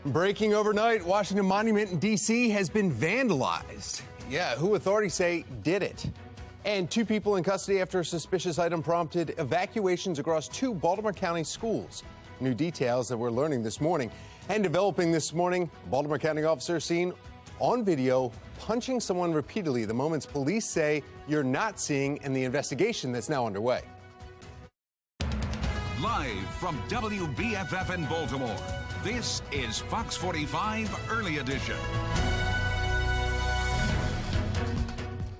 Breaking overnight, Washington Monument in D.C. has been vandalized. Yeah, who authorities say did it. And 2 people in custody after a suspicious item prompted evacuations across 2 Baltimore County schools. New details that we're learning this morning. And developing this morning, Baltimore County officer seen on video punching someone repeatedly, the moments police say you're not seeing in the investigation that's now underway. Live from WBFF in Baltimore, this is Fox 45 Early Edition.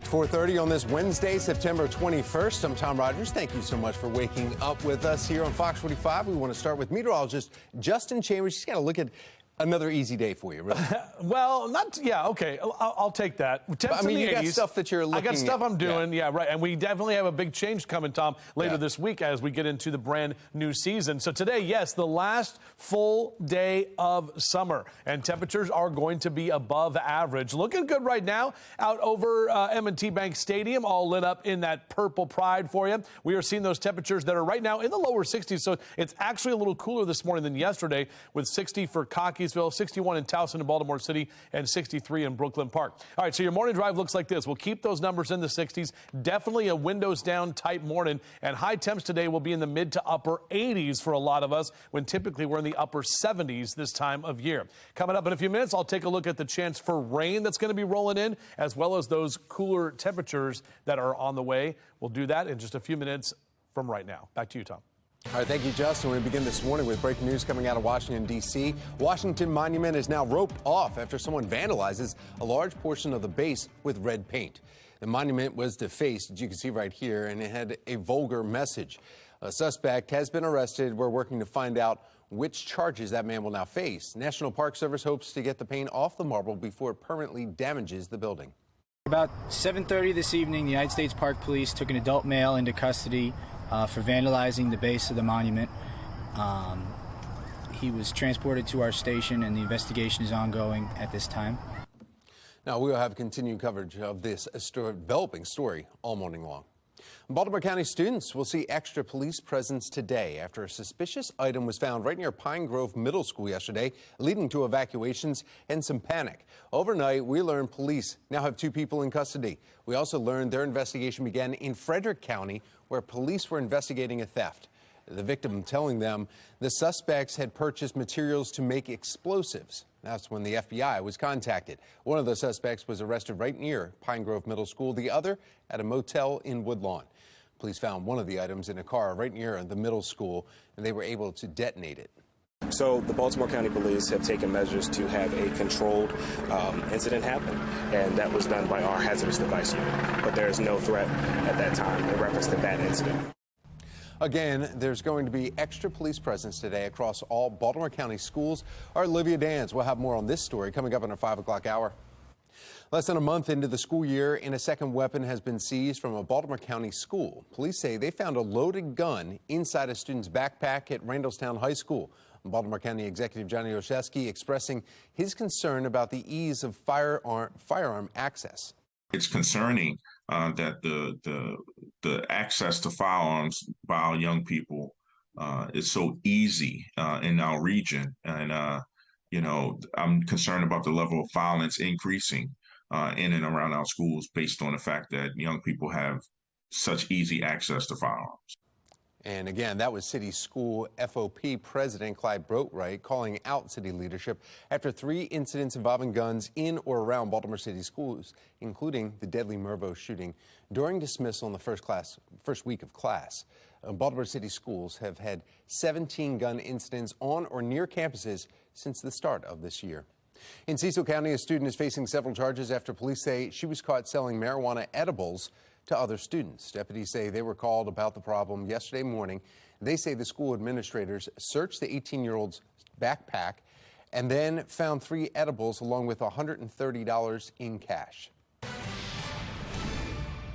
4:30 on this Wednesday, September 21st. I'm Tom Rogers. Thank you so much for waking up with us here on Fox 45. We want to start with meteorologist Justin Chambers. He's got to look at another easy day for you, really. Well, okay. I'll take that. I mean, you got stuff that you're looking at. I got stuff I'm doing, yeah, right. And we definitely have a big change coming, Tom, later this week as we get into the brand new season. So today, yes, the last full day of summer, and temperatures are going to be above average. Looking good right now out over M&T Bank Stadium, all lit up in that purple pride for you. We are seeing those temperatures that are right now in the lower 60s, so it's actually a little cooler this morning than yesterday, with 60 for Cockeysville, 61 in Towson and Baltimore City, and 63 in Brooklyn Park. All right, so your morning drive looks like this. We'll keep those numbers in the 60s. Definitely a windows down type morning, and high temps today will be in the mid to upper 80s for a lot of us, when typically we're in the upper 70s this time of year. Coming up in a few minutes, I'll take a look at the chance for rain that's going to be rolling in, as well as those cooler temperatures that are on the way. We'll do that in just a few minutes from right now. Back to you, Tom. All right, thank you, Justin. We begin this morning with breaking news coming out of Washington, D.C. Washington Monument is now roped off after someone vandalizes a large portion of the base with red paint. The monument was defaced, as you can see right here, and it had a vulgar message. A suspect has been arrested. We're working to find out which charges that man will now face. National Park Service hopes to get the paint off the marble before it permanently damages the building. About 7:30 this evening, the United States Park Police took an adult male into custody for vandalizing the base of the monument. He was transported to our station, and the investigation is ongoing at this time. Now, we'll have continued coverage of this developing story all morning long. Baltimore County students will see extra police presence today after a suspicious item was found right near Pine Grove Middle School yesterday, leading to evacuations and some panic. Overnight, we learned police now have 2 people in custody. We also learned their investigation began in Frederick County, where police were investigating a theft. The victim telling them the suspects had purchased materials to make explosives. That's when the FBI was contacted. One of the suspects was arrested right near Pine Grove Middle School, the other at a motel in Woodlawn. Police found one of the items in a car right near the middle school, and they were able to detonate it. So the Baltimore County Police have taken measures to have a controlled incident happen, and that was done by our hazardous device unit. But there is no threat at that time in reference to that incident. Again, there's going to be extra police presence today across all Baltimore County schools. Our Olivia Dans will have more on this story coming up in our 5 o'clock hour. Less than a month into the school year, and a second weapon has been seized from a Baltimore County school. Police say they found a loaded gun inside a student's backpack at Randallstown High School. Baltimore County Executive Johnny Olszewski expressing his concern about the ease of firearm access. It's concerning that the access to firearms by our young people is so easy in our region, and I'm concerned about the level of violence increasing in and around our schools based on the fact that young people have such easy access to firearms. And again, that was City School FOP President Clyde Boatwright calling out city leadership after 3 incidents involving guns in or around Baltimore City schools, including the deadly Mervo shooting during dismissal in the first week of class. Baltimore City schools have had 17 gun incidents on or near campuses since the start of this year. In Cecil County, a student is facing several charges after police say she was caught selling marijuana edibles to other students. Deputies say they were called about the problem yesterday morning. They say the school administrators searched the 18-year-old's backpack and then found 3 edibles along with $130 in cash.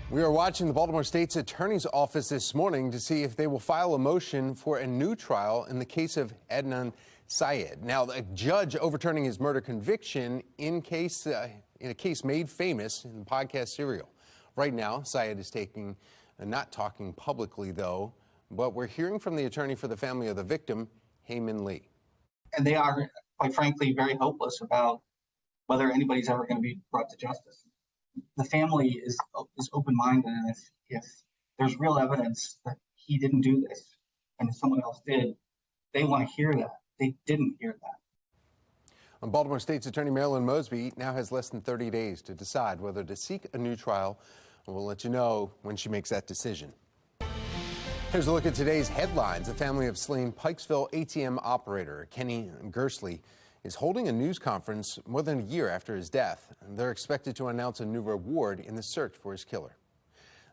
We are watching the Baltimore State's Attorney's Office this morning to see if they will file a motion for a new trial in the case of Adnan Syed. Now, a judge overturning his murder conviction in a case made famous in the podcast Serial. Right now, Syed is not talking publicly, though, but we're hearing from the attorney for the family of the victim, Heyman Lee. And they are quite frankly, very hopeless about whether anybody's ever going to be brought to justice. The family is open-minded, and if there's real evidence that he didn't do this and someone else did, they want to hear that. They didn't hear that. And Baltimore State's Attorney Marilyn Mosby now has less than 30 days to decide whether to seek a new trial. And we'll let you know when she makes that decision. Here's a look at today's headlines. The family of slain Pikesville ATM operator Kenny Gersley is holding a news conference more than a year after his death. They're expected to announce a new reward in the search for his killer.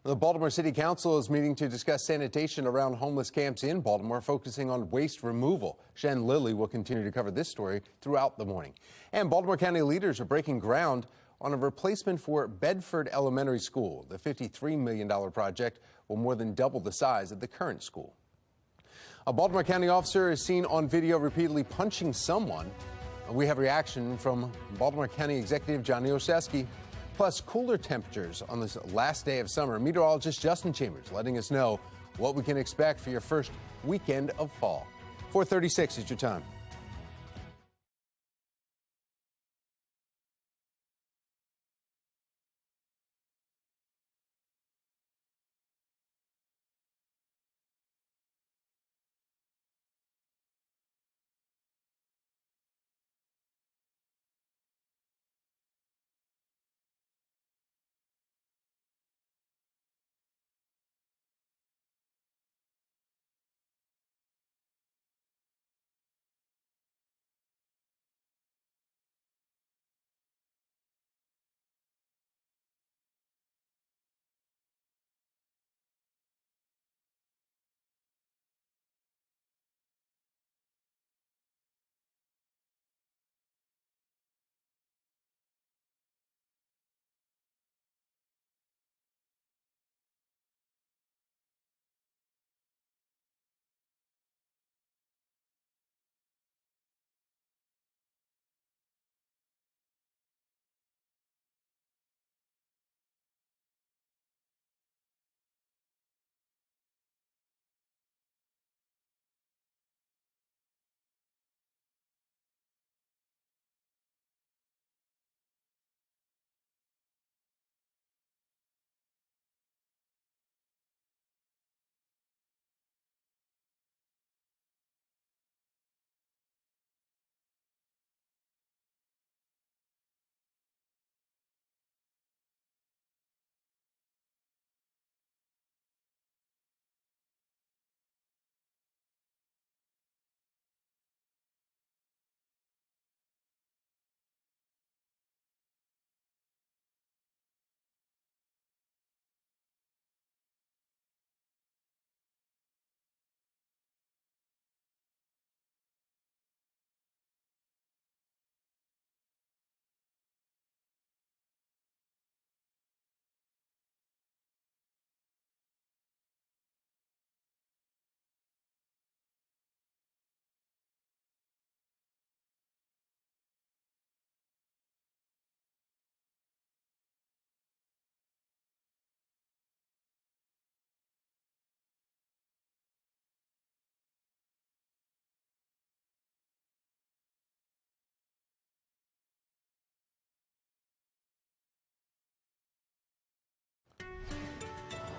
The Baltimore City Council is meeting to discuss sanitation around homeless camps in Baltimore, focusing on waste removal. Shen Lilly will continue to cover this story throughout the morning. And Baltimore County leaders are breaking ground on a replacement for Bedford Elementary School. The $53 million project will more than double the size of the current school. A Baltimore County officer is seen on video repeatedly punching someone. We have reaction from Baltimore County Executive Johnny Oseski. Plus, cooler temperatures on this last day of summer. Meteorologist Justin Chambers letting us know what we can expect for your first weekend of fall. 4:36 is your time.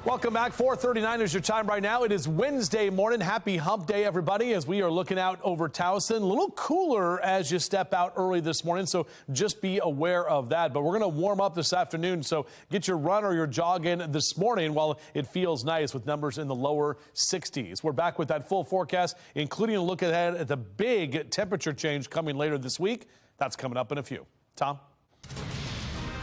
Welcome back. 4:39 is your time right now. It is Wednesday morning. Happy hump day, everybody, as we are looking out over Towson. A little cooler as you step out early this morning, so just be aware of that. But we're going to warm up this afternoon, so get your run or your jog in this morning while it feels nice with numbers in the lower 60s. We're back with that full forecast, including a look ahead at the big temperature change coming later this week. That's coming up in a few. Tom?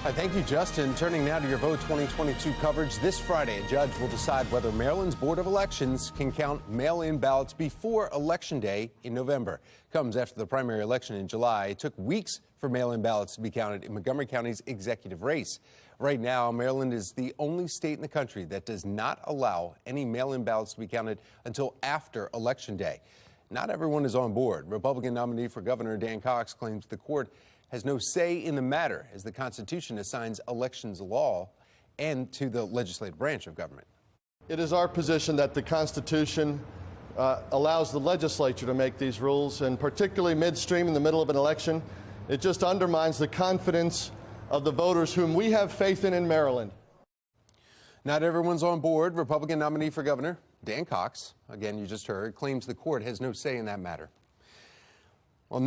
Thank you, Justin. Turning now to your Vote 2022 coverage. This Friday, a judge will decide whether Maryland's Board of Elections can count mail-in ballots before Election Day in November. Comes after the primary election in July. It took weeks for mail-in ballots to be counted in Montgomery County's executive race. Right now, Maryland is the only state in the country that does not allow any mail-in ballots to be counted until after Election Day. Not everyone is on board. Republican nominee for governor Dan Cox claims the court has no say in the matter, as the Constitution assigns elections law and to the legislative branch of government. It is our position that the Constitution allows the legislature to make these rules, and particularly midstream in the middle of an election, it just undermines the confidence of the voters whom we have faith in Maryland. Not everyone's on board. Republican nominee for governor Dan Cox, again you just heard, claims the court has no say in that matter. Well,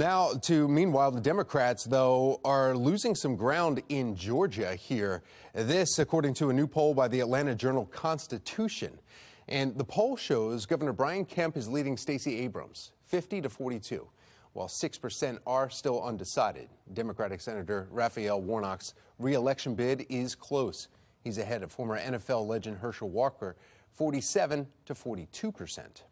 meanwhile, the Democrats, though, are losing some ground in Georgia here. This, according to a new poll by the Atlanta Journal-Constitution. And the poll shows Governor Brian Kemp is leading Stacey Abrams 50-42, while 6% are still undecided. Democratic Senator Raphael Warnock's re-election bid is close. He's ahead of former NFL legend Herschel Walker, 47-42%.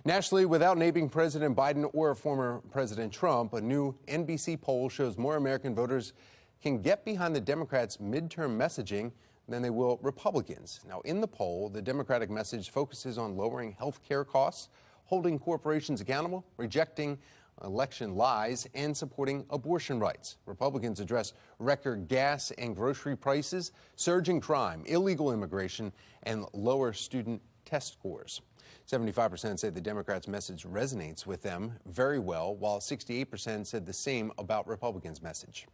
Nationally, without naming President Biden or former President Trump, a new NBC poll shows more American voters can get behind the Democrats' midterm messaging than they will Republicans. Now, in the poll, the Democratic message focuses on lowering health care costs, holding corporations accountable, rejecting election lies, and supporting abortion rights. Republicans address record gas and grocery prices, surging crime, illegal immigration, and lower student test scores. 75% say the Democrats' message resonates with them very well, while 68% said the same about Republicans' message.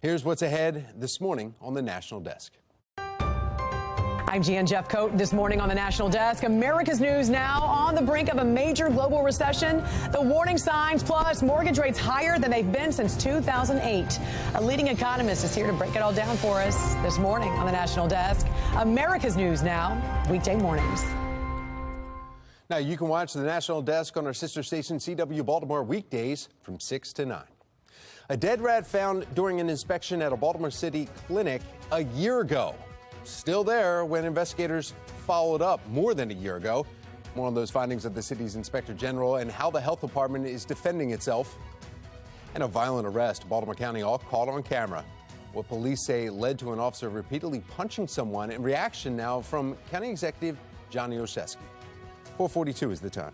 Here's what's ahead this morning on the National Desk. I'm Jan Jeffcoat. This morning on the National Desk, America's News Now. On the brink of a major global recession, the warning signs plus mortgage rates higher than they've been since 2008. A leading economist is here to break it all down for us this morning on the National Desk. America's News Now, weekday mornings. Now, you can watch the National Desk on our sister station CW Baltimore weekdays from 6 to 9. A dead rat found during an inspection at a Baltimore City clinic a year ago. Still there when investigators followed up more than a year ago. More on those findings of the city's inspector general and how the health department is defending itself. And a violent arrest, Baltimore County all caught on camera. What police say led to an officer repeatedly punching someone in reaction now from County Executive Johnny Olszewski. 4:42 is the time.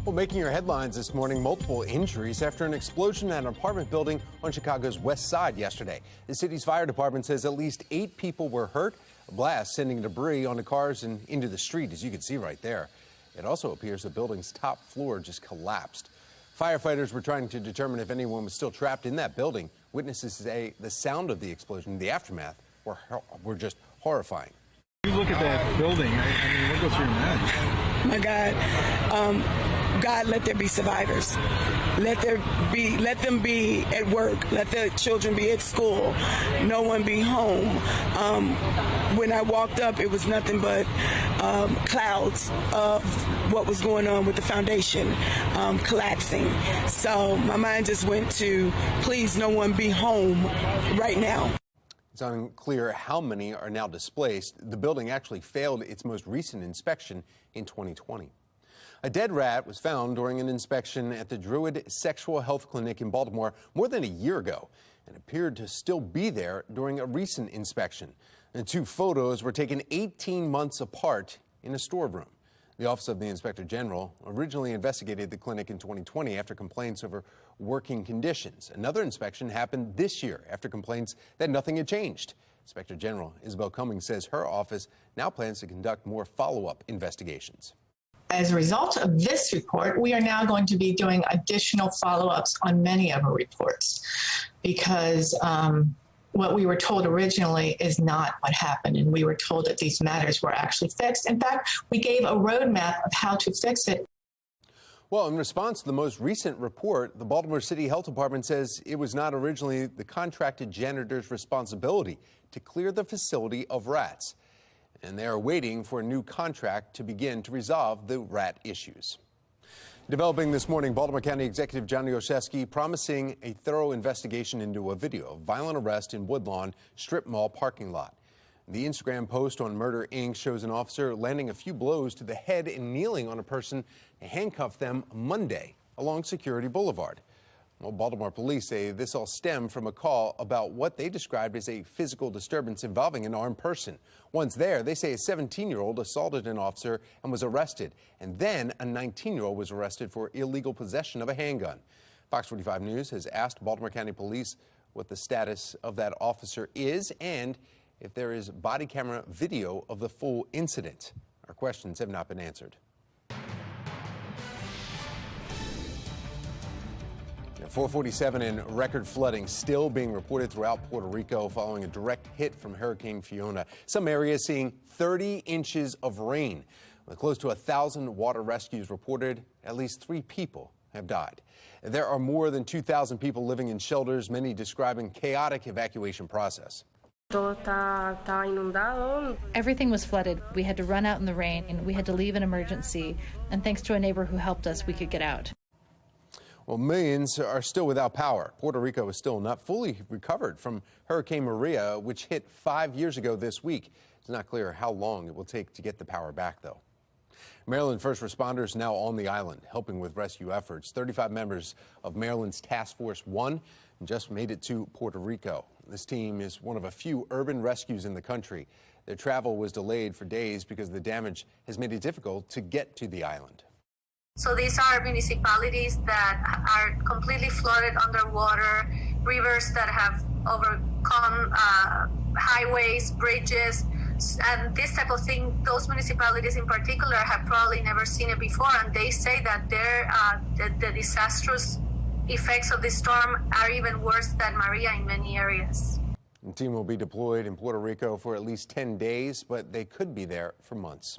Well, making your headlines this morning, multiple injuries after an explosion at an apartment building on Chicago's west side yesterday. The city's fire department says at least 8 people were hurt. A blast sending debris onto cars and into the street, as you can see right there. It also appears the building's top floor just collapsed. Firefighters were trying to determine if anyone was still trapped in that building. Witnesses say the sound of the explosion, the aftermath, were just horrifying. You look at that building, I mean, what goes through your mind? My God, God, let there be survivors. Let them be at work. Let the children be at school. No one be home. When I walked up, it was nothing but clouds of what was going on with the foundation collapsing. So my mind just went to, please, no one be home right now. It's unclear how many are now displaced. The building actually failed its most recent inspection in 2020. A dead rat was found during an inspection at the Druid Sexual Health Clinic in Baltimore more than a year ago and appeared to still be there during a recent inspection. The 2 photos were taken 18 months apart in a storeroom. The Office of the Inspector General originally investigated the clinic in 2020 after complaints over working conditions. Another inspection happened this year after complaints that nothing had changed. Inspector General Isabel Cummings says her office now plans to conduct more follow-up investigations. As a result of this report, we are now going to be doing additional follow-ups on many of our reports because what we were told originally is not what happened, and we were told that these matters were actually fixed. In fact, we gave a roadmap of how to fix it. Well, in response to the most recent report, the Baltimore City Health Department says it was not originally the contracted janitor's responsibility to clear the facility of rats, and they are waiting for a new contract to begin to resolve the rat issues. Developing this morning, Baltimore County Executive Johnny Olszewski promising a thorough investigation into a video of violent arrest in Woodlawn strip mall parking lot. The Instagram post on Murder Inc. shows an officer landing a few blows to the head and kneeling on a person to handcuff them Monday along Security Boulevard. Well, Baltimore police say this all stemmed from a call about what they described as a physical disturbance involving an armed person. Once there, they say a 17-year-old assaulted an officer and was arrested. And then a 19-year-old was arrested for illegal possession of a handgun. Fox 45 News has asked Baltimore County Police what the status of that officer is and if there is body camera video of the full incident. Our questions have not been answered. 447 and record flooding still being reported throughout Puerto Rico following a direct hit from Hurricane Fiona. Some areas seeing 30 inches of rain. With close to 1,000 water rescues reported, at least 3 people have died. There are more than 2,000 people living in shelters, many describing chaotic evacuation process. Everything was flooded. We had to run out in the rain and we had to leave an emergency. And thanks to a neighbor who helped us, we could get out. Well, millions are still without power. Puerto Rico is still not fully recovered from Hurricane Maria, which hit 5 years ago this week. It's not clear how long it will take to get the power back, though. Maryland first responders now on the island, helping with rescue efforts. 35 members of Maryland's Task Force 1 just made it to Puerto Rico. This team is one of a few urban rescues in the country. Their travel was delayed for days because the damage has made it difficult to get to the island. So these are municipalities that are completely flooded underwater, rivers that have overcome highways, bridges, and this type of thing. Those municipalities in particular have probably never seen it before, and they say that the disastrous effects of this storm are even worse than Maria in many areas. The team will be deployed in Puerto Rico for at least 10 days, but they could be there for months.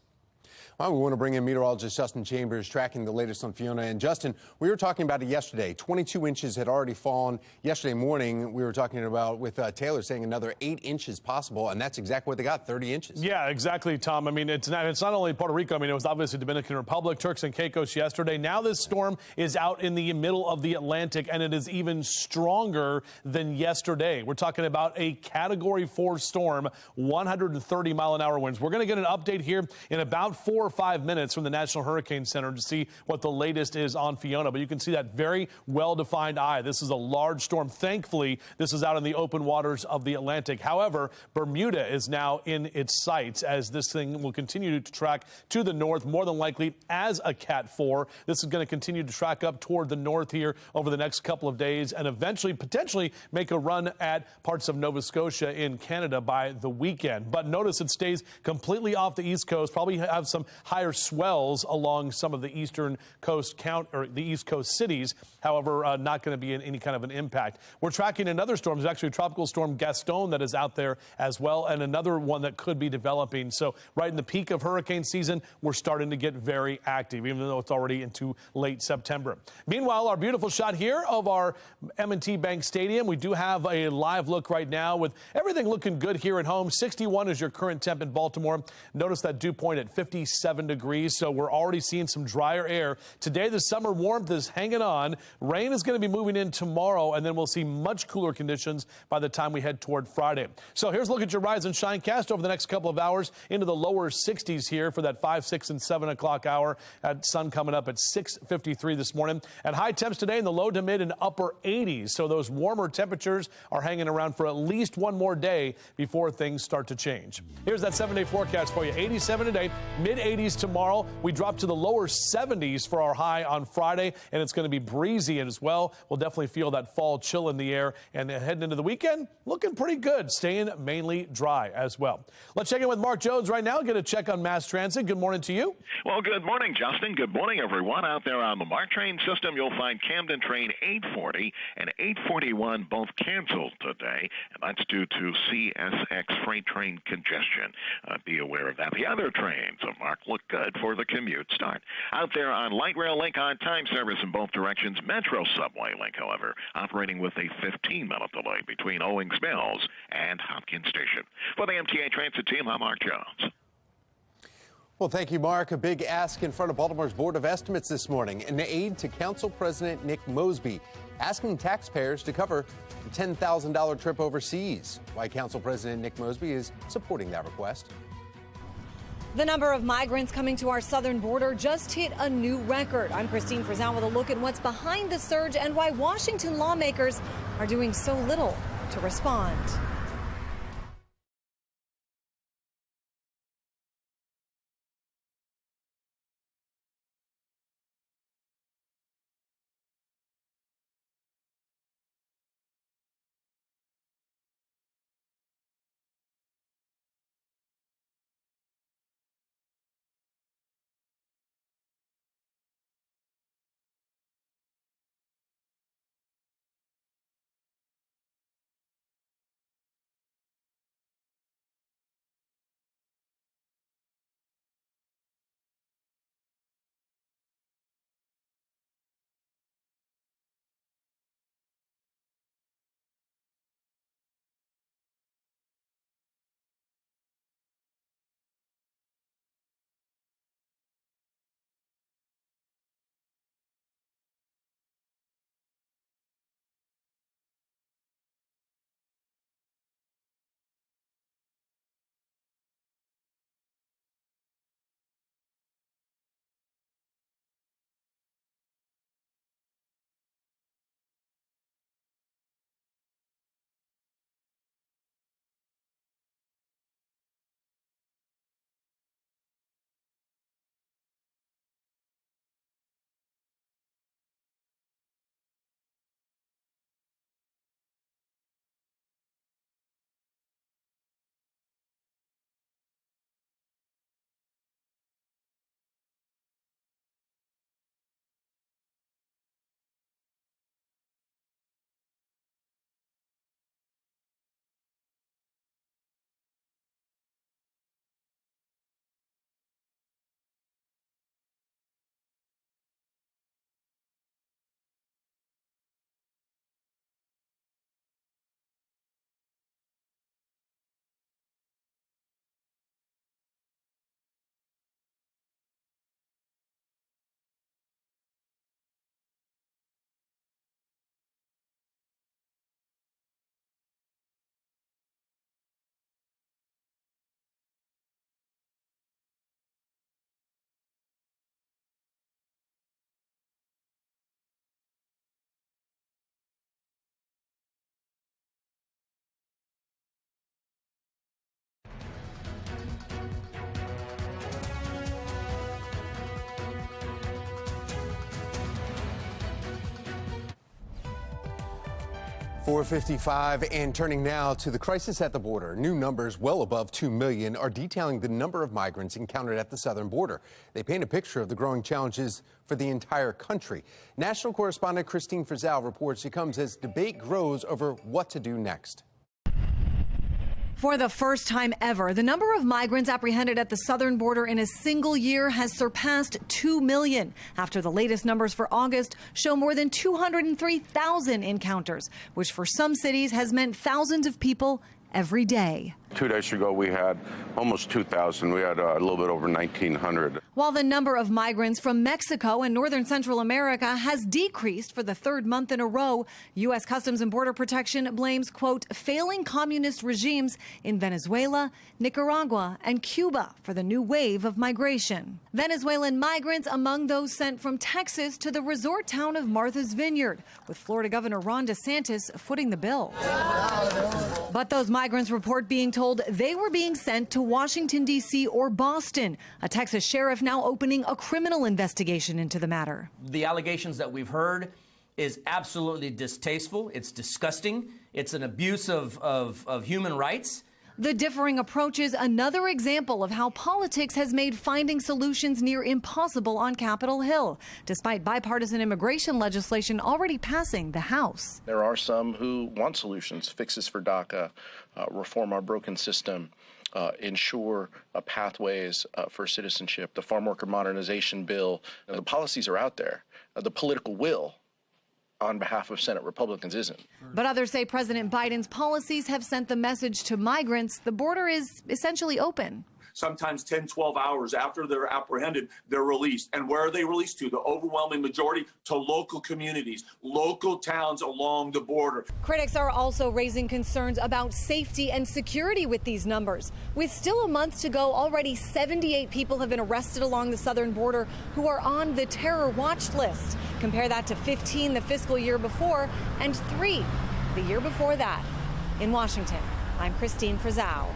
Well, we want to bring in meteorologist Justin Chambers tracking the latest on Fiona. And Justin, we were talking about it yesterday. 22 inches had already fallen. Yesterday morning, we were talking about with Taylor saying another 8 inches possible, and that's exactly what they got, 30 inches. Yeah, exactly, Tom. I mean, it's not only Puerto Rico. I mean, it was obviously Dominican Republic, Turks and Caicos yesterday. Now this storm is out in the middle of the Atlantic, and it is even stronger than yesterday. We're talking about a Category 4 storm, 130-mile-an-hour winds. We're going to get an update here in about 4 or or 5 minutes from the National Hurricane Center to see what the latest is on Fiona. But you can see that very well-defined eye. This is a large storm. Thankfully, this is out in the open waters of the Atlantic. However, Bermuda is now in its sights as this thing will continue to track to the north, more than likely as a Cat 4. This is going to continue to track up toward the north here over the next couple of days and eventually potentially make a run at parts of Nova Scotia in Canada by the weekend. But notice it stays completely off the East Coast, probably have some higher swells along some of the eastern coast the East Coast cities. However, not going to be any kind of an impact. We're tracking another storm. There's actually a tropical storm Gaston that is out there as well, and another one that could be developing. So right in the peak of hurricane season, we're starting to get very active, even though it's already into late September. Meanwhile, our beautiful shot here of our M&T Bank Stadium. We do have a live look right now with everything looking good here at home. 61 is your current temp in Baltimore. Notice that dew point at 57 degrees, so we're already seeing some drier air. Today, the summer warmth is hanging on. Rain is going to be moving in tomorrow, and then we'll see much cooler conditions by the time we head toward Friday. So here's a look at your Rise and Shine cast over the next couple of hours into the lower 60s here for that 5, 6, and 7 o'clock hour. At sun coming up at 6:53 this morning. And high temps today in the low to mid and upper 80s. So those warmer temperatures are hanging around for at least one more day before things start to change. Here's that 7-day forecast for you. 87 today, mid 80s tomorrow. We drop to the lower 70s for our high on Friday, and it's going to be breezy as well. We'll definitely feel that fall chill in the air, and heading into the weekend, looking pretty good, staying mainly dry as well. Let's check in with Mark Jones right now, get a check on mass transit. Good morning to you. Well, good morning, Justin. Good morning, everyone. Out there on the MARC train system, you'll find Camden train 840 and 841 both canceled today, and that's due to CSX freight train congestion. Be aware of that. The other trains of MARC look good for the commute start. Out there on Light Rail Link on time service in both directions. Metro Subway Link, however, operating with a 15-minute delay between Owings Mills and Hopkins Station. For the MTA Transit team, I'm Mark Jones. Well, thank you, Mark. A big ask in front of Baltimore's Board of Estimates this morning. An aide to Council President Nick Mosby asking taxpayers to cover the $10,000 trip overseas. Why Council President Nick Mosby is supporting that request. The number of migrants coming to our southern border just hit a new record. I'm Christine Frizell with a look at what's behind the surge and why Washington lawmakers are doing so little to respond. 4:55 and turning now to the crisis at the border. New numbers well above 2 million are detailing the number of migrants encountered at the southern border. They paint a picture of the growing challenges for the entire country. National correspondent Christine Frizzell reports it comes as debate grows over what to do next. For the first time ever, the number of migrants apprehended at the southern border in a single year has surpassed 2 million. After the latest numbers for August show more than 203,000 encounters, which for some cities has meant thousands of people every day. 2 days ago, we had almost 2,000. We had a little bit over 1,900. While the number of migrants from Mexico and northern Central America has decreased for the third month in a row, U.S. Customs and Border Protection blames, quote, failing communist regimes in Venezuela, Nicaragua, and Cuba for the new wave of migration. Venezuelan migrants among those sent from Texas to the resort town of Martha's Vineyard, with Florida Governor Ron DeSantis footing the bill. But those migrants report being told they were being sent to Washington, D.C. or Boston. A Texas sheriff now opening a criminal investigation into the matter. The allegations that we've heard is absolutely distasteful. It's disgusting. It's an abuse of human rights. The differing approach is another example of how politics has made finding solutions near impossible on Capitol Hill, despite bipartisan immigration legislation already passing the House. There are some who want solutions, fixes for DACA, reform our broken system, ensure pathways for citizenship, the farm worker modernization bill. The policies are out there. The political will on behalf of Senate Republicans isn't. But others say President Biden's policies have sent the message to migrants the border is essentially open. Sometimes 10, 12 hours after they're apprehended, they're released. And where are they released to? The overwhelming majority to local communities, local towns along the border. Critics are also raising concerns about safety and security with these numbers. With still a month to go, already 78 people have been arrested along the southern border who are on the terror watch list. Compare that to 15 the fiscal year before and 3 the year before that. In Washington, I'm Christine Frizzell.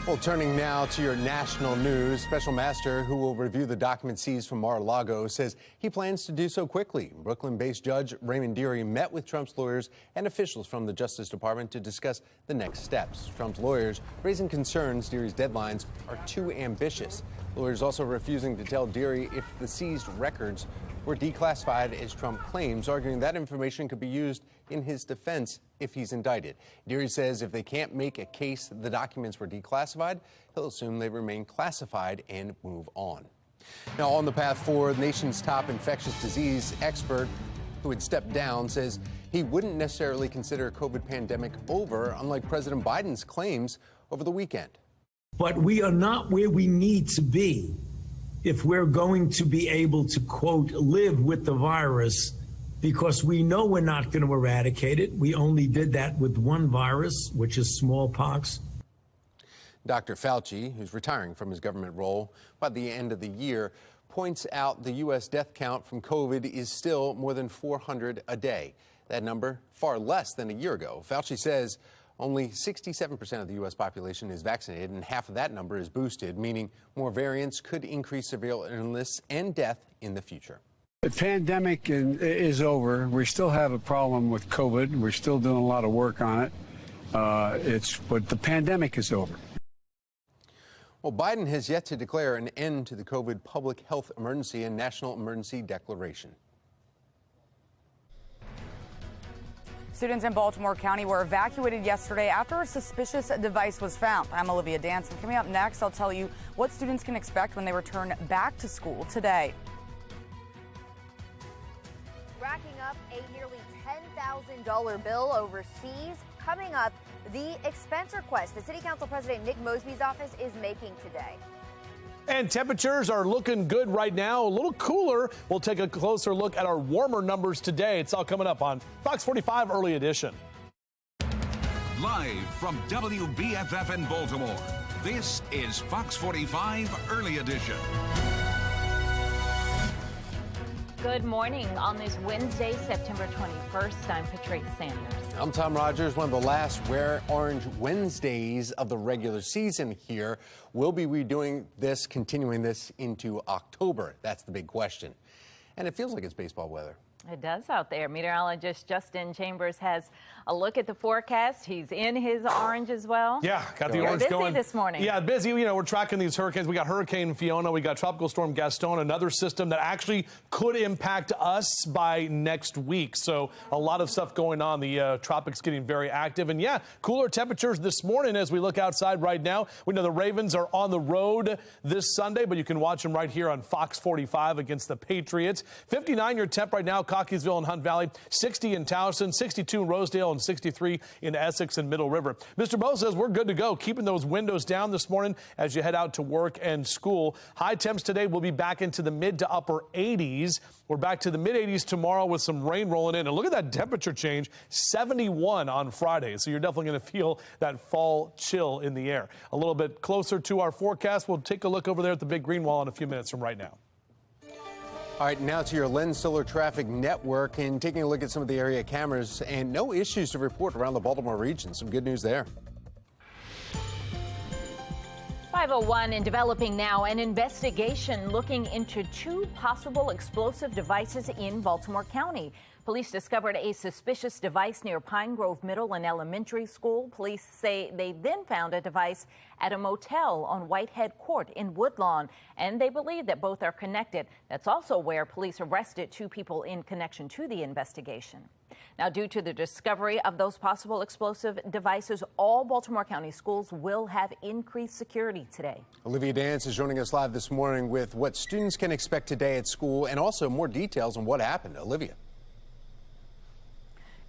Well, turning now to your national news, Special Master, who will review the documents seized from Mar-a-Lago, says he plans to do so quickly. Brooklyn-based Judge Raymond Dearie met with Trump's lawyers and officials from the Justice Department to discuss the next steps. Trump's lawyers raising concerns Dearie's deadlines are too ambitious. Lawyers also refusing to tell Dearie if the seized records were declassified as Trump claims, arguing that information could be used in his defense if he's indicted. Dearie says if they can't make a case the documents were declassified, he'll assume they remain classified and move on. Now, on the path forward, the nation's top infectious disease expert who had stepped down says he wouldn't necessarily consider COVID pandemic over, unlike President Biden's claims over the weekend. But we are not where we need to be if we're going to be able to, quote, live with the virus, because we know we're not going to eradicate it. We only did that with one virus, which is smallpox. Dr. Fauci, who's retiring from his government role by the end of the year, points out the U.S. death count from COVID is still more than 400 a day. That number far less than a year ago. Fauci says only 67% of the U.S. population is vaccinated, and half of that number is boosted, meaning more variants could increase severe illness and death in the future. The pandemic is over. We still have a problem with COVID. We're still doing a lot of work on it. But the pandemic is over. Well, Biden has yet to declare an end to the COVID public health emergency and national emergency declaration. Students in Baltimore County were evacuated yesterday after a suspicious device was found. I'm Olivia Danson. Coming up next, I'll tell you what students can expect when they return back to school today. Racking up a nearly $10,000 bill overseas. Coming up, the expense request the City Council President Nick Mosby's office is making today. And temperatures are looking good right now, a little cooler. We'll take a closer look at our warmer numbers today. It's all coming up on Fox 45 Early Edition. Live from WBFF in Baltimore, this is Fox 45 Early Edition. Good morning on this Wednesday, September 21st. I'm Patrice Sanders. I'm Tom Rogers. One of the last Wear Orange Wednesdays of the regular season here. We'll be continuing this into October. That's the big question. And it feels like it's baseball weather. It does out there. Meteorologist Justin Chambers has a look at the forecast. He's in his orange as well. Yeah, got the orange busy going this morning. Yeah, busy. You know, we're tracking these hurricanes. We got Hurricane Fiona. We got Tropical Storm Gaston, another system that actually could impact us by next week. So a lot of stuff going on. The tropics getting very active. And yeah, cooler temperatures this morning as we look outside right now. We know the Ravens are on the road this Sunday, but you can watch them right here on Fox 45 against the Patriots. 59 your temp right now, Cockeysville and Hunt Valley, 60 in Towson, 62 in Rosedale, and 63 in Essex and Middle River. Mr. Bo says we're good to go, keeping those windows down this morning as you head out to work and school. High temps today will be back into the mid to upper 80s. We're back to the mid 80s tomorrow with some rain rolling in. And look at that temperature change, 71 on Friday. So you're definitely going to feel that fall chill in the air. A little bit closer to our forecast, we'll take a look over there at the big green wall in a few minutes from right now. All right, now to your Lens Solar Traffic Network and taking a look at some of the area cameras, and no issues to report around the Baltimore region. Some good news there. 501 and developing now, an investigation looking into 2 possible explosive devices in Baltimore County. Police discovered a suspicious device near Pine Grove Middle and Elementary School. Police say they then found a device at a motel on Whitehead Court in Woodlawn, and they believe that both are connected. That's also where police arrested 2 people in connection to the investigation. Now, due to the discovery of those possible explosive devices, all Baltimore County schools will have increased security today. Olivia Dance is joining us live this morning with what students can expect today at school and also more details on what happened. Olivia.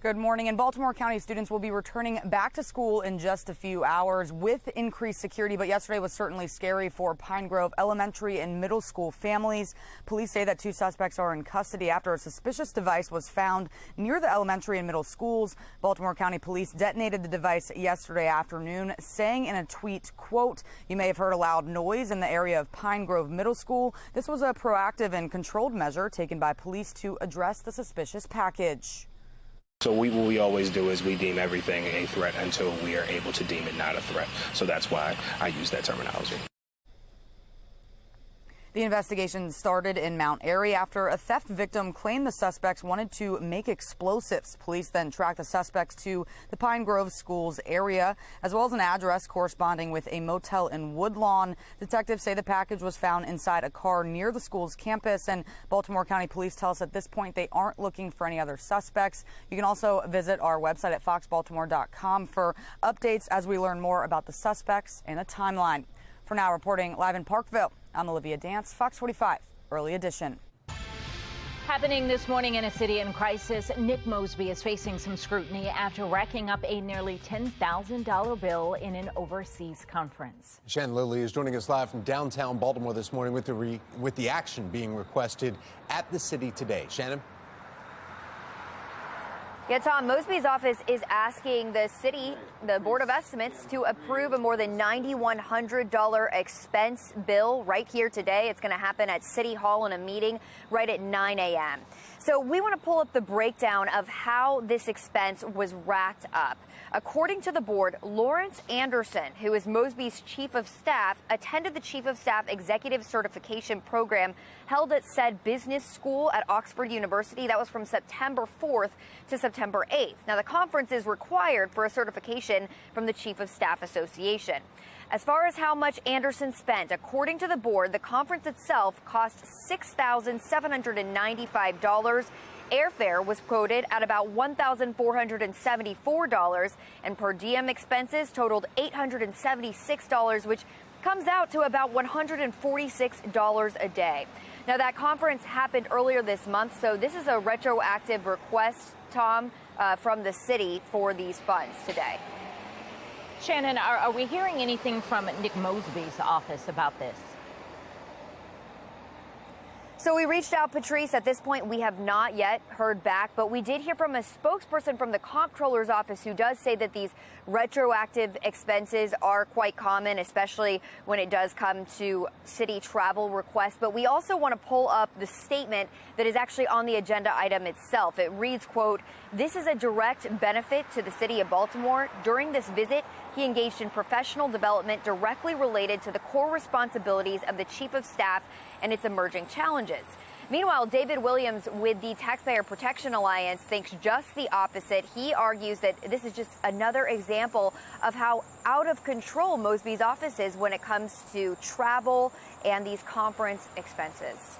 Good morning. And Baltimore County students will be returning back to school in just a few hours with increased security. But yesterday was certainly scary for Pine Grove Elementary and Middle School families. Police say that 2 suspects are in custody after a suspicious device was found near the elementary and middle schools. Baltimore County Police detonated the device yesterday afternoon, saying in a tweet, quote, "You may have heard a loud noise in the area of Pine Grove Middle School. This was a proactive and controlled measure taken by police to address the suspicious package." So what we always do is we deem everything a threat until we are able to deem it not a threat. So that's why I use that terminology. The investigation started in Mount Airy after a theft victim claimed the suspects wanted to make explosives. Police then tracked the suspects to the Pine Grove Schools area, as well as an address corresponding with a motel in Woodlawn. Detectives say the package was found inside a car near the school's campus, and Baltimore County Police tell us at this point they aren't looking for any other suspects. You can also visit our website at foxbaltimore.com for updates as we learn more about the suspects and a timeline. For now, reporting live in Parkville, I'm Olivia Dance, Fox 45, Early Edition. Happening this morning in a city in crisis, Nick Mosby is facing some scrutiny after racking up a nearly $10,000 bill in an overseas conference. Shannon Lilly is joining us live from downtown Baltimore this morning with the action being requested at the city today. Shannon? Yeah, Tom, Mosby's office is asking the city, the Board of Estimates, to approve a more than $9,100 expense bill right here today. It's going to happen at City Hall in a meeting right at 9 a.m. So we want to pull up the breakdown of how this expense was racked up. According to the board, Lawrence Anderson, who is Mosby's chief of staff, attended the chief of staff executive certification program held at said business school at Oxford University. That was from September 4th to September 8th. Now, the conference is required for a certification from the Chief of Staff Association. As far as how much Anderson spent, according to the board, the conference itself cost $6,795. Airfare was quoted at about $1,474, and per diem expenses totaled $876, which comes out to about $146 a day. Now, that conference happened earlier this month, so this is a retroactive request, Tom, from the city for these funds today. Shannon, are we hearing anything from Nick Mosby's office about this? So we reached out, Patrice. At this point, we have not yet heard back, but we did hear from a spokesperson from the comptroller's office who does say that these retroactive expenses are quite common, especially when it does come to city travel requests. But we also want to pull up the statement that is actually on the agenda item itself. It reads, quote, "This is a direct benefit to the city of Baltimore. During this visit, he engaged in professional development directly related to the core responsibilities of the chief of staff and its emerging challenges." Meanwhile, David Williams with the Taxpayer Protection Alliance thinks just the opposite. He argues that this is just another example of how out of control Mosby's office is when it comes to travel and these conference expenses.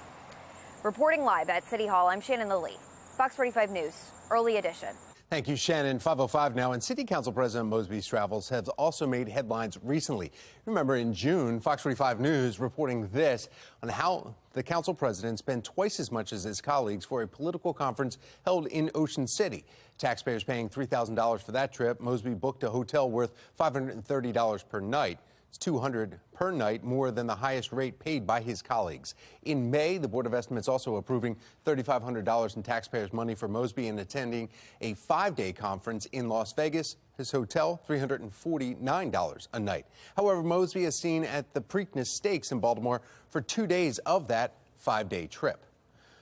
Reporting live at City Hall, I'm Shannon Lilly, Fox 45 News, Early Edition. Thank you, Shannon. 5:05 now, and City Council President Mosby's travels have also made headlines recently. Remember, in June, Fox 45 News reporting this on how the council president spent twice as much as his colleagues for a political conference held in Ocean City. Taxpayers paying $3,000 for that trip. Mosby booked a hotel worth $530 per night. It's $200 per night, more than the highest rate paid by his colleagues. In May, the Board of Estimates also approving $3,500 in taxpayers' money for Mosby and attending a 5-day conference in Las Vegas. His hotel, $349 a night. However, Mosby is seen at the Preakness Steaks in Baltimore for 2 days of that 5-day trip.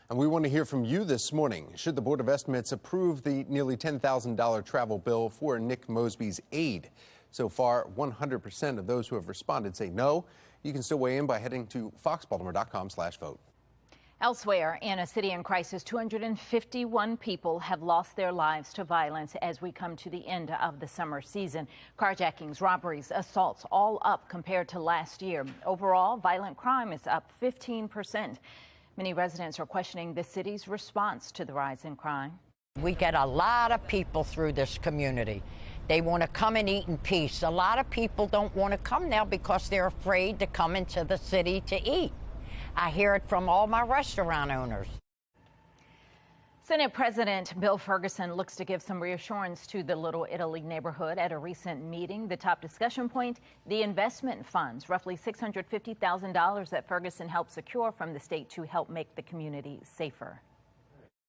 And we want to hear from you this morning. Should the Board of Estimates approve the nearly $10,000 travel bill for Nick Mosby's aide? So far, 100% of those who have responded say no. You can still weigh in by heading to foxbaltimore.com/vote. Elsewhere, in a city in crisis, 251 people have lost their lives to violence as we come to the end of the summer season. Carjackings, robberies, assaults, all up compared to last year. Overall, violent crime is up 15%. Many residents are questioning the city's response to the rise in crime. We get a lot of people through this community. They want to come and eat in peace. A lot of people don't want to come now because they're afraid to come into the city to eat. I hear it from all my restaurant owners. Senate President Bill Ferguson looks to give some reassurance to the Little Italy neighborhood at a recent meeting. The top discussion point, the investment funds, roughly $650,000 that Ferguson helped secure from the state to help make the community safer.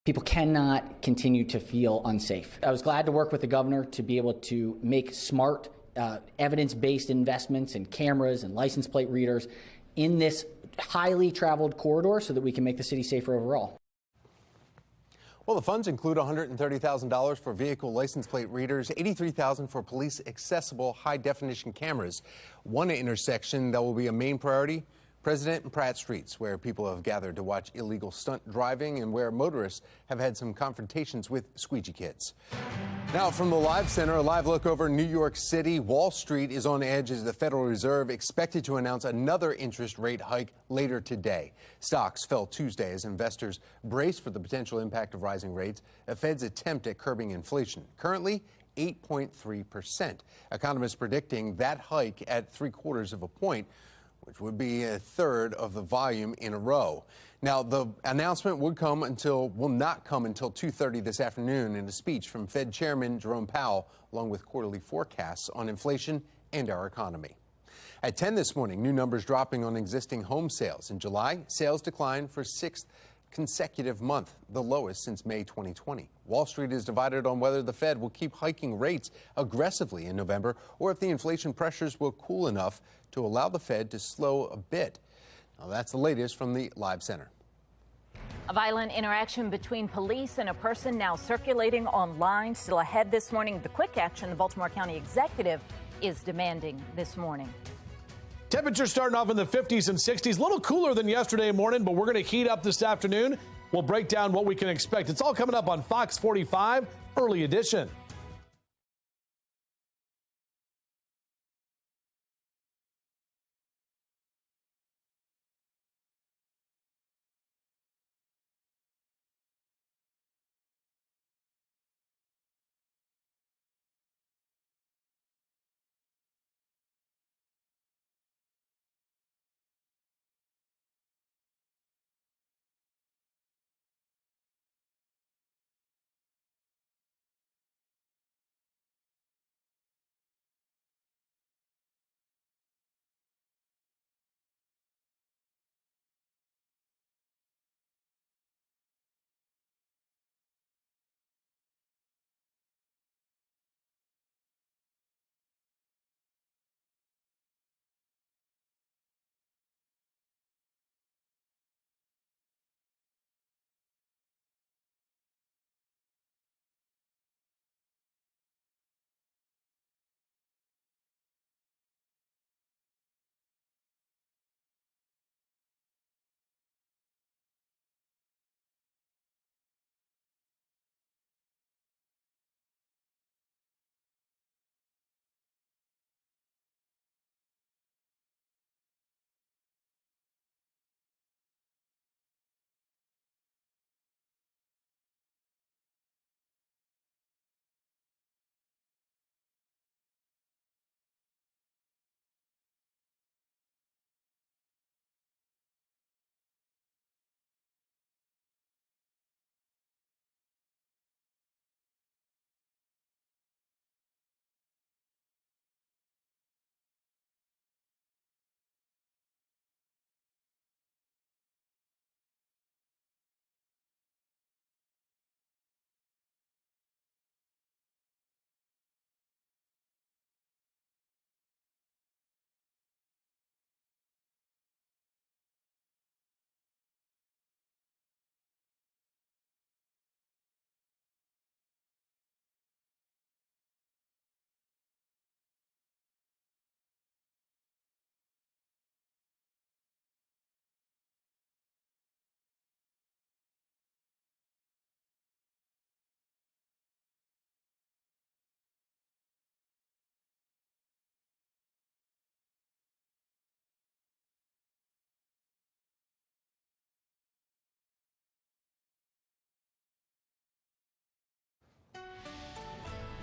People cannot continue to feel unsafe. I was glad to work with the governor to be able to make smart, evidence-based investments in cameras and license plate readers in this highly traveled corridor so that we can make the city safer overall. Well, the funds include $130,000 for vehicle license plate readers, $83,000 for police accessible high-definition cameras. One intersection that will be a main priority, President and Pratt Streets, where people have gathered to watch illegal stunt driving and where motorists have had some confrontations with squeegee kids. Now from the Live Center, a live look over New York City. Wall Street is on edge as the Federal Reserve expected to announce another interest rate hike later today. Stocks fell Tuesday as investors brace for the potential impact of rising rates, the Fed's attempt at curbing inflation. Currently, 8.3%. Economists predicting that hike at 3/4 of a point, which would be a third of the volume in a row. Now, the announcement will not come until 2:30 this afternoon in a speech from Fed Chairman Jerome Powell, along with quarterly forecasts on inflation and our economy. At 10 this morning, new numbers dropping on existing home sales. In July, sales declined for 6th consecutive month, the lowest since May 2020. Wall Street is divided on whether the Fed will keep hiking rates aggressively in November or if the inflation pressures will cool enough to allow the Fed to slow a bit. Now, that's the latest from the Live Center. A violent interaction between police and a person now circulating online. Still ahead this morning, the quick action the Baltimore County executive is demanding this morning. Temperatures starting off in the 50s and 60s, a little cooler than yesterday morning, but we're going to heat up this afternoon. We'll break down what we can expect. It's all coming up on Fox 45 Early Edition.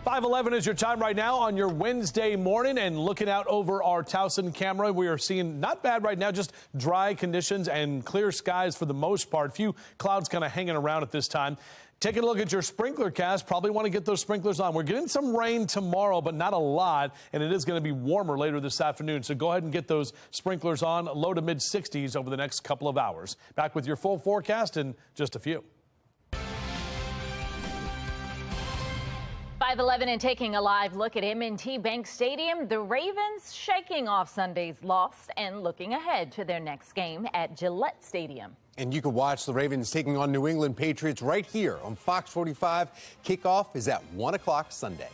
5:11 is your time right now on your Wednesday morning, and looking out over our Towson camera, we are seeing not bad right now, just dry conditions and clear skies for the most part. Few clouds kind of hanging around at this time. Taking a look at your sprinkler cast, probably want to get those sprinklers on. We're getting some rain tomorrow, but not a lot, and it is going to be warmer later this afternoon. So go ahead and get those sprinklers on. Low to mid 60s over the next couple of hours. Back with your full forecast in just a few. 5:11 and taking a live look at M&T Bank Stadium. The Ravens shaking off Sunday's loss and looking ahead to their next game at Gillette Stadium. And you can watch the Ravens taking on New England Patriots right here on Fox 45. Kickoff is at 1 o'clock Sunday.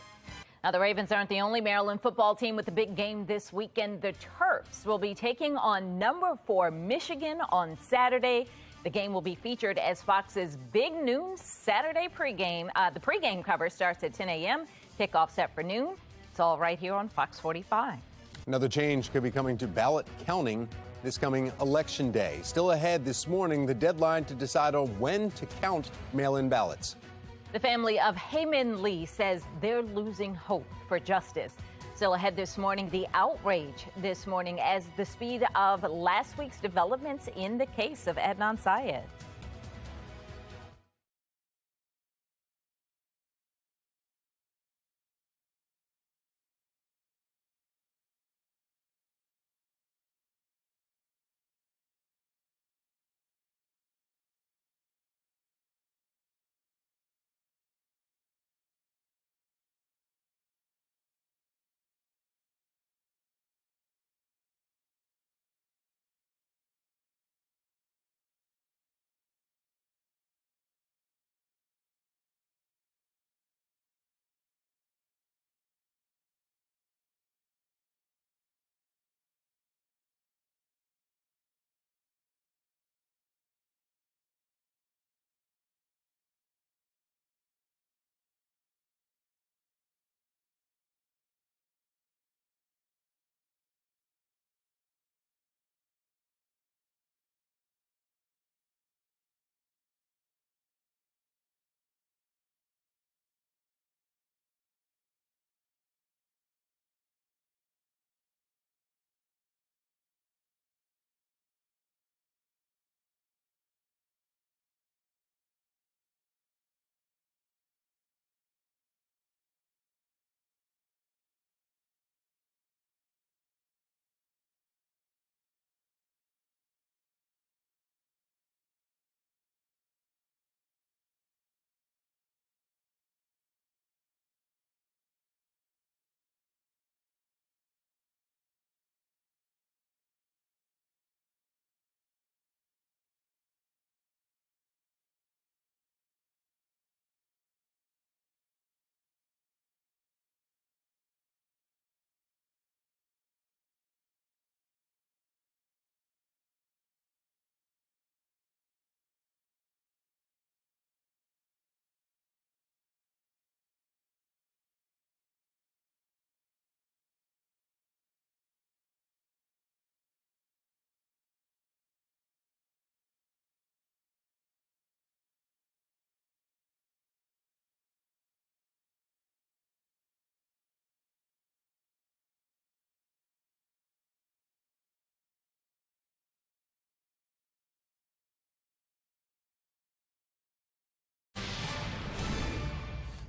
Now, the Ravens aren't the only Maryland football team with a big game this weekend. The Terps will be taking on number 4 Michigan on Saturday. The game will be featured as Fox's big noon Saturday pregame. The pregame cover starts at 10 a.m. Kickoff set for noon. It's all right here on Fox 45. Another change could be coming to ballot counting this coming Election Day. Still ahead this morning, the deadline to decide on when to count mail-in ballots. The family of Heyman Lee says they're losing hope for justice. Still ahead this morning, the outrage this morning as the speed of last week's developments in the case of Adnan Syed.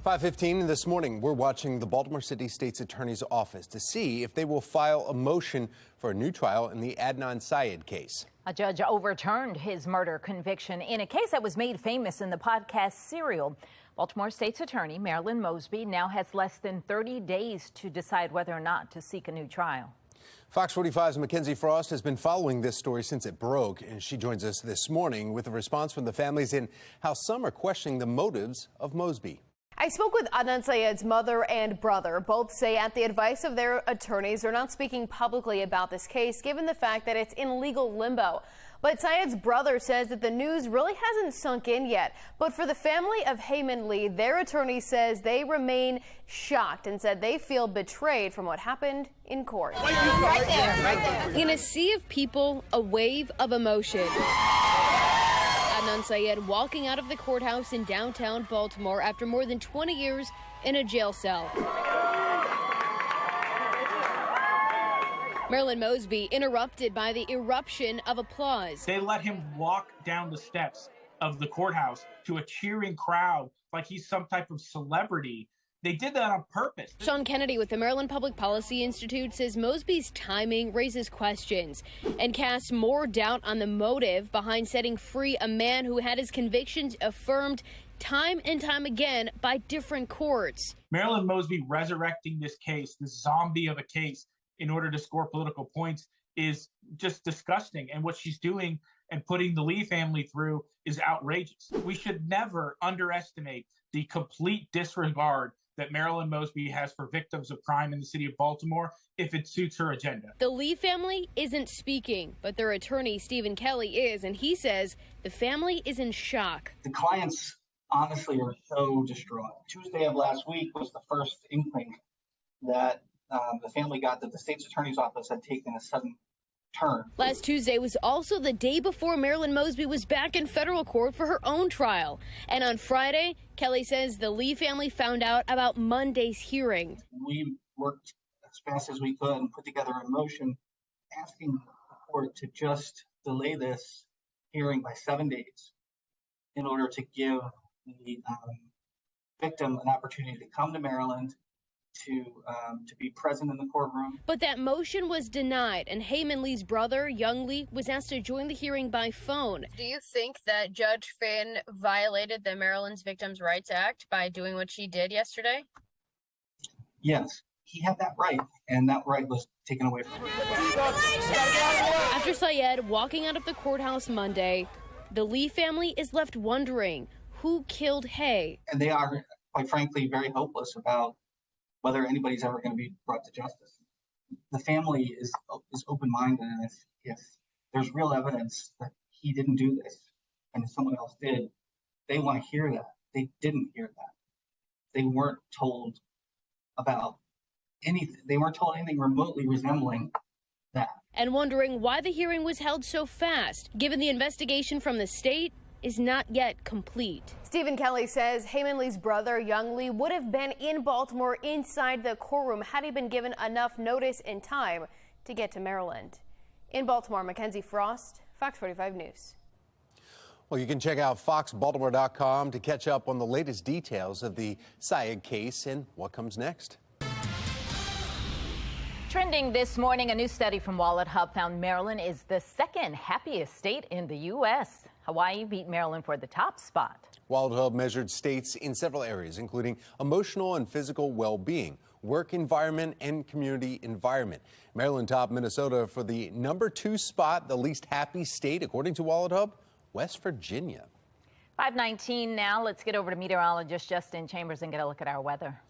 .15 this morning, we're watching the Baltimore City State's Attorney's Office to see if they will file a motion for a new trial in the Adnan Syed case. A judge overturned his murder conviction in a case that was made famous in the podcast Serial. Baltimore State's Attorney Marilyn Mosby now has less than 30 days to decide whether or not to seek a new trial. Fox 45's Mackenzie Frost has been following this story since it broke, and she joins us this morning with a response from the families and how some are questioning the motives of Mosby. I spoke with Adnan Syed's mother and brother. Both say at the advice of their attorneys, they're not speaking publicly about this case, given the fact that it's in legal limbo. But Syed's brother says that the news really hasn't sunk in yet. But for the family of Heyman Lee, their attorney says they remain shocked and said they feel betrayed from what happened in court. Right there. In a sea of people, a wave of emotion. Adnan Syed walking out of the courthouse in downtown Baltimore after more than 20 years in a jail cell. Marilyn Mosby interrupted by the eruption of applause. They let him walk down the steps of the courthouse to a cheering crowd like he's some type of celebrity. They did that on purpose. Sean Kennedy with the Maryland Public Policy Institute says Mosby's timing raises questions and casts more doubt on the motive behind setting free a man who had his convictions affirmed time and time again by different courts. Marilyn Mosby resurrecting this case, this zombie of a case, in order to score political points is just disgusting. And what she's doing and putting the Lee family through is outrageous. We should never underestimate the complete disregard that Marilyn Mosby has for victims of crime in the city of Baltimore if it suits her agenda. The Lee family isn't speaking, but their attorney, Stephen Kelly, is, and he says the family is in shock. The clients honestly are so distraught. Tuesday of last week was the first inkling that the family got that the state's attorney's office had taken a sudden turn. Last Tuesday was also the day before Marilyn Mosby was back in federal court for her own trial. And on Friday, Kelly says the Lee family found out about Monday's hearing. We worked as fast as we could and put together a motion asking the court to just delay this hearing by 7 days in order to give the victim an opportunity to come to Maryland, to be present in the courtroom. But that motion was denied, and Heyman Lee's brother, Young Lee, was asked to join the hearing by phone. Do you think that Judge Finn violated the Maryland's Victims' Rights Act by doing what she did yesterday? Yes, he had that right, and that right was taken away from him. After Syed walking out of the courthouse Monday, the Lee family is left wondering who killed Hay. And they are, quite frankly, very hopeless about whether anybody's ever going to be brought to justice. The family is open-minded, and if there's real evidence that he didn't do this and someone else did, they want to hear that. They didn't hear that. They weren't told about anything. They weren't told anything remotely resembling that. And wondering why the hearing was held so fast, given the investigation from the state is not yet complete. Stephen Kelly says Heyman Lee's brother, Young Lee, would have been in Baltimore inside the courtroom had he been given enough notice and time to get to Maryland. In Baltimore, Mackenzie Frost, Fox 45 News. Well, you can check out foxbaltimore.com to catch up on the latest details of the Syed case and what comes next. Trending this morning, a new study from Wallet Hub found Maryland is the second happiest state in the U.S. Hawaii beat Maryland for the top spot. Wallet Hub measured states in several areas, including emotional and physical well-being, work environment, and community environment. Maryland topped Minnesota for the #2 spot, the least happy state, according to Wallet Hub, West Virginia. 5:19 now. Let's get over to meteorologist Justin Chambers and get a look at our weather.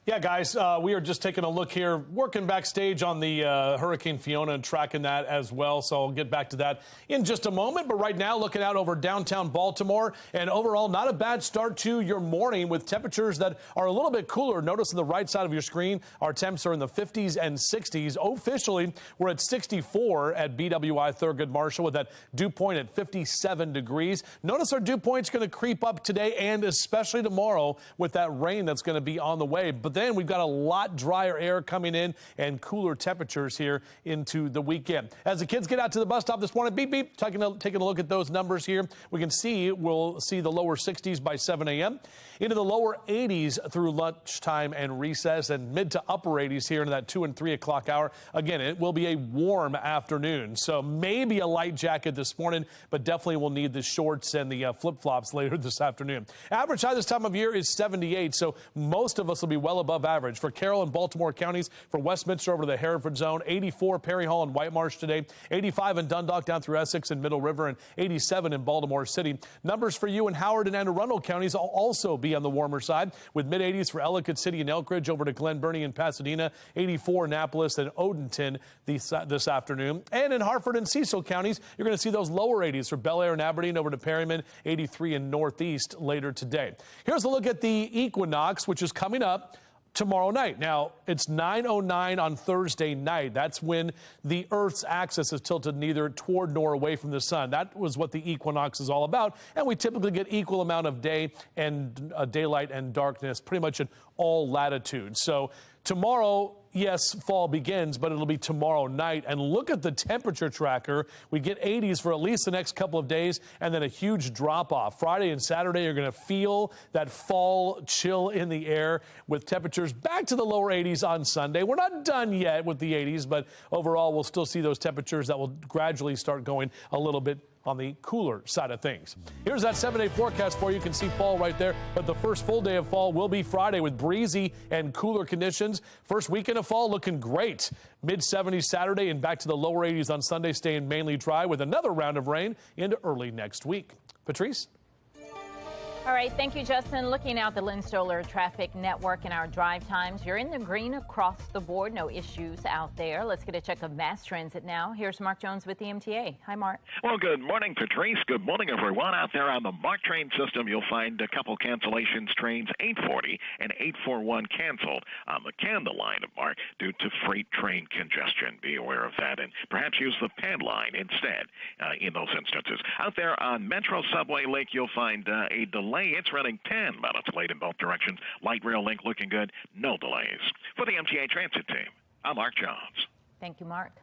Yeah, guys, we are just taking a look here, working backstage on the Hurricane Fiona and tracking that as well. So I'll get back to that in just a moment. But right now, looking out over downtown Baltimore, and overall, not a bad start to your morning with temperatures that are a little bit cooler. Notice on the right side of your screen, our temps are in the 50s and 60s. Officially, we're at 64 at BWI Thurgood Marshall with that dew point at 57 degrees. Notice our dew point's going to creep up today and especially tomorrow with that rain that's going to be on the way. But then we've got a lot drier air coming in and cooler temperatures here into the weekend. As the kids get out to the bus stop this morning, beep, beep, taking a look at those numbers here, we can see we'll see the lower 60s by 7 a.m. into the lower 80s through lunchtime and recess, and mid to upper 80s here in that 2 and 3 o'clock hour. Again, it will be a warm afternoon, so maybe a light jacket this morning, but definitely we'll need the shorts and the flip-flops later this afternoon. Average high this time of year is 78, so most of us will be well above average. For Carroll and Baltimore counties, for Westminster over to the Hereford zone, 84 Perry Hall and White Marsh today, 85 in Dundalk down through Essex and Middle River, and 87 in Baltimore City. Numbers for you in Howard and Anne Arundel counties will also be on the warmer side, with mid-80s for Ellicott City and Elkridge over to Glen Burnie and Pasadena, 84 Annapolis and Odenton this afternoon. And in Hartford and Cecil counties, you're going to see those lower 80s for Bel Air and Aberdeen over to Perryman, 83 in Northeast later today. Here's a look at the equinox, which is coming up tomorrow night. Now, it's 9:09 on Thursday night. That's when the Earth's axis is tilted neither toward nor away from the sun. That was what the equinox is all about. And we typically get equal amount of day and daylight and darkness pretty much in all latitudes. So tomorrow, yes, fall begins, but it'll be tomorrow night. And look at the temperature tracker. We get 80s for at least the next couple of days, and then a huge drop off. Friday and Saturday, you're going to feel that fall chill in the air with temperatures back to the lower 80s on Sunday. We're not done yet with the 80s, but overall, we'll still see those temperatures that will gradually start going a little bit on the cooler side of things. Here's that 7-day forecast for you. You can see fall right there, but the first full day of fall will be Friday with breezy and cooler conditions. First weekend of fall looking great. Mid-70s Saturday and back to the lower 80s on Sunday, staying mainly dry with another round of rain into early next week. Patrice? All right, thank you, Justin. Looking out the Lynn Stoller traffic network in our drive times, you're in the green across the board. No issues out there. Let's get a check of mass transit now. Here's Mark Jones with the MTA. Hi, Mark. Well, good morning, Patrice. Good morning, everyone. Out there on the MARC train system, you'll find a couple cancellations. Trains 840 and 841 canceled on the Canada line of MARC due to freight train congestion. Be aware of that and perhaps use the PAN line instead in those instances. Out there on Metro Subway Lake, you'll find a delay. It's running 10 minutes late in both directions. Light rail link looking good. No delays. For the MTA Transit team, I'm Mark Jones. Thank you, Mark.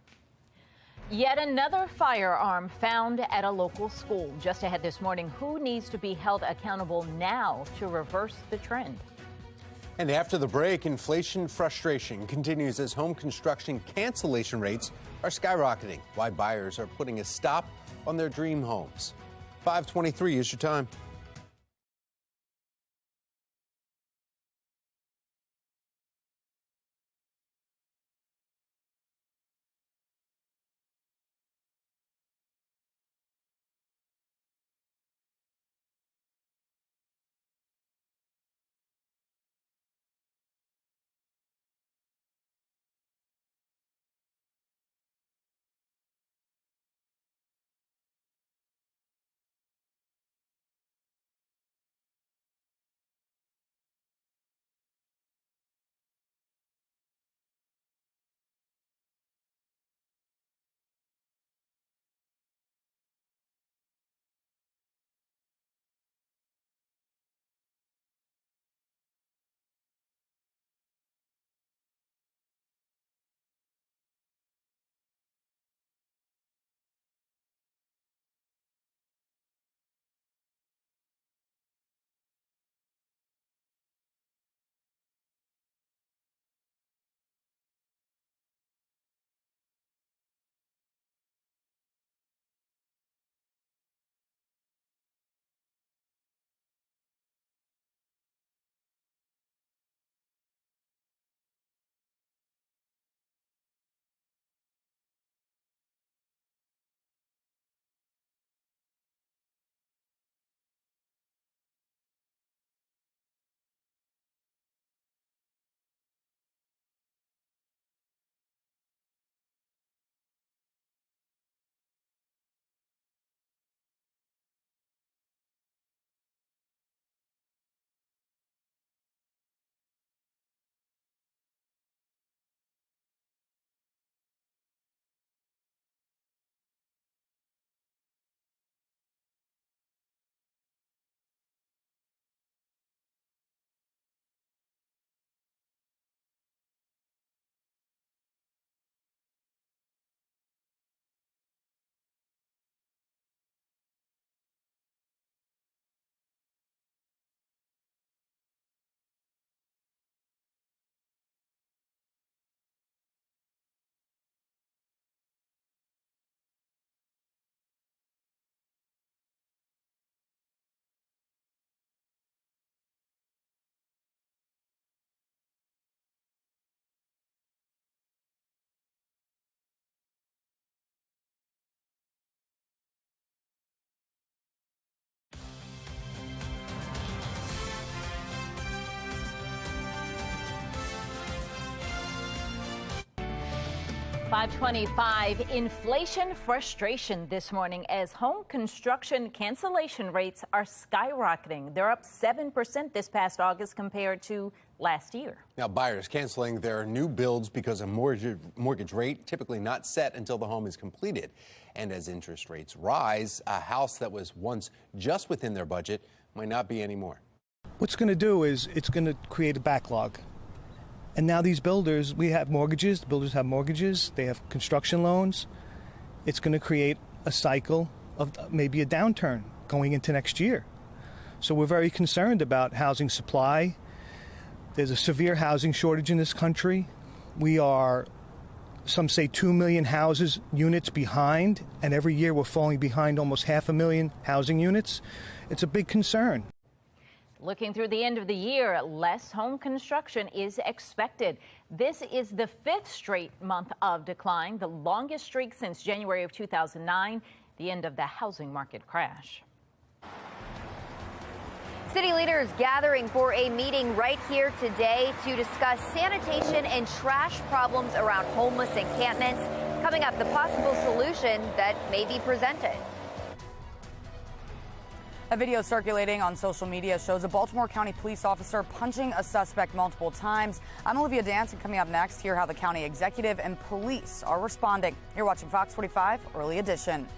Yet another firearm found at a local school. Just ahead this morning, who needs to be held accountable now to reverse the trend? And after the break, inflation frustration continues as home construction cancellation rates are skyrocketing. Why buyers are putting a stop on their dream homes. 5:23 is your time. 525, inflation frustration this morning as home construction cancellation rates are skyrocketing. They're up 7% this past August compared to last year. Now, buyers canceling their new builds because a mortgage rate typically not set until the home is completed. And as interest rates rise, a house that was once just within their budget might not be anymore. What's going to do is it's going to create a backlog. And now these builders, we have mortgages, the builders have mortgages, they have construction loans. It's going to create a cycle of maybe a downturn going into next year. So we're very concerned about housing supply. There's a severe housing shortage in this country. We are, some say, 2 million units behind, and every year we're falling behind almost 500,000 housing units. It's a big concern. Looking through the end of the year, less home construction is expected. This is the 5th straight month of decline, the longest streak since January of 2009, the end of the housing market crash. City leaders gathering for a meeting right here today to discuss sanitation and trash problems around homeless encampments. Coming up, the possible solution that may be presented. A video circulating on social media shows a Baltimore County police officer punching a suspect multiple times. I'm Olivia Danson. Coming up next, hear how the county executive and police are responding. You're watching Fox 45 Early Edition.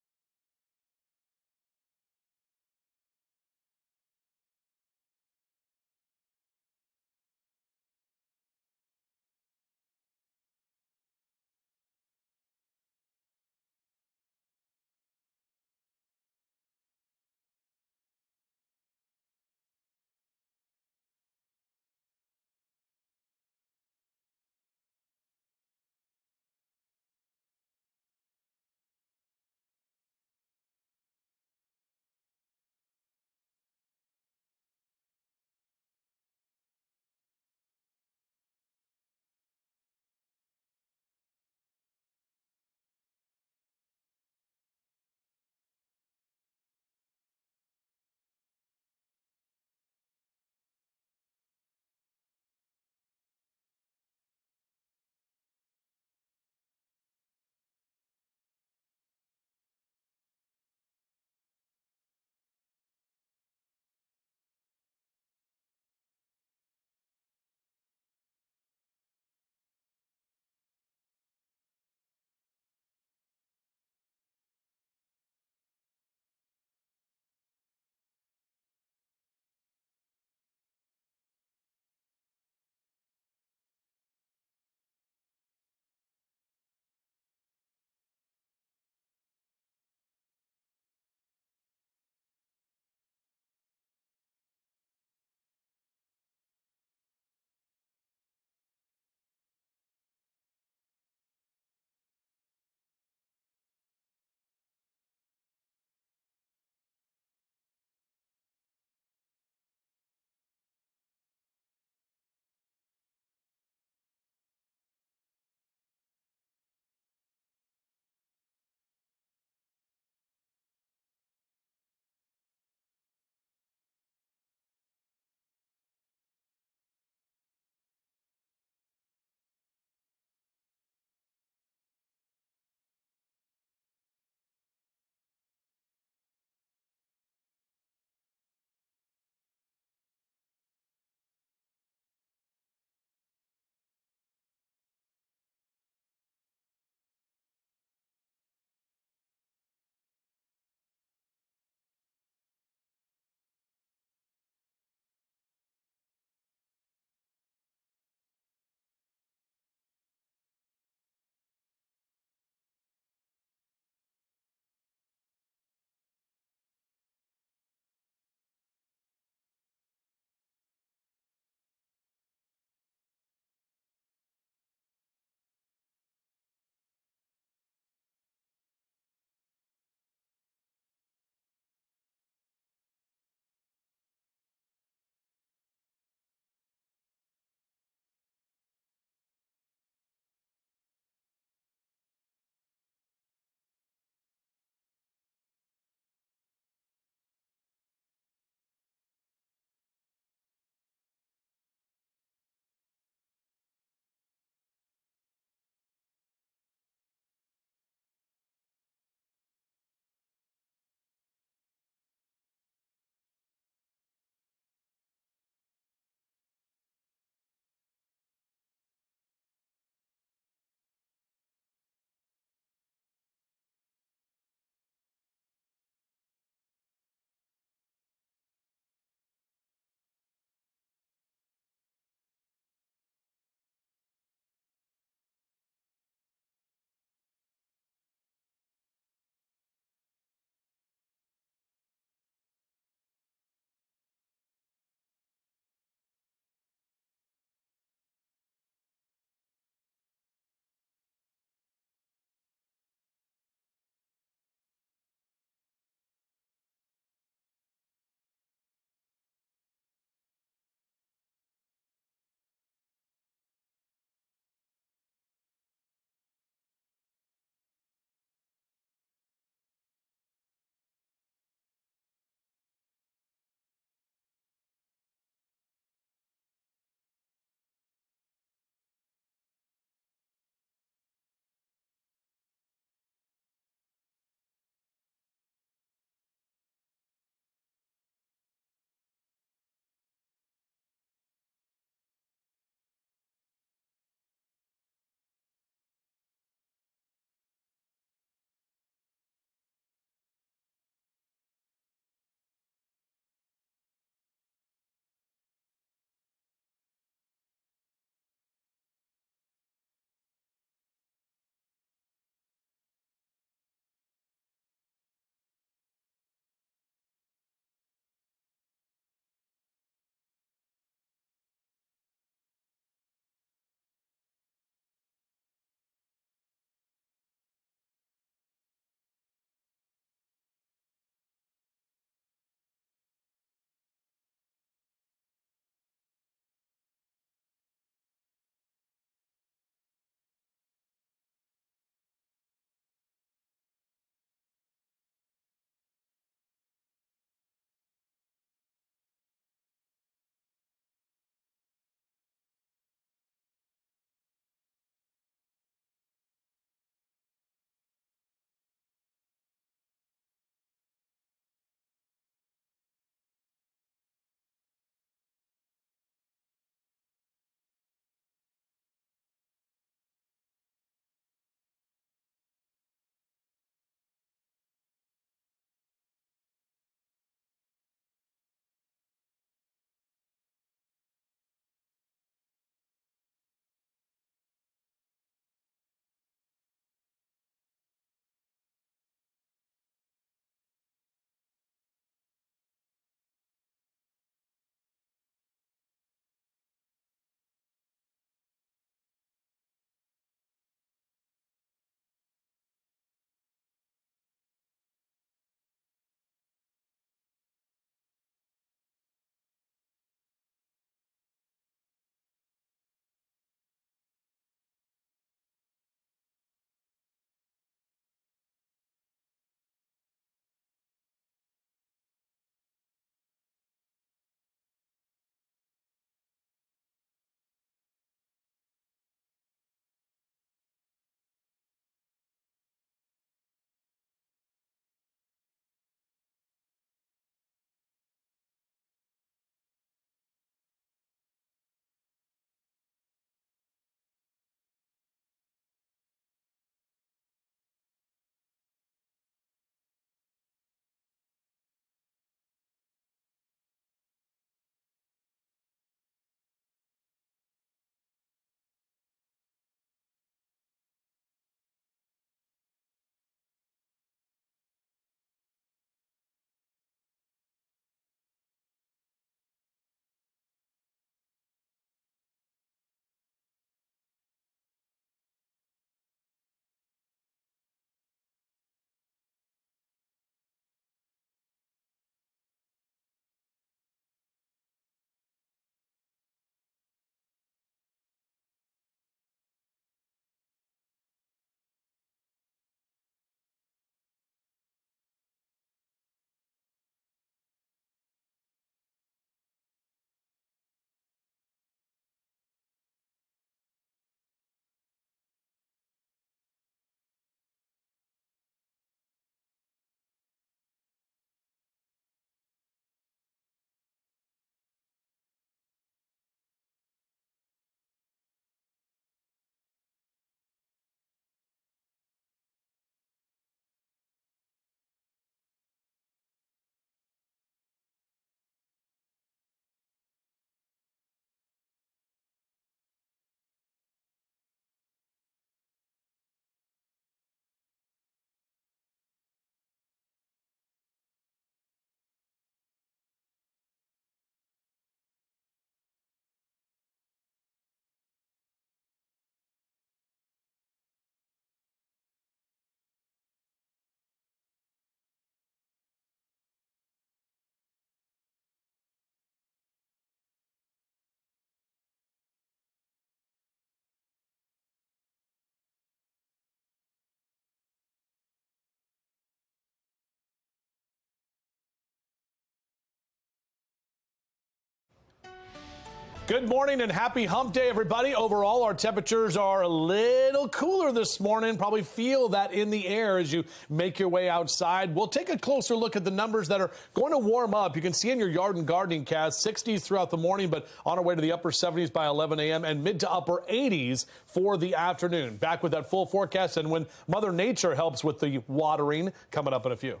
Good morning and happy hump day, everybody. Overall, our temperatures are a little cooler this morning. Probably feel that in the air as you make your way outside. We'll take a closer look at the numbers that are going to warm up. You can see in your yard and gardening cast 60s throughout the morning, but on our way to the upper 70s by 11 a.m. and mid to upper 80s for the afternoon. Back with that full forecast and when Mother Nature helps with the watering coming up in a few.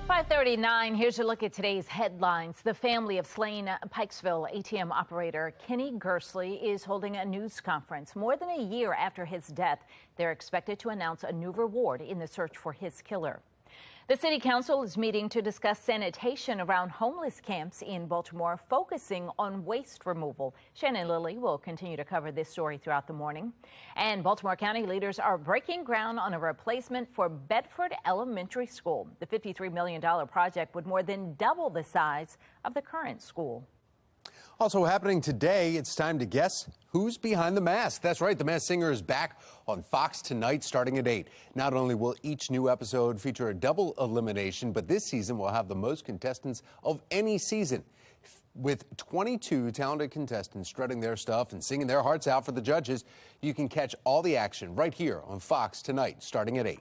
5:39. Here's a look at today's headlines. The family of slain Pikesville ATM operator Kenny Gersley is holding a news conference. More than a year after his death, they're expected to announce a new reward in the search for his killer. The city council is meeting to discuss sanitation around homeless camps in Baltimore, focusing on waste removal. Shannon Lilly will continue to cover this story throughout the morning. And Baltimore County leaders are breaking ground on a replacement for Bedford Elementary School. The $53 million project would more than double the size of the current school. Also happening today, it's time to guess who's behind the mask. That's right, The Masked Singer is back on Fox tonight starting at 8. Not only will each new episode feature a double elimination, but this season will have the most contestants of any season. With 22 talented contestants strutting their stuff and singing their hearts out for the judges, you can catch all the action right here on Fox tonight starting at 8.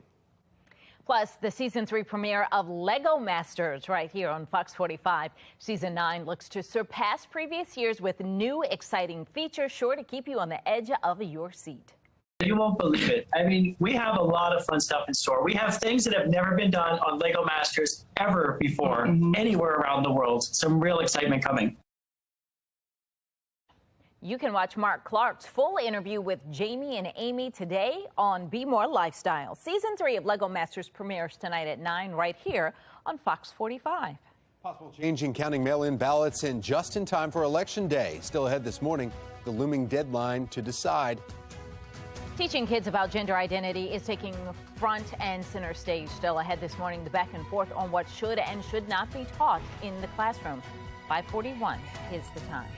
Plus, the Season 3 premiere of Lego Masters right here on Fox 45. Season 9 looks to surpass previous years with new exciting features sure to keep you on the edge of your seat. You won't believe it. I mean, we have a lot of fun stuff in store. We have things that have never been done on Lego Masters ever before, anywhere around the world. Some real excitement coming. You can watch Mark Clark's full interview with Jamie and Amy today on Be More Lifestyle. Season 3 of Lego Masters premieres tonight at 9 right here on Fox 45. Possible change in counting mail-in ballots in just in time for Election Day. Still ahead this morning, the looming deadline to decide. Teaching kids about gender identity is taking front and center stage. Still ahead this morning, the back and forth on what should and should not be taught in the classroom. 5:41 is the time.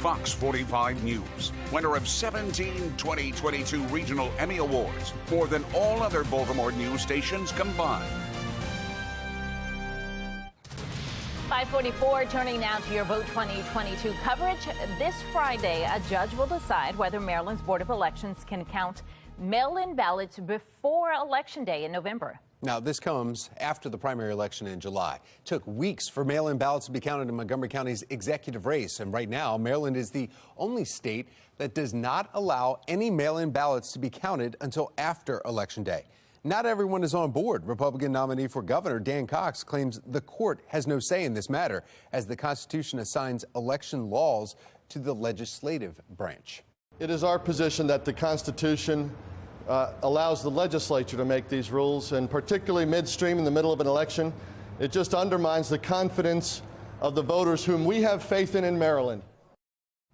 Fox 45 News, winner of 17 2022 Regional Emmy Awards, more than all other Baltimore news stations combined. 544, turning now to your Vote 2022 coverage. This Friday, a judge will decide whether Maryland's Board of Elections can count mail-in ballots before Election Day in November. Now, this comes after the primary election in July. It took weeks for mail-in ballots to be counted in Montgomery County's executive race. And right now, Maryland is the only state that does not allow any mail-in ballots to be counted until after Election Day. Not everyone is on board. Republican nominee for governor Dan Cox claims the court has no say in this matter, as the Constitution assigns election laws to the legislative branch. It is our position that the Constitution allows the legislature to make these rules, and particularly midstream in the middle of an election, it just undermines the confidence of the voters whom we have faith in Maryland.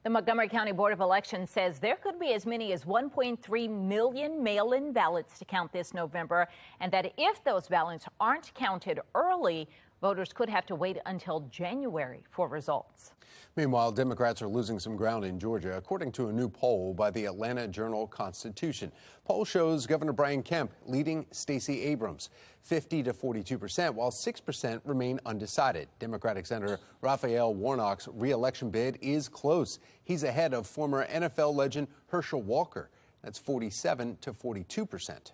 The Montgomery County Board of Elections says there could be as many as 1.3 million mail-in ballots to count this November, and that if those ballots aren't counted early, voters could have to wait until January for results. Meanwhile, Democrats are losing some ground in Georgia, according to a new poll by the Atlanta Journal-Constitution. Poll shows Governor Brian Kemp leading Stacey Abrams 50 to 42%, while 6% remain undecided. Democratic Senator Raphael Warnock's re-election bid is close. He's ahead of former NFL legend Herschel Walker. That's 47 to 42%.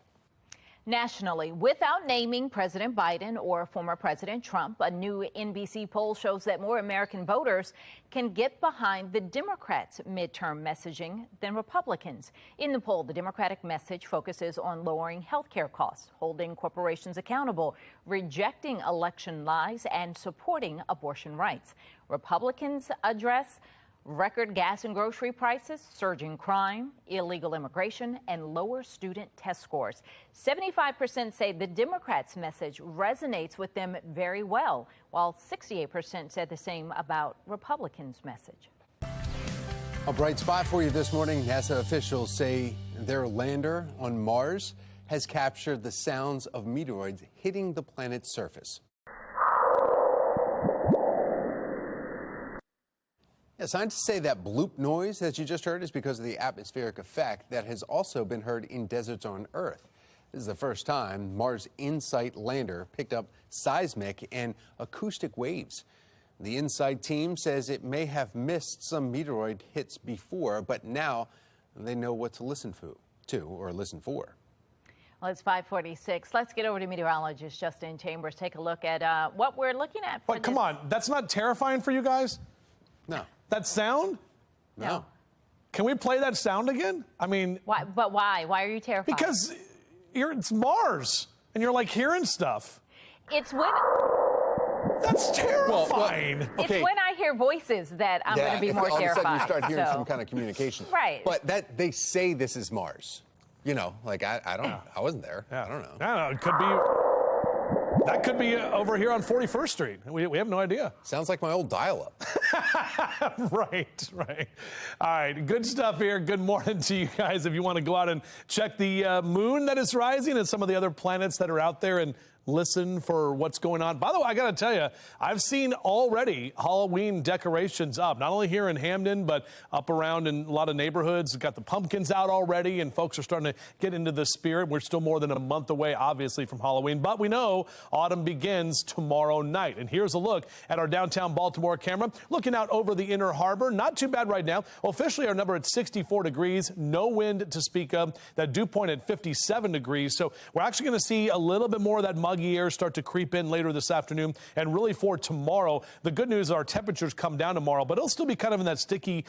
Nationally, without naming President Biden or former President Trump, a new NBC poll shows that more American voters can get behind the Democrats' midterm messaging than Republicans. In the poll, the Democratic message focuses on lowering health care costs, holding corporations accountable, rejecting election lies, and supporting abortion rights. Republicans address record gas and grocery prices, surging crime, illegal immigration, and lower student test scores. 75% say the Democrats' message resonates with them very well, while 68% said the same about Republicans' message. A bright spot for you this morning. NASA officials say their lander on Mars has captured the sounds of meteoroids hitting the planet's surface. Yeah, scientists say that bloop noise that you just heard is because of the atmospheric effect that has also been heard in deserts on Earth. This is the first time Mars InSight lander picked up seismic and acoustic waves. The InSight team says it may have missed some meteoroid hits before, but now they know what to listen for. Well, it's 5:46. Let's get over to meteorologist Justin Chambers. Take a look at what we're looking at. But come on, that's not terrifying for you guys? No. That sound? No. Can we play that sound again? I mean... Why? But why? Why are you terrified? Because it's Mars, and you're, like, hearing stuff. It's when... That's terrifying. Well, okay. It's when I hear voices that I'm going to be more terrified. All of a sudden you start hearing some kind of communication. Right. But that they say this is Mars. You know, like, I wasn't there. Yeah. I don't know. I don't know. It could be... That could be over here on 41st Street. We have no idea. Sounds like my old dial-up. Right. All right, good stuff here. Good morning to you guys. If you want to go out and check the moon that is rising and some of the other planets that are out there and listen for what's going on. By the way, I got to tell you, I've seen already Halloween decorations up, not only here in Hamden, but up around in a lot of neighborhoods. We've got the pumpkins out already, and folks are starting to get into the spirit. We're still more than a month away, obviously, from Halloween, but we know autumn begins tomorrow night. And here's a look at our downtown Baltimore camera, looking out over the Inner Harbor. Not too bad right now. Officially, our number at 64 degrees, no wind to speak of. That dew point at 57 degrees. So we're actually going to see a little bit more of that muggy air start to creep in later this afternoon, and really for tomorrow. The good news is our temperatures come down tomorrow, but it'll still be kind of in that sticky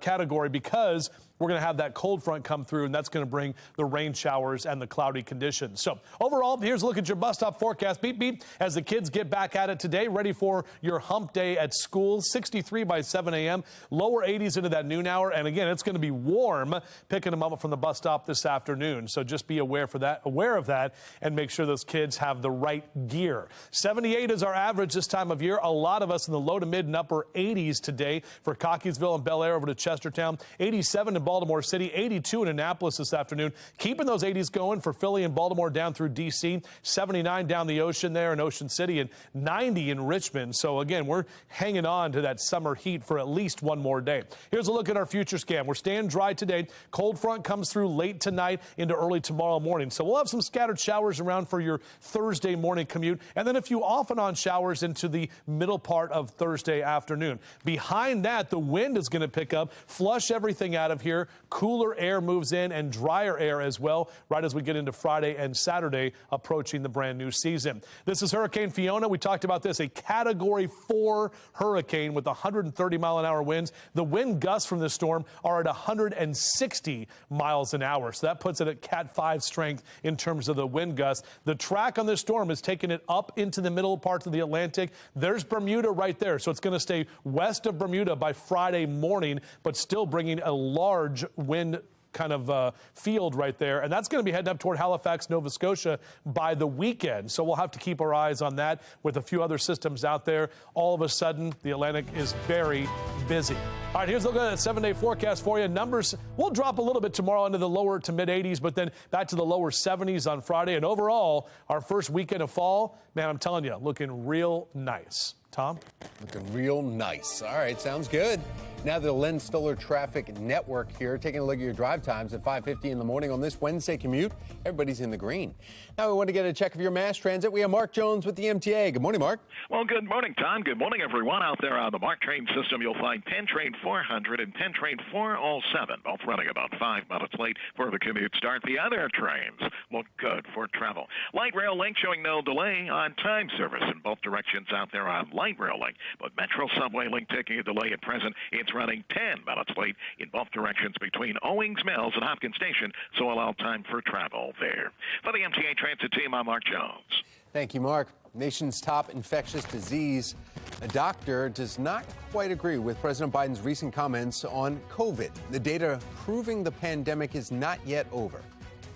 category because we're going to have that cold front come through, and that's going to bring the rain showers and the cloudy conditions. So overall, here's a look at your bus stop forecast. Beep, beep, as the kids get back at it today, ready for your hump day at school. 63 by 7 a.m., lower 80s into that noon hour. And again, it's going to be warm picking them up from the bus stop this afternoon. So just be aware of that, and make sure those kids have the right gear. 78 is our average this time of year. A lot of us in the low to mid and upper 80s today for Cockeysville and Bel Air over to Chestertown. 87 in Baltimore City, 82 in Annapolis this afternoon. Keeping those 80s going for Philly and Baltimore down through D.C., 79 down the ocean there in Ocean City, and 90 in Richmond. So again, we're hanging on to that summer heat for at least one more day. Here's a look at our future scan. We're staying dry today. Cold front comes through late tonight into early tomorrow morning. So we'll have some scattered showers around for your Thursday morning commute, and then a few off and on showers into the middle part of Thursday afternoon. Behind that, the wind is going to pick up, flush everything out of here. Cooler air moves in and drier air as well, right as we get into Friday and Saturday, approaching the brand new season. This is Hurricane Fiona. We talked about this, a Category 4 hurricane with 130-mile-an-hour winds. The wind gusts from this storm are at 160 miles an hour. So that puts it at Cat 5 strength in terms of the wind gusts. The track on this storm is taking it up into the middle parts of the Atlantic. There's Bermuda right there. So it's going to stay west of Bermuda by Friday morning, but still bringing a large wind kind of field right there. And that's going to be heading up toward Halifax, Nova Scotia by the weekend. So we'll have to keep our eyes on that with a few other systems out there. All of a sudden, the Atlantic is very busy. All right, here's a look at that 7-day forecast for you. Numbers will drop a little bit tomorrow into the lower to mid 80s, but then back to the lower 70s on Friday. And overall, our first weekend of fall, man, I'm telling you, looking real nice. Tom? Looking real nice. All right, sounds good. Now the Len Stoller Traffic Network here, taking a look at your drive times at 5:50 in the morning on this Wednesday commute. Everybody's in the green. Now we want to get a check of your mass transit. We have Mark Jones with the MTA. Good morning, Mark. Well, good morning, Tom. Good morning, everyone. Out there on the MARC train system, you'll find 10 train 400 and 10 train 407, both running about 5 minutes late for the commute start. The other trains look good for travel. Light rail link showing no delay on time service in both directions out there on light rail link, but Metro subway link taking a delay at present. It's running 10 minutes late in both directions between Owings Mills and Hopkins Station, so allow time for travel there. For the MTA Transit team, I'm Mark Jones. Thank you, Mark. Nation's top infectious disease. A doctor does not quite agree with President Biden's recent comments on COVID. The data proving the pandemic is not yet over.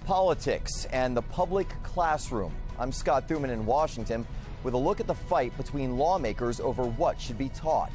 Politics and the public classroom. I'm Scott Thuman in Washington with a look at the fight between lawmakers over what should be taught.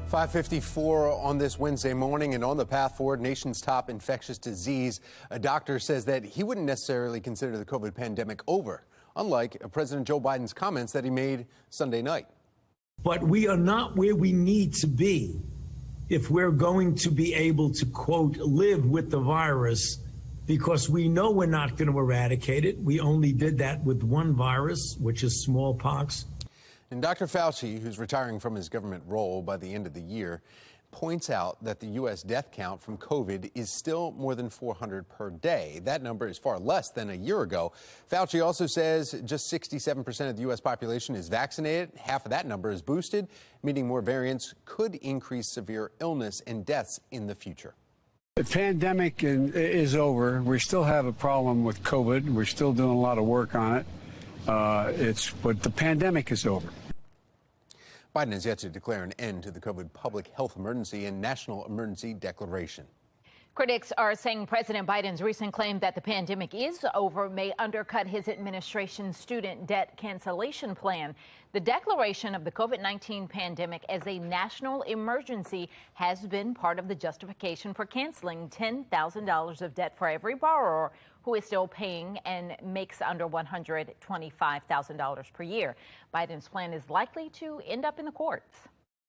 5:54 on this Wednesday morning, and on the path forward, nation's top infectious disease. A doctor says that he wouldn't necessarily consider the COVID pandemic over, unlike President Joe Biden's comments that he made Sunday night. But we are not where we need to be if we're going to be able to, quote, live with the virus, because we know we're not going to eradicate it. We only did that with one virus, which is smallpox. And Dr. Fauci, who's retiring from his government role by the end of the year, points out that the U.S. death count from COVID is still more than 400 per day. That number is far less than a year ago. Fauci also says just 67% of the U.S. population is vaccinated. Half of that number is boosted, meaning more variants could increase severe illness and deaths in the future. The pandemic is over. We still have a problem with COVID. We're still doing a lot of work on it. But the pandemic is over. Biden has yet to declare an end to the COVID public health emergency and national emergency declaration. Critics are saying President Biden's recent claim that the pandemic is over may undercut his administration's student debt cancellation plan. The declaration of the COVID-19 pandemic as a national emergency has been part of the justification for canceling $10,000 of debt for every borrower who is still paying and makes under $125,000 per year. Biden's plan is likely to end up in the courts.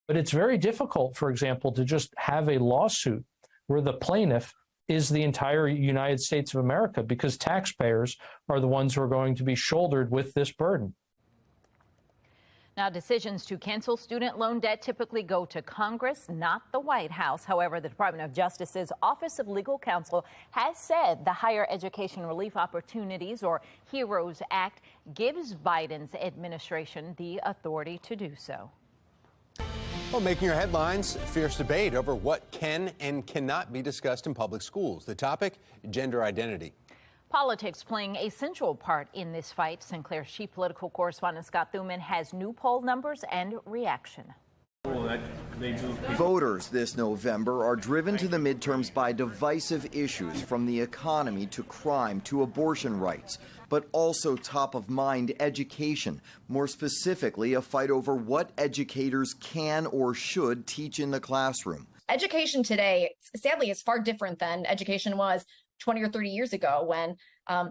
But it's very difficult, for example, to just have a lawsuit where the plaintiff is the entire United States of America, because taxpayers are the ones who are going to be shouldered with this burden. Now, decisions to cancel student loan debt typically go to Congress, not the White House. However, the Department of Justice's Office of Legal Counsel has said the Higher Education Relief Opportunities, or HEROES Act, gives Biden's administration the authority to do so. Well, making your headlines, fierce debate over what can and cannot be discussed in public schools. The topic, gender identity. Politics playing a central part in this fight. Sinclair's chief political correspondent Scott Thuman has new poll numbers and reaction. Voters this November are driven to the midterms by divisive issues, from the economy to crime to abortion rights, but also top of mind education. More specifically, a fight over what educators can or should teach in the classroom. Education today, sadly, is far different than education was 20 or 30 years ago when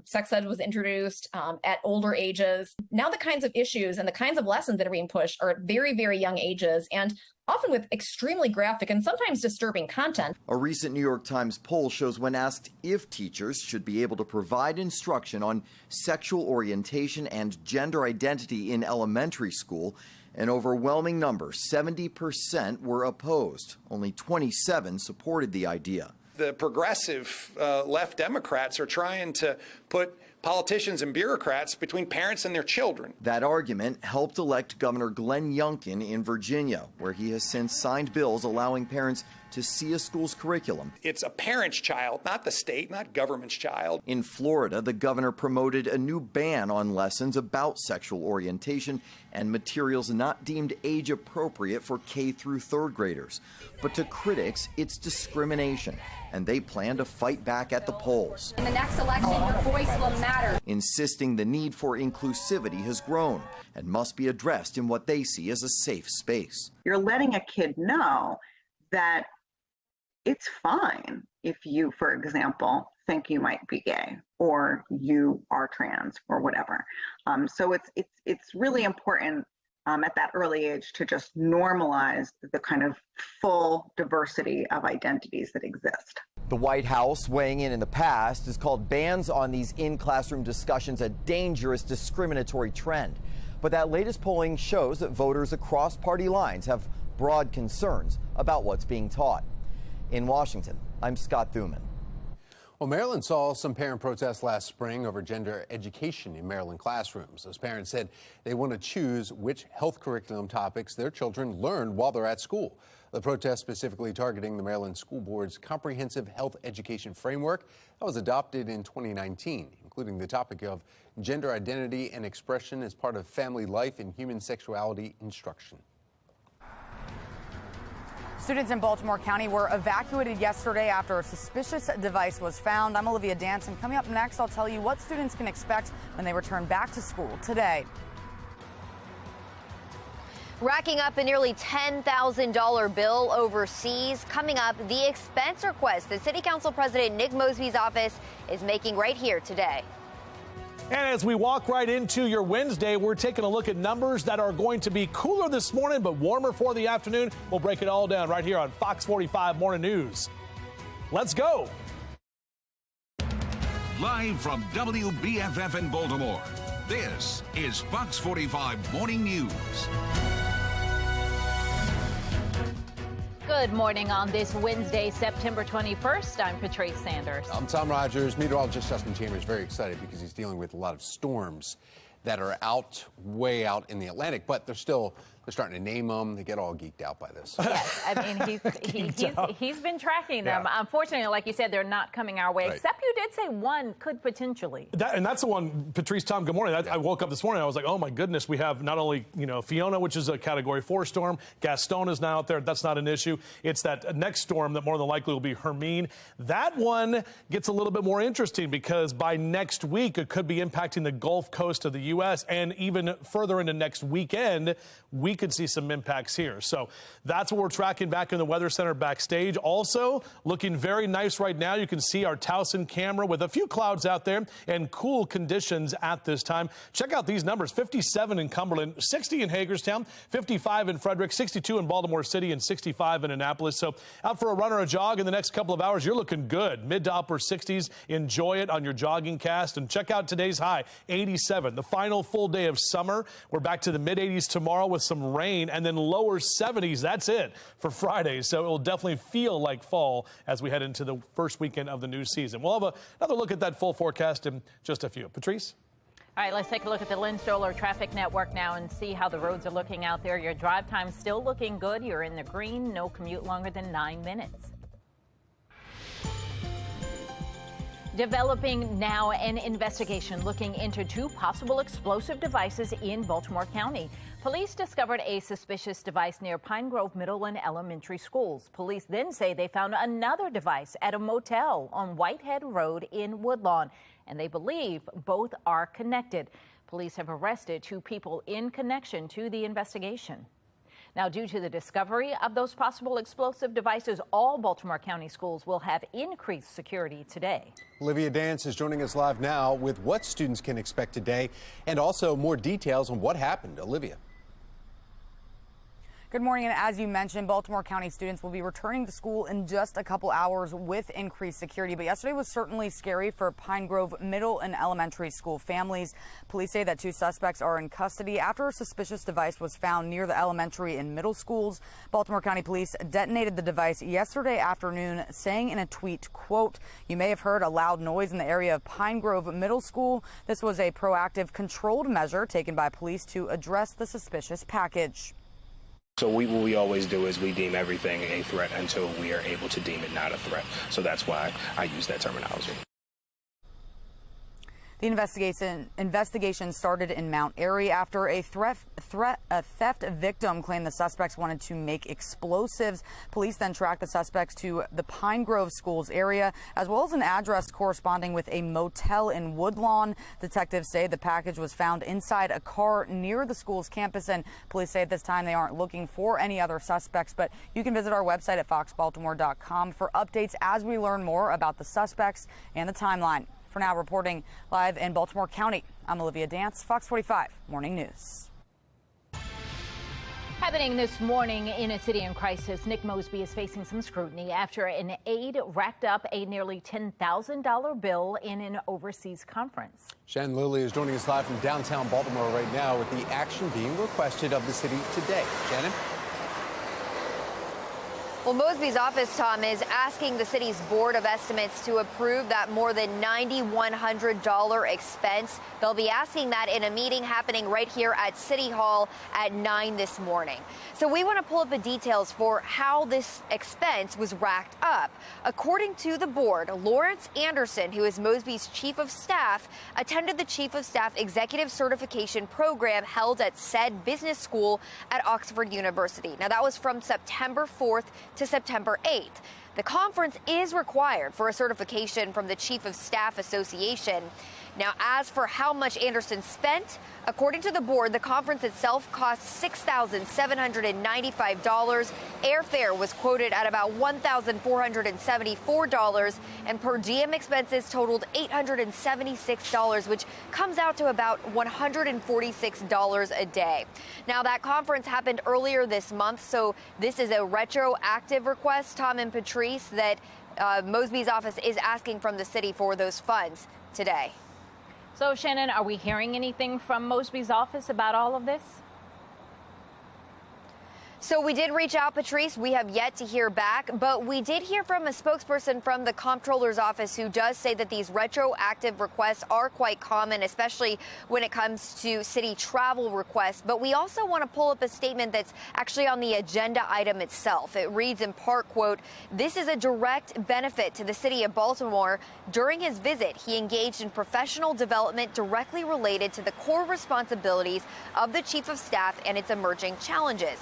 sex ed was introduced at older ages. Now the kinds of issues and the kinds of lessons that are being pushed are at very, very young ages, and often with extremely graphic and sometimes disturbing content. A recent New York Times poll shows when asked if teachers should be able to provide instruction on sexual orientation and gender identity in elementary school, an overwhelming number, 70%, were opposed. Only 27 supported the idea. The progressive left Democrats are trying to put politicians and bureaucrats between parents and their children. That argument helped elect Governor Glenn Youngkin in Virginia, where he has since signed bills allowing parents to see a school's curriculum. It's a parent's child, not the state, not government's child. In Florida, the governor promoted a new ban on lessons about sexual orientation and materials not deemed age appropriate for K through third graders. But to critics, it's discrimination, and they plan to fight back at the polls. In the next election, your voice will matter. Insisting the need for inclusivity has grown and must be addressed in what they see as a safe space. You're letting a kid know that it's fine if you, for example, think you might be gay or you are trans or whatever. So it's really important at that early age to just normalize the kind of full diversity of identities that exist. The White House, weighing in the past, has called bans on these in-classroom discussions a dangerous discriminatory trend. But that latest polling shows that voters across party lines have broad concerns about what's being taught. In Washington, I'm Scott Thuman. Well, Maryland saw some parent protests last spring over gender education in Maryland classrooms. Those parents said they want to choose which health curriculum topics their children learn while they're at school. The protest specifically targeting the Maryland School Board's comprehensive health education framework that was adopted in 2019, including the topic of gender identity and expression as part of family life and human sexuality instruction. Students in Baltimore County were evacuated yesterday after a suspicious device was found. I'm Olivia Danson. Coming up next, I'll tell you what students can expect when they return back to school today. Racking up a nearly $10,000 bill overseas. Coming up, the expense request that City Council President Nick Mosby's office is making right here today. And as we walk right into your Wednesday, we're taking a look at numbers that are going to be cooler this morning, but warmer for the afternoon. We'll break it all down right here on Fox 45 Morning News. Let's go. Live from WBFF in Baltimore, this is Fox 45 Morning News. Good morning on this Wednesday, September 21st. I'm Patrice Sanders. I'm Tom Rogers. Meteorologist Justin Chambers very excited because he's dealing with a lot of storms that are way out in the Atlantic, but they're starting to name them. They get all geeked out by this. Yes, I mean, he's been tracking them. Yeah. Unfortunately, like you said, they're not coming our way, except you did say one could potentially. And that's the one, Patrice, Tom, good morning. I woke up this morning, I was like, oh my goodness, we have not only, Fiona, which is a Category 4 storm. Gaston is now out there. That's not an issue. It's that next storm that more than likely will be Hermine. That one gets a little bit more interesting because by next week, it could be impacting the Gulf Coast of the U.S. and even further into next weekend, we could see some impacts here. So that's what we're tracking back in the Weather Center backstage. Also looking very nice right now. You can see our Towson camera with a few clouds out there and cool conditions at this time. Check out these numbers. 57 in Cumberland, 60 in Hagerstown, 55 in Frederick, 62 in Baltimore City, and 65 in Annapolis. So out for a run or a jog in the next couple of hours, you're looking good. Mid to upper 60s. Enjoy it on your jogging cast. And check out today's high, 87. The final full day of summer. We're back to the mid 80s tomorrow with some rain, and then lower 70s. That's it for Friday. So it will definitely feel like fall as we head into the first weekend of the new season. We'll have another look at that full forecast in just a few. Patrice? All right, let's take a look at the Lynn Stoller traffic network now and see how the roads are looking out there. Your drive time still looking good. You're in the green. No commute longer than 9 minutes. Developing now, an investigation looking into two possible explosive devices in Baltimore County. Police discovered a suspicious device near Pine Grove Middle and Elementary schools. Police then say they found another device at a motel on Whitehead Road in Woodlawn, and they believe both are connected. Police have arrested two people in connection to the investigation. Now, due to the discovery of those possible explosive devices, all Baltimore County schools will have increased security today. Olivia Dance is joining us live now with what students can expect today and also more details on what happened. Olivia. Good morning, and as you mentioned, Baltimore County students will be returning to school in just a couple hours with increased security. But yesterday was certainly scary for Pine Grove Middle and Elementary School families. Police say that two suspects are in custody after a suspicious device was found near the elementary and middle schools. Baltimore County Police detonated the device yesterday afternoon, saying in a tweet, quote, "You may have heard a loud noise in the area of Pine Grove Middle School. This was a proactive, controlled measure taken by police to address the suspicious package." So what we always do is we deem everything a threat until we are able to deem it not a threat. So that's why I use that terminology. The investigation started in Mount Airy after a theft victim claimed the suspects wanted to make explosives. Police then tracked the suspects to the Pine Grove schools area, as well as an address corresponding with a motel in Woodlawn. Detectives say the package was found inside a car near the school's campus, and police say at this time they aren't looking for any other suspects. But you can visit our website at foxbaltimore.com for updates as we learn more about the suspects and the timeline. For now, reporting live in Baltimore County, I'm Olivia Dance, Fox 45 Morning News. Happening this morning in a city in crisis, Nick Mosby is facing some scrutiny after an aide racked up a nearly $10,000 bill in an overseas conference. Shannon Lilly is joining us live from downtown Baltimore right now with the action being requested of the city today. Shannon? Well, Mosby's office, Tom, is asking the city's Board of Estimates to approve that more than $9,100 expense. They'll be asking that in a meeting happening right here at City Hall at 9 this morning. So we want to pull up the details for how this expense was racked up. According to the board, Lawrence Anderson, who is Mosby's chief of staff, attended the chief of staff executive certification program held at said business school at Oxford University. Now, that was from September 4th to September 8th. The conference is required for a certification from the Chief of Staff Association. Now, as for how much Anderson spent, according to the board, the conference itself cost $6,795. Airfare was quoted at about $1,474, and per diem expenses totaled $876, which comes out to about $146 a day. Now, that conference happened earlier this month, so this is a retroactive request, Tom and Patrice, that Mosby's office is asking from the city for those funds today. So, Shannon, are we hearing anything from Mosby's office about all of this? So we did reach out, Patrice. We have yet to hear back, but we did hear from a spokesperson from the comptroller's office who does say that these retroactive requests are quite common, especially when it comes to city travel requests. But we also want to pull up a statement that's actually on the agenda item itself. It reads in part, quote, "This is a direct benefit to the city of Baltimore. During his visit, he engaged in professional development directly related to the core responsibilities of the chief of staff and its emerging challenges."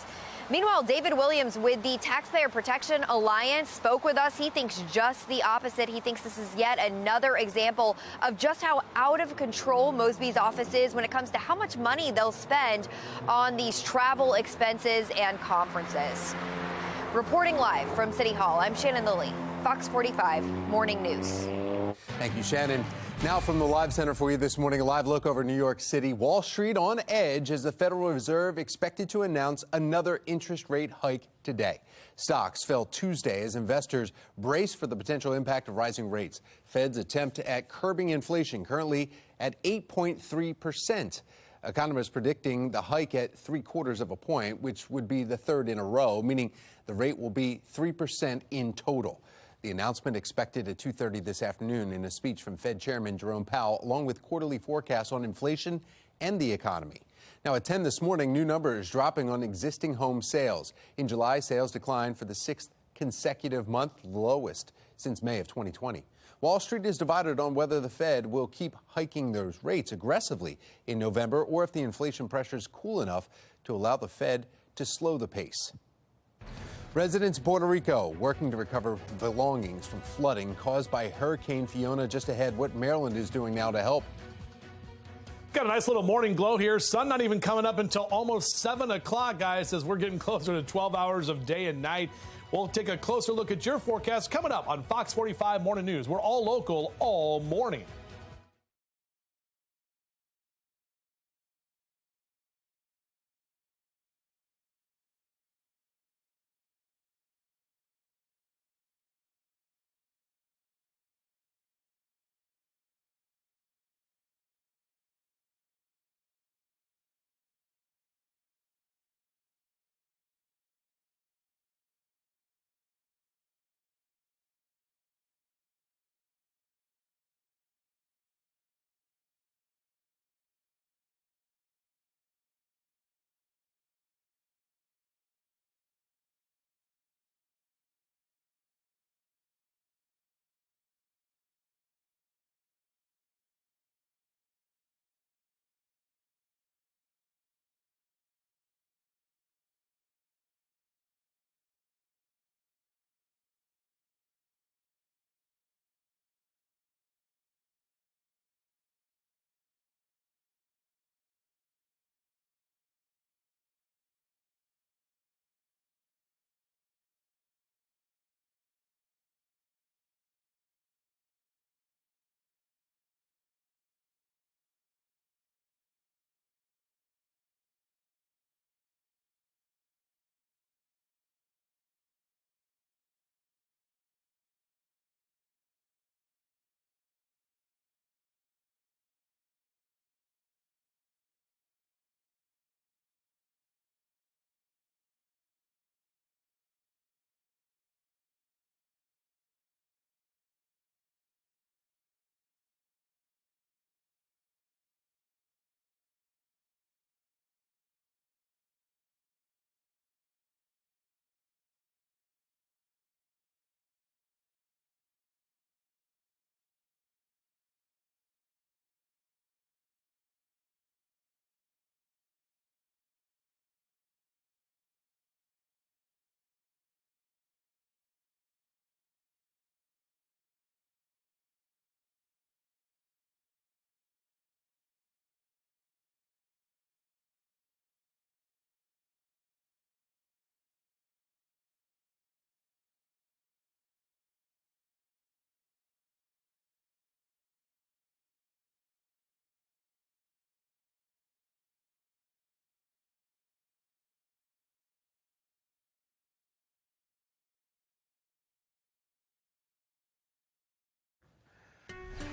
Meanwhile, David Williams with the Taxpayer Protection Alliance spoke with us. He thinks just the opposite. He thinks this is yet another example of just how out of control Mosby's office is when it comes to how much money they'll spend on these travel expenses and conferences. Reporting live from City Hall, I'm Shannon Lilly, Fox 45 Morning News. Thank you, Shannon. Now from the Live Center for you this morning, a live look over New York City. Wall Street on edge as the Federal Reserve expected to announce another interest rate hike today. Stocks fell Tuesday as investors brace for the potential impact of rising rates. Fed's attempt at curbing inflation currently at 8.3%. Economists predicting the hike at 3/4 of a point, which would be the third in a row, meaning the rate will be 3% in total. The announcement expected at 2:30 this afternoon in a speech from Fed Chairman Jerome Powell, along with quarterly forecasts on inflation and the economy. Now, at 10 this morning, new numbers dropping on existing home sales. In July, sales declined for the 6th consecutive month, lowest since May of 2020. Wall Street is divided on whether the Fed will keep hiking those rates aggressively in November or if the inflation pressures cool enough to allow the Fed to slow the pace. Residents of Puerto Rico working to recover belongings from flooding caused by Hurricane Fiona. Just ahead, what Maryland is doing now to help. Got a nice little morning glow here. Sun not even coming up until almost 7 o'clock, guys, as we're getting closer to 12 hours of day and night. We'll take a closer look at your forecast coming up on Fox 45 Morning News. We're all local all morning.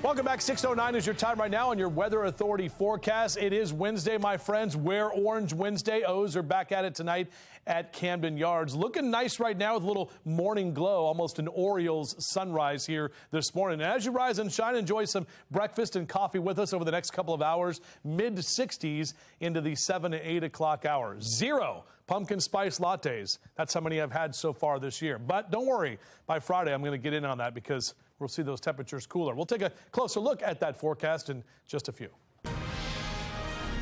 Welcome back. 6:09 is your time right now on your Weather Authority forecast. It is Wednesday, my friends. Wear orange Wednesday. O's are back at it tonight at Camden Yards. Looking nice right now with a little morning glow, almost an Orioles sunrise here this morning. And as you rise and shine, enjoy some breakfast and coffee with us over the next couple of hours. Mid-60s into the 7 and 8 o'clock hours. 0 pumpkin spice lattes. That's how many I've had so far this year. But don't worry, by Friday I'm going to get in on that because we'll see those temperatures cooler. We'll take a closer look at that forecast in just a few.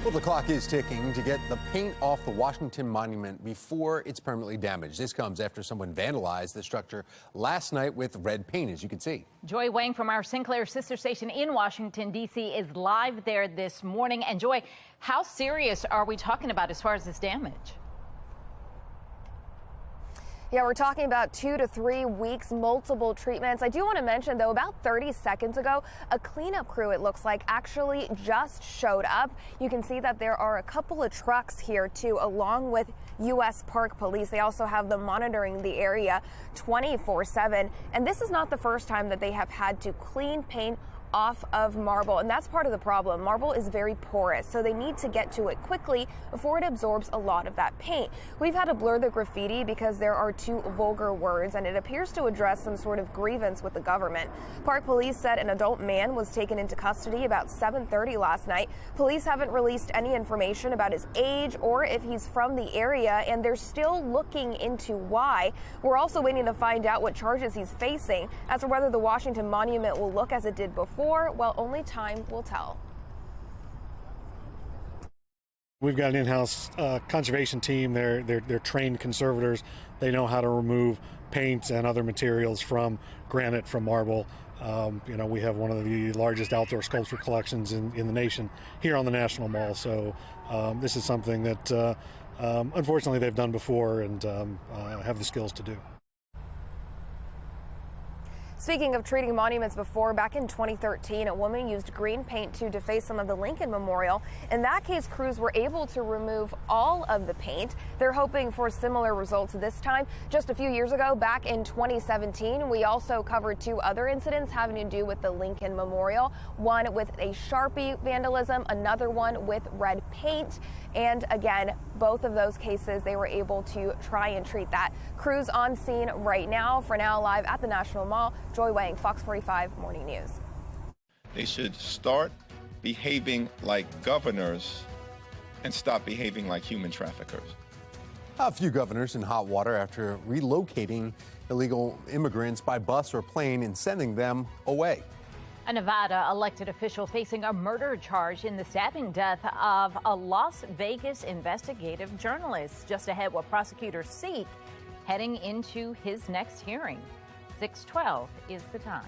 Well, the clock is ticking to get the paint off the Washington Monument before it's permanently damaged. This comes after someone vandalized the structure last night with red paint, as you can see. Joy Wang from our Sinclair sister station in Washington, D.C. is live there this morning. And Joy, how serious are we talking about as far as this damage? Yeah, we're talking about 2 to 3 weeks, multiple treatments. I do want to mention, though, about 30 seconds ago, a cleanup crew, it looks like, actually just showed up. You can see that there are a couple of trucks here, too, along with U.S. Park Police. They also have them monitoring the area 24/7. And this is not the first time that they have had to clean paint off of marble, and that's part of the problem. Marble is very porous, so they need to get to it quickly before it absorbs a lot of that paint. We've had to blur the graffiti because there are 2 vulgar words, and it appears to address some sort of grievance with the government. Park Police said an adult man was taken into custody about 7:30 last night. Police haven't released any information about his age or if he's from the area, and they're still looking into why. We're also waiting to find out what charges he's facing. As for whether the Washington Monument will look as it did before, well, only time will tell. We've got an in-house conservation team. They're trained conservators. They know how to remove paint and other materials from granite, from marble. We have one of the largest outdoor sculpture collections in the nation here on the National Mall. So this is something that unfortunately they've done before and have the skills to do. Speaking of treating monuments before, back in 2013, a woman used green paint to deface some of the Lincoln Memorial. In that case, crews were able to remove all of the paint. They're hoping for similar results this time. Just a few years ago, back in 2017, we also covered 2 other incidents having to do with the Lincoln Memorial. One with a Sharpie vandalism, another one with red paint. And again, both of those cases, they were able to try and treat that. Crews on scene right now. For now, live at the National Mall, Joy Wang, Fox 45 Morning News. They should start behaving like governors and stop behaving like human traffickers. A few governors in hot water after relocating illegal immigrants by bus or plane and sending them away. A Nevada elected official facing a murder charge in the stabbing death of a Las Vegas investigative journalist. Just ahead, what prosecutors seek heading into his next hearing. 6:12 is the time.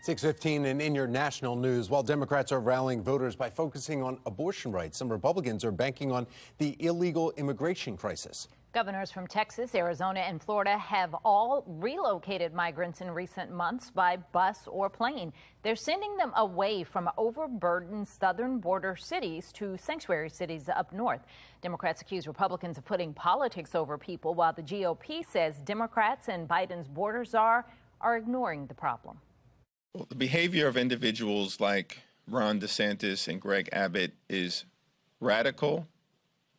6:15 and in your national news, while Democrats are rallying voters by focusing on abortion rights, some Republicans are banking on the illegal immigration crisis. Governors from Texas, Arizona, and Florida have all relocated migrants in recent months by bus or plane. They're sending them away from overburdened southern border cities to sanctuary cities up north. Democrats accuse Republicans of putting politics over people, while the GOP says Democrats and Biden's border czar are ignoring the problem. Well, the behavior of individuals like Ron DeSantis and Greg Abbott is radical,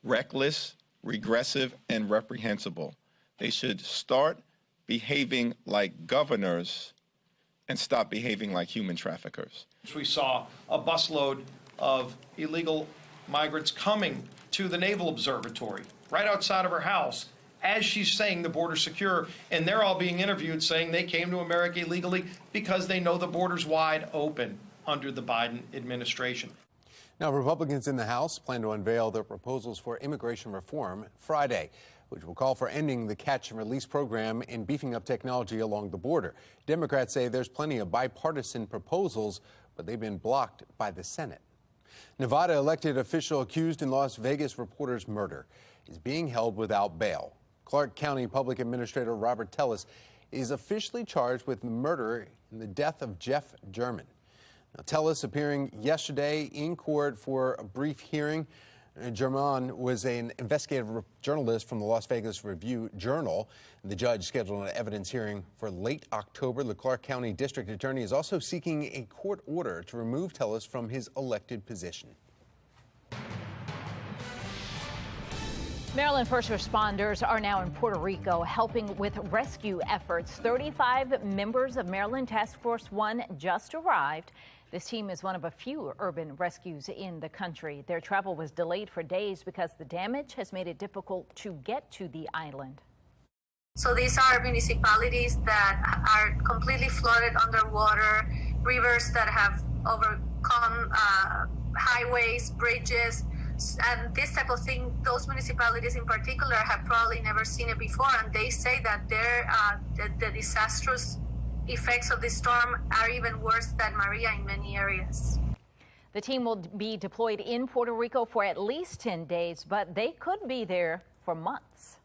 reckless, regressive, and reprehensible. They should start behaving like governors and stop behaving like human traffickers. We saw a busload of illegal migrants coming to the Naval Observatory right outside of her house as she's saying the border's secure, and they're all being interviewed saying they came to America illegally because they know the border's wide open under the Biden administration. Now, Republicans in the House plan to unveil their proposals for immigration reform Friday, which will call for ending the catch and release program and beefing up technology along the border. Democrats say there's plenty of bipartisan proposals, but they've been blocked by the Senate. Nevada elected official accused in Las Vegas reporter's murder is being held without bail. Clark County Public Administrator Robert Tellis is officially charged with the murder in the death of Jeff German. Now, Tellis appearing yesterday in court for a brief hearing. German was an investigative journalist from the Las Vegas Review-Journal. The judge scheduled an evidence hearing for late October. The Clark County District Attorney is also seeking a court order to remove Tellis from his elected position. Maryland first responders are now in Puerto Rico helping with rescue efforts. 35 members of Maryland Task Force 1 just arrived. This team is one of a few urban rescues in the country. Their travel was delayed for days because the damage has made it difficult to get to the island. So these are municipalities that are completely flooded underwater, rivers that have overcome highways, bridges, and this type of thing. Those municipalities in particular have probably never seen it before, and they say that the disastrous effects of this storm are even worse than Maria in many areas. The team will be deployed in Puerto Rico for at least 10 days, but they could be there for months.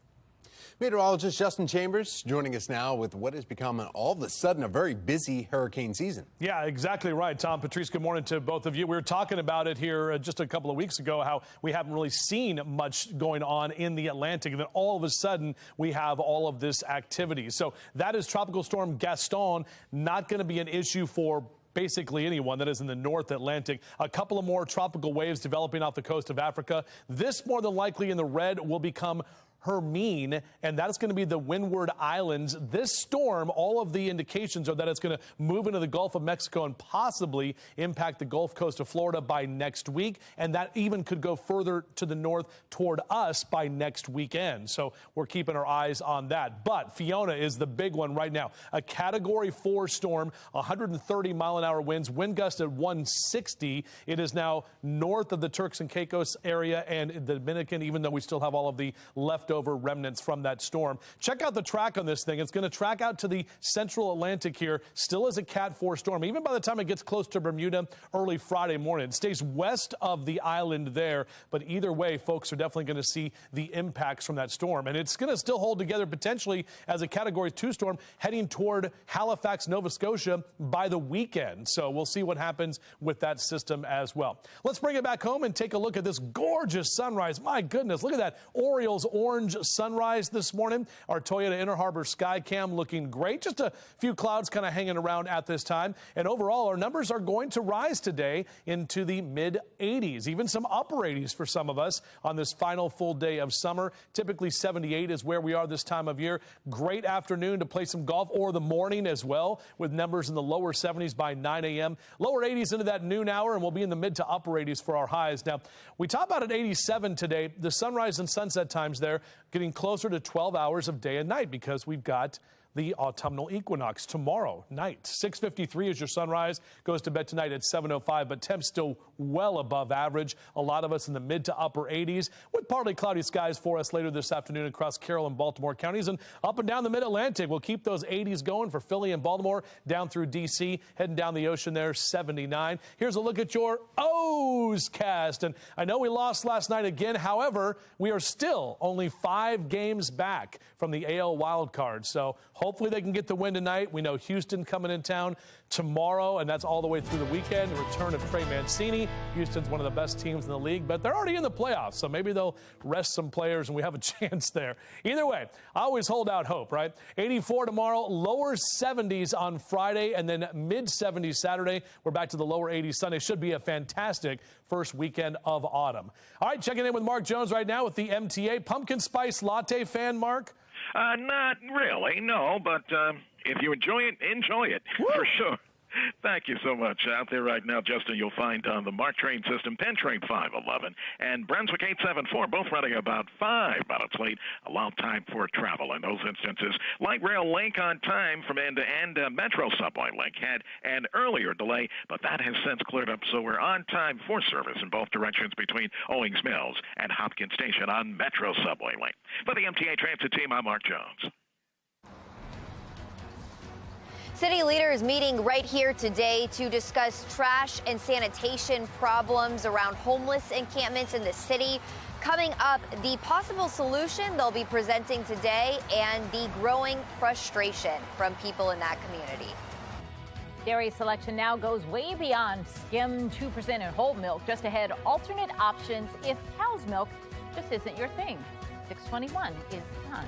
Meteorologist Justin Chambers joining us now with what has become all of a sudden a very busy hurricane season. Yeah, exactly right, Tom. Patrice, good morning to both of you. We were talking about it here just a couple of weeks ago, how we haven't really seen much going on in the Atlantic, and then all of a sudden we have all of this activity. So that is Tropical Storm Gaston, not going to be an issue for basically anyone that is in the North Atlantic. A couple of more tropical waves developing off the coast of Africa. This more than likely in the red will become Hermine, and that's going to be the Windward Islands. This storm, all of the indications are that it's going to move into the Gulf of Mexico and possibly impact the Gulf Coast of Florida by next week, and that even could go further to the north toward us by next weekend. So we're keeping our eyes on that. But Fiona is the big one right now. A Category 4 storm, 130-mile-an-hour winds, wind gust at 160. It is now north of the Turks and Caicos area and the Dominican, even though we still have all of the leftover remnants from that storm. Check out the track on this thing. It's going to track out to the central Atlantic here, still as a Cat 4 storm. Even by the time it gets close to Bermuda early Friday morning, it stays west of the island there. But either way, folks are definitely going to see the impacts from that storm. And it's going to still hold together potentially as a Category 2 storm heading toward Halifax, Nova Scotia by the weekend. So we'll see what happens with that system as well. Let's bring it back home and take a look at this gorgeous sunrise. My goodness, look at that Orioles orange sunrise this morning. Our Toyota Inner Harbor Sky Cam looking great. Just a few clouds kind of hanging around at this time. And overall, our numbers are going to rise today into the mid 80s, even some upper 80s for some of us on this final full day of summer. Typically 78 is where we are this time of year. Great afternoon to play some golf, or the morning as well, with numbers in the lower 70s by 9 a.m. Lower 80s into that noon hour, and we'll be in the mid to upper 80s for our highs. Now, we top out at 87 today. The sunrise and sunset times there getting closer to 12 hours of day and night because we've got the autumnal equinox tomorrow night. 6:53 is your sunrise. Goes to bed tonight at 7:05, but temps still well above average. A lot of us in the mid to upper 80s with partly cloudy skies for us later this afternoon across Carroll and Baltimore counties and up and down the mid-Atlantic. We'll keep those 80s going for Philly and Baltimore, down through D.C., heading down the ocean there, 79. Here's a look at your O's cast. And I know we lost last night again. However, we are still only 5 games back from the AL wild card. So hopefully they can get the win tonight. We know Houston coming in town tomorrow, and that's all the way through the weekend. The return of Trey Mancini. Houston's one of the best teams in the league, but they're already in the playoffs, so maybe they'll rest some players and we have a chance there. Either way, I always hold out hope, right? 84 tomorrow, lower 70s on Friday, and then mid-70s Saturday. We're back to the lower 80s Sunday. Should be a fantastic first weekend of autumn. All right, checking in with Mark Jones right now with the MTA. Pumpkin spice latte fan, Mark? Not really, no, but if you enjoy it, for sure. Thank you so much. Out there right now, Justin, you'll find on the MARC train system, Penn Train 511 and Brunswick 874, both running about 5 minutes late. Allow time for travel in those instances. Light rail link on time from end to end. Metro subway link had an earlier delay, but that has since cleared up, so we're on time for service in both directions between Owings Mills and Hopkins Station on Metro subway link. For the MTA Transit team, I'm Mark Jones. City leaders meeting right here today to discuss trash and sanitation problems around homeless encampments in the city. Coming up, the possible solution they'll be presenting today and the growing frustration from people in that community. Dairy selection now goes way beyond skim 2% and whole milk. Just ahead, alternate options if cow's milk just isn't your thing. 6:21 is time.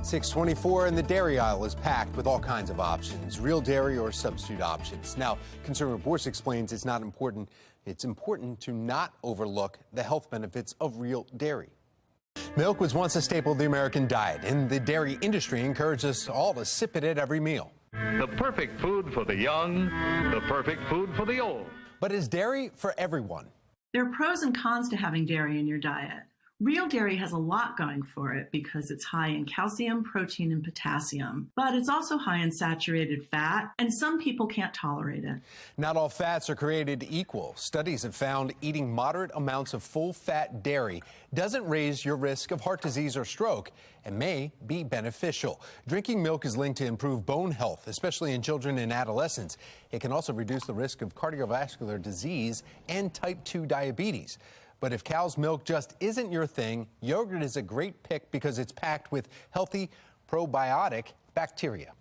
.24 and the dairy aisle is packed with all kinds of options, real dairy or substitute options. Now, Consumer Reports explains it's important to not overlook the health benefits of real dairy. Milk was once a staple of the American diet, and the dairy industry encouraged us all to sip it at every meal. The perfect food for the young, the perfect food for the old. But is dairy for everyone? There are pros and cons to having dairy in your diet. Real dairy has a lot going for it because it's high in calcium, protein, and potassium, but it's also high in saturated fat, and some people can't tolerate it. Not all fats are created equal. Studies have found eating moderate amounts of full-fat dairy doesn't raise your risk of heart disease or stroke and may be beneficial. Drinking milk is linked to improved bone health, especially in children and adolescents. It can also reduce the risk of cardiovascular disease and type 2 diabetes. But if cow's milk just isn't your thing, yogurt is a great pick because it's packed with healthy probiotic bacteria.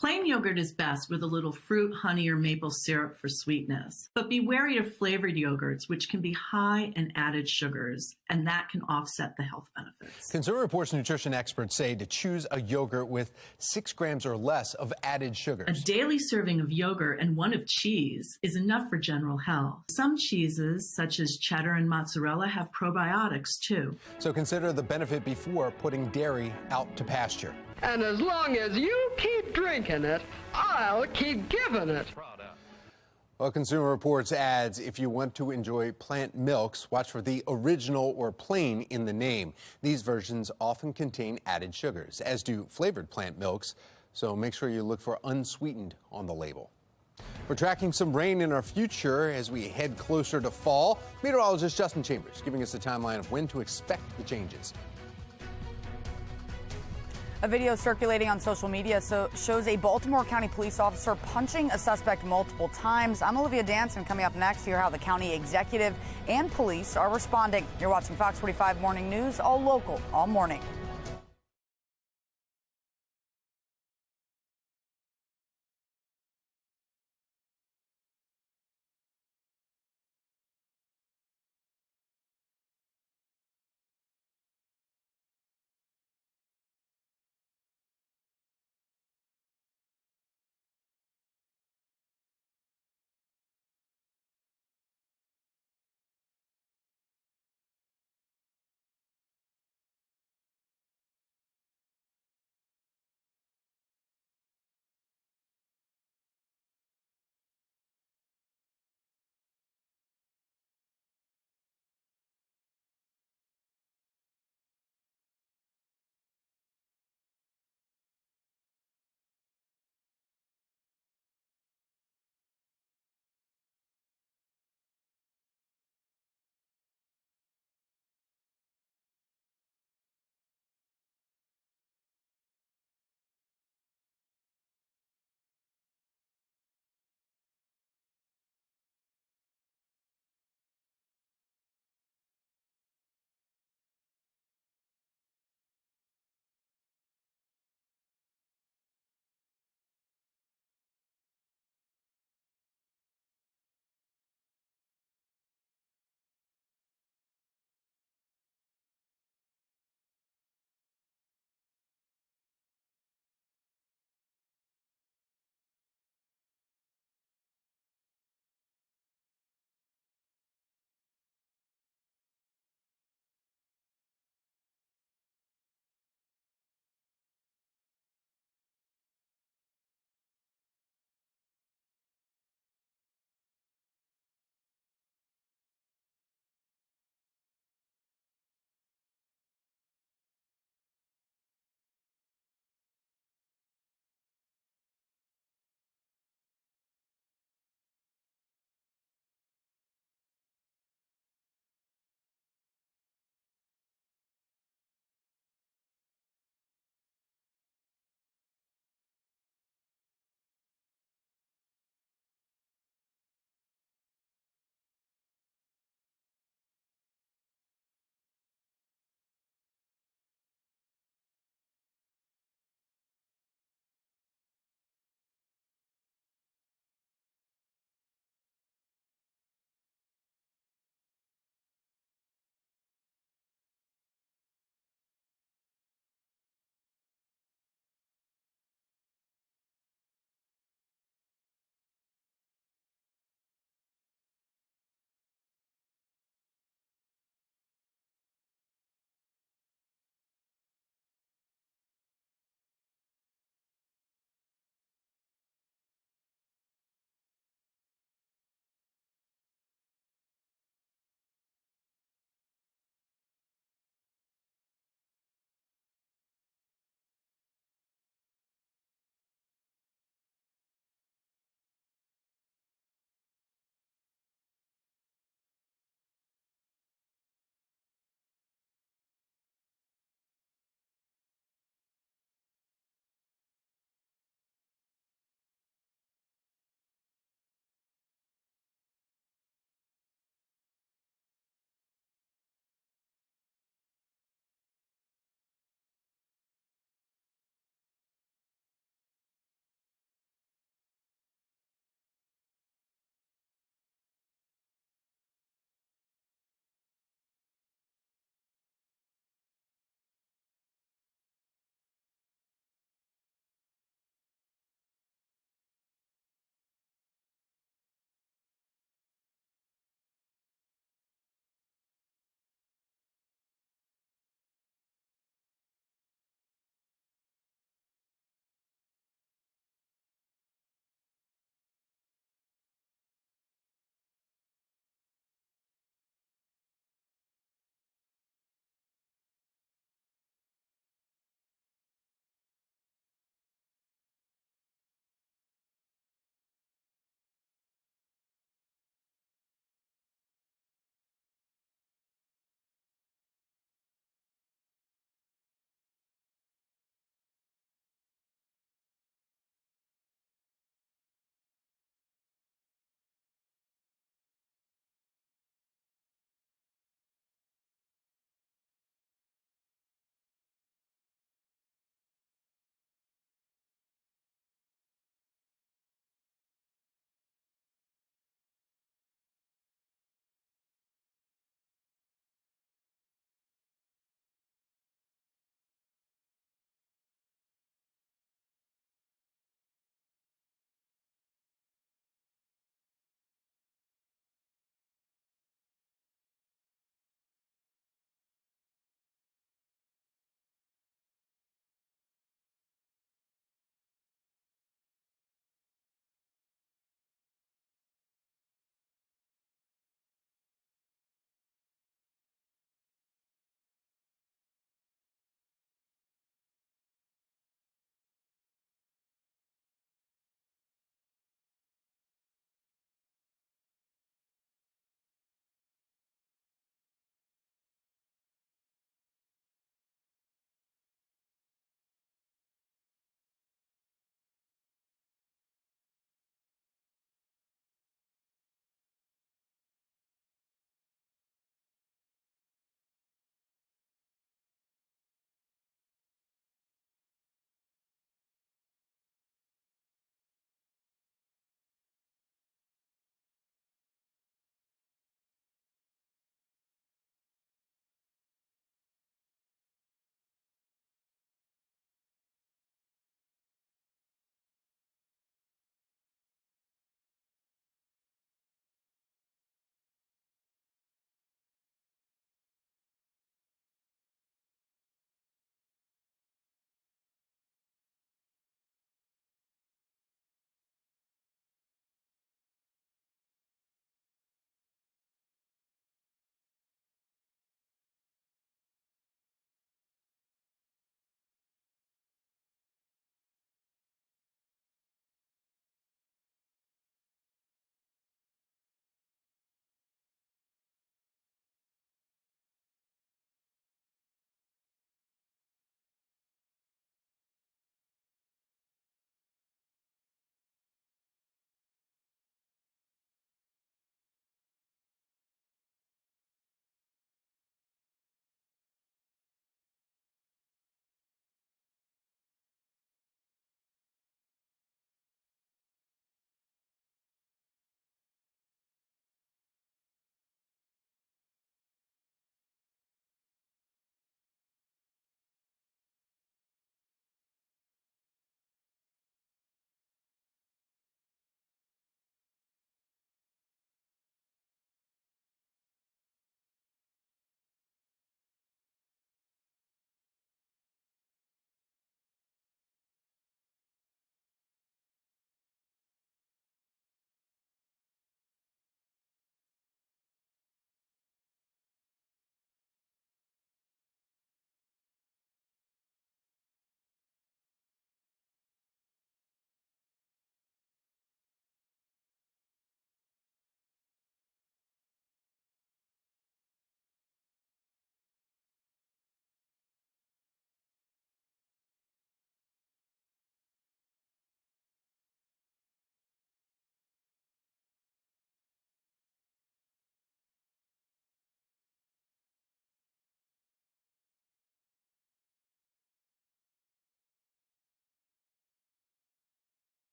Plain yogurt is best with a little fruit, honey, or maple syrup for sweetness. But be wary of flavored yogurts, which can be high in added sugars, and that can offset the health benefits. Consumer Reports nutrition experts say to choose a yogurt with 6 grams or less of added sugars. A daily serving of yogurt and one of cheese is enough for general health. Some cheeses, such as cheddar and mozzarella, have probiotics too. So consider the benefit before putting dairy out to pasture. And as long as you keep drinking it, I'll keep giving it. Well, Consumer Reports adds, if you want to enjoy plant milks, watch for the original or plain in the name. These versions often contain added sugars, as do flavored plant milks, so make sure you look for unsweetened on the label. We're tracking some rain in our future as we head closer to fall. Meteorologist Justin Chambers giving us a timeline of when to expect the changes. A video circulating on social media shows a Baltimore County police officer punching a suspect multiple times. I'm Olivia Danson. Coming up next, hear how the county executive and police are responding. You're watching Fox 45 Morning News, all local, all morning.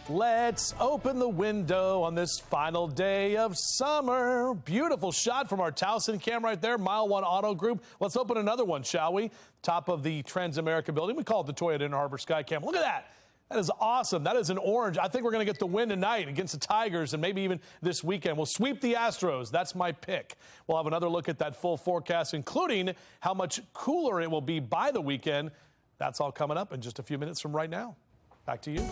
Let's open the window on this final day of summer. Beautiful shot from our Towson cam right there, Mile 1 Auto Group. Let's open another one, shall we? Top of the Transamerica building. We call it the Toyota Inner Harbor Sky Cam. Look at that. That is awesome. That is an orange. I think we're going to get the win tonight against the Tigers and maybe even this weekend. We'll sweep the Astros. That's my pick. We'll have another look at that full forecast, including how much cooler it will be by the weekend. That's all coming up in just a few minutes from right now. Back to you.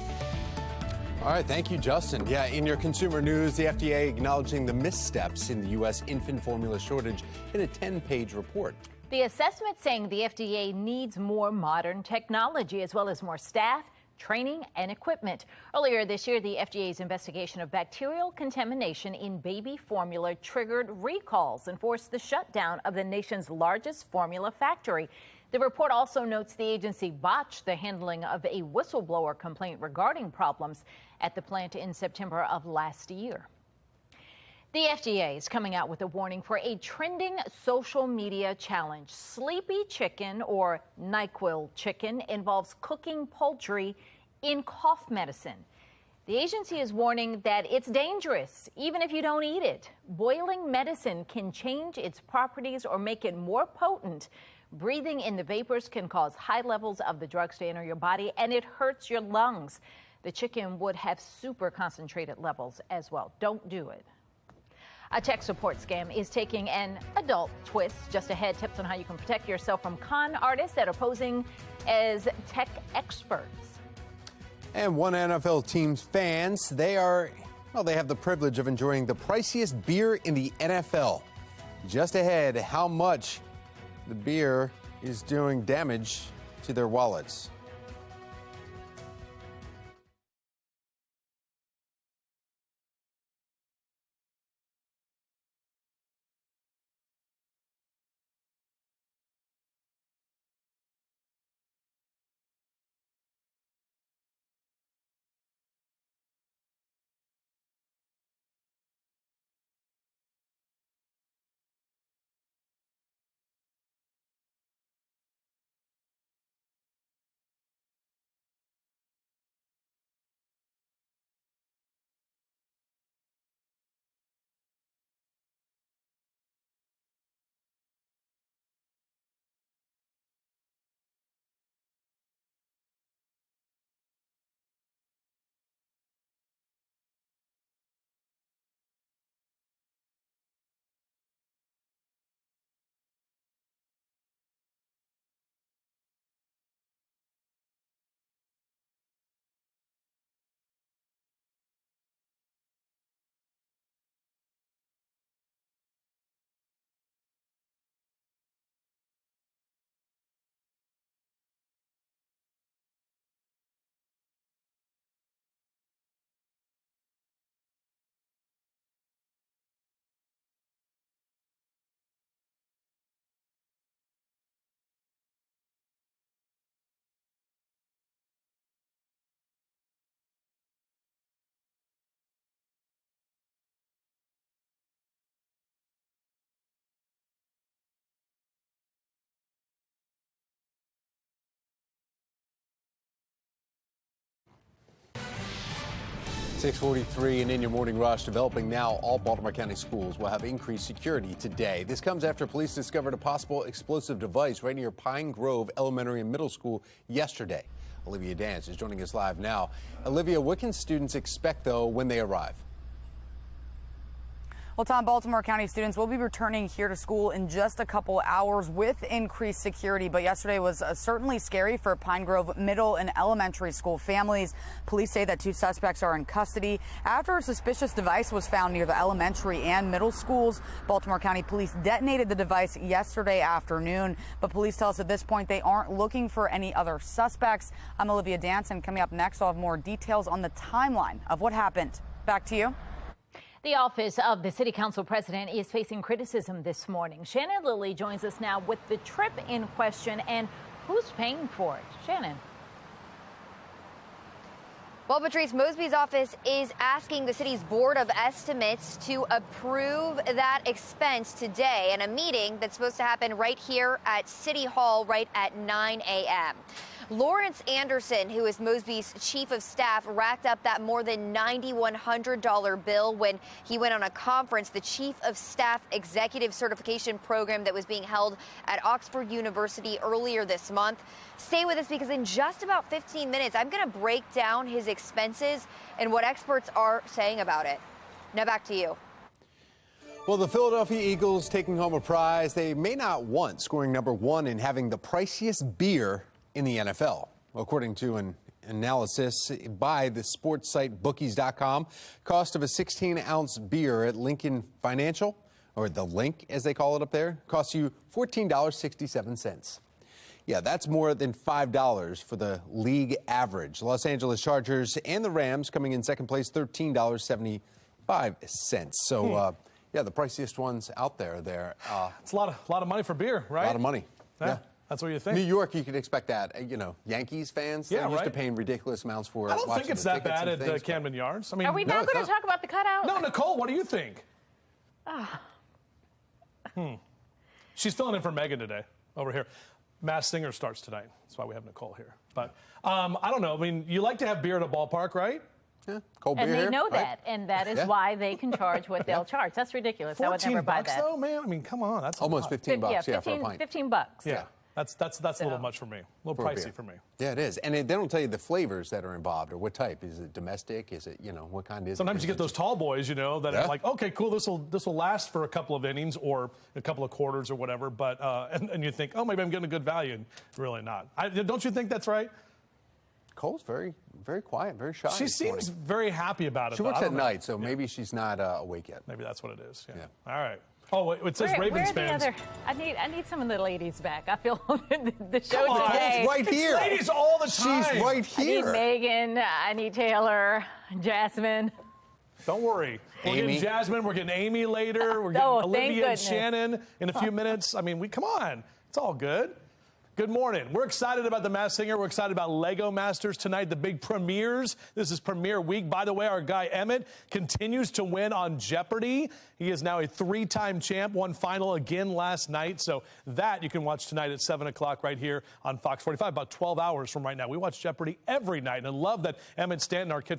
All right, thank you, Justin. Yeah, in your consumer news, the FDA acknowledging the missteps in the U.S. infant formula shortage in a 10-page report. The assessment saying the FDA needs more modern technology as well as more staff, training, and equipment. Earlier this year, the FDA's investigation of bacterial contamination in baby formula triggered recalls and forced the shutdown of the nation's largest formula factory. The report also notes the agency botched the handling of a whistleblower complaint regarding problems at the plant in September of last year. The FDA is coming out with a warning for a trending social media challenge. Sleepy chicken, or NyQuil chicken, involves cooking poultry in cough medicine. The agency is warning that it's dangerous, even if you don't eat it. Boiling medicine can change its properties or make it more potent. Breathing in the vapors can cause high levels of the drugs to enter your body, and it hurts your lungs. The chicken would have super concentrated levels as well. Don't do it. A tech support scam is taking an adult twist. Just ahead, tips on how you can protect yourself from con artists that are posing as tech experts. And one NFL team's fans, they have the privilege of enjoying the priciest beer in the NFL. Just ahead, how much the beer is doing damage to their wallets. .43 and in your morning rush, developing now, all Baltimore County schools will have increased security today. This comes after police discovered a possible explosive device right near Pine Grove Elementary and Middle School yesterday. Olivia Dance is joining us live now. Olivia, what can students expect, though, when they arrive? Well, Tom, Baltimore County students will be returning here to school in just a couple hours with increased security. But yesterday was certainly scary for Pine Grove Middle and Elementary School families. Police say that 2 suspects are in custody after a suspicious device was found near the elementary and middle schools. Baltimore County Police detonated the device yesterday afternoon. But police tell us at this point they aren't looking for any other suspects. I'm Olivia Danson. Coming up next, I'll have more details on the timeline of what happened. Back to you. The office of the city council president is facing criticism this morning. Shannon Lilly joins us now with the trip in question and who's paying for it. Shannon. Well, Patrice, Mosby's office is asking the city's Board of Estimates to approve that expense today in a meeting that's supposed to happen right here at City Hall right at 9 a.m. Lawrence Anderson, who is Mosby's chief of staff, racked up that more than $9,100 bill when he went on a conference, the Chief of Staff Executive Certification Program that was being held at Oxford University earlier this month. Stay with us because in just about 15 minutes, I'm going to break down his expenses and what experts are saying about it. Now back to you. Well, the Philadelphia Eagles taking home a prize they may not want, scoring #1 and having the priciest beer in the NFL. According to an analysis by the sports site bookies.com, cost of a 16-ounce beer at Lincoln Financial, or the Link as they call it up there, costs you $14.67. Yeah, that's more than $5 for the league average. Los Angeles Chargers and the Rams coming in second place, $13.75. So, yeah, the priciest ones out there. It's a lot of money for beer, right? A lot of money. Yeah. That's what you think. New York, you could expect that. You know, Yankees fans, they're used to paying ridiculous amounts for it. I don't think it's that bad at Camden Yards. I mean, are we not going to talk about the cutout? No, Nicole, what do you think? She's filling in for Megan today over here. Masked Singer starts tonight. That's why we have Nicole here. But I don't know. I mean, you like to have beer at a ballpark, right? Yeah, cold beer. And they know right? that, and that is why they can charge what they'll charge. That's ridiculous. I would never buy that. $14 though, man. I mean, come on, that's almost $15. Yeah, for a pint. $15. Yeah, that's a little much for me. A little pricey for me. Yeah, it is. And they don't tell you the flavors that are involved or what type. Is it domestic? Is it, what kind is it? Sometimes you get those tall boys, that are like, okay, cool, this will last for a couple of innings or a couple of quarters or whatever. But and you think, oh, maybe I'm getting a good value, and really not. Don't you think that's right? Cole's very, very quiet, very shy. She seems very happy about it. She works at night, so maybe she's not awake yet. Maybe that's what it is. Yeah. All right. Oh, it says Ravens fans. I need some of the ladies back. I feel the show Come on, today. It's right here. It's ladies all the time. She's right here. I need Megan. I need Taylor. Jasmine. Don't worry. We're getting Jasmine. We're getting Amy later. We're getting Olivia and Shannon in a few minutes. I mean, come on. It's all good. Good morning. We're excited about the Masked Singer. We're excited about Lego Masters tonight, the big premieres. This is premiere week. By the way, our guy Emmett continues to win on Jeopardy. He is now a 3-time champ, won final again last night. So that you can watch tonight at 7 o'clock right here on Fox 45, about 12 hours from right now. We watch Jeopardy every night. And I love that Emmett Stanton, our guy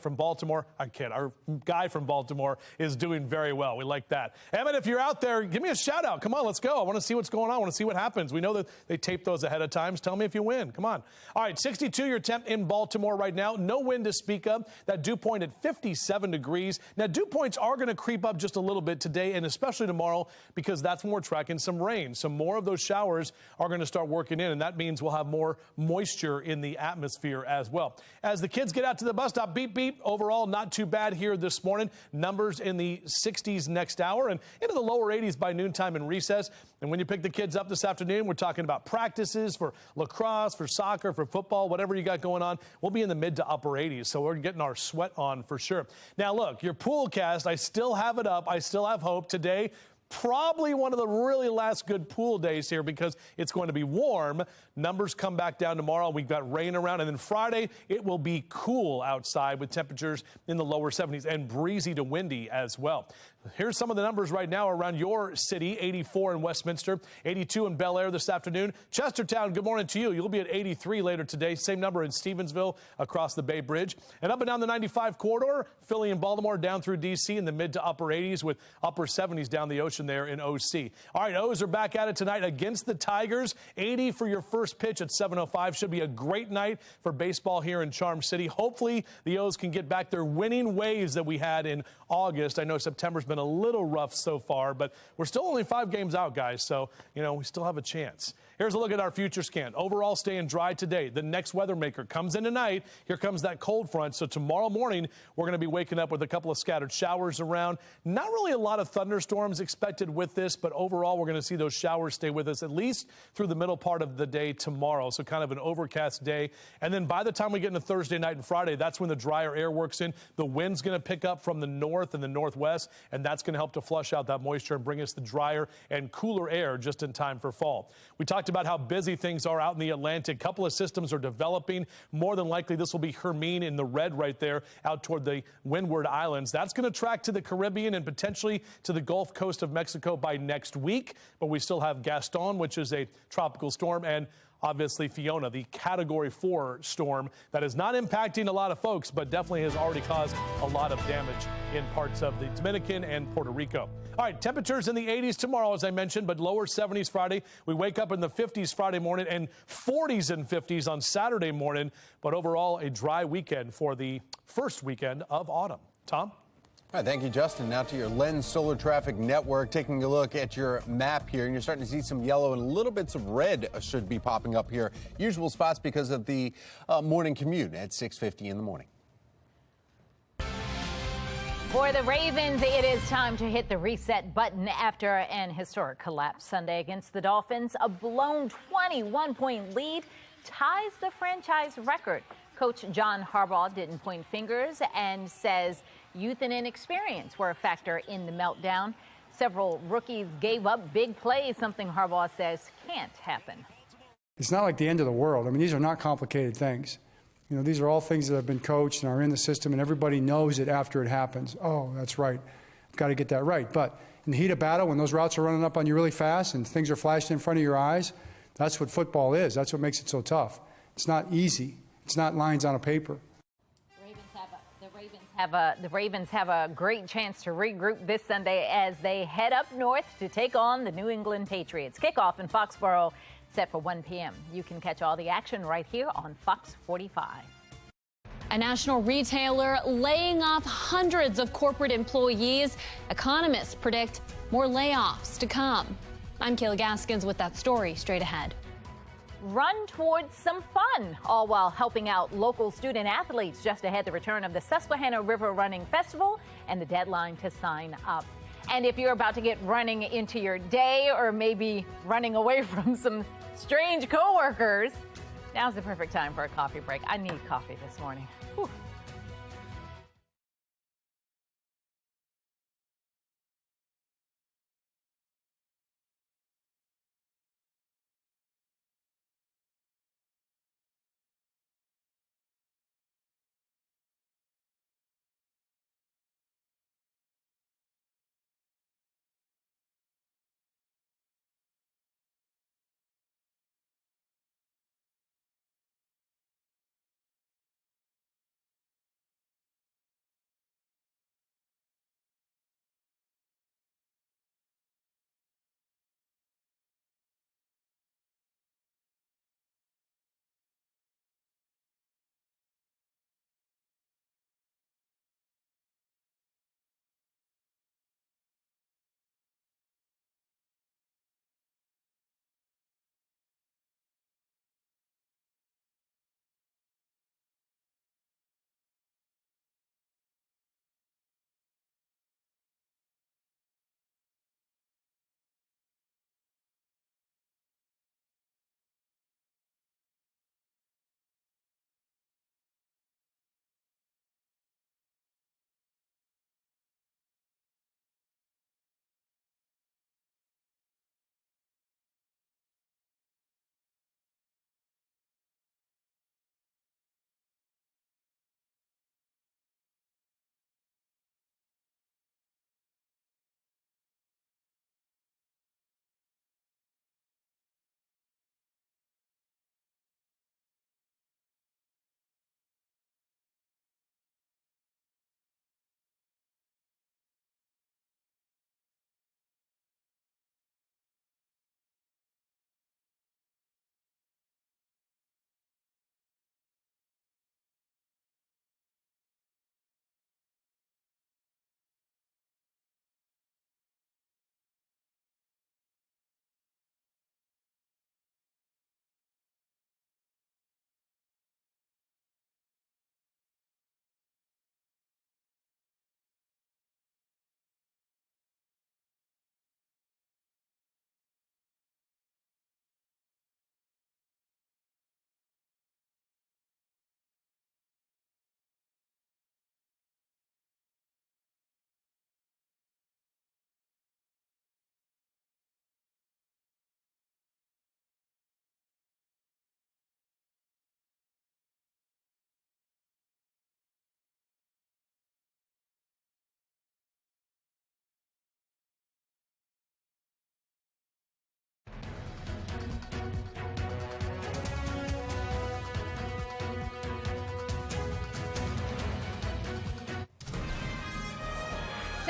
from Baltimore, is doing very well. We like that. Emmett, if you're out there, give me a shout out. Come on, let's go. I want to see what's going on. I want to see what happens. We know that they tape those ahead of times. Tell me if you win. Come on. All right, 62 your temp in Baltimore right now. No wind to speak of. That dew point at 57 degrees. Now, dew points are going to creep up just a little bit today and especially tomorrow because that's when we're tracking some rain. So more of those showers are going to start working in, and that means we'll have more moisture in the atmosphere as well. As the kids get out to the bus stop, beep, beep. Overall, not too bad here this morning. Numbers in the 60s next hour and into the lower 80s by noontime and recess. And when you pick the kids up this afternoon, we're talking about practices for lacrosse, for soccer, for football, whatever you got going on. We'll be in the mid to upper 80s, so we're getting our sweat on for sure. Now, look, your pool cast, I still have it up. I still have hope today. Probably one of the really last good pool days here because it's going to be warm. Numbers come back down tomorrow. We've got rain around. And then Friday, it will be cool outside with temperatures in the lower 70s and breezy to windy as well. Here's some of the numbers right now around your city. 84 in Westminster, 82 in Bel Air this afternoon. Chestertown, good morning to you. You'll be at 83 later today. Same number in Stevensville across the Bay Bridge. And up and down the 95 corridor, Philly and Baltimore down through D.C. in the mid to upper 80s with upper 70s down the ocean there in OC. All right, O's are back at it tonight against the Tigers. 80 for your first pitch at 7:05. Should be a great night for baseball here in Charm City. Hopefully the O's can get back their winning waves that we had in August. I know September's been a little rough so far, but we're still only 5 games out, guys, so, we still have a chance. Here's a look at our future scan. Overall, staying dry today. The next weather maker comes in tonight. Here comes that cold front. So tomorrow morning, we're going to be waking up with a couple of scattered showers around. Not really a lot of thunderstorms expected with this, but overall, we're going to see those showers stay with us at least through the middle part of the day tomorrow. So kind of an overcast day. And then by the time we get into Thursday night and Friday, that's when the drier air works in. The wind's going to pick up from the north and the northwest, and that's going to help to flush out that moisture and bring us the drier and cooler air just in time for fall. We talked about how busy things are out in the Atlantic. A couple of systems are developing. More than likely, this will be Hermine in the red right there out toward the Windward Islands. That's going to track to the Caribbean and potentially to the Gulf Coast of Mexico by next week. But we still have Gaston, which is a tropical storm, and obviously Fiona, the Category 4 storm that is not impacting a lot of folks, but definitely has already caused a lot of damage in parts of the Dominican and Puerto Rico. All right, temperatures in the 80s tomorrow, as I mentioned, but lower 70s Friday. We wake up in the 50s Friday morning and 40s and 50s on Saturday morning. But overall, a dry weekend for the first weekend of autumn. Tom? All right, thank you, Justin. Now to your Lens Solar Traffic Network. Taking a look at your map here, and you're starting to see some yellow and little bits of red should be popping up here. Usual spots because of the morning commute at 6:50 in the morning. For the Ravens, it is time to hit the reset button after an historic collapse Sunday against the Dolphins. A blown 21-point lead ties the franchise record. Coach John Harbaugh didn't point fingers and says youth and inexperience were a factor in the meltdown. Several rookies gave up big plays, something Harbaugh says can't happen. It's not like the end of the world. I mean, these are not complicated things. You know, these are all things that have been coached and are in the system, and everybody knows it after it happens. Oh, that's right. I've got to get that right. But in the heat of battle, when those routes are running up on you really fast and things are flashing in front of your eyes, that's what football is. That's what makes it so tough. It's not easy. It's not lines on a paper. The Ravens have a great chance to regroup this Sunday as they head up north to take on the New England Patriots. Kickoff in Foxborough set for 1 p.m. You can catch all the action right here on Fox 45. A national retailer laying off hundreds of corporate employees. Economists predict more layoffs to come. I'm Kayla Gaskins with that story straight ahead. Run towards some fun, all while helping out local student athletes just ahead the return of the Susquehanna River Running Festival and the deadline to sign up. And if you're about to get running into your day or maybe running away from some strange coworkers, now's the perfect time for a coffee break. I need coffee this morning. Whew.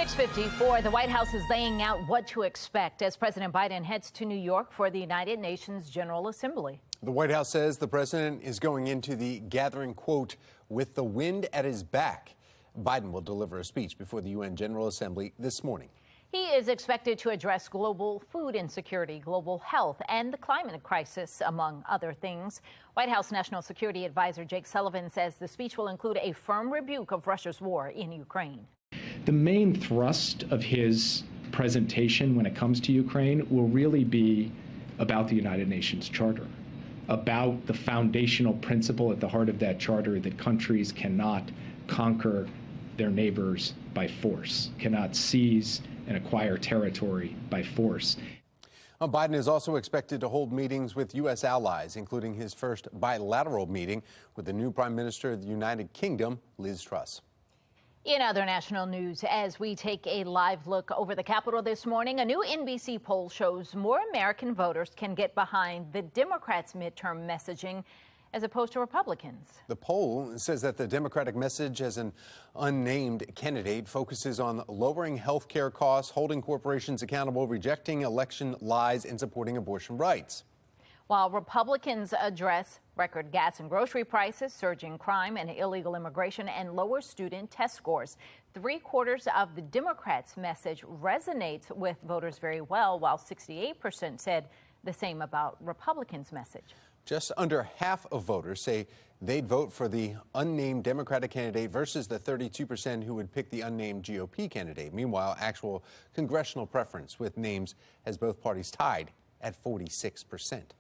6:54, the White House is laying out what to expect as President Biden heads to New York for the United Nations General Assembly. The White House says the president is going into the gathering, quote, with the wind at his back. Biden will deliver a speech before the UN General Assembly this morning. He is expected to address global food insecurity, global health, and the climate crisis, among other things. White House National Security Advisor Jake Sullivan says the speech will include a firm rebuke of Russia's war in Ukraine. The main thrust of his presentation when it comes to Ukraine will really be about the United Nations Charter, about the foundational principle at the heart of that charter that countries cannot conquer their neighbors by force, cannot seize and acquire territory by force. Biden is also expected to hold meetings with U.S. allies, including his first bilateral meeting with the new Prime Minister of the United Kingdom, Liz Truss. In other national news, as we take a live look over the Capitol this morning, a new NBC poll shows more American voters can get behind the Democrats' midterm messaging as opposed to Republicans. The poll says that the Democratic message as an unnamed candidate focuses on lowering health care costs, holding corporations accountable, rejecting election lies, and supporting abortion rights. While Republicans address record gas and grocery prices, surging crime and illegal immigration, and lower student test scores, 3/4 of the Democrats' message resonates with voters very well, while 68% said the same about Republicans' message. Just under half of voters say they'd vote for the unnamed Democratic candidate versus the 32% who would pick the unnamed GOP candidate. Meanwhile, actual congressional preference with names has both parties tied at 46%.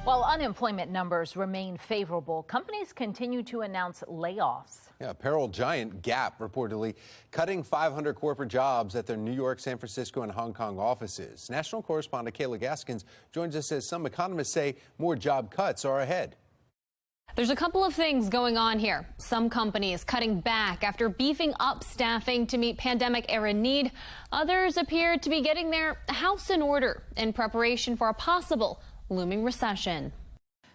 While unemployment numbers remain favorable, companies continue to announce layoffs. Apparel giant Gap reportedly cutting 500 corporate jobs at their New York, San Francisco, and Hong Kong offices. National correspondent Kayla Gaskins joins us as some economists say more job cuts are ahead. There's a couple of things going on here. Some companies cutting back after beefing up staffing to meet pandemic-era need. Others appear to be getting their house in order in preparation for a possible looming recession.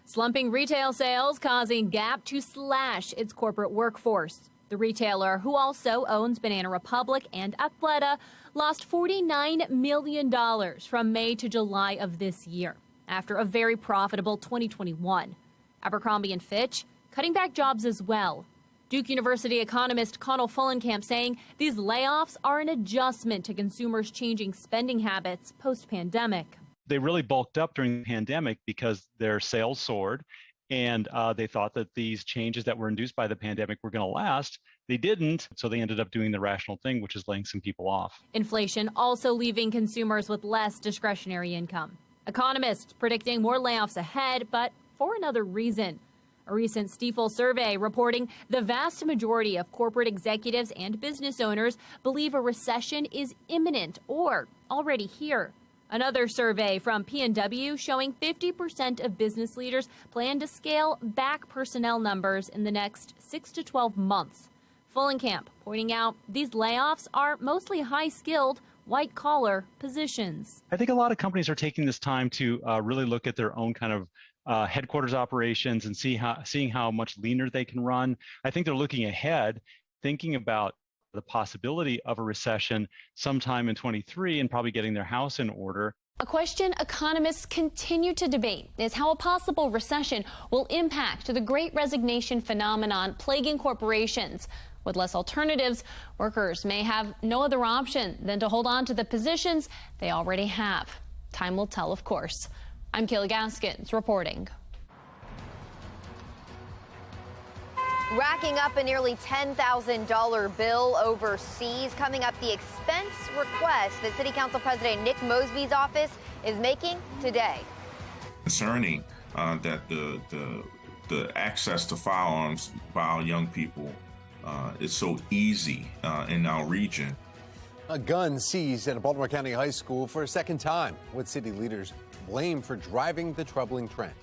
Slumping retail sales causing Gap to slash its corporate workforce. The retailer, who also owns Banana Republic and Athleta, lost $49 million from May to July of this year after a very profitable 2021. Abercrombie & Fitch cutting back jobs as well. Duke University economist Connell Fullenkamp saying these layoffs are an adjustment to consumers' changing spending habits post-pandemic. They really bulked up during the pandemic because their sales soared, and they thought that these changes that were induced by the pandemic were going to last. They didn't, so they ended up doing the rational thing, which is laying some people off. Inflation also leaving consumers with less discretionary income. Economists predicting more layoffs ahead, but for another reason. A recent Stifel survey reporting the vast majority of corporate executives and business owners believe a recession is imminent or already here. Another survey from P&W showing 50% of business leaders plan to scale back personnel numbers in the next 6 to 12 months. Fullenkamp pointing out these layoffs are mostly high-skilled, white-collar positions. I think a lot of companies are taking this time to really look at their own kind of headquarters operations and seeing how much leaner they can run. I think they're looking ahead, thinking about the possibility of a recession sometime in 23 and probably getting their house in order. A question economists continue to debate is how a possible recession will impact the Great Resignation phenomenon plaguing corporations. With less alternatives, workers may have no other option than to hold on to the positions they already have. Time will tell, of course. I'm Kayla Gaskins reporting. Racking up a nearly $10,000 bill overseas. Coming up, the expense request that City Council President Nick Mosby's office is making today. Concerning that the access to firearms by our young people is so easy in our region. A gun seized at a Baltimore County high school for a second time. What city leaders blame for driving the troubling trend?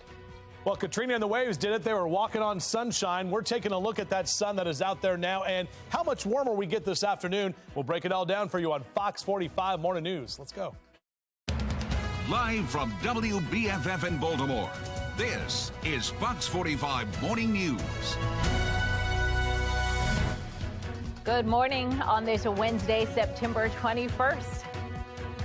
Well, Katrina and the waves did it. They were walking on sunshine. We're taking a look at that sun that is out there now and how much warmer we get this afternoon. We'll break it all down for you on Fox 45 Morning News. Let's go. Live from WBFF in Baltimore, this is Fox 45 Morning News. Good morning on this Wednesday, September 21st.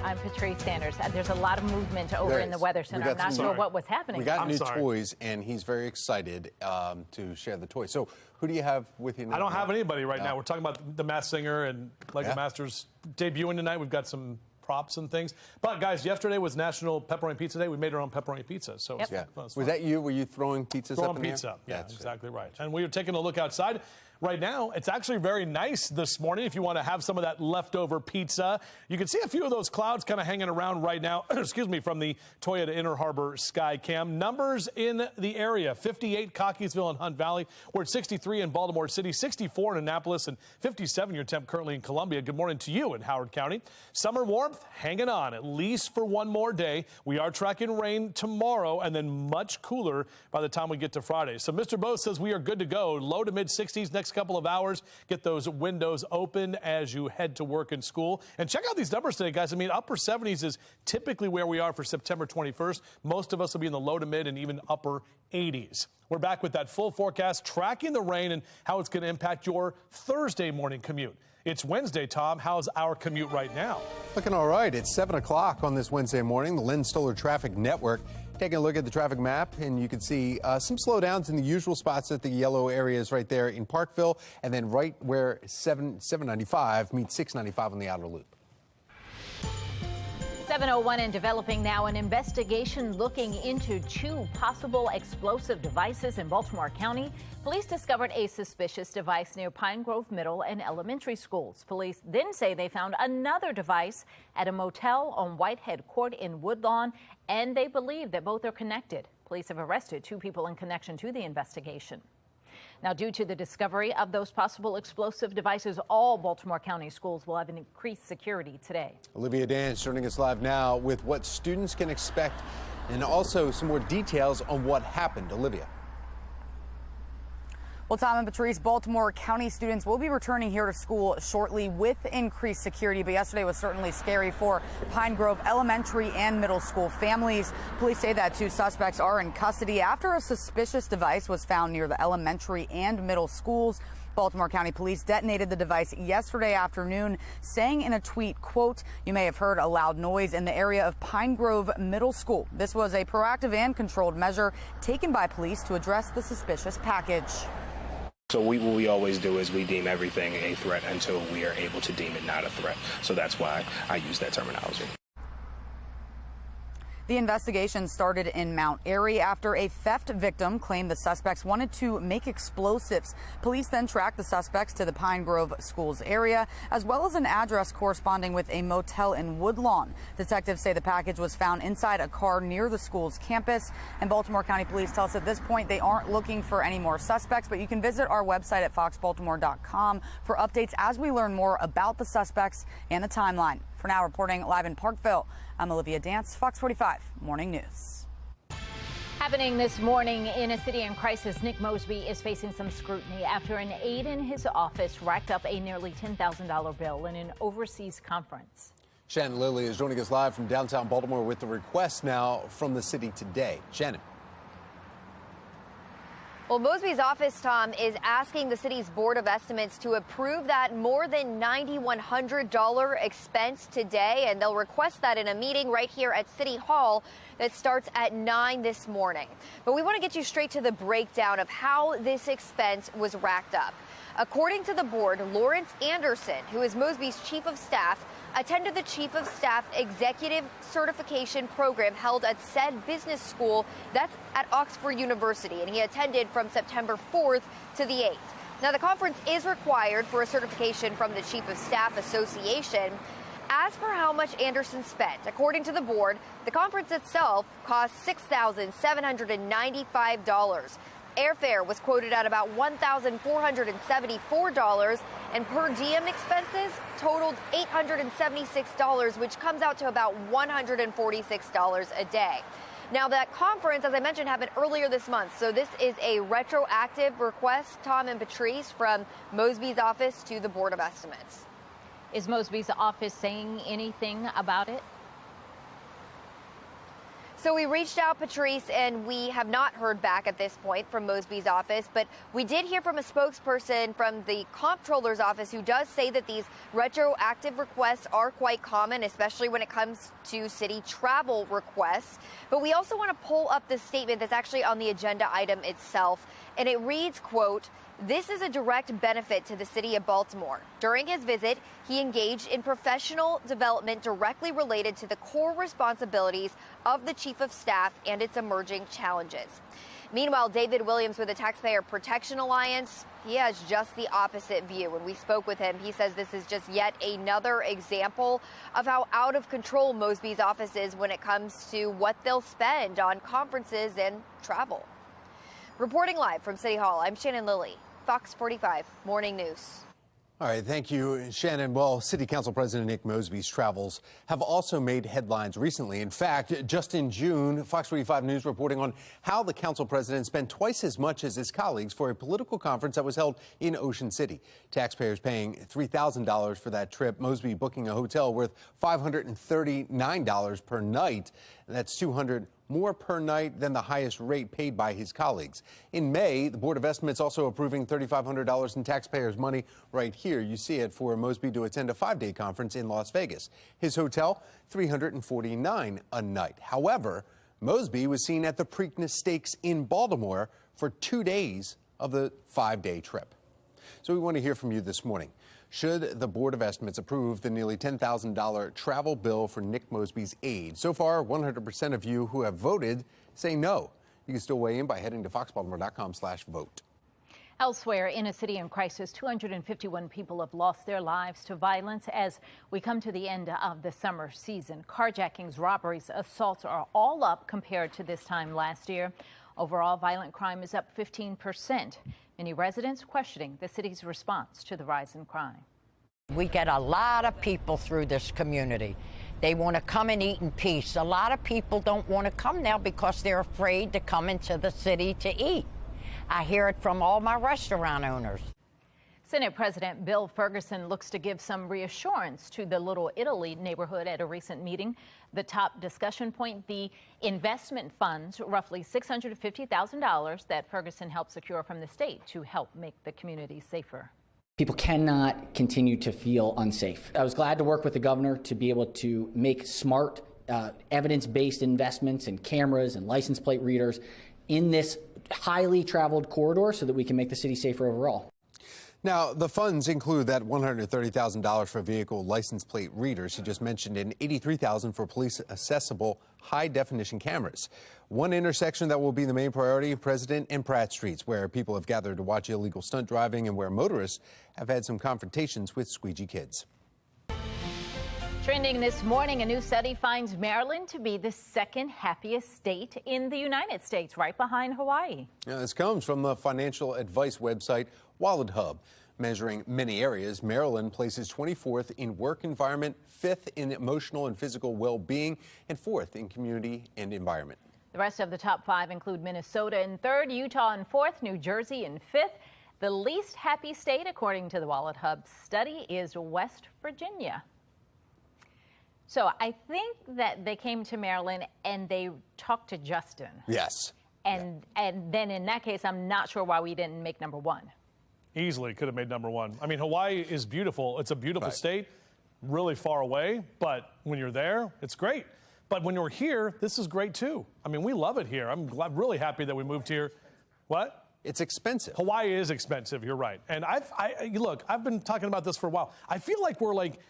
I'm Patrice Sanders. There's a lot of movement over in the Weather Center. I'm not sure what was happening. We got new toys, and he's very excited to share the toys. So who do you have with you now? I don't have anybody right now. We're talking about the Masked Singer and Lego Masters debuting tonight. We've got some props and things. But, guys, yesterday was National Pepperoni Pizza Day. We made our own pepperoni pizza. So it was Was that you? Were you throwing pizzas up in the air? Pizza. Yeah, that's exactly right. And we are taking a look outside. Right now, it's actually very nice this morning if you want to have some of that leftover pizza. You can see a few of those clouds kind of hanging around right now, excuse me, from the Toyota Inner Harbor Sky Cam. Numbers in the area, 58 Cockeysville and Hunt Valley. We're at 63 in Baltimore City, 64 in Annapolis, and 57 your temp currently in Columbia. Good morning to you in Howard County. Summer warmth hanging on, at least for one more day. We are tracking rain tomorrow and then much cooler by the time we get to Friday. So Mr. Bose says we are good to go. Low to mid 60s next couple of hours. Get those windows open as you head to work and school. And check out these numbers today, guys. I mean, upper 70s is typically where we are for September 21st. Most of us will be in the low to mid and even upper 80s. We're back with that full forecast, tracking the rain and how it's going to impact your Thursday morning commute. It's Wednesday, Tom. How's our commute right now? Looking all right. It's 7 o'clock on this Wednesday morning. The Lynn Stoller Traffic Network. Taking a look at the traffic map, and you can see some slowdowns in the usual spots at the yellow areas right there in Parkville, and then right where 795 meets 695 on the outer loop. 7:01 and developing now, an investigation looking into two possible explosive devices in Baltimore County. Police discovered a suspicious device near Pine Grove Middle and Elementary Schools. Police then say they found another device at a motel on Whitehead Court in Woodlawn, and they believe that both are connected. Police have arrested two people in connection to the investigation. Now, due to the discovery of those possible explosive devices, all Baltimore County schools will have an increased security today. Olivia Dance joining us live now with what students can expect and also some more details on what happened. Olivia. Well, Tom and Patrice, Baltimore County students will be returning here to school shortly with increased security. But yesterday was certainly scary for Pine Grove Elementary and middle school families. Police say that two suspects are in custody after a suspicious device was found near the elementary and middle schools. Baltimore County Police detonated the device yesterday afternoon, saying in a tweet, quote, "You may have heard a loud noise in the area of Pine Grove Middle School. This was a proactive and controlled measure taken by police to address the suspicious package." So what we always do is we deem everything a threat until we are able to deem it not a threat. So that's why I use that terminology. The investigation started in Mount Airy after a theft victim claimed the suspects wanted to make explosives. Police then tracked the suspects to the Pine Grove Schools area, as well as an address corresponding with a motel in Woodlawn. Detectives say the package was found inside a car near the school's campus. And Baltimore County Police tell us at this point they aren't looking for any more suspects, but you can visit our website at foxbaltimore.com for updates as we learn more about the suspects and the timeline. For now, reporting live in Parkville, I'm Olivia Dance, Fox 45 Morning News. Happening this morning in a city in crisis, Nick Mosby is facing some scrutiny after an aide in his office racked up a nearly $10,000 bill in an overseas conference. Shannon Lilly is joining us live from downtown Baltimore with the request now from the city today. Shannon. Well, Mosby's office, Tom, is asking the city's Board of Estimates to approve that more than $9,100 expense today, and they'll request that in a meeting right here at City Hall that starts at 9 this morning. But we want to get you straight to the breakdown of how this expense was racked up. According to the board, Lawrence Anderson, who is Mosby's chief of staff, attended the Chief of Staff Executive Certification Program held at said business school that's at Oxford University, and he attended from September 4th to the 8th. Now, the conference is required for a certification from the Chief of Staff Association. As for how much Anderson spent, according to the board, the conference itself cost $6,795. Airfare was quoted at about $1,474, and per diem expenses totaled $876, which comes out to about $146 a day. Now, that conference, as I mentioned, happened earlier this month, so this is a retroactive request, Tom and Patrice, from Mosby's office to the Board of Estimates. Is Mosby's office saying anything about it? So we reached out, Patrice, and we have not heard back at this point from Mosby's office, but we did hear from a spokesperson from the comptroller's office who does say that these retroactive requests are quite common, especially when it comes to city travel requests. But we also want to pull up the statement that's actually on the agenda item itself, and it reads, quote, "This is a direct benefit to the city of Baltimore. During his visit, he engaged in professional development directly related to the core responsibilities of the Chief of Staff and its emerging challenges." Meanwhile, David Williams with the Taxpayer Protection Alliance, he has just the opposite view. When we spoke with him, he says this is just yet another example of how out of control Mosby's office is when it comes to what they'll spend on conferences and travel. Reporting live from City Hall, I'm Shannon Lilly, Fox 45 Morning News. All right, thank you, Shannon. Well, City Council President Nick Mosby's travels have also made headlines recently. In fact, just in June, Fox 45 News reporting on how the council president spent twice as much as his colleagues for a political conference that was held in Ocean City. Taxpayers paying $3,000 for that trip, Mosby booking a hotel worth $539 per night. And that's $200 more per night than the highest rate paid by his colleagues. In May, the Board of Estimates also approving $3,500 in taxpayers' money right here. You see it for Mosby to attend a 5-day conference in Las Vegas. His hotel, $349 a night. However, Mosby was seen at the Preakness Stakes in Baltimore for 2 days of the 5-day trip. So we want to hear from you this morning. Should the Board of Estimates approve the nearly $10,000 travel bill for Nick Mosby's aide? So far, 100% of you who have voted say no. You can still weigh in by heading to foxbaltimore.com/vote. Elsewhere in a city in crisis, 251 people have lost their lives to violence as we come to the end of the summer season. Carjackings, robberies, assaults are all up compared to this time last year. Overall, violent crime is up 15%. Many residents questioning the city's response to the rise in crime. We get a lot of people through this community. They want to come and eat in peace. A lot of people don't want to come now because they're afraid to come into the city to eat. I hear it from all my restaurant owners. Senate President Bill Ferguson looks to give some reassurance to the Little Italy neighborhood at a recent meeting. The top discussion point, the investment funds, roughly $650,000 that Ferguson helped secure from the state to help make the community safer. People cannot continue to feel unsafe. I was glad to work with the governor to be able to make smart, evidence-based investments in cameras and license plate readers in this highly traveled corridor so that we can make the city safer overall. Now, the funds include that $130,000 for vehicle license plate readers he just mentioned and $83,000 for police-accessible high-definition cameras. One intersection that will be the main priority, President and Pratt Streets, where people have gathered to watch illegal stunt driving and where motorists have had some confrontations with squeegee kids. Trending this morning, a new study finds Maryland to be the second happiest state in the United States, right behind Hawaii. Now, this comes from the financial advice website Wallet Hub. Measuring many areas, Maryland places 24th in work environment, 5th in emotional and physical well-being, and 4th in community and environment. The rest of the top 5 include Minnesota in 3rd, Utah in 4th, New Jersey in 5th. The least happy state, according to the Wallet Hub study, is West Virginia. So I think that they came to Maryland and they talked to Justin. Yes. And then in that case, I'm not sure why we didn't make number 1. Easily could have made number 1. I mean, Hawaii is beautiful. It's a beautiful state, really far away. But when you're there, it's great. But when you're here, this is great, too. I mean, we love it here. I'm really happy that we moved here. What? It's expensive. Hawaii is expensive. You're right. And look, I've been talking about this for a while. I feel like we're like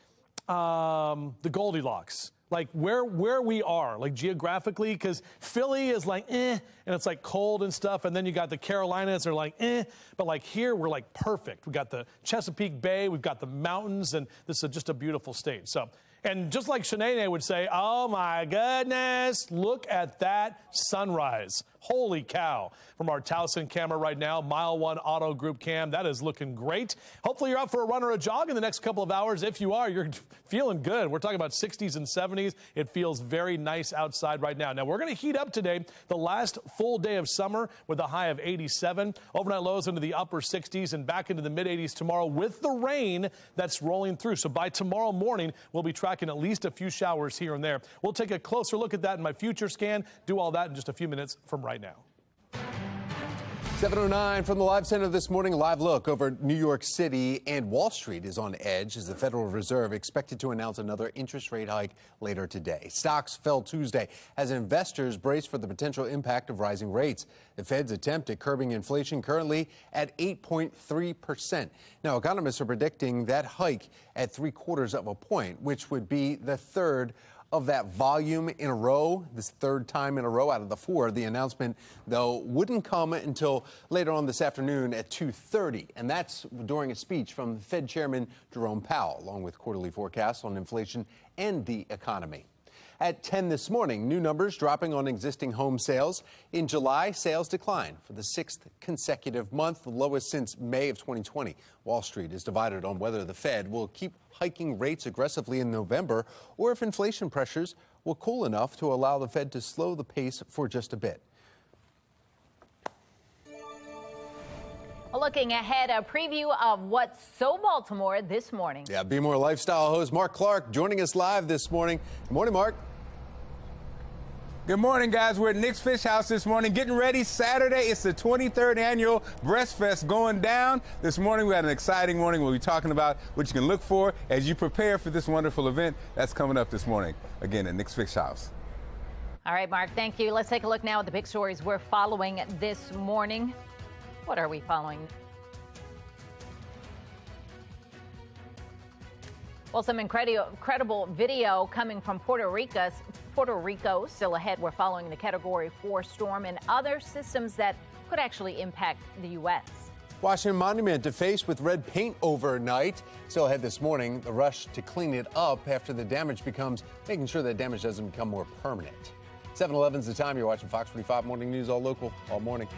the Goldilocks, like where we are, like geographically, because Philly is like, and it's like cold and stuff. And then you got the Carolinas are like, but like here, we're like perfect. We got the Chesapeake Bay, we've got the mountains, and this is just a beautiful state. So, and just like Shanae would say, oh my goodness, look at that sunrise. Holy cow. From our Towson camera right now, Mile 1 Auto Group cam, that is looking great. Hopefully you're out for a run or a jog in the next couple of hours. If you are, you're feeling good. We're talking about 60s and 70s. It feels very nice outside right now. Now, we're going to heat up today, the last full day of summer with a high of 87. Overnight lows into the upper 60s and back into the mid-80s tomorrow with the rain that's rolling through. So by tomorrow morning, we'll be tracking at least a few showers here and there. We'll take a closer look at that in my future scan. Do all that in just a few minutes from right now. 7:09 from the Live Center this morning. A live look over New York City, and Wall Street is on edge as the Federal Reserve expected to announce another interest rate hike later today. Stocks fell Tuesday as investors brace for the potential impact of rising rates. The Fed's attempt at curbing inflation currently at 8.3%. Now, economists are predicting that hike at 3/4 of a point, which would be the third of that volume in a row, this third time in a row out of the four. The announcement, though, wouldn't come until later on this afternoon at 2:30, and that's during a speech from Fed Chairman Jerome Powell, along with quarterly forecasts on inflation and the economy. At 10 this morning, new numbers dropping on existing home sales. In July, sales declined for the 6th consecutive month, the lowest since May of 2020. Wall Street is divided on whether the Fed will keep hiking rates aggressively in November or if inflation pressures will cool enough to allow the Fed to slow the pace for just a bit. Looking ahead, a preview of what's so Baltimore this morning. Yeah, Be More Lifestyle host Mark Clark joining us live this morning. Good morning, Mark. Good morning, guys. We're at Nick's Fish House this morning, getting ready. Saturday, it's the 23rd annual Breast Fest going down. This morning, we had an exciting morning. We'll be talking about what you can look for as you prepare for this wonderful event that's coming up this morning, again, at Nick's Fish House. All right, Mark, thank you. Let's take a look now at the big stories we're following this morning. What are we following? Well, some incredible video coming from Puerto Rico. Still ahead, we're following the Category 4 storm and other systems that could actually impact the U.S. Washington Monument defaced with red paint overnight. Still ahead this morning, the rush to clean it up after the damage becomes making sure that damage doesn't become more permanent. 7:11's the time. You're watching Fox 45 Morning News, all local, all morning.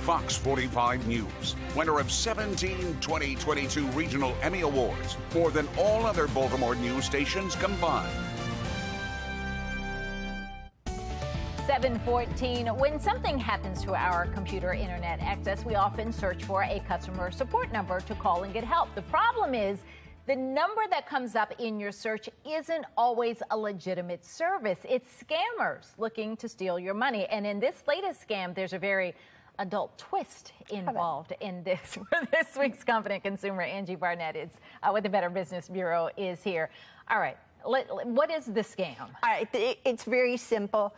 Fox 45 News, winner of 17 2022 Regional Emmy Awards, more than all other Baltimore news stations combined. 7:14. When something happens to our computer internet access, we often search for a customer support number to call and get help. The problem is the number that comes up in your search isn't always a legitimate service. It's scammers looking to steal your money. And in this latest scam, there's a very adult twist involved in this. For this week's Confident Consumer, Angie Barnett is with the Better Business Bureau is here. All right. What is the scam? All right, it's very simple.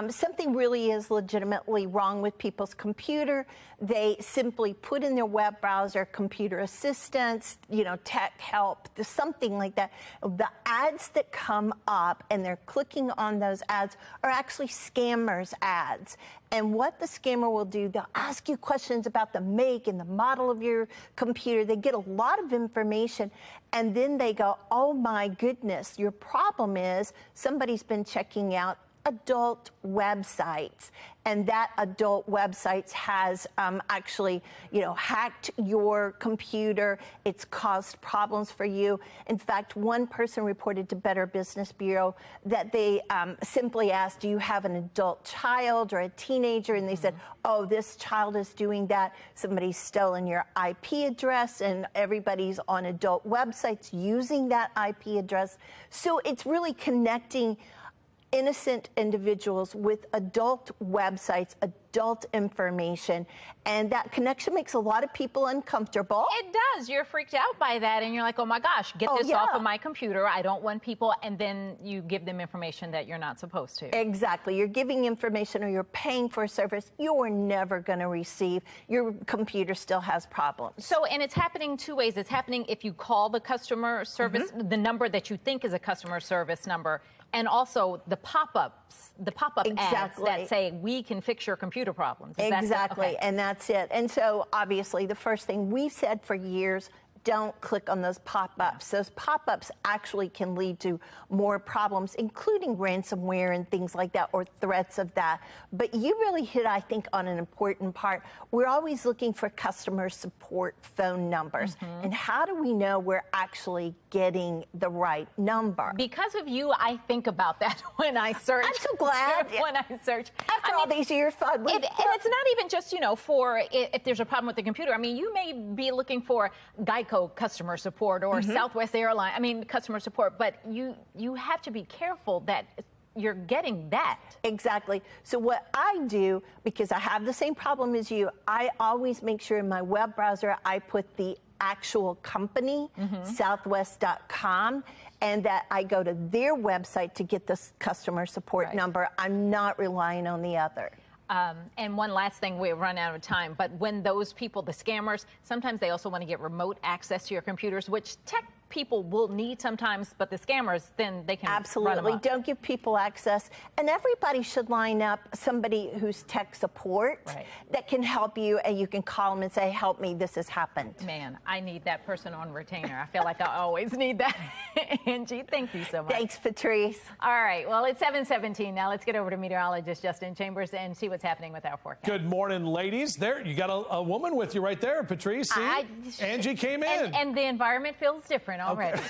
Something really is legitimately wrong with people's computer. They simply put in their web browser, computer assistance, tech help, something like that. The ads that come up and they're clicking on those ads are actually scammers' ads. And what the scammer will do, they'll ask you questions about the make and the model of your computer. They get a lot of information, and then they go, oh my goodness, your problem is somebody's been checking out adult websites, and that adult websites has actually, hacked your computer. It's caused problems for you. In fact, one person reported to Better Business Bureau that they simply asked, do you have an adult child or a teenager? And they said, oh, this child is doing that. Somebody's stolen your IP address, and everybody's on adult websites using that IP address. So it's really connecting innocent individuals with adult websites, adult information, and that connection makes a lot of people uncomfortable. It does. You're freaked out by that, and you're like, oh my gosh, get this off of my computer. I don't want people, and then you give them information that you're not supposed to. Exactly. You're giving information, or you're paying for a service you're never going to receive. Your computer still has problems. So, and it's happening two ways. It's happening if you call the customer service, the number that you think is a customer service number, and also the pop-ups, ads that say, we can fix your computer problems. Exactly, and that's it. And so, obviously, the first thing we've said for years, don't click on those pop-ups. Those pop-ups actually can lead to more problems, including ransomware and things like that, or threats of that. But you really hit, I think, on an important part. We're always looking for customer support phone numbers. And how do we know we're actually getting the right number? Because of you, I think about that when I search. I'm so glad. When I search. After all these years, and it's not even just, for if there's a problem with the computer. I mean, you may be looking for Geico customer support or Southwest Airlines, customer support, but you have to be careful that you're getting that. Exactly. So what I do, because I have the same problem as you, I always make sure in my web browser I put the actual company, southwest.com, and that I go to their website to get this customer support number. I'm not relying on the other. And one last thing, we've run out of time, but when those people, the scammers, sometimes they also want to get remote access to your computers, which tech people will need sometimes, but the scammers, then they can absolutely run them up. Don't give people access, and everybody should line up somebody who's tech support that can help you, and you can call them and say, help me, this has happened. Man, I need that person on retainer. I feel like I always need that. Angie, thank you so much. Thanks, Patrice. All right, well, it's 7:17 now. Let's get over to meteorologist Justin Chambers and see what's happening with our forecast. Good morning, ladies. There, you got a woman with you right there, Patrice. See? Angie came in. And the environment feels different already.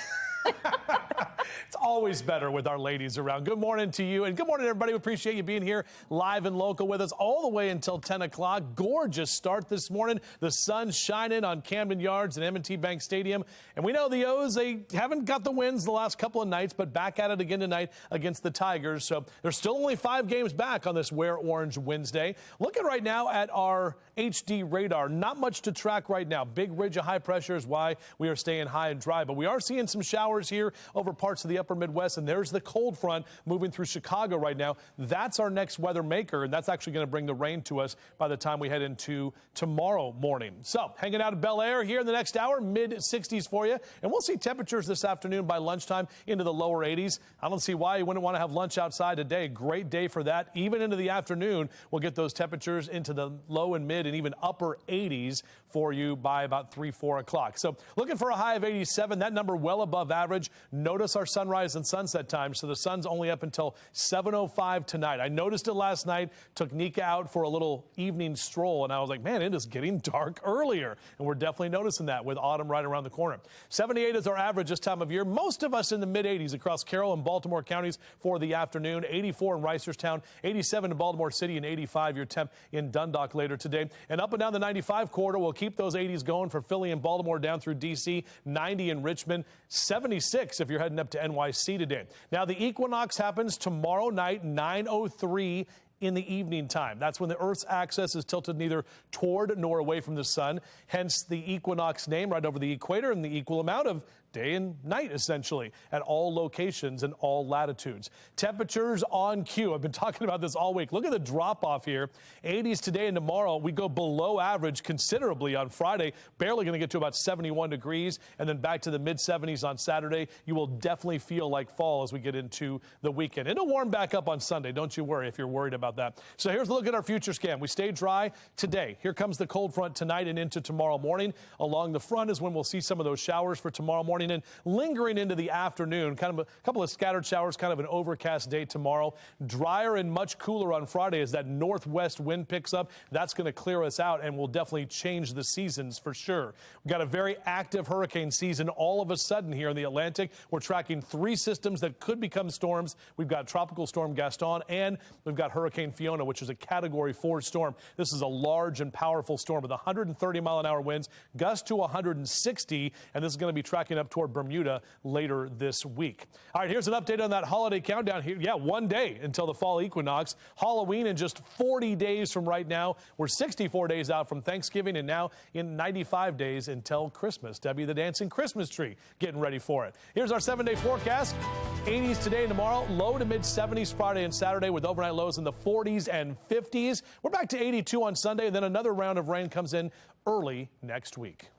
It's always better with our ladies around. Good morning to you, and good morning, everybody. We appreciate you being here live and local with us all the way until 10 o'clock. Gorgeous start this morning. The sun's shining on Camden Yards and M&T Bank Stadium. And we know the O's, they haven't got the wins the last couple of nights, but back at it again tonight against the Tigers. So there's still only 5 games back on this Wear Orange Wednesday. Looking right now at our HD radar, not much to track right now. Big ridge of high pressure is why we are staying high and dry, but we are seeing some showers here over parts of the upper Midwest, and there's the cold front moving through Chicago right now. That's our next weather maker, and that's actually going to bring the rain to us by the time we head into tomorrow morning. So hanging out at Bel Air here in the next hour, mid-60s for you, and we'll see temperatures this afternoon by lunchtime into the lower 80s. I don't see why you wouldn't want to have lunch outside today. Great day for that. Even into the afternoon, we'll get those temperatures into the low and mid and even upper 80s for you by about 3-4 o'clock. So looking for a high of 87, that number well above average. Notice our sunrise sunrise and sunset time, so the sun's only up until 7:05 tonight. I noticed it last night, took Nika out for a little evening stroll, and I was like, man, it is getting dark earlier. And we're definitely noticing that with autumn right around the corner. 78 is our average this time of year. Most of us in the mid-80s across Carroll and Baltimore counties for the afternoon. 84 in Reisterstown, 87 in Baltimore City, and 85 your temp in Dundalk later today. And up and down the 95 corridor, we'll keep those 80s going for Philly and Baltimore down through D.C., 90 in Richmond, 76 if you're heading up to NYC today. Now, the equinox happens tomorrow night, 9:03 in the evening time. That's when the Earth's axis is tilted neither toward nor away from the sun, hence the equinox name right over the equator and the equal amount of day and night, essentially, at all locations and all latitudes. Temperatures on cue. I've been talking about this all week. Look at the drop off here. 80s today and tomorrow. We go below average considerably on Friday, barely going to get to about 71 degrees, and then back to the mid 70s on Saturday. You will definitely feel like fall as we get into the weekend. It'll warm back up on Sunday. Don't you worry if you're worried about that. So here's a look at our future scan. We stay dry today. Here comes the cold front tonight and into tomorrow morning. Along the front is when we'll see some of those showers for tomorrow morning. And lingering into the afternoon, kind of a couple of scattered showers, kind of an overcast day tomorrow. Drier and much cooler on Friday as that northwest wind picks up. That's going to clear us out and will definitely change the seasons for sure. We've got a very active hurricane season all of a sudden here in the Atlantic. We're tracking 3 systems that could become storms. We've got Tropical Storm Gaston and we've got Hurricane Fiona, which is a Category 4 storm. This is a large and powerful storm with 130-mile-an-hour winds, gusts to 160, and this is going to be tracking up toward Bermuda later this week. All right, here's an update on that holiday countdown here. Yeah, 1 day until the fall equinox. Halloween in just 40 days from right now. We're 64 days out from Thanksgiving and now in 95 days until Christmas. Debbie the dancing Christmas tree getting ready for it. Here's our 7-day forecast. 80s today and tomorrow, low to mid 70s Friday and Saturday with overnight lows in the 40s and 50s. We're back to 82 on Sunday, and then another round of rain comes in early next week.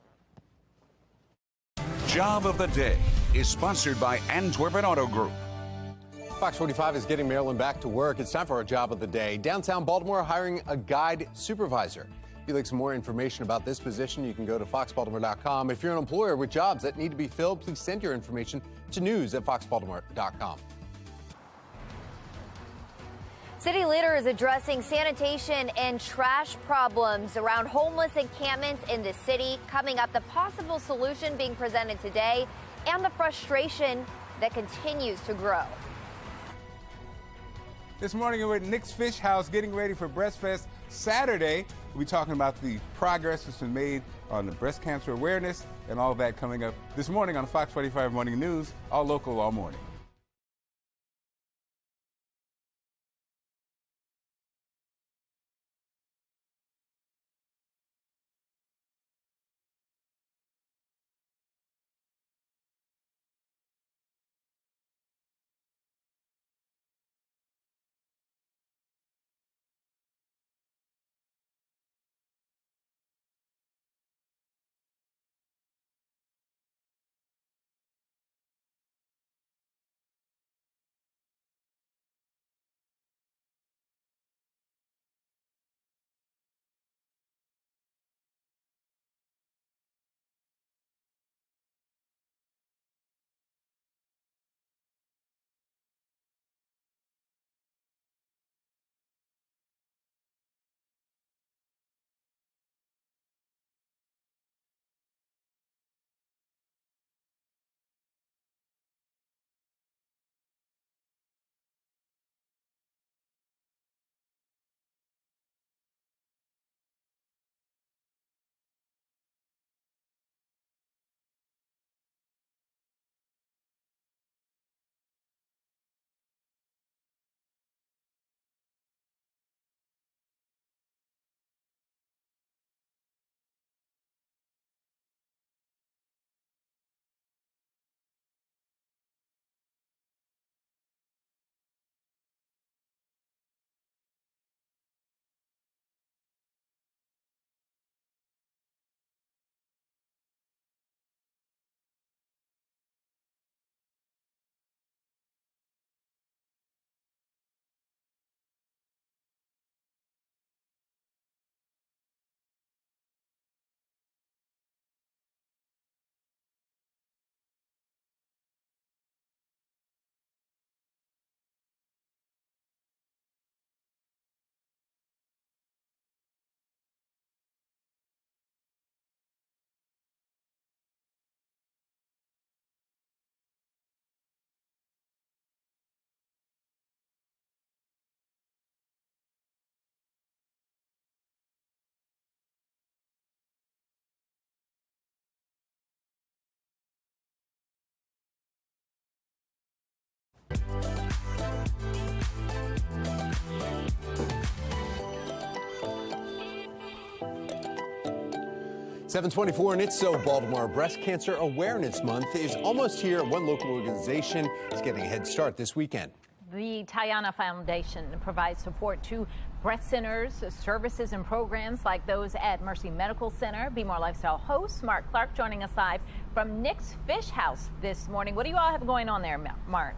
Job of the Day is sponsored by Antwerpen Auto Group. Fox 45 is getting Maryland back to work. It's time for our Job of the Day. Downtown Baltimore hiring a guide supervisor. If you'd like some more information about this position, you can go to foxbaltimore.com. If you're an employer with jobs that need to be filled, please send your information to news@foxbaltimore.com. City leaders addressing sanitation and trash problems around homeless encampments in the city. Coming up, the possible solution being presented today and the frustration that continues to grow. This morning we're at Nick's Fish House getting ready for Breast Fest Saturday. We'll be talking about the progress that's been made on the breast cancer awareness and all that coming up this morning on Fox 45 Morning News, all local, all morning. 7:24 and it's so Baltimore. Breast Cancer Awareness Month is almost here. One local organization is getting a head start this weekend. The Tiana Foundation provides support to breast centers, services, and programs like those at Mercy Medical Center. Be More Lifestyle host Mark Clark joining us live from Nick's Fish House this morning. What do you all have going on there, Mark?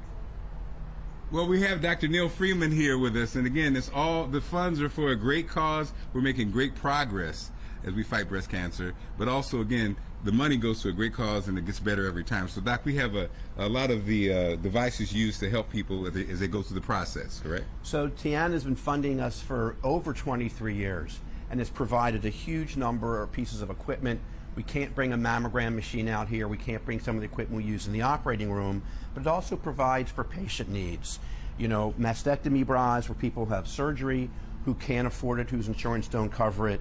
Well, we have Dr. Neil Freeman here with us, and again, it's all the funds are for a great cause. We're making great progress as we fight breast cancer, but also, again, the money goes to a great cause and it gets better every time. So, Doc, we have a lot of the devices used to help people as they go through the process, correct? So Tiana has been funding us for over 23 years and has provided a huge number of pieces of equipment. We can't bring a mammogram machine out here. We can't bring some of the equipment we use in the operating room, but it also provides for patient needs. You know, mastectomy bras for people who have surgery, who can't afford it, whose insurance don't cover it.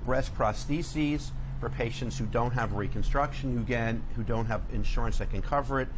Breast prostheses for patients who don't have reconstruction, who don't have insurance that can cover it.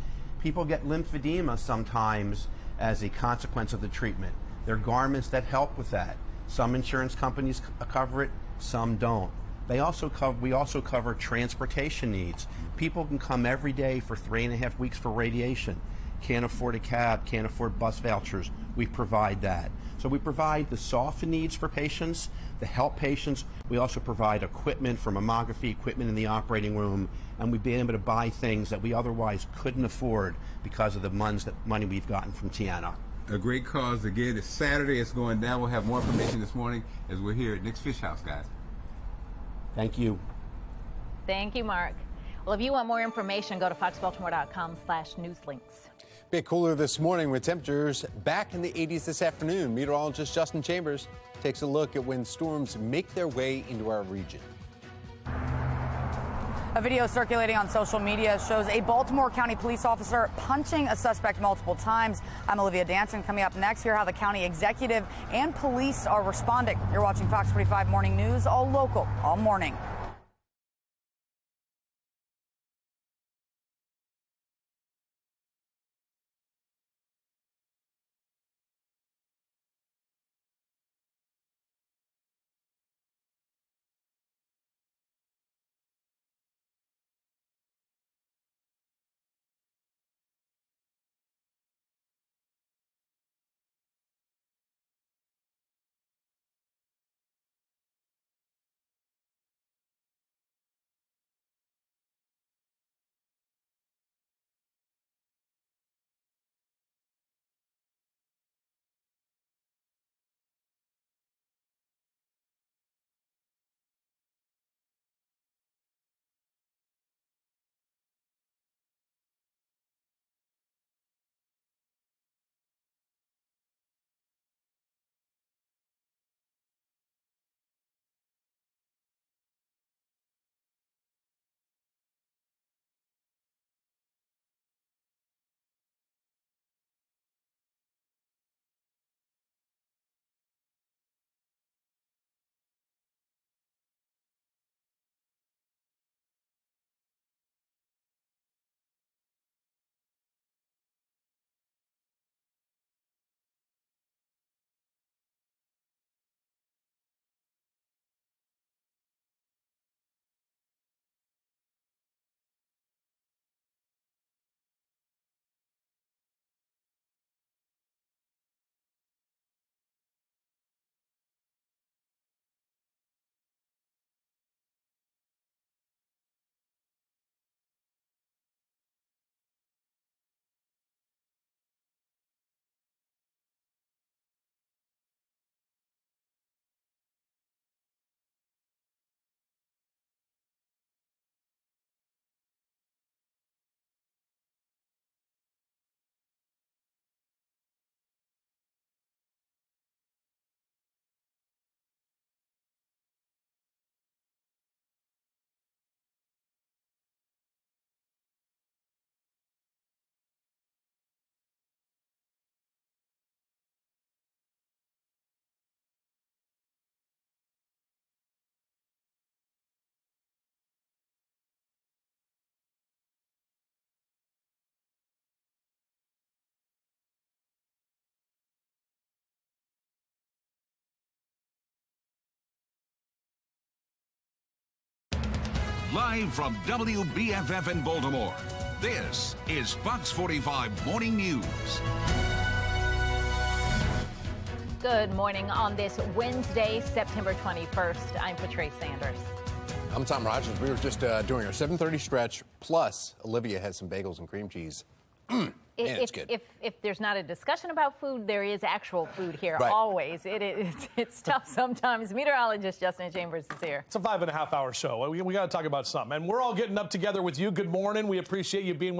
People get lymphedema sometimes as a consequence of the treatment. There are garments that help with that. Some insurance companies cover it, some don't. We also cover transportation needs. People can come every day for 3.5 weeks for radiation. Can't afford a cab, can't afford bus vouchers. We provide that. So we provide the soft needs for patients, the help patients. We also provide equipment for mammography, equipment in the operating room, and we've been able to buy things that we otherwise couldn't afford because of the money we've gotten from Tiana. A great cause. Again, it's Saturday. It's going down. We'll have more information this morning as we're here at Nick's Fish House, guys. Thank you. Thank you, Mark. Well, if you want more information, go to foxbaltimore.com/newslinks. Bit cooler this morning with temperatures back in the 80s this afternoon. Meteorologist Justin Chambers takes a look at when storms make their way into our region. A video circulating on social media shows a Baltimore County police officer punching a suspect multiple times. I'm Olivia Danson. Coming up next, hear how the county executive and police are responding. You're watching Fox 45 Morning News, all local, all morning. Live from WBFF in Baltimore, this is Fox 45 Morning News. Good morning on this Wednesday, September 21st. I'm Patrice Sanders. I'm Tom Rogers. We were just doing our 7:30 stretch. Plus, Olivia has some bagels and cream cheese. It's good. If there's not a discussion about food, there is actual food here, right. Always. It's tough sometimes. Meteorologist Justin Chambers is here. It's a 5.5-hour show. We got to talk about something. And we're all getting up together with you. Good morning. We appreciate you being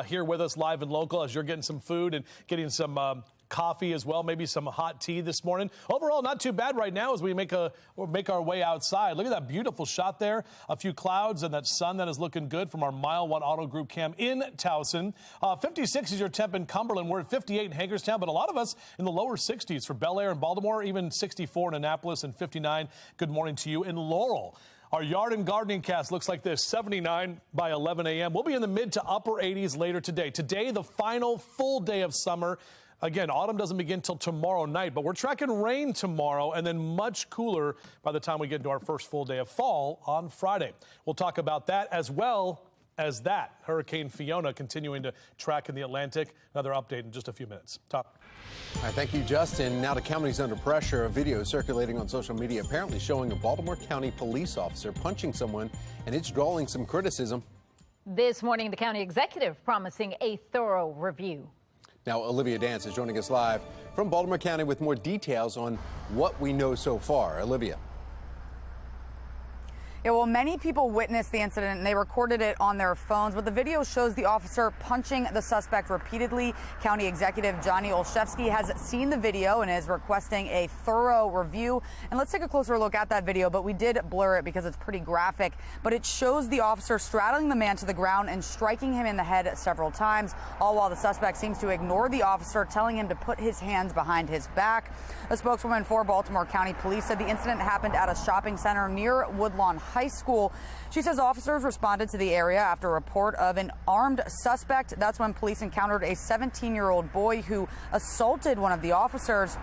here with us live and local as you're getting some food and getting some coffee as well, maybe some hot tea this morning. Overall, not too bad right now as we make our way outside. Look at that beautiful shot there. A few clouds and that sun that is looking good from our Mile 1 Auto Group cam in Towson. 56 is your temp in Cumberland. We're at 58 in Hagerstown, but a lot of us in the lower 60s for Bel Air and Baltimore, even 64 in Annapolis and 59. Good morning to you in Laurel. Our yard and gardening cast looks like this, 79 by 11 a.m. We'll be in the mid to upper 80s later today. Today, the final full day of summer. Again, autumn doesn't begin till tomorrow night, but we're tracking rain tomorrow and then much cooler by the time we get into our first full day of fall on Friday. We'll talk about that as well as that. Hurricane Fiona continuing to track in the Atlantic. Another update in just a few minutes. Top. All right, thank you, Justin. Now the county's under pressure. A video circulating on social media apparently showing a Baltimore County police officer punching someone, and it's drawing some criticism. This morning, the county executive promising a thorough review. Now, Olivia Dance is joining us live from Baltimore County with more details on what we know so far. Olivia. Yeah, well, many people witnessed the incident and they recorded it on their phones, but the video shows the officer punching the suspect repeatedly. County Executive Johnny Olszewski has seen the video and is requesting a thorough review. And let's take a closer look at that video, but we did blur it because it's pretty graphic. But it shows the officer straddling the man to the ground and striking him in the head several times, all while the suspect seems to ignore the officer, telling him to put his hands behind his back. A spokeswoman for Baltimore County Police said the incident happened at a shopping center near Woodlawn High School. She says officers responded to the area after a report of an armed suspect. That's when police encountered a 17-year-old boy who assaulted one of the officers.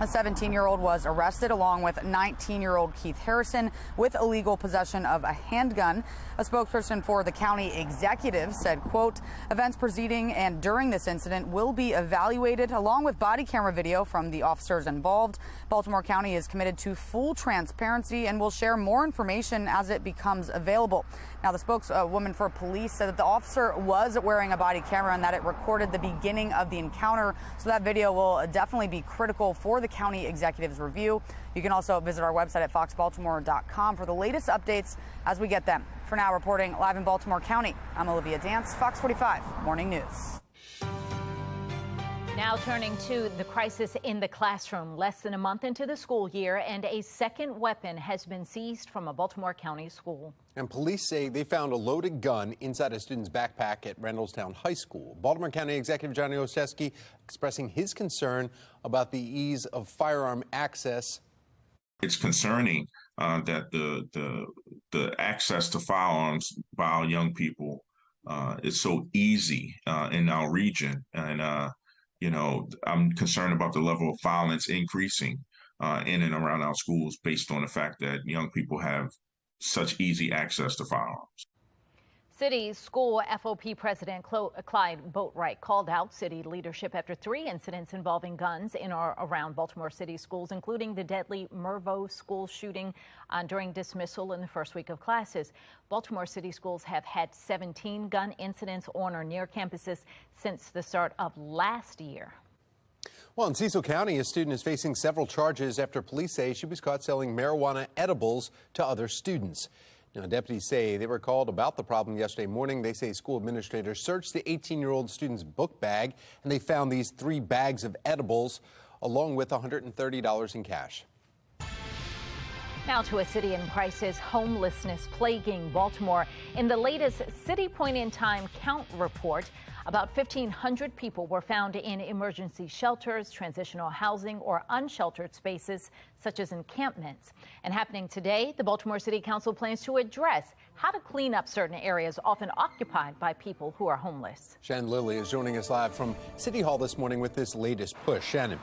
A 17-year-old was arrested along with 19-year-old Keith Harrison with illegal possession of a handgun. A spokesperson for the county executive said, quote, events preceding and during this incident will be evaluated along with body camera video from the officers involved. Baltimore County is committed to full transparency and will share more information as it becomes available. Now, the spokeswoman for police said that the officer was wearing a body camera and that it recorded the beginning of the encounter. So that video will definitely be critical for the county executive's review. You can also visit our website at foxbaltimore.com for the latest updates as we get them. For now, reporting live in Baltimore County, I'm Olivia Dance, Fox 45 Morning News. Now turning to the crisis in the classroom. Less than a month into the school year, and a second weapon has been seized from a Baltimore County school. And police say they found a loaded gun inside a student's backpack at Randallstown High School. Baltimore County Executive Johnny Olszewski expressing his concern about the ease of firearm access. It's concerning that the access to firearms by our young people is so easy in our region. And you know, I'm concerned about the level of violence increasing in and around our schools based on the fact that young people have such easy access to firearms. City School FOP President Clyde Boatwright called out city leadership after 3 incidents involving guns in or around Baltimore City schools, including the deadly Mervo school shooting during dismissal in the first week of classes. Baltimore City schools have had 17 gun incidents on or near campuses since the start of last year. Well, in Cecil County, a student is facing several charges after police say she was caught selling marijuana edibles to other students. Now, deputies say they were called about the problem yesterday morning. They say school administrators searched the 18-year-old student's book bag, and they found these 3 bags of edibles, along with $130 in cash. Now to a city in crisis, homelessness plaguing Baltimore. In the latest City Point in Time count report, about 1,500 people were found in emergency shelters, transitional housing, or unsheltered spaces, such as encampments. And happening today, the Baltimore City Council plans to address how to clean up certain areas often occupied by people who are homeless. Shannon Lilly is joining us live from City Hall this morning with this latest push. Shannon.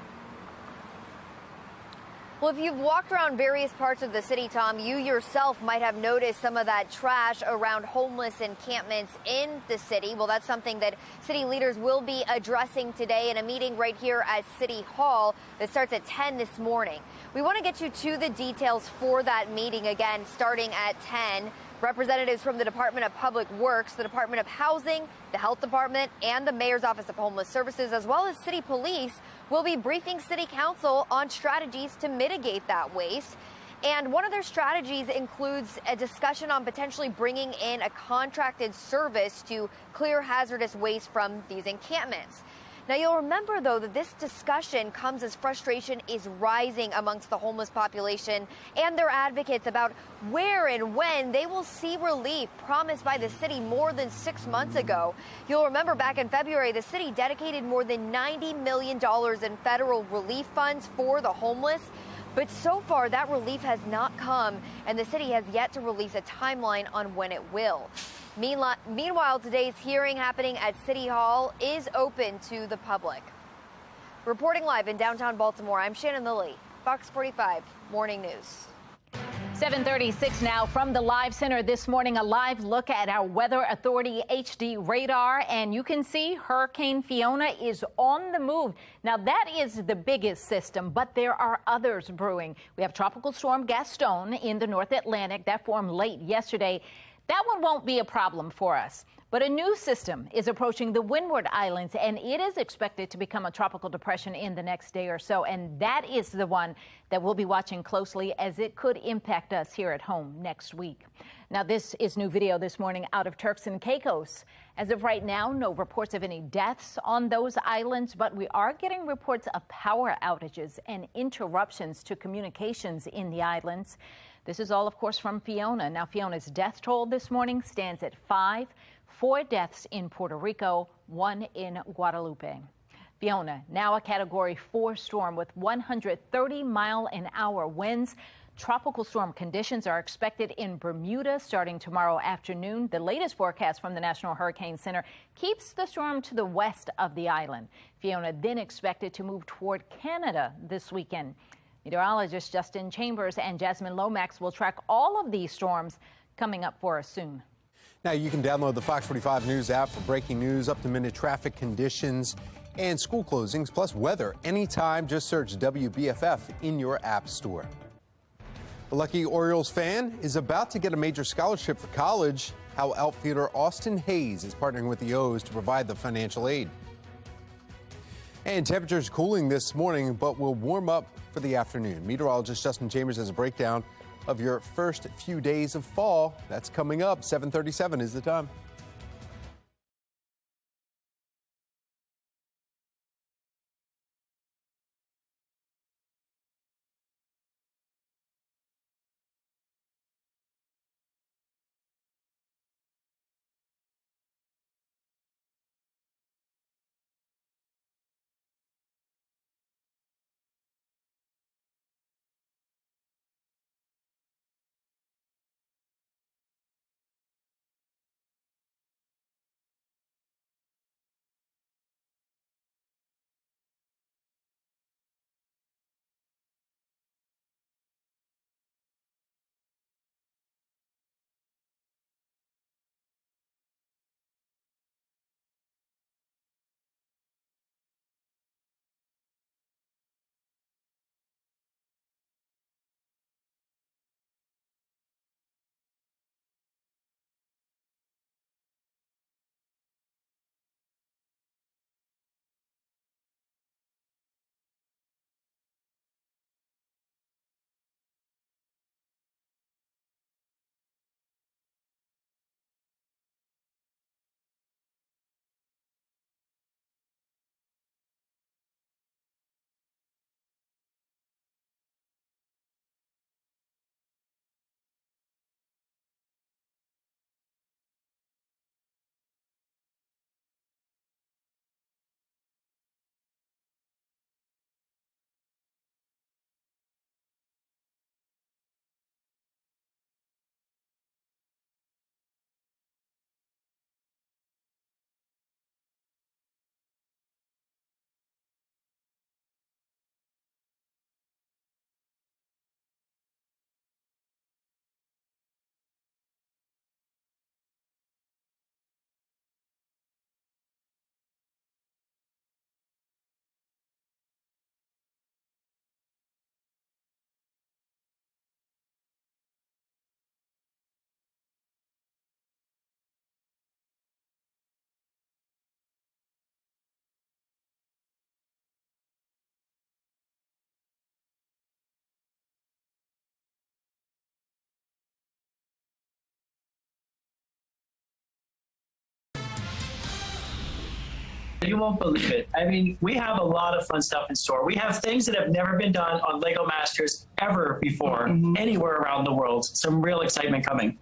Well, if you've walked around various parts of the city, Tom, you yourself might have noticed some of that trash around homeless encampments in the city. Well, that's something that city leaders will be addressing today in a meeting right here at City Hall that starts at 10 this morning. We want to get you to the details for that meeting again, starting at 10. Representatives from the Department of Public Works, the Department of Housing, the Health Department, and the Mayor's Office of Homeless Services, as well as City Police, will be briefing City Council on strategies to mitigate that waste. And one of their strategies includes a discussion on potentially bringing in a contracted service to clear hazardous waste from these encampments. Now, you'll remember, though, that this discussion comes as frustration is rising amongst the homeless population and their advocates about where and when they will see relief promised by the city more than 6 months ago. You'll remember back in February, the city dedicated more than $90 million in federal relief funds for the homeless. But so far, that relief has not come, and the city has yet to release a timeline on when it will. Meanwhile, today's hearing happening at City Hall is open to the public. Reporting live in downtown Baltimore, I'm Shannon Lilly, Fox 45 Morning News. 7:36 now from the Live Center this morning. A live look at our Weather Authority HD radar, and you can see Hurricane Fiona is on the move. Now, that is the biggest system, but there are others brewing. We have Tropical Storm Gaston in the North Atlantic that formed late yesterday. That one won't be a problem for us. But a new system is approaching the Windward Islands, and it is expected to become a tropical depression in the next day or so. And that is the one that we'll be watching closely, as it could impact us here at home next week. Now, this is new video this morning out of Turks and Caicos. As of right now, no reports of any deaths on those islands, but we are getting reports of power outages and interruptions to communications in the islands. This is all, of course, from Fiona. Now, Fiona's death toll this morning stands at 5. 4 deaths in Puerto Rico, 1 in Guadalupe. Fiona, now a Category 4 storm with 130-mile-an-hour winds. Tropical storm conditions are expected in Bermuda starting tomorrow afternoon. The latest forecast from the National Hurricane Center keeps the storm to the west of the island. Fiona then expected to move toward Canada this weekend. Meteorologists Justin Chambers and Jasmine Lomax will track all of these storms coming up for us soon. Now, you can download the Fox 45 News app for breaking news, up-to-minute traffic conditions, and school closings, plus weather anytime. Just search WBFF in your app store. The lucky Orioles fan is about to get a major scholarship for college. How outfielder Austin Hayes is partnering with the O's to provide the financial aid. And temperatures cooling this morning, but will warm up for the afternoon. Meteorologist Justin Chambers has a breakdown of your first few days of fall. That's coming up. 7:37 is the time. You won't believe it. I mean, we have a lot of fun stuff in store. We have things that have never been done on Lego Masters ever before, anywhere around the world. Some real excitement coming.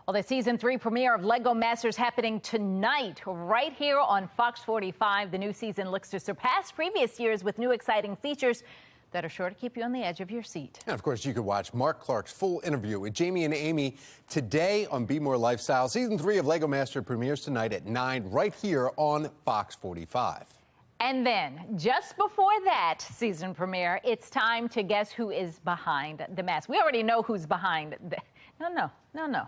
Well, the season 3 premiere of Lego Masters happening tonight, right here on Fox 45. The new season looks to surpass previous years with new exciting features that are sure to keep you on the edge of your seat. And of course, you can watch Mark Clark's full interview with Jamie and Amy today on Be More Lifestyle. Season 3 of Lego Master premieres tonight at 9 right here on Fox 45. And then, just before that season premiere, it's time to guess who is behind the mask. We already know who's behind the... No.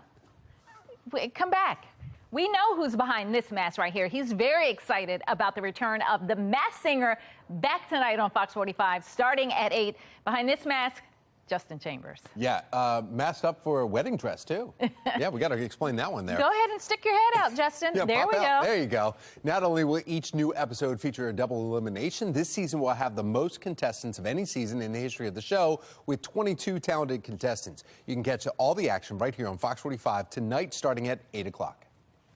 Wait, come back. We know who's behind this mask right here. He's very excited about the return of the Masked Singer back tonight on Fox 45, starting at 8. Behind this mask, Justin Chambers. Yeah, masked up for a wedding dress, too. Yeah, we got to explain that one there. Go ahead and stick your head out, Justin. Yeah, there we out. go. There you go. Not only will each new episode feature a double elimination, this season will have the most contestants of any season in the history of the show, with 22 talented contestants. You can catch all the action right here on Fox 45 tonight, starting at 8 o'clock.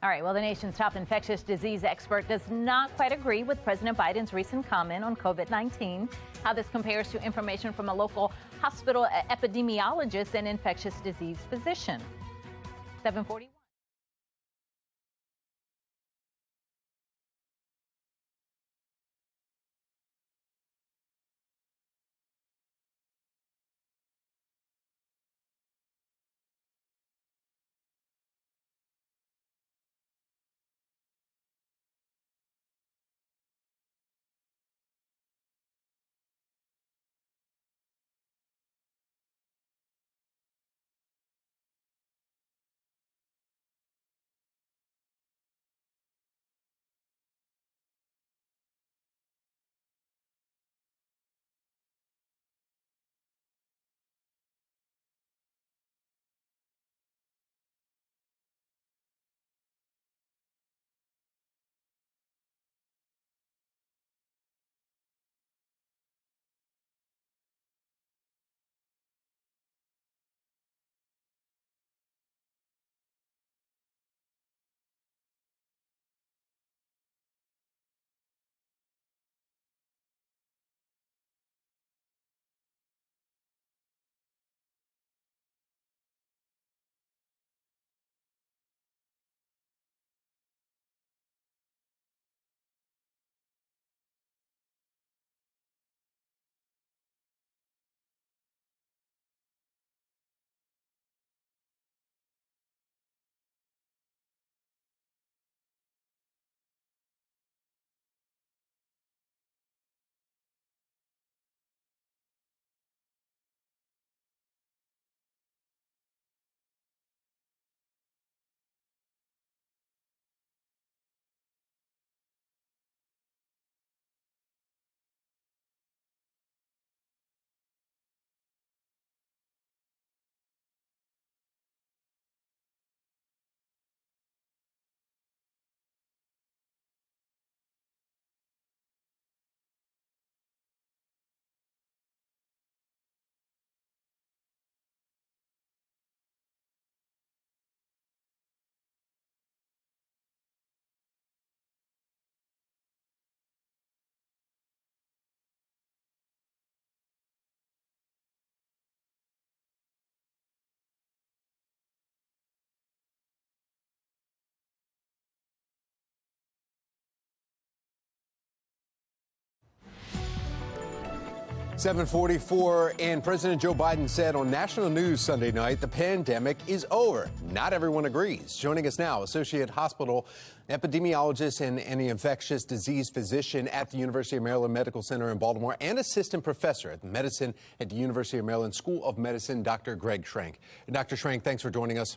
All right, well, the nation's top infectious disease expert does not quite agree with President Biden's recent comment on COVID-19. How this compares to information from a local hospital epidemiologist and infectious disease physician. 741. .744, and President Joe Biden said on national news Sunday night the pandemic is over. Not everyone agrees. Joining us now, Associate Hospital epidemiologist and infectious disease physician at the University of Maryland Medical Center in Baltimore and assistant professor at medicine at the University of Maryland School of Medicine, Dr. Greg Schrank. Dr. Schrank, thanks for joining us.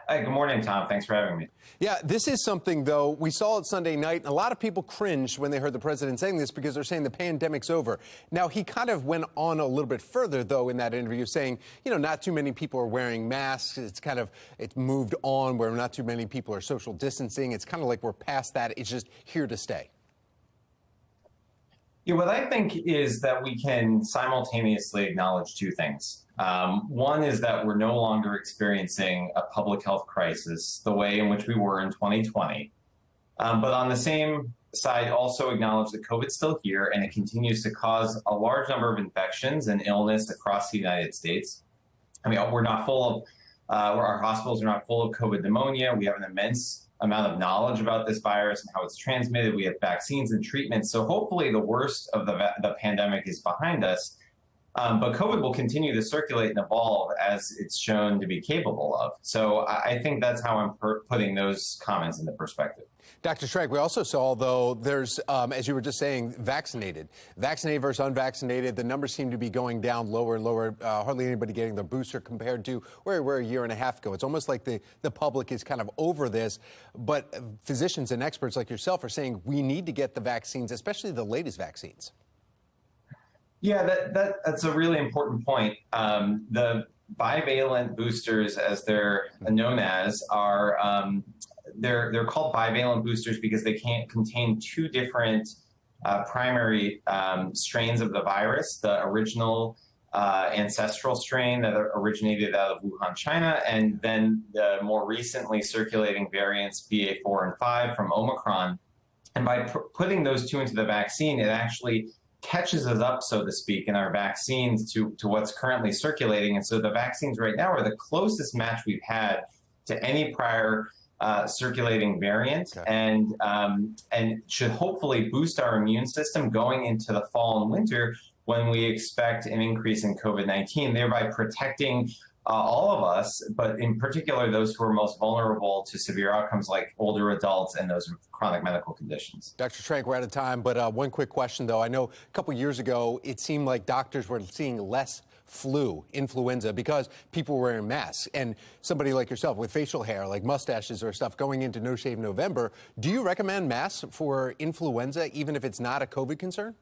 Hey, good morning, Tom. Thanks for having me. Yeah, this is something, though, we saw it Sunday night, and a lot of people cringed when they heard the president saying this because they're saying the pandemic's over. Now, he kind of went on a little bit further, though, in that interview, saying, you know, not too many people are wearing masks. It's moved on where not too many people are social distancing. It's kind of like we're past that. It's just here to stay. Yeah, what I think is that we can simultaneously acknowledge two things. One is that we're no longer experiencing a public health crisis the way in which we were in 2020. But on the same side, also acknowledge that COVID's still here and it continues to cause a large number of infections and illness across the United States. I mean, we're not full of, our hospitals are not full of COVID pneumonia. We have an immense amount of knowledge about this virus and how it's transmitted. We have vaccines and treatments. So hopefully the worst of the pandemic is behind us. But COVID will continue to circulate and evolve as it's shown to be capable of. So I think that's how I'm putting those comments into perspective. Dr. Schrank, we also saw, though, there's, as you were just saying, vaccinated versus unvaccinated. The numbers seem to be going down lower and lower. Hardly anybody getting their booster compared to where we were a year and a half ago. It's almost like the public is kind of over this. But physicians and experts like yourself are saying we need to get the vaccines, especially the latest vaccines. Yeah, that's a really important point. The bivalent boosters, as they're known as, are they're called bivalent boosters because they can't contain two different primary strains of the virus: the original ancestral strain that originated out of Wuhan, China, and then the more recently circulating variants BA4 and 5 from Omicron. And by putting those two into the vaccine, it actually catches us up, so to speak, in our vaccines to what's currently circulating. And so the vaccines right now are the closest match we've had to any prior circulating variant, and should hopefully boost our immune system going into the fall and winter when we expect an increase in COVID-19, thereby protecting all of us, but in particular those who are most vulnerable to severe outcomes like older adults and those with chronic medical conditions. Dr. Schrank, we're out of time, but one quick question, though. I know a couple years ago it seemed like doctors were seeing less influenza, because people were wearing masks. And somebody like yourself with facial hair, like mustaches or stuff, going into No Shave November, do you recommend masks for influenza, even if it's not a COVID concern?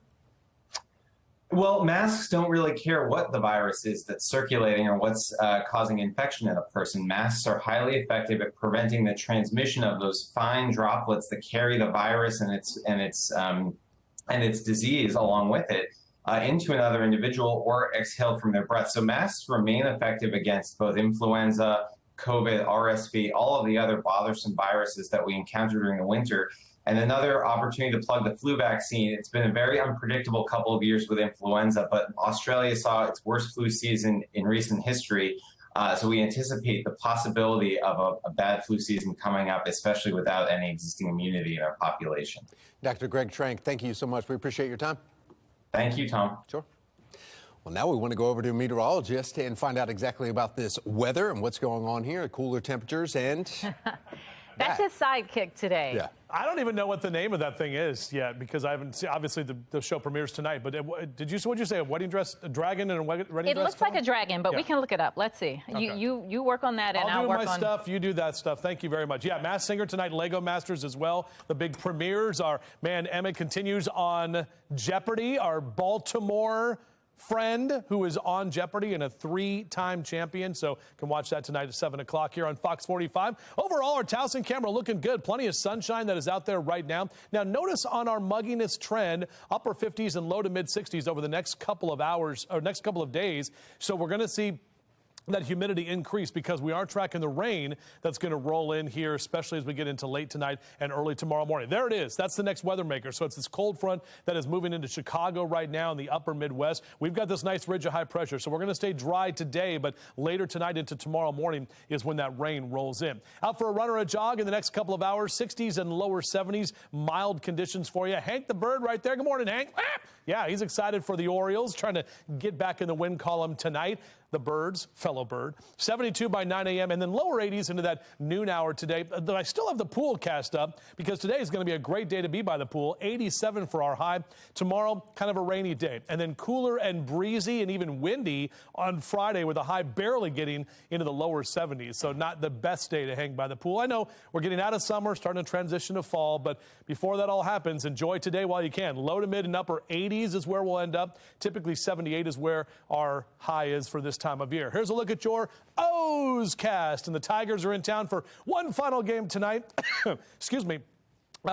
Well, masks don't really care what the virus is that's circulating or what's causing infection in a person. Masks are highly effective at preventing the transmission of those fine droplets that carry the virus and its disease along with it into another individual or exhaled from their breath. So masks remain effective against both influenza, COVID, RSV, all of the other bothersome viruses that we encounter during the winter. And another opportunity to plug the flu vaccine. It's been a very unpredictable couple of years with influenza, but Australia saw its worst flu season in recent history. So we anticipate the possibility of a bad flu season coming up, especially without any existing immunity in our population. Dr. Greg Schrank, thank you so much. We appreciate your time. Thank you, Tom. Sure. Well, now we want to go over to a meteorologist and find out exactly about this weather and what's going on here, cooler temperatures and... That's his sidekick today. Yeah. I don't even know what the name of that thing is yet, because I haven't seen, obviously the show premieres tonight, but what'd you say, a wedding dress, a dragon and a wedding dress? It looks like a dragon, but we can look it up. Let's see. Okay. You work on that, and I'll work on... I'll do my stuff, you do that stuff. Thank you very much. Yeah, Masked Singer tonight, Lego Masters as well. The big premieres are, man, Emma continues on Jeopardy, our Baltimore friend who is on Jeopardy and a 3-time champion. So can watch that tonight at 7 o'clock here on Fox 45. Overall, our Towson camera looking good. Plenty of sunshine that is out there right now. Now, notice on our mugginess trend, upper 50s and low to mid 60s over the next couple of hours or next couple of days. So we're going to see that humidity increase because we are tracking the rain that's going to roll in here, especially as we get into late tonight and early tomorrow morning. There it is. That's the next weather maker. So it's this cold front that is moving into Chicago right now in the upper Midwest. We've got this nice ridge of high pressure. So we're going to stay dry today, but later tonight into tomorrow morning is when that rain rolls in. Out for a run or a jog in the next couple of hours, 60s and lower 70s, mild conditions for you. Hank the Bird right there. Good morning, Hank. Yeah, he's excited for the Orioles, trying to get back in the win column tonight. The Birds, fellow Bird, 72 by 9 a.m. and then lower 80s into that noon hour today. I still have the pool cast up because today is going to be a great day to be by the pool. 87 for our high. Tomorrow, kind of a rainy day. And then cooler and breezy and even windy on Friday with a high barely getting into the lower 70s. So not the best day to hang by the pool. I know we're getting out of summer, starting to transition to fall, but before that all happens, enjoy today while you can. Low to mid and upper 80s is where we'll end up. Typically 78 is where our high is for this time of year. Here's a look at your O's cast, and the Tigers are in town for one final game tonight. Excuse me.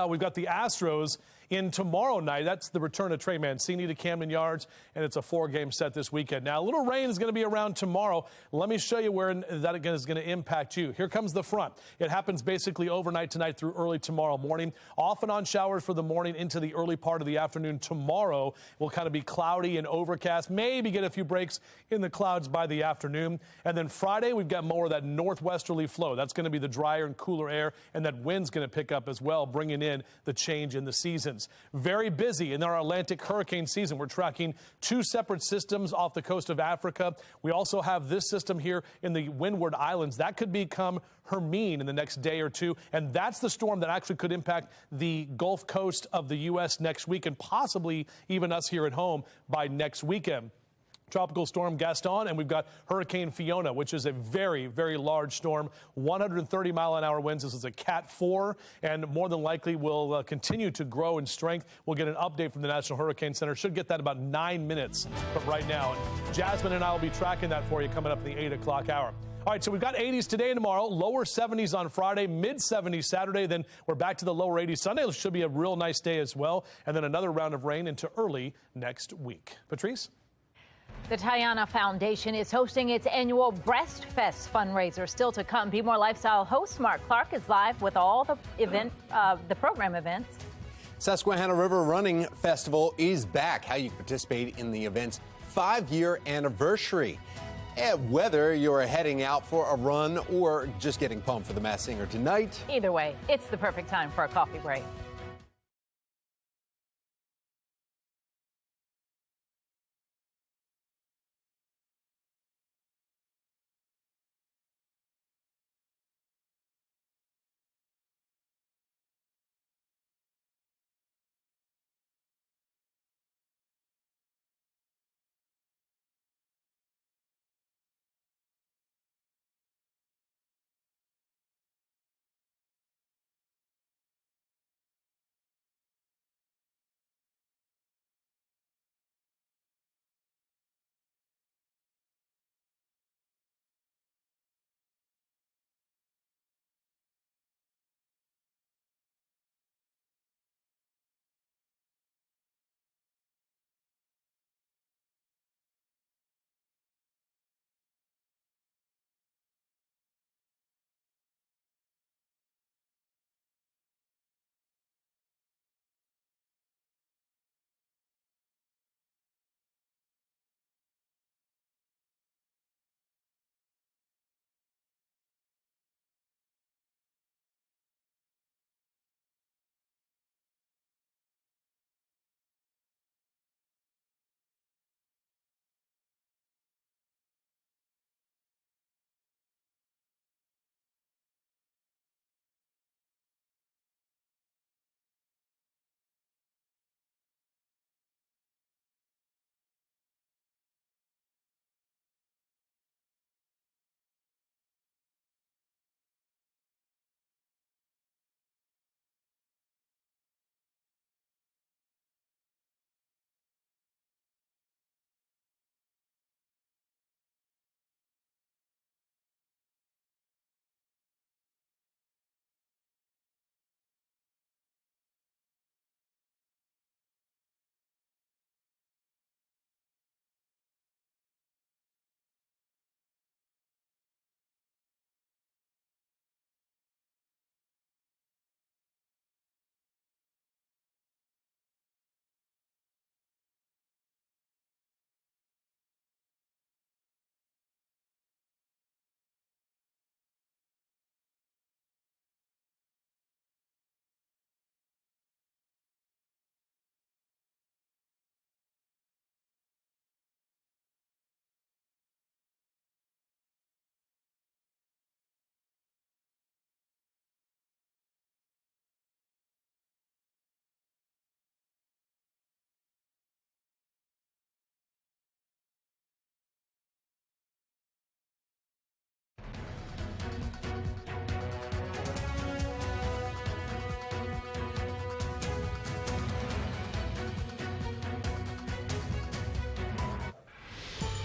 We've got the Astros in tomorrow night. That's the return of Trey Mancini to Camden Yards, and it's a 4-game set this weekend. Now, a little rain is going to be around tomorrow. Let me show you where that again is going to impact you. Here comes the front. It happens basically overnight tonight through early tomorrow morning. Off and on showers for the morning into the early part of the afternoon. Tomorrow will kind of be cloudy and overcast. Maybe get a few breaks in the clouds by the afternoon. And then Friday, we've got more of that northwesterly flow. That's going to be the drier and cooler air, and that wind's going to pick up as well, bringing in the change in the seasons. Very busy in our Atlantic hurricane season. We're tracking 2 separate systems off the coast of Africa. We also have this system here in the Windward Islands. That could become Hermine in the next day or two, and that's the storm that actually could impact the Gulf Coast of the U.S. next week, and possibly even us here at home by next weekend. Tropical storm Gaston, and we've got Hurricane Fiona, which is a very, very large storm, 130-mile-an-hour winds. This is a Cat 4, and more than likely will continue to grow in strength. We'll get an update from the National Hurricane Center. Should get that about 9 minutes from right now. And Jasmine and I will be tracking that for you coming up in the 8 o'clock hour. All right, so we've got 80s today and tomorrow, lower 70s on Friday, mid 70s Saturday. Then we're back to the lower 80s Sunday. It should be a real nice day as well. And then another round of rain into early next week. Patrice? The Tayana Foundation is hosting its annual Breast Fest fundraiser. Still to come, Be More Lifestyle host Mark Clark is live with all the program events. Susquehanna River Running Festival is back. How you can participate in the event's 5-year anniversary. And whether you're heading out for a run or just getting pumped for the Masked Singer tonight. Either way, it's the perfect time for a coffee break.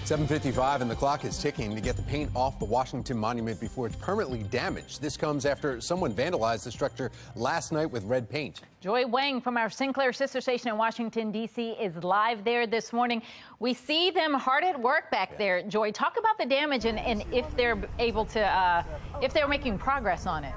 7:55 and the clock is ticking to get the paint off the Washington Monument before it's permanently damaged. This comes after someone vandalized the structure last night with red paint. Joy Wang from our Sinclair sister station in Washington, D.C. is live there this morning. We see them hard at work back there. Joy, talk about the damage and if they're able to, if they're making progress on it.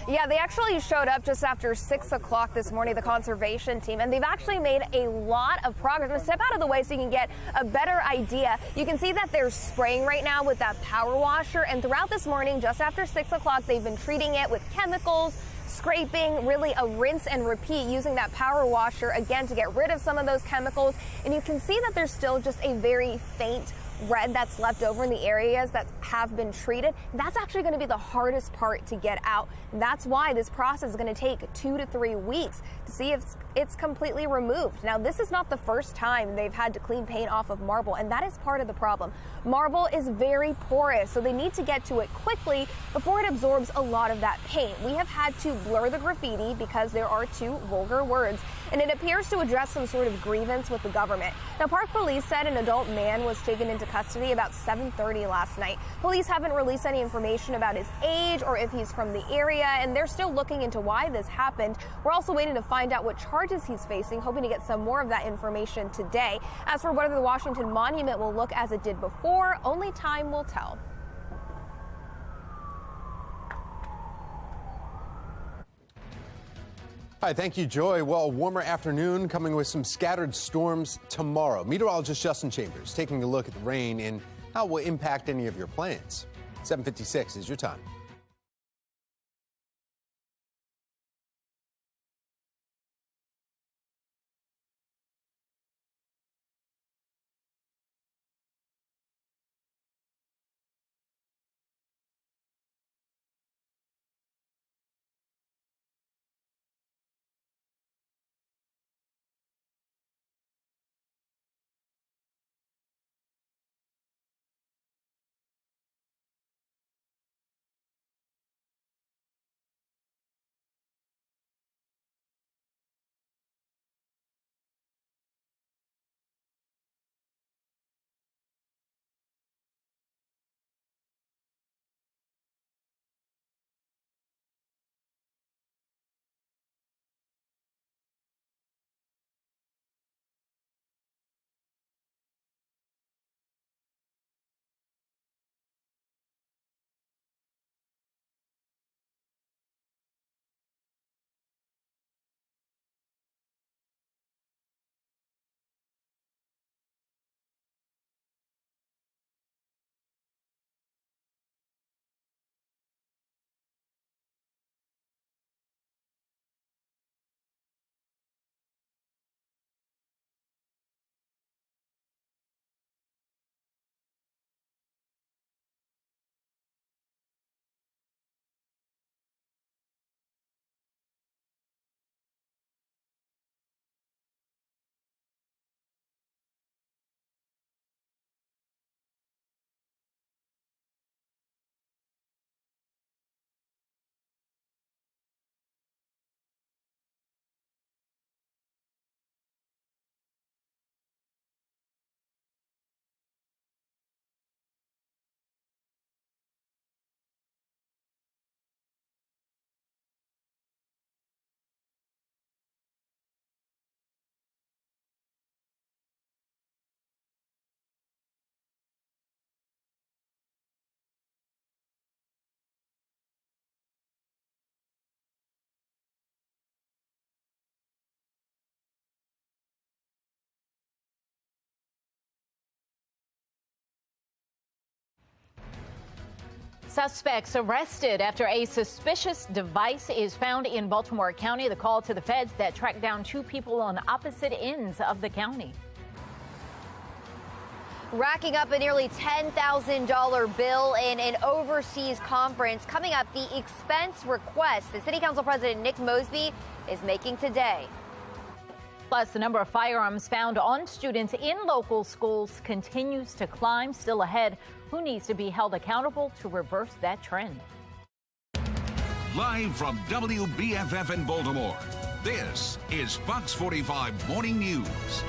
Yeah, they actually showed up just after 6 o'clock this morning, the conservation team, and they've actually made a lot of progress. I'm going to step out of the way so you can get a better idea. You can see that they're spraying right now with that power washer, and throughout this morning, just after 6 o'clock, they've been treating it with chemicals, scraping, really a rinse and repeat using that power washer again to get rid of some of those chemicals. And you can see that there's still just a very faint red that's left over in the areas that have been treated. That's actually going to be the hardest part to get out. That's why this process is going to take 2 to 3 weeks to see if it's completely removed. Now, this is not the first time they've had to clean paint off of marble, and that is part of the problem. Marble is very porous, so they need to get to it quickly before it absorbs a lot of that paint. We have had to blur the graffiti because there are 2 vulgar words, and it appears to address some sort of grievance with the government. Now, Park Police said an adult man was taken into custody about 7:30 last night. Police haven't released any information about his age or if he's from the area, and they're still looking into why this happened. We're also waiting to find out what charges he's facing, hoping to get some more of that information today. As for whether the Washington Monument will look as it did before, only time will tell. Hi, thank you, Joy. Well, a warmer afternoon coming with some scattered storms tomorrow. Meteorologist Justin Chambers taking a look at the rain and how it will impact any of your plans. 7:56 is your time. Suspects arrested after a suspicious device is found in Baltimore County. The call to the feds that tracked down 2 people on opposite ends of the county. Racking up a nearly $10,000 bill in an overseas conference. Coming up, the expense request the City Council President Nick Mosby is making today. Plus, the number of firearms found on students in local schools continues to climb. Still ahead, who needs to be held accountable to reverse that trend? Live from WBFF in Baltimore, this is Fox 45 Morning News.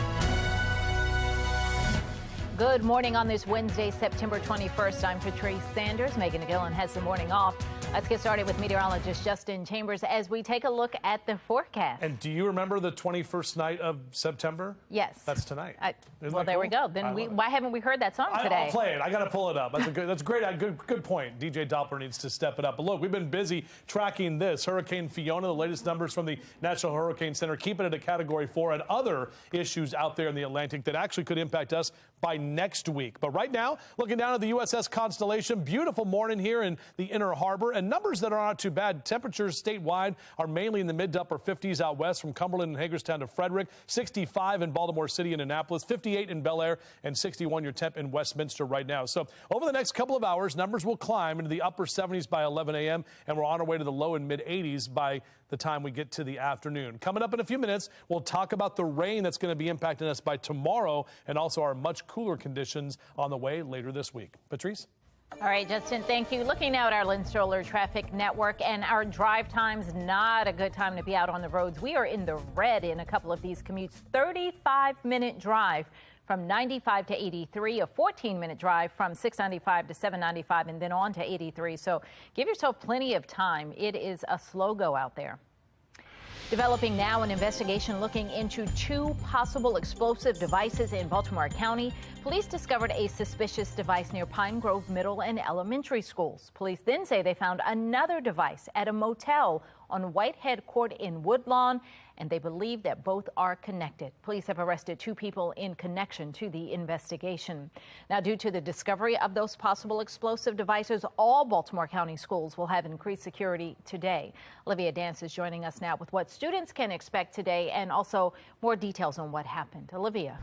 Good morning on this Wednesday, September 21st. I'm Patrice Sanders. Megan Gillen has the morning off. Let's get started with meteorologist Justin Chambers as we take a look at the forecast. And do you remember the 21st night of September? Yes. That's tonight. Well, there we go. Then why haven't we heard that song today? I'll play it. I got to pull it up. That's great. Good point. DJ Doppler needs to step it up. But look, we've been busy tracking this. Hurricane Fiona, the latest numbers from the National Hurricane Center, keep it at a Category 4, and other issues out there in the Atlantic that actually could impact us by next week. But right now, looking down at the USS Constellation, beautiful morning here in the Inner Harbor, and numbers that are not too bad. Temperatures statewide are mainly in the mid to upper 50s out west from Cumberland and Hagerstown to Frederick, 65 in Baltimore City and Annapolis, 58 in Bel Air, and 61 your temp in Westminster right now. So over the next couple of hours, numbers will climb into the upper 70s by 11 a.m., and we're on our way to the low and mid 80s by the time we get to the afternoon. Coming up in a few minutes, we'll talk about the rain that's going to be impacting us by tomorrow and also our much cooler conditions on the way later this week. Patrice? All right, Justin, thank you. Looking now at our Lynn Stoller traffic network and our drive times, not a good time to be out on the roads. We are in the red in a couple of these commutes. 35-minute drive from 95 to 83, a 14-minute drive from 695 to 795, and then on to 83. So give yourself plenty of time. It is a slow go out there. Developing now, an investigation looking into two possible explosive devices in Baltimore County. Police discovered a suspicious device near Pine Grove Middle and Elementary schools. Police then say they found another device at a motel on Whitehead Court in Woodlawn, and they believe that both are connected. Police have arrested two people in connection to the investigation. Now, due to the discovery of those possible explosive devices, all Baltimore County schools will have increased security today. Olivia Dance is joining us now with what students can expect today and also more details on what happened. Olivia.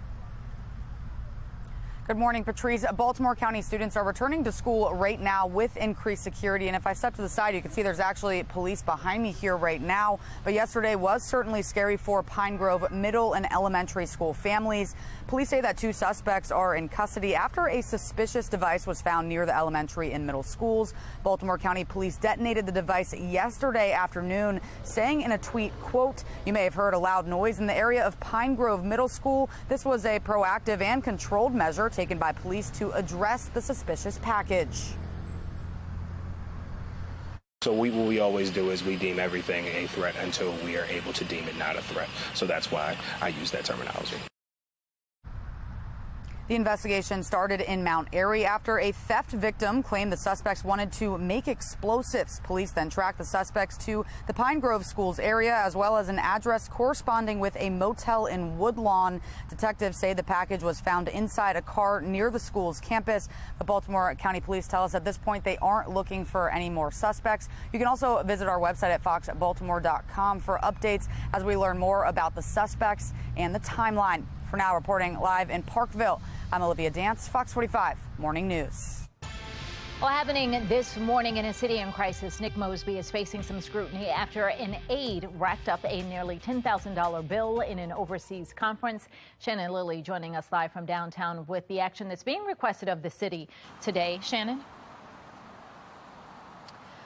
Good morning, Patrice. Baltimore County students are returning to school right now with increased security. And if I step to the side, you can see there's actually police behind me here right now. But yesterday was certainly scary for Pine Grove Middle and Elementary school families. Police say that two suspects are in custody after a suspicious device was found near the elementary and middle schools. Baltimore County Police detonated the device yesterday afternoon, saying in a tweet, quote, "You may have heard a loud noise in the area of Pine Grove Middle School. This was a proactive and controlled measure taken by police to address the suspicious package." So what we always do is we deem everything a threat until we are able to deem it not a threat. So that's why I use that terminology. The investigation started in Mount Airy after a theft victim claimed the suspects wanted to make explosives. Police then tracked the suspects to the Pine Grove Schools area, as well as an address corresponding with a motel in Woodlawn. Detectives say the package was found inside a car near the school's campus. The Baltimore County Police tell us at this point they aren't looking for any more suspects. You can also visit our website at foxbaltimore.com for updates as we learn more about the suspects and the timeline. For now, reporting live in Parkville, I'm Olivia Dance, Fox 45 Morning News. Well, happening this morning in a city in crisis, Nick Mosby is facing some scrutiny after an aide racked up a nearly $10,000 bill in an overseas conference. Shannon Lilly joining us live from downtown with the action that's being requested of the city today. Shannon?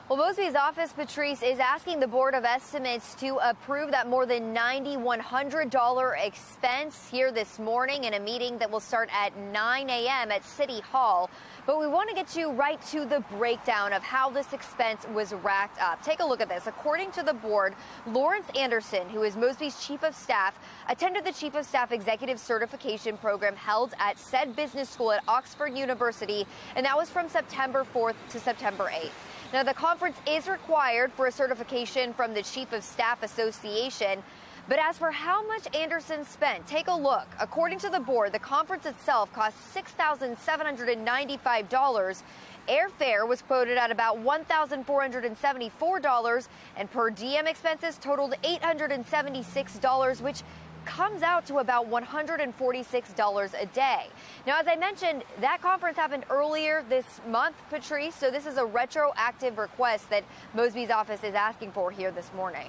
Well, Mosby's office, Patrice, is asking the Board of Estimates to approve that more than $9,100 expense here this morning in a meeting that will start at 9 a.m. at City Hall. But we want to get you right to the breakdown of how this expense was racked up. Take a look at this. According to the board, Lawrence Anderson, who is Mosby's chief of staff, attended the chief of staff executive certification program held at said business school at Oxford University, and that was from September 4th to September 8th. Now, the conference is required for a certification from the Chief of Staff Association. But as for how much Anderson spent, take a look. According to the board, the conference itself cost $6,795. Airfare was quoted at about $1,474, and per diem expenses totaled $876, which comes out to about $146 a day. Now, as I mentioned, that conference happened earlier this month, Patrice, so this is a retroactive request that Mosby's office is asking for here this morning.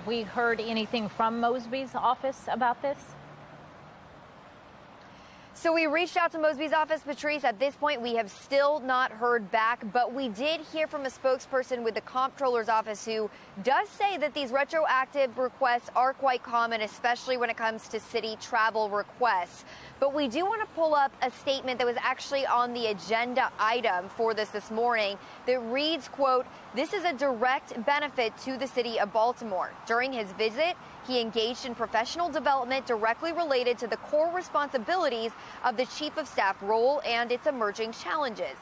We heard anything from Mosby's office about this? So we reached out to Mosby's office, Patrice. At this point, we have still not heard back, but we did hear from a spokesperson with the comptroller's office who does say that these retroactive requests are quite common, especially when it comes to city travel requests. But we do want to pull up a statement that was actually on the agenda item for this morning that reads, quote, "This is a direct benefit to the city of Baltimore. During his visit, he engaged in professional development directly related to the core responsibilities of the chief of staff role and its emerging challenges."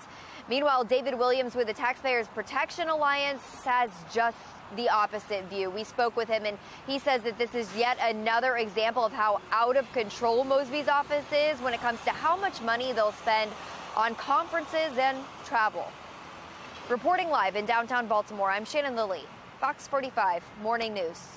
Meanwhile, David Williams with the Taxpayers Protection Alliance has just the opposite view. We spoke with him, and he says that this is yet another example of how out of control Mosby's office is when it comes to how much money they'll spend on conferences and travel. Reporting live in downtown Baltimore, I'm Shannon Lilly, Fox 45 Morning News.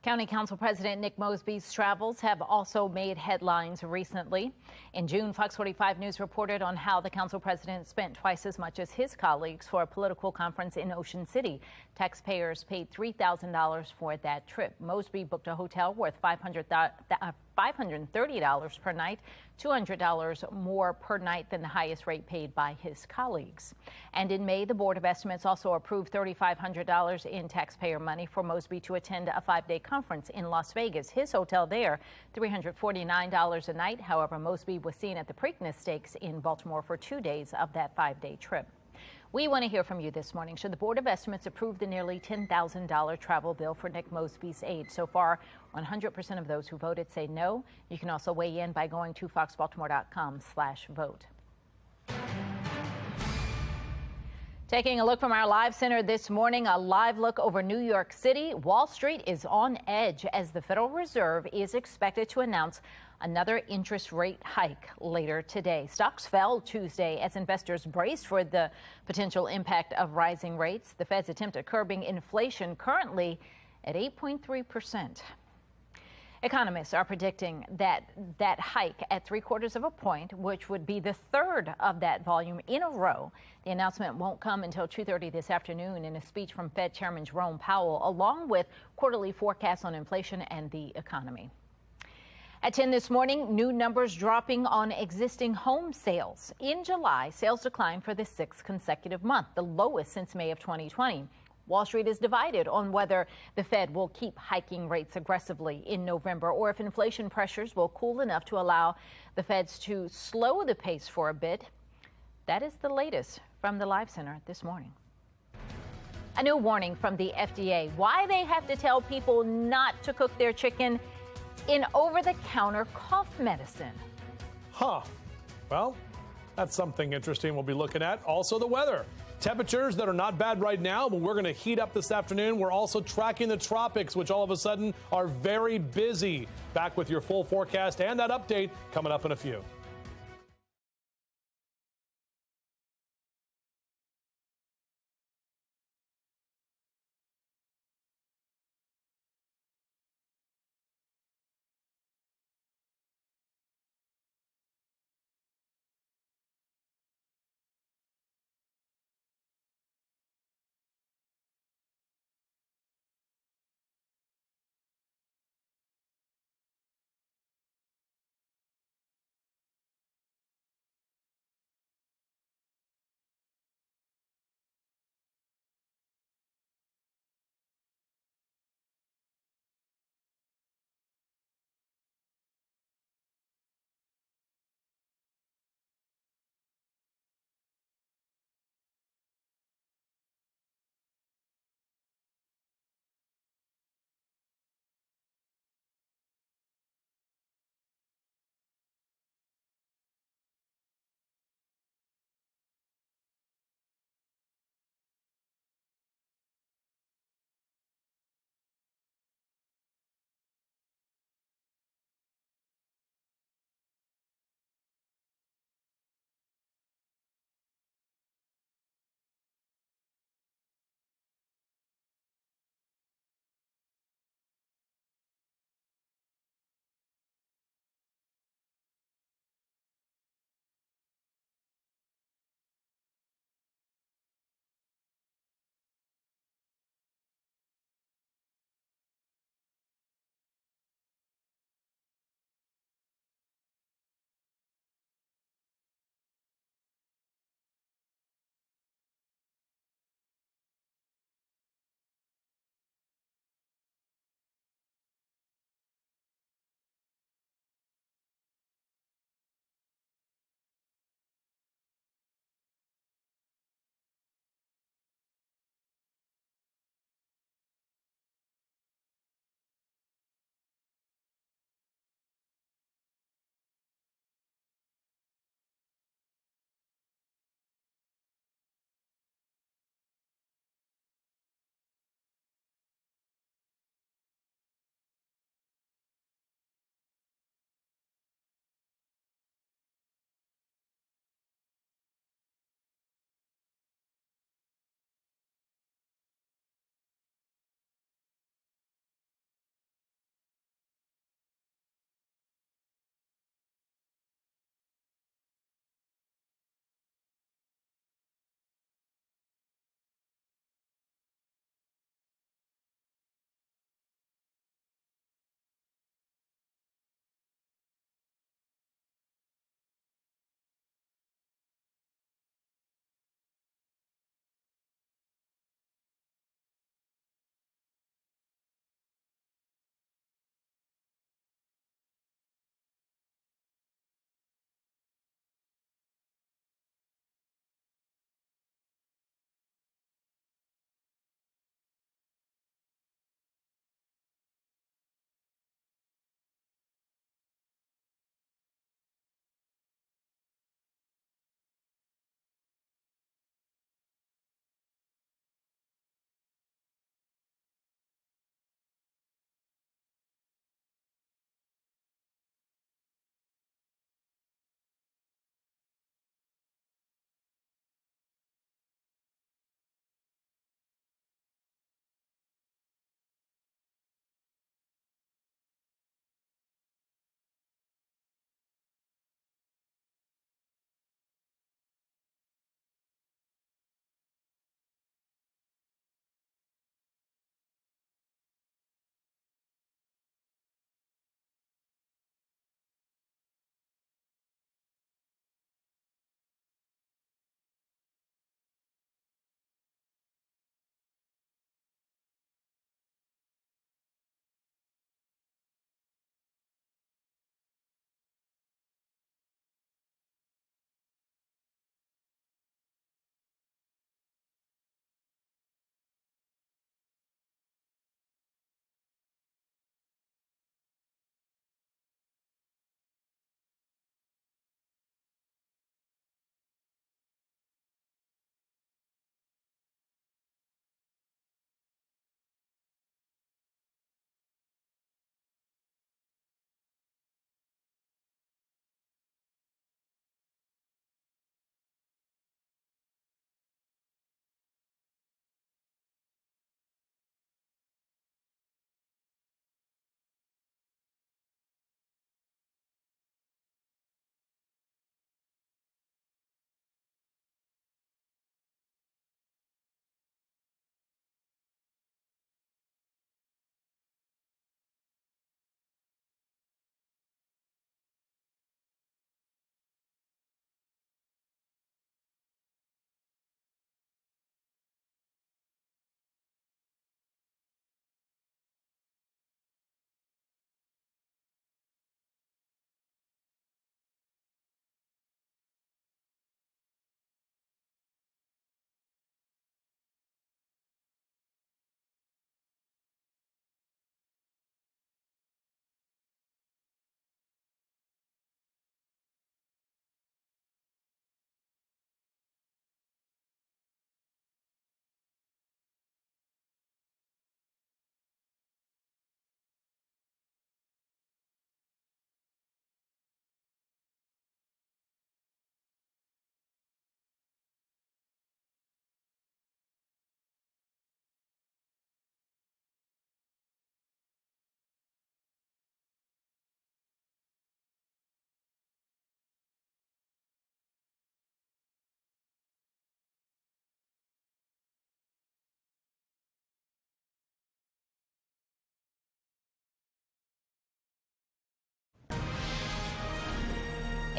County Council President Nick Mosby's travels have also made headlines recently. In June, Fox 45 News reported on how the council president spent twice as much as his colleagues for a political conference in Ocean City. Taxpayers paid $3,000 for that trip. Mosby booked a hotel worth $530 per night, $200 more per night than the highest rate paid by his colleagues. And in May, the Board of Estimates also approved $3,500 in taxpayer money for Mosby to attend a 5-day conference in Las Vegas. His hotel there, $349 a night. However, Mosby was seen at the Preakness Stakes in Baltimore for 2 days of that 5-day trip. We want to hear from you this morning. Should the Board of Estimates approve the nearly $10,000 travel bill for Nick Mosby's aide? So far, 100% of those who voted say no. You can also weigh in by going to foxbaltimore.com/vote. Taking a look from our live center this morning, a live look over New York City. Wall Street is on edge as the Federal Reserve is expected to announce another interest rate hike later today. Stocks fell Tuesday as investors braced for the potential impact of rising rates. The Fed's attempt at curbing inflation currently at 8.3%. Economists are predicting that hike at 3/4 of a point, which would be the third of that volume in a row. The announcement won't come until 2:30 this afternoon in a speech from Fed Chairman Jerome Powell, along with quarterly forecasts on inflation and the economy. At 10 this morning, new numbers dropping on existing home sales. In July, sales declined for the 6th consecutive month, the lowest since May of 2020. Wall Street is divided on whether the Fed will keep hiking rates aggressively in November or if inflation pressures will cool enough to allow the Feds to slow the pace for a bit. That is the latest from the Live Center this morning. A new warning from the FDA, why they have to tell people not to cook their chicken in over-the-counter cough medicine. Well, that's something interesting we'll be looking at. Also the weather. Temperatures that are not bad right now, but we're going to heat up this afternoon. We're also tracking the tropics, which all of a sudden are very busy. Back with your full forecast and that update coming up in a few.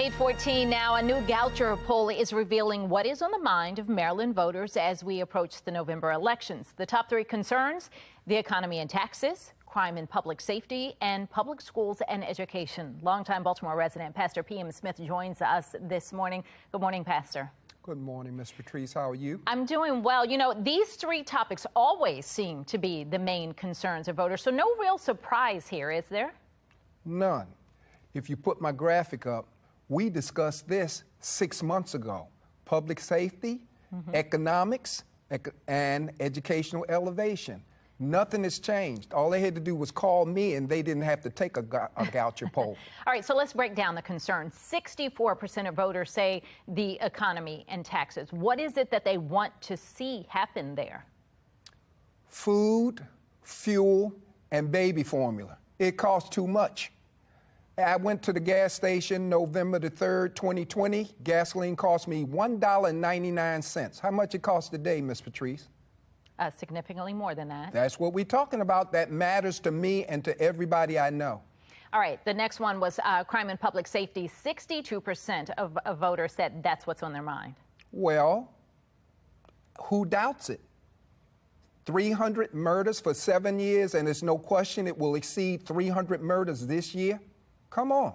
8:14 now. A new Goucher poll is revealing what is on the mind of Maryland voters as we approach the November elections. The top 3 concerns: the economy and taxes, crime and public safety, and public schools and education. Longtime Baltimore resident Pastor P.M. Smith joins us this morning. Good morning, Pastor. Good morning, Ms. Patrice. How are you? I'm doing well. You know, these 3 topics always seem to be the main concerns of voters, so no real surprise here, is there? None. If you put my graphic up, we discussed this 6 months ago. Public safety, economics, and educational elevation. Nothing has changed. All they had to do was call me, and they didn't have to take a Goucher poll. All right, so let's break down the concerns. 64% of voters say the economy and taxes. What is it that they want to see happen there? Food, fuel, and baby formula. It costs too much. I went to the gas station November the 3rd, 2020. Gasoline cost me $1.99. How much it costs today, Ms. Patrice? Significantly more than that. That's what we're talking about. That matters to me and to everybody I know. All right, the next one was crime and public safety. 62% of voters said that's what's on their mind. Well, who doubts it? 300 murders for 7 years, and there's no question it will exceed 300 murders this year. Come on.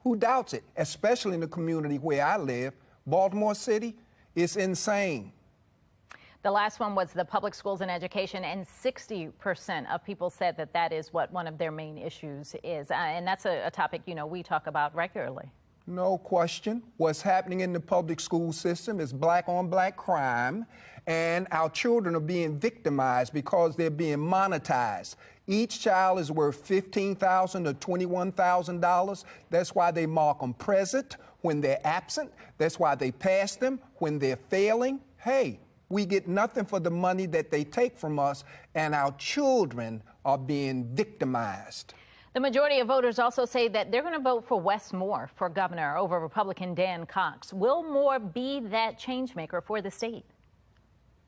Who doubts it? Especially in the community where I live, Baltimore City. It's insane. The last one was the public schools and education, and 60% of people said that that is what one of their main issues is. And that's a topic, you know, we talk about regularly. No question. What's happening in the public school system is black-on-black crime, and our children are being victimized because they're being monetized. Each child is worth $15,000 to $21,000. That's why they mark them present when they're absent. That's why they pass them when they're failing. Hey, we get nothing for the money that they take from us, and our children are being victimized. The majority of voters also say that they're going to vote for Wes Moore for governor over Republican Dan Cox. Will Moore be that change maker for the state?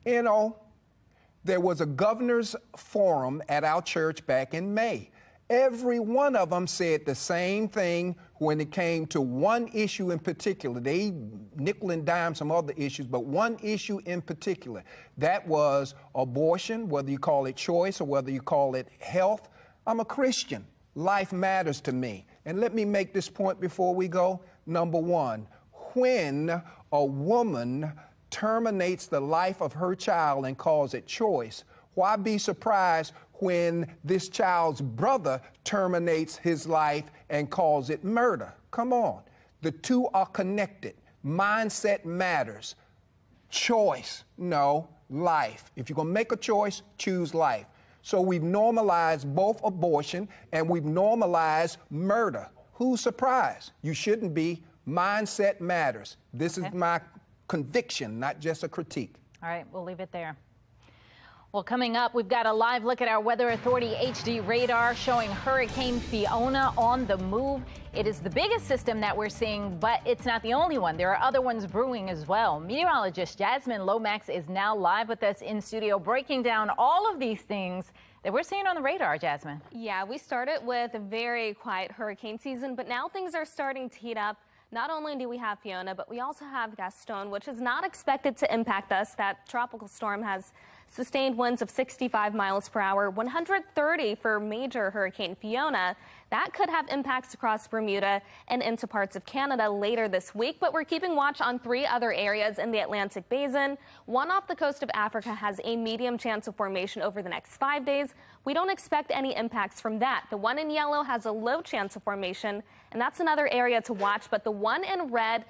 You know, there was a governor's forum at our church back in May. Every one of them said the same thing when it came to one issue in particular. They nickel and dime some other issues, but one issue in particular. That was abortion, whether you call it choice or whether you call it health. I'm a Christian. Life matters to me. And let me make this point before we go. Number one, when a woman terminates the life of her child and calls it choice, why be surprised when this child's brother terminates his life and calls it murder? Come on. The two are connected. Mindset matters. Choice, no, life. If you're going to make a choice, choose life. So we've normalized both abortion and we've normalized murder. Who's surprised? You shouldn't be. Mindset matters. This is my conviction, not just a critique. All right, we'll leave it there. Well, coming up, we've got a live look at our Weather Authority HD radar showing Hurricane Fiona on the move. It is the biggest system that we're seeing, but it's not the only one. There are other ones brewing as well. Meteorologist Jasmine Lomax is now live with us in studio, breaking down all of these things that we're seeing on the radar, Jasmine. Yeah, we started with a very quiet hurricane season, but now things are starting to heat up. Not only do we have Fiona, but we also have Gaston, which is not expected to impact us. That tropical storm has sustained winds of 65 miles per hour, 130 for major Hurricane Fiona. That could have impacts across Bermuda and into parts of Canada later this week, but we're keeping watch on 3 other areas in the Atlantic Basin. One off the coast of Africa has a medium chance of formation over the next 5 days. We don't expect any impacts from that. The one in yellow has a low chance of formation, and that's another area to watch. But the one in red,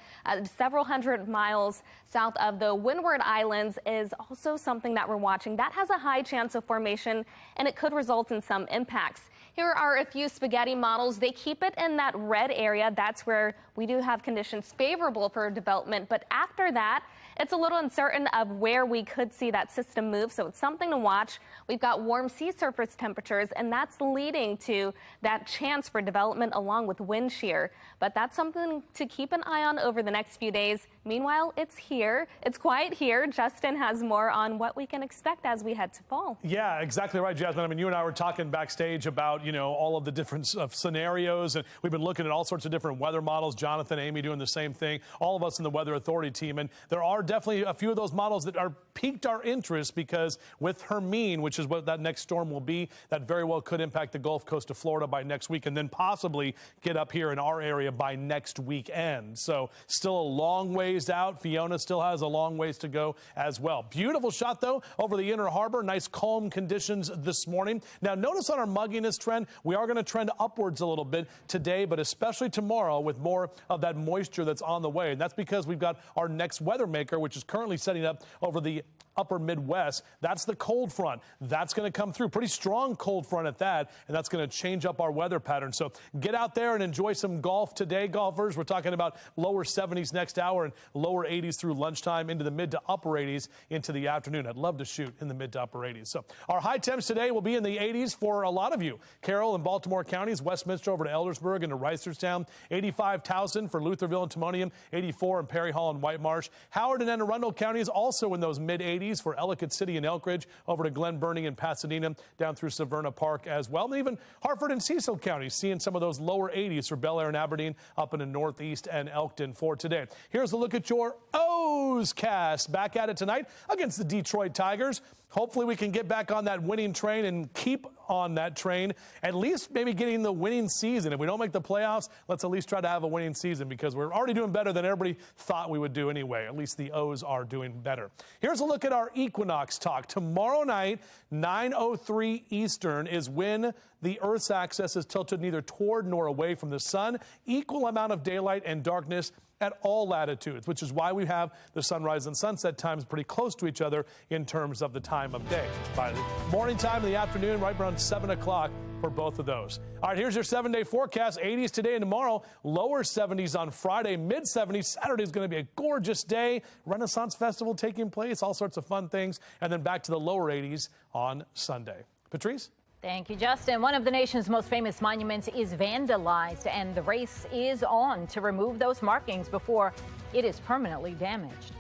several hundred miles south of the Windward Islands, is also something that we're watching. That has a high chance of formation, and it could result in some impacts. Here are a few spaghetti models. They keep it in that red area. That's where we do have conditions favorable for development. But after that, it's a little uncertain of where we could see that system move, so it's something to watch. We've got warm sea surface temperatures, and that's leading to that chance for development along with wind shear. But that's something to keep an eye on over the next few days. Meanwhile, it's here. It's quiet here. Justin has more on what we can expect as we head to fall. Yeah, exactly right, Jasmine. I mean, you and I were talking backstage about, about, you know, all of the different scenarios. And we've been looking at all sorts of different weather models. Jonathan, Amy doing the same thing. All of us in the Weather Authority team. And there are definitely a few of those models that are piqued our interest because with Hermine, which is what that next storm will be, that very well could impact the Gulf Coast of Florida by next week and then possibly get up here in our area by next weekend. So still a long ways out. Fiona still has a long ways to go as well. Beautiful shot, though, over the Inner Harbor. Nice calm conditions this morning. Now, notice on our mugginess trend, we are going to trend upwards a little bit today, but especially tomorrow with more of that moisture that's on the way. And that's because we've got our next weather maker, which is currently setting up over the upper Midwest. That's the cold front. That's going to come through. Pretty strong cold front at that, and that's going to change up our weather pattern. So get out there and enjoy some golf today, golfers. We're talking about lower 70s next hour and lower 80s through lunchtime into the mid to upper 80s into the afternoon. I'd love to shoot in the mid to upper 80s. So our high temps today will be in the 80s for a lot of you. Carroll and Baltimore counties, Westminster over to Eldersburg and to Reisterstown, 85 Towson for Lutherville and Timonium, 84 in Perry Hall and White Marsh. Howard and Anne Arundel counties also in those mid 80s for Ellicott City and Elkridge, over to Glen Burnie and Pasadena, down through Severna Park as well. And even Hartford and Cecil counties seeing some of those lower 80s for Bel Air and Aberdeen up in the Northeast and Elkton for today. Here's a look at your O's cast. Back at it tonight against the Detroit Tigers. Hopefully we can get back on that winning train and keep on that train, at least maybe getting the winning season. If we don't make the playoffs, let's at least try to have a winning season because we're already doing better than everybody thought we would do anyway. At least the O's are doing better. Here's a look at our equinox talk. Tomorrow night, 9:03 Eastern is when the Earth's axis is tilted neither toward nor away from the sun. Equal amount of daylight and darkness at all latitudes, which is why we have the sunrise and sunset times pretty close to each other in terms of the time of day. By the morning time in the afternoon, right around 7 o'clock for both of those. All right, here's your 7-day forecast. 80s today and tomorrow, lower 70s on Friday, mid 70s. Saturday is going to be a gorgeous day. Renaissance Festival taking place, all sorts of fun things, and then back to the lower 80s on Sunday. Patrice? Thank you, Justin. One of the nation's most famous monuments is vandalized, and the race is on to remove those markings before it is permanently damaged.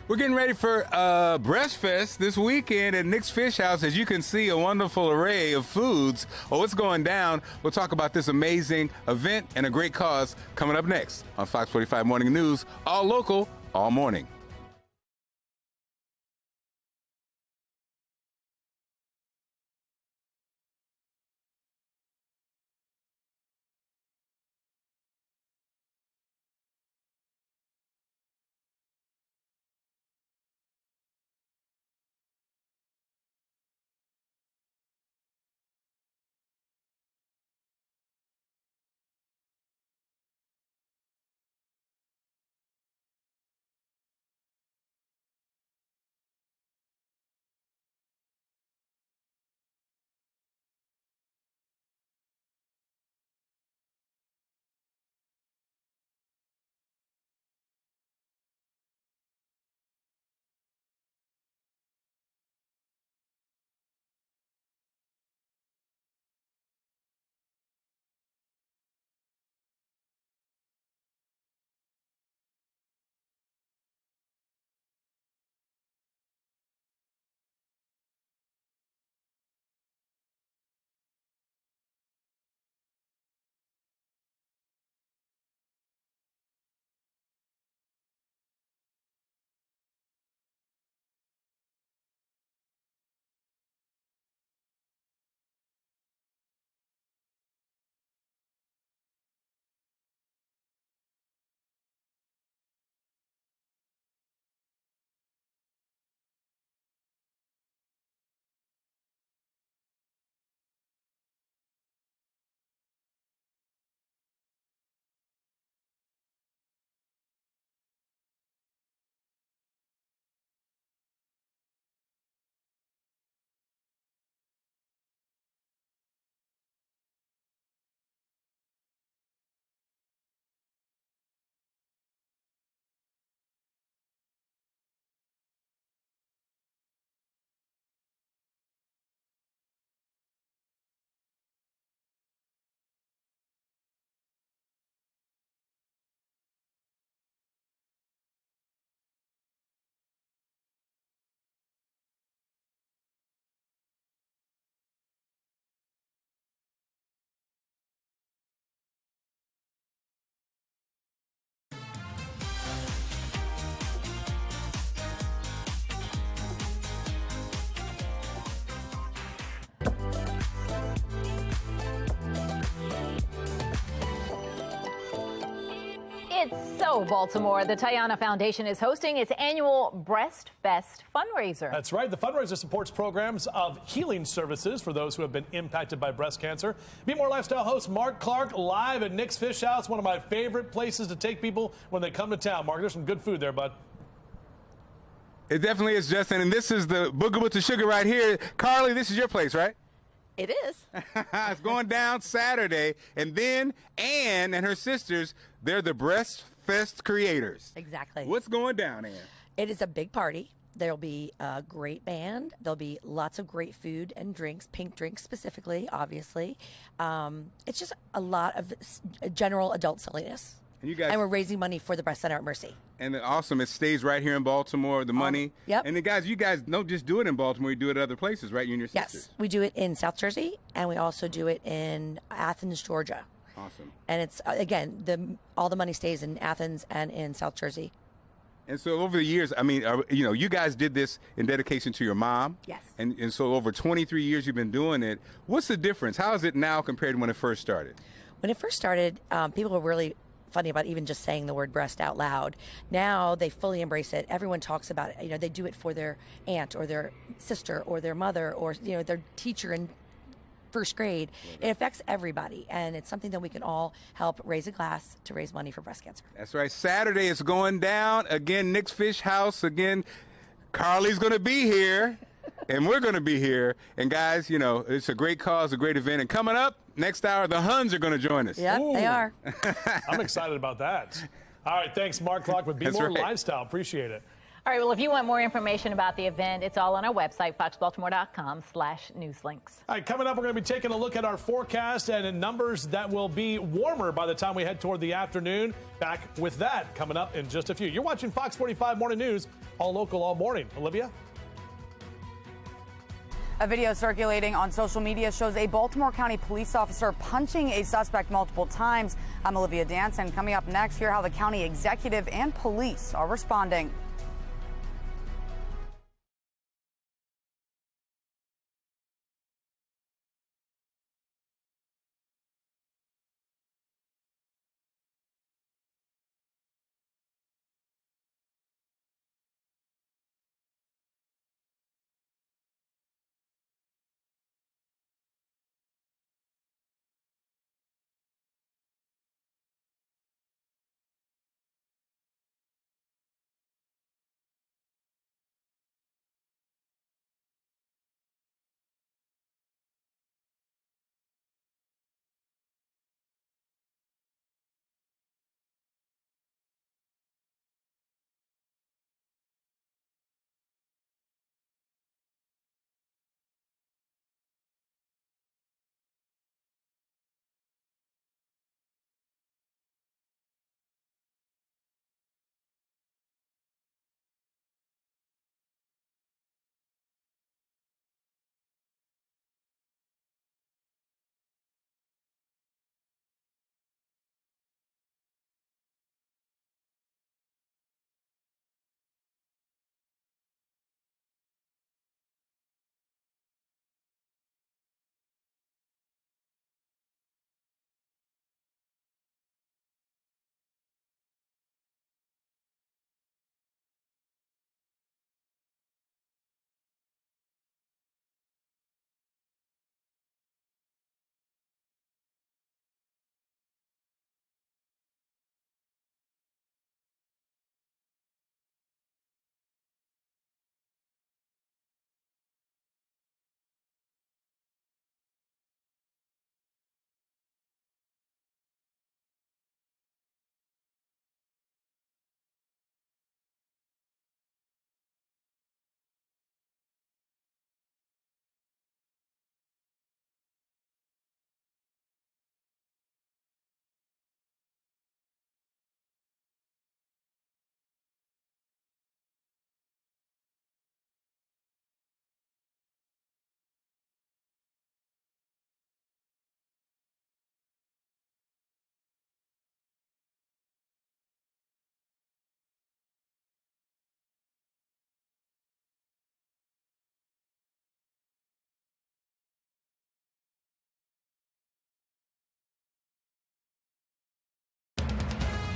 We're getting ready for Breast Fest this weekend at Nick's Fish House. As you can see, a wonderful array of foods. Oh, what's going down? We'll talk about this amazing event and a great cause coming up next on Fox 45 Morning News. All local, all morning. It's so Baltimore. The Tayana Foundation is hosting its annual Breast Fest fundraiser. That's right. The fundraiser supports programs of healing services for those who have been impacted by breast cancer. Meet More Lifestyle host Mark Clark live at Nick's Fish House, one of my favorite places to take people when they come to town. Mark, there's some good food there, bud. It definitely is, Justin. And this is the Booger with the Sugar right here. Carly, this is your place, right? It is. It's going down Saturday. And then Ann and her sisters, they're the Breast Fest creators. Exactly. What's going down, Ann? It is a big party. There'll be a great band. There'll be lots of great food and drinks, pink drinks specifically, obviously. It's just a lot of general adult silliness. And we're raising money for the Breast Center at Mercy. And awesome, it stays right here in Baltimore, the money. Yep. And you guys don't just do it in Baltimore, you do it at other places, right? You and your sisters. Yes, we do it in South Jersey, and we also do it in Athens, Georgia. Awesome. And it's, again, all the money stays in Athens and in South Jersey. And so over the years, I mean, you guys did this in dedication to your mom. Yes. And so over 23 years you've been doing it. What's the difference? How is it now compared to when it first started? When it first started, people were really funny about even just saying the word breast out loud. Now they fully embrace it. Everyone talks about it. They do it for their aunt or their sister or their mother or their teacher in first grade. It affects everybody, and it's something that we can all help raise a glass to raise money for breast cancer. That's right. Saturday is going down again. Nick's Fish House again. Carly's going to be here. And we're going to be here. And guys, it's a great cause, a great event. And coming up next hour, the Huns are going to join us. Yep, they are. I'm excited about that. All right, thanks, Mark Clark with Be That's More right. Lifestyle. Appreciate it. All right, well, if you want more information about the event, it's all on our website, foxbaltimore.com/newslinks. All right, coming up, we're going to be taking a look at our forecast and numbers that will be warmer by the time we head toward the afternoon. Back with that coming up in just a few. You're watching Fox 45 Morning News, all local, all morning. Olivia? A video circulating on social media shows a Baltimore County police officer punching a suspect multiple times. I'm Olivia Danson. Coming up next, hear how the county executive and police are responding.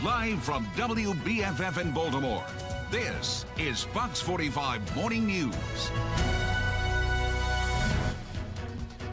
Live from WBFF in Baltimore, this is Fox 45 Morning News.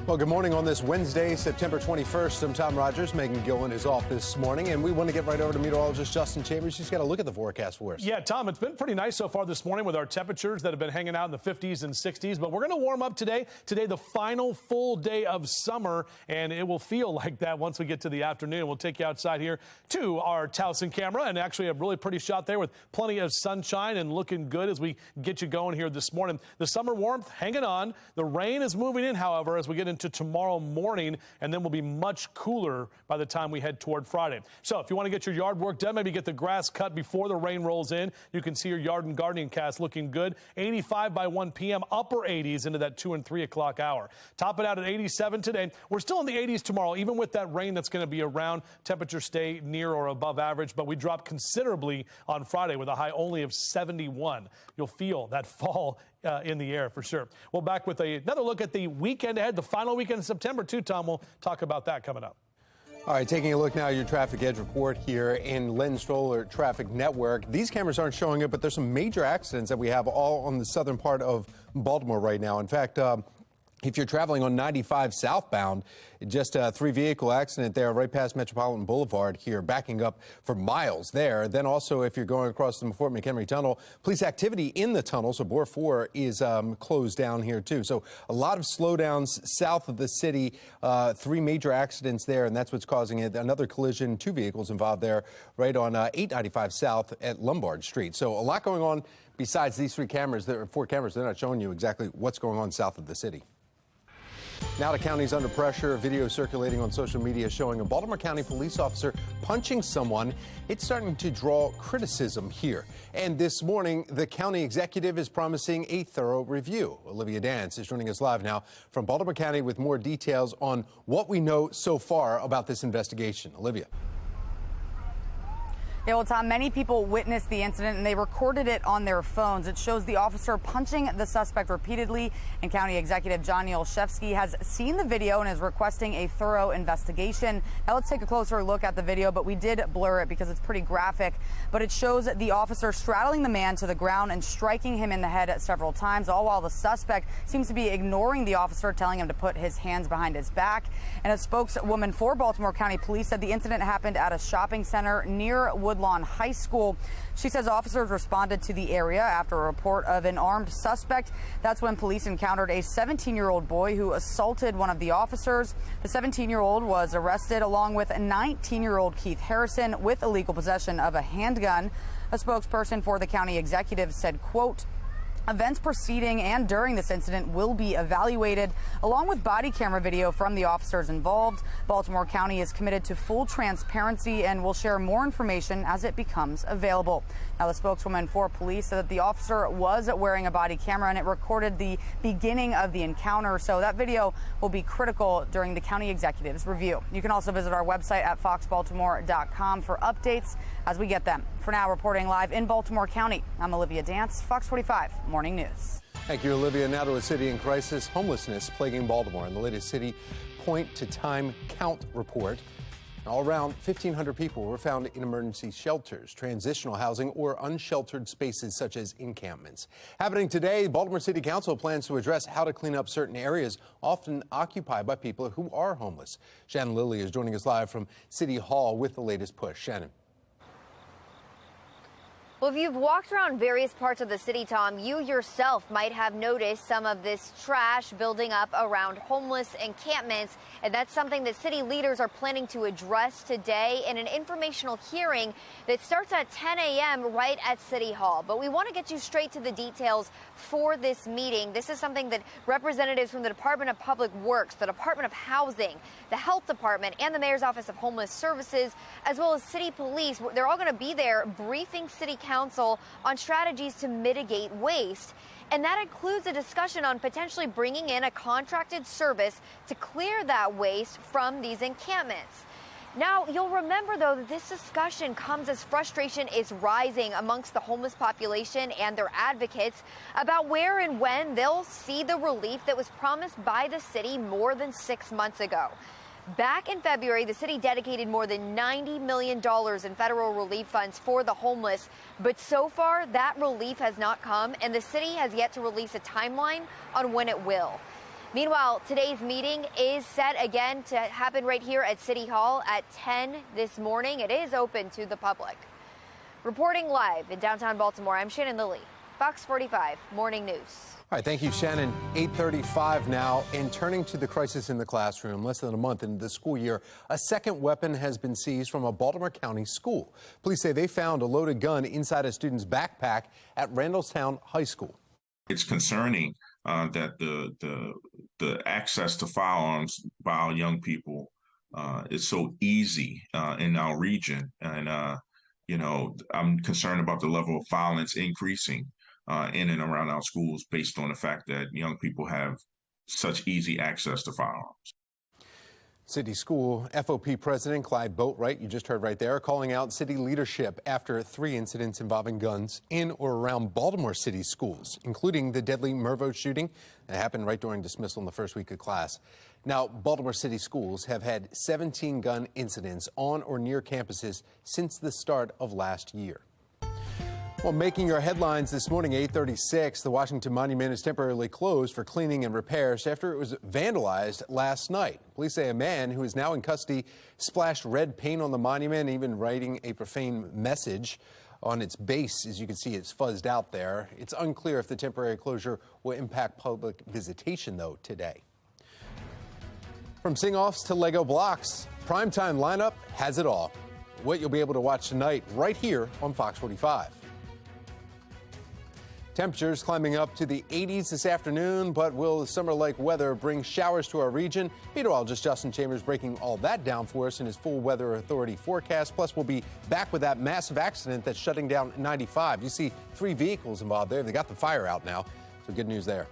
Well, good morning on this Wednesday, September 21st. I'm Tom Rogers. Megan Gillen is off this morning, and we want to get right over to meteorologist Justin Chambers. He's got a look at the forecast for us. Yeah, Tom, it's been pretty nice so far this morning with our temperatures that have been hanging out in the 50s and 60s, but we're going to warm up today. Today, the final full day of summer, and it will feel like that once we get to the afternoon. We'll take you outside here to our Towson camera, and actually a really pretty shot there with plenty of sunshine and looking good as we get you going here this morning. The summer warmth hanging on. The rain is moving in, however, as we get into tomorrow morning, and then we'll be much cooler by the time we head toward Friday. So if you want to get your yard work done, maybe get the grass cut before the rain rolls in, you can see your yard and gardening cast looking good. 85 by 1 p.m., upper 80s into that 2 and 3 o'clock hour. Top it out at 87 today. We're still in the 80s tomorrow, even with that rain that's going to be around. Temperatures stay near or above average, but we drop considerably on Friday with a high only of 71. You'll feel that fall in the air for sure. We'll back with another look at the weekend ahead, the final weekend in September too, Tom. We'll talk about that coming up. All right, taking a look now at your traffic edge report here in Len Stroller Traffic Network. These cameras aren't showing it, but there's some major accidents that we have all on the southern part of Baltimore right now. In fact, if you're traveling on 95 southbound, just a 3-vehicle accident there right past Metropolitan Boulevard here, backing up for miles there. Then also, if you're going across the Fort McHenry Tunnel, police activity in the tunnel, so Bore 4 is closed down here too. So a lot of slowdowns south of the city, 3 major accidents there, and that's what's causing it. Another collision, 2 vehicles involved there right on 895 South at Lombard Street. So a lot going on besides these 4 cameras. They're not showing you exactly what's going on south of the city. Now the county's under pressure. A video circulating on social media showing a Baltimore County police officer punching someone. It's starting to draw criticism here. And this morning, the county executive is promising a thorough review. Olivia Dance is joining us live now from Baltimore County with more details on what we know so far about this investigation. Olivia. Yeah, well, Tom, many people witnessed the incident and they recorded it on their phones. It shows the officer punching the suspect repeatedly, and County Executive Johnny Olszewski has seen the video and is requesting a thorough investigation. Now let's take a closer look at the video, but we did blur it because it's pretty graphic. But it shows the officer straddling the man to the ground and striking him in the head several times, all while the suspect seems to be ignoring the officer, telling him to put his hands behind his back. And a spokeswoman for Baltimore County Police said the incident happened at a shopping center near Woodlawn High School. She says officers responded to the area after a report of an armed suspect. That's when police encountered a 17-year-old boy who assaulted one of the officers. The 17-year-old was arrested along with 19-year-old Keith Harrison with illegal possession of a handgun. A spokesperson for the county executive said, quote, "Events preceding and during this incident will be evaluated, along with body camera video from the officers involved. Baltimore County is committed to full transparency and will share more information as it becomes available." Now, the spokeswoman for police said that the officer was wearing a body camera and it recorded the beginning of the encounter. So that video will be critical during the county executive's review. You can also visit our website at foxbaltimore.com for updates as we get them. For now, reporting live in Baltimore County, I'm Olivia Dance, Fox 45 Morning News. Thank you, Olivia. Now to a city in crisis. Homelessness plaguing Baltimore. In the latest city point-to-time count report, all around 1,500 people were found in emergency shelters, transitional housing, or unsheltered spaces such as encampments. Happening today, Baltimore City Council plans to address how to clean up certain areas often occupied by people who are homeless. Shannon Lilly is joining us live from City Hall with the latest push. Shannon. Well, if you've walked around various parts of the city, Tom, you yourself might have noticed some of this trash building up around homeless encampments. And that's something that city leaders are planning to address today in an informational hearing that starts at 10 a.m. right at City Hall. But we want to get you straight to the details for this meeting. This is something that representatives from the Department of Public Works, the Department of Housing, the Health Department, and the Mayor's Office of Homeless Services, as well as City Police, they're all going to be there briefing City Council on strategies to mitigate waste. And that includes a discussion on potentially bringing in a contracted service to clear that waste from these encampments. Now, you'll remember, though, that this discussion comes as frustration is rising amongst the homeless population and their advocates about where and when they'll see the relief that was promised by the city more than 6 months ago. Back in February, the city dedicated more than $90 million in federal relief funds for the homeless. But so far, that relief has not come, and the city has yet to release a timeline on when it will. Meanwhile, today's meeting is set again to happen right here at City Hall at 10 this morning. It is open to the public. Reporting live in downtown Baltimore, I'm Shannon Lilly, Fox 45 Morning News. All right, thank you, Shannon. 8:35 now, and turning to the crisis in the classroom. Less than a month into the school year, a second weapon has been seized from a Baltimore County school. Police say they found a loaded gun inside a student's backpack at Randallstown High School. It's concerning that the access to firearms by our young people is so easy in our region, and I'm concerned about the level of violence increasing in and around our schools based on the fact that young people have such easy access to firearms. City School FOP President Clyde Boatwright, you just heard right there, calling out city leadership after 3 incidents involving guns in or around Baltimore City schools, including the deadly Mervo shooting that happened right during dismissal in the first week of class. Now, Baltimore City schools have had 17 gun incidents on or near campuses since the start of last year. Well, making your headlines this morning, 8:36, the Washington Monument is temporarily closed for cleaning and repairs after it was vandalized last night. Police say a man who is now in custody splashed red paint on the monument, even writing a profane message on its base. As you can see, it's fuzzed out there. It's unclear if the temporary closure will impact public visitation, though, today. From sing-offs to Lego blocks, primetime lineup has it all. What you'll be able to watch tonight right here on Fox 45. Temperatures climbing up to the 80s this afternoon, but will the summer-like weather bring showers to our region? Meteorologist Justin Chambers breaking all that down for us in his full Weather Authority forecast. Plus, we'll be back with that massive accident that's shutting down 95. You see 3 vehicles involved there. They got the fire out now, so good news there.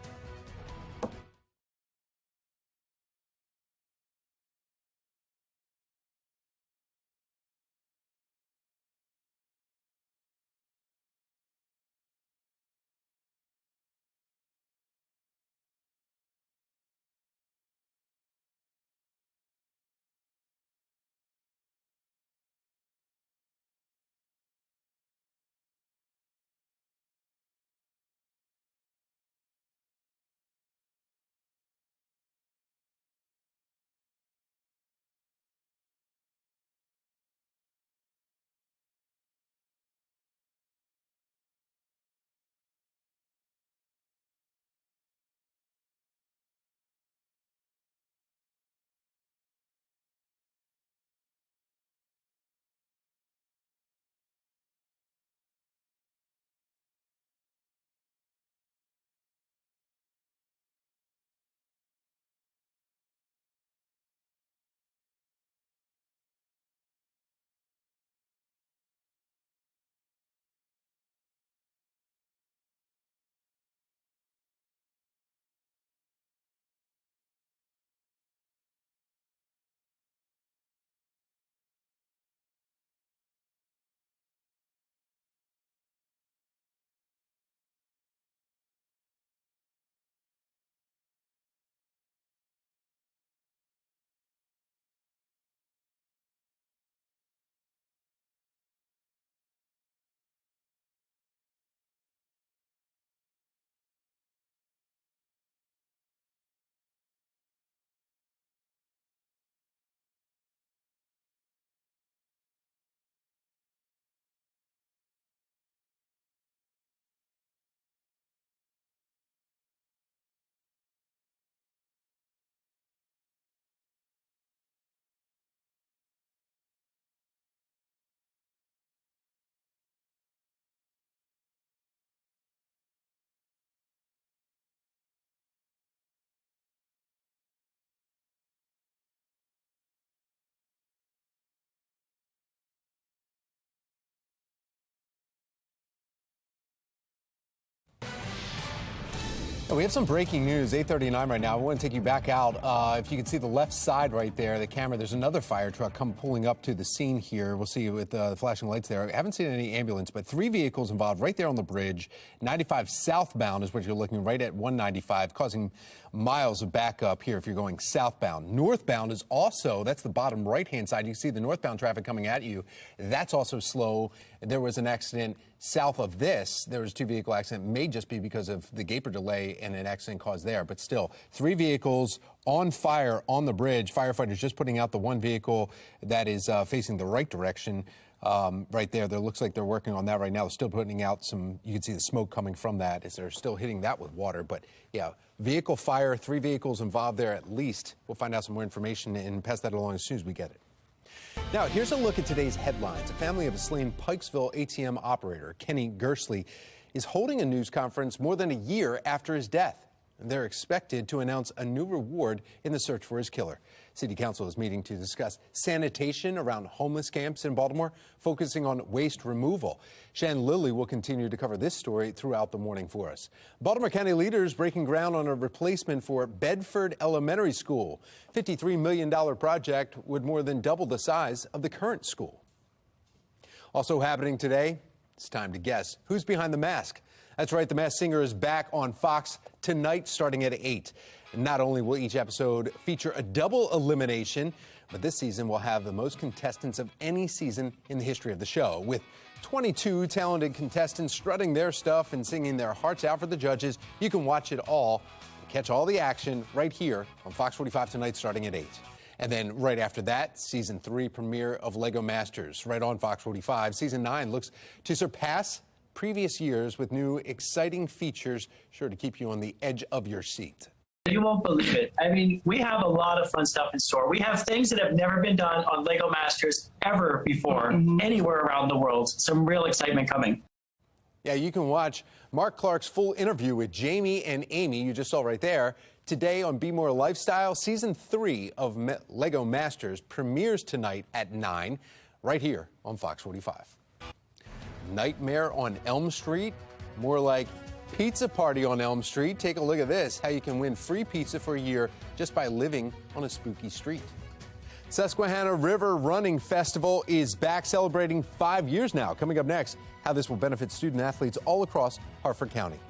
We have some breaking news, 8:39 right now. I want to take you back out. If you can see the left side right there, the camera, there's another fire truck pulling up to the scene here. We'll see you with the flashing lights there. I haven't seen any ambulance, but 3 vehicles involved right there on the bridge. 95 southbound is what you're looking right at 195, causing miles of backup here if you're going southbound. Northbound is also, that's the bottom right-hand side. You can see the northbound traffic coming at you. That's also slow. There was an accident south of this. There was a 2-vehicle accident. May just be because of the gaper delay and an accident caused there. But still, 3 vehicles on fire on the bridge. Firefighters just putting out the 1 vehicle that is facing the right direction right there. There looks like they're working on that right now. They're still putting out some, you can see the smoke coming from that as they're still hitting that with water. But yeah, vehicle fire, 3 vehicles involved there at least. We'll find out some more information and pass that along as soon as we get it. Now, here's a look at today's headlines. A family of a slain Pikesville ATM operator, Kenny Gersley, is holding a news conference more than a year after his death. They're expected to announce a new reward in the search for his killer. City Council is meeting to discuss sanitation around homeless camps in Baltimore, focusing on waste removal. Shan Lilly will continue to cover this story throughout the morning for us. Baltimore County leaders breaking ground on a replacement for Bedford Elementary School. $53 million project would more than double the size of the current school. Also happening today, it's time to guess who's behind the mask. That's right, The Masked Singer is back on Fox tonight starting at 8. Not only will each episode feature a double elimination, but this season will have the most contestants of any season in the history of the show, with 22 talented contestants strutting their stuff and singing their hearts out for the judges. You can watch it all and catch all the action right here on Fox 45 tonight starting at 8. And then right after that, Season 3 premiere of Lego Masters right on Fox 45. Season 9 looks to surpass previous years with new exciting features sure to keep you on the edge of your seat. You won't believe it. I mean, we have a lot of fun stuff in store. We have things that have never been done on Lego Masters ever before, anywhere around the world. Some real excitement coming. Yeah, you can watch Mark Clark's full interview with Jamie and Amy, you just saw right there, today on Be More Lifestyle. Season 3 of Lego Masters premieres tonight at 9, right here on Fox 45. Nightmare on Elm Street? More like Pizza Party on Elm Street. Take a look at this, how you can win free pizza for a year just by living on a spooky street. Susquehanna River Running Festival is back, celebrating 5 years now. Coming up next, how this will benefit student athletes all across Harford County.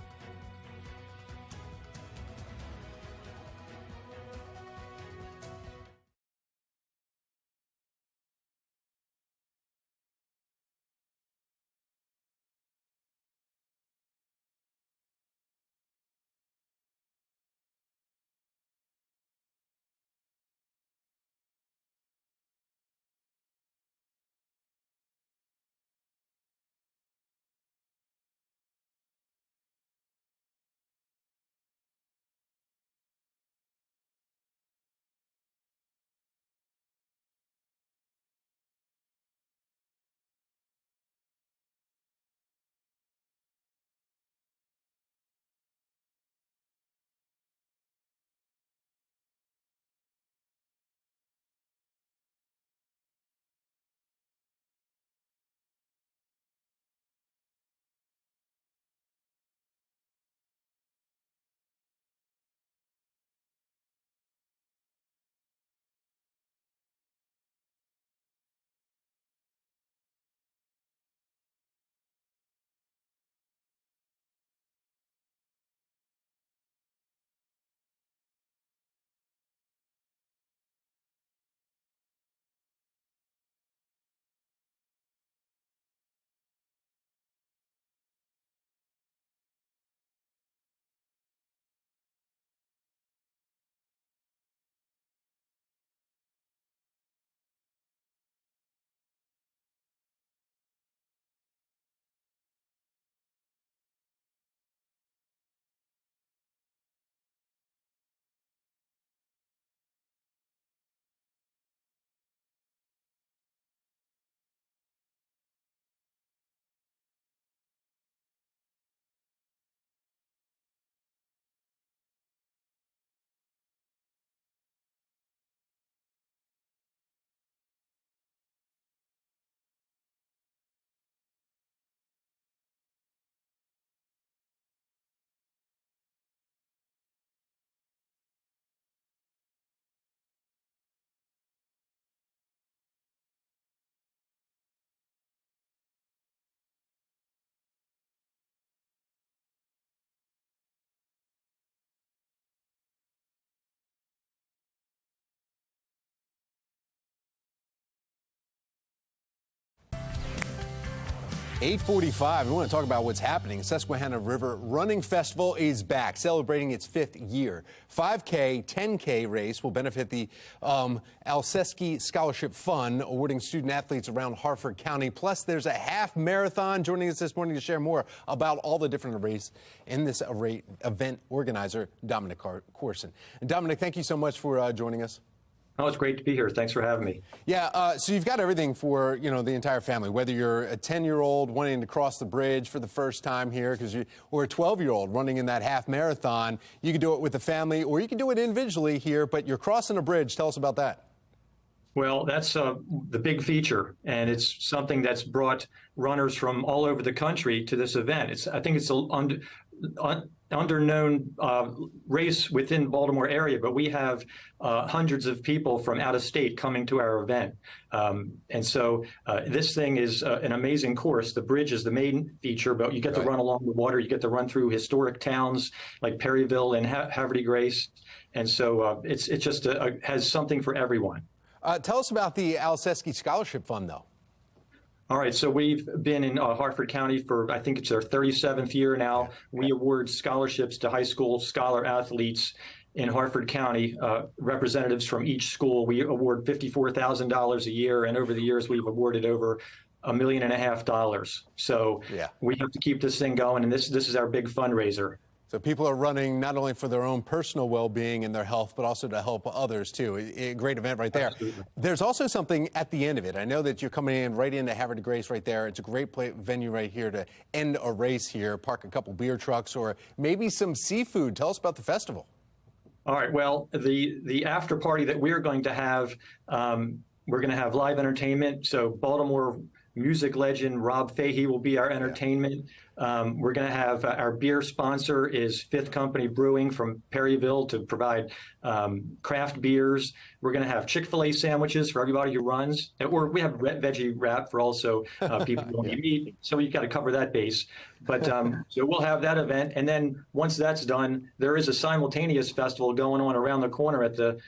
8:45, we want to talk about what's happening. Susquehanna River Running Festival is back, celebrating its 5th year. 5K, 10K race will benefit the Alseski Scholarship Fund, awarding student athletes around Harford County. Plus, there's a half marathon. Joining us this morning to share more about all the different races in this event, organizer Dominic Corson. Dominic, thank you so much for joining us. Oh, it's great to be here. Thanks for having me. Yeah, so you've got everything for, the entire family, whether you're a 10-year-old wanting to cross the bridge for the first time here, or a 12-year-old running in that half marathon. You can do it with the family, or you can do it individually here, but you're crossing a bridge. Tell us about that. Well, that's the big feature, and it's something that's brought runners from all over the country to this event. I think it's an underknown race within Baltimore area, but we have hundreds of people from out of state coming to our event. And so this thing is an amazing course. The bridge is the main feature, but you get to run along the water. You get to run through historic towns like Perryville and Havre de Grace. And so it just has something for everyone. Tell us about the Alseski Scholarship Fund, though. All right, so we've been in Harford County for, I think it's our 37th year now. We award scholarships to high school scholar athletes in Harford County, representatives from each school. We award $54,000 a year, and over the years we've awarded over $1.5 million. So we have to keep this thing going, and this is our big fundraiser. So people are running not only for their own personal well-being and their health, but also to help others, too. A great event right there. Absolutely. There's also something at the end of it. I know that you're coming in right into Havre de Grace right there. It's a great venue right here to end a race here, park a couple beer trucks or maybe some seafood. Tell us about the festival. All right. Well, the after party that we're going to have, we're going to have live entertainment. So Baltimore music legend Rob Fahey will be our entertainment. We're going to have our beer sponsor is Fifth Company Brewing from Perryville to provide craft beers. We're going to have Chick-fil-A sandwiches for everybody who runs, or we have veggie wrap for also people who don't eat meat. So you've got to cover that base. But so we'll have that event, and then once that's done, there is a simultaneous festival going on around the corner at the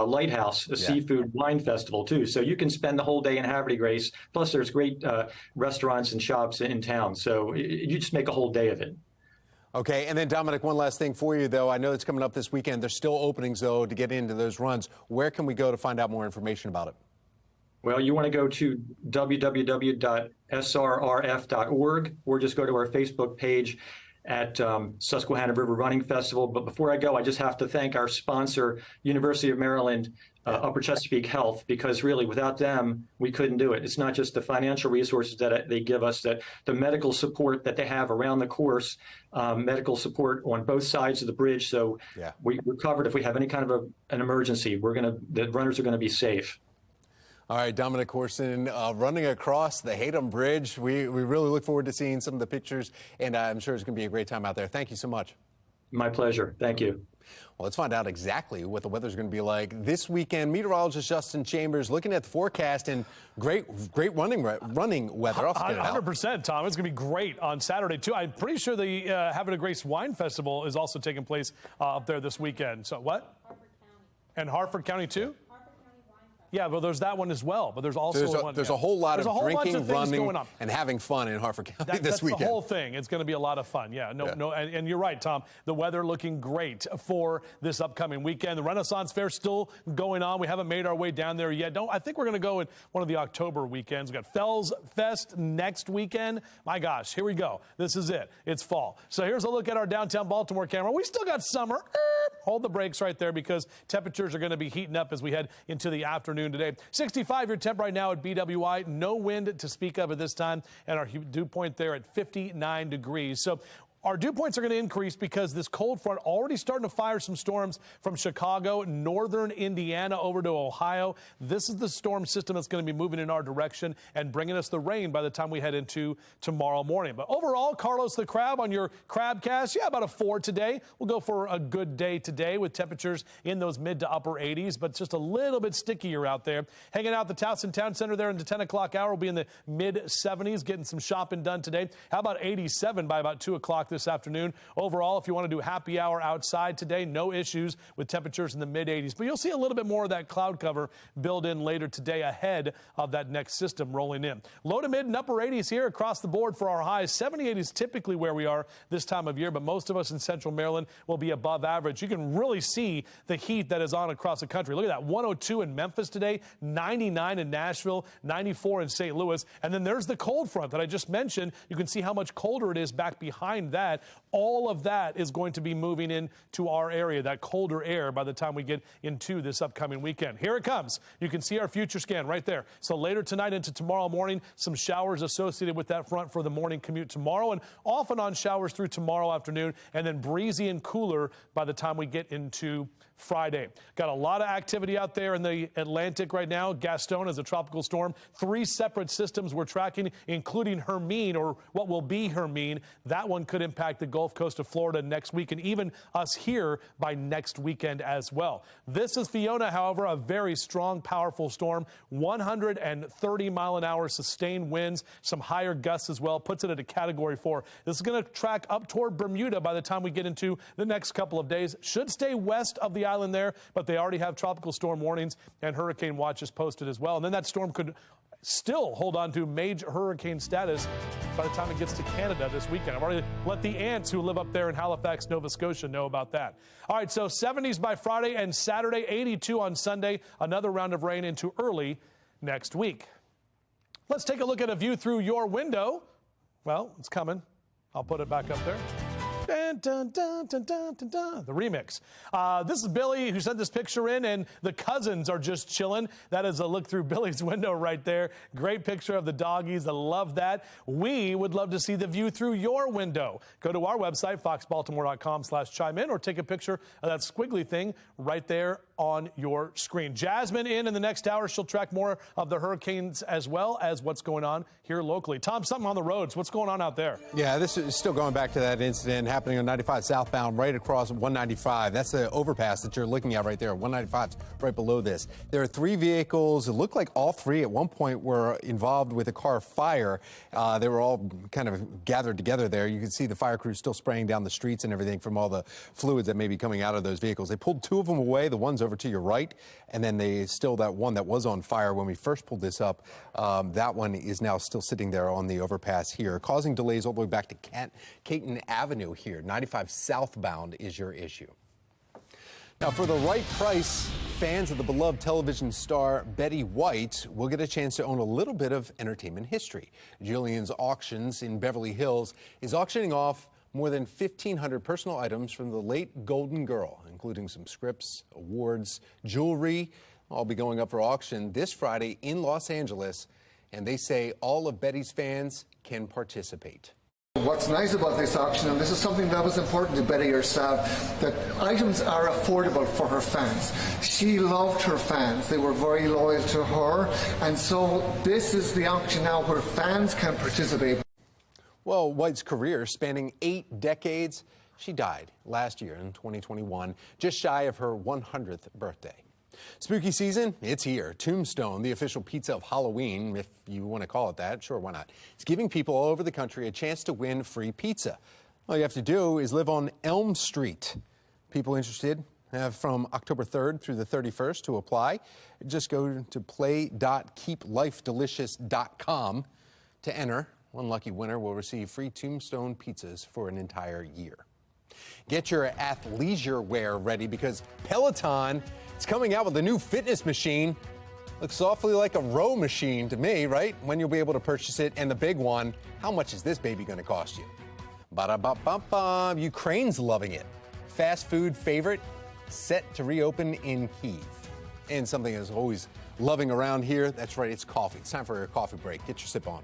Lighthouse, a seafood wine festival too. So you can spend the whole day in Havre de Grace. Plus, there's great restaurants and shops in town. So you just make a whole day of it. Okay, and then Dominic, one last thing for you, though. I know it's coming up this weekend. There's still openings, though, to get into those runs. Where can we go to find out more information about it? Well, you want to go to www.srrf.org or just go to our Facebook page at Susquehanna River Running Festival. But before I go, I just have to thank our sponsor, University of Maryland, Upper Chesapeake Health, because really without them, we couldn't do it. It's not just the financial resources that they give us, that the medical support that they have around the course, medical support on both sides of the bridge. So we're covered if we have any kind of an emergency. The runners are going to be safe. All right, Dominic Corson, running across the Hayden Bridge. We really look forward to seeing some of the pictures, and I'm sure it's going to be a great time out there. Thank you so much. My pleasure. Thank you. Well, let's find out exactly what the weather's going to be like this weekend. Meteorologist Justin Chambers looking at the forecast, and great running weather. 100%, Tom. It's going to be great on Saturday, too. I'm pretty sure the Havre de Grace Wine Festival is also taking place up there this weekend. So what? Harford County. And Harford County, too? Yeah, well, there's that one as well, but there's also there's a whole lot of drinking, running, going on. And having fun in Harford County this weekend. That's the whole thing. It's going to be a lot of fun. Yeah, and you're right, Tom. The weather looking great for this upcoming weekend. The Renaissance Fair still going on. We haven't made our way down there yet. I think we're going to go in one of the October weekends. We've got Fells Fest next weekend. My gosh, here we go. This is it. It's fall. So here's a look at our downtown Baltimore camera. We still got summer. Hold the brakes right there because temperatures are going to be heating up as we head into the afternoon today. 65 your temp right now at BWI. No wind to speak of at this time, and our dew point there at 59 degrees. So our dew points are going to increase because this cold front already starting to fire some storms from Chicago, northern Indiana over to Ohio. This is the storm system that's going to be moving in our direction and bringing us the rain by the time we head into tomorrow morning. But overall, Carlos the Crab on your Crabcast, about a 4 today. We'll go for a good day today with temperatures in those mid to upper 80s, but just a little bit stickier out there. Hanging out the Towson Town Center there in the 10 o'clock hour will be in the mid 70s, getting some shopping done today. How about 87 by about 2 o'clock this afternoon. Overall, if you want to do happy hour outside today, no issues with temperatures in the mid-80s. But you'll see a little bit more of that cloud cover build in later today ahead of that next system rolling in. Low to mid and upper 80s here across the board for our highs. 78 is typically where we are this time of year, but most of us in central Maryland will be above average. You can really see the heat that is on across the country. Look at that, 102 in Memphis today, 99 in Nashville, 94 in St. Louis. And then there's the cold front that I just mentioned. You can see how much colder it is back behind that. All of that is going to be moving into our area, that colder air, by the time we get into this upcoming weekend. Here it comes. You can see our future scan right there. So later tonight into tomorrow morning, some showers associated with that front for the morning commute tomorrow, and off and on showers through tomorrow afternoon, and then breezy and cooler by the time we get into Friday. Got a lot of activity out there in the Atlantic right now. Gaston is a tropical storm. 3 separate systems we're tracking, including Hermine, or what will be Hermine. That one could impact the Gulf Coast of Florida next week, and even us here by next weekend as well. This is Fiona, however, a very strong, powerful storm. 130-mile-an-hour sustained winds, some higher gusts as well, puts it at a Category 4. This is going to track up toward Bermuda by the time we get into the next couple of days. Should stay west of the island there, but they already have tropical storm warnings and hurricane watches posted as well. And then that storm could still hold on to major hurricane status by the time it gets to Canada this weekend. I've already let the ants who live up there in Halifax, Nova Scotia know about that. All right, so 70s by Friday and Saturday, 82 on Sunday, another round of rain into early next week. Let's take a look at a view through your window. Well, it's coming. I'll put it back up there. Dun, dun, dun, dun, dun, dun, dun. The remix. This is Billy who sent this picture in, and the cousins are just chilling. That is a look through Billy's window right there. Great picture of the doggies. I love that. We would love to see the view through your window. Go to our website, foxbaltimore.com/chime in, or take a picture of that squiggly thing right there on your screen. Jasmine in the next hour. She'll track more of the hurricanes as well as what's going on here locally. Tom, something on the roads. What's going on out there? Yeah, this is still going back to that incident happening on 95 southbound right across 195. That's the overpass that you're looking at right there. 195's right below this. There are 3 vehicles. It looked like all 3 at one point were involved with a car fire. They were all kind of gathered together there. You can see the fire crew still spraying down the streets and everything from all the fluids that may be coming out of those vehicles. They pulled 2 of them away. The one's over to your right, and then they still that one that was on fire when we first pulled this up. That one is now still sitting there on the overpass here, causing delays all the way back to Caton Avenue here. 95 southbound is your issue. Now, for the right price, fans of the beloved television star Betty White will get a chance to own a little bit of entertainment history. Jillian's Auctions in Beverly Hills is auctioning off more than 1,500 personal items from the late Golden Girl, including some scripts, awards, jewelry. All be going up for auction this Friday in Los Angeles, and they say all of Betty's fans can participate. What's nice about this auction, and this is something that was important to Betty herself, that items are affordable for her fans. She loved her fans. They were very loyal to her, and so this is the auction now where fans can participate. Well, White's career spanning 8 decades, she died last year in 2021, just shy of her 100th birthday. Spooky season, it's here. Tombstone, the official pizza of Halloween, if you want to call it that, sure, why not? It's giving people all over the country a chance to win free pizza. All you have to do is live on Elm Street. People interested have from October 3rd through the 31st to apply. Just go to play.keeplifedelicious.com to enter. One lucky winner will receive free Tombstone pizzas for an entire year. Get your athleisure wear ready because Peloton is coming out with a new fitness machine. Looks awfully like a row machine to me, right? When you'll be able to purchase it. And the big one, how much is this baby going to cost you? Ba-da-ba-ba-ba. Ukraine's loving it. Fast food favorite set to reopen in Kyiv. And something that's always loving around here, that's right, it's coffee. It's time for a coffee break. Get your sip on.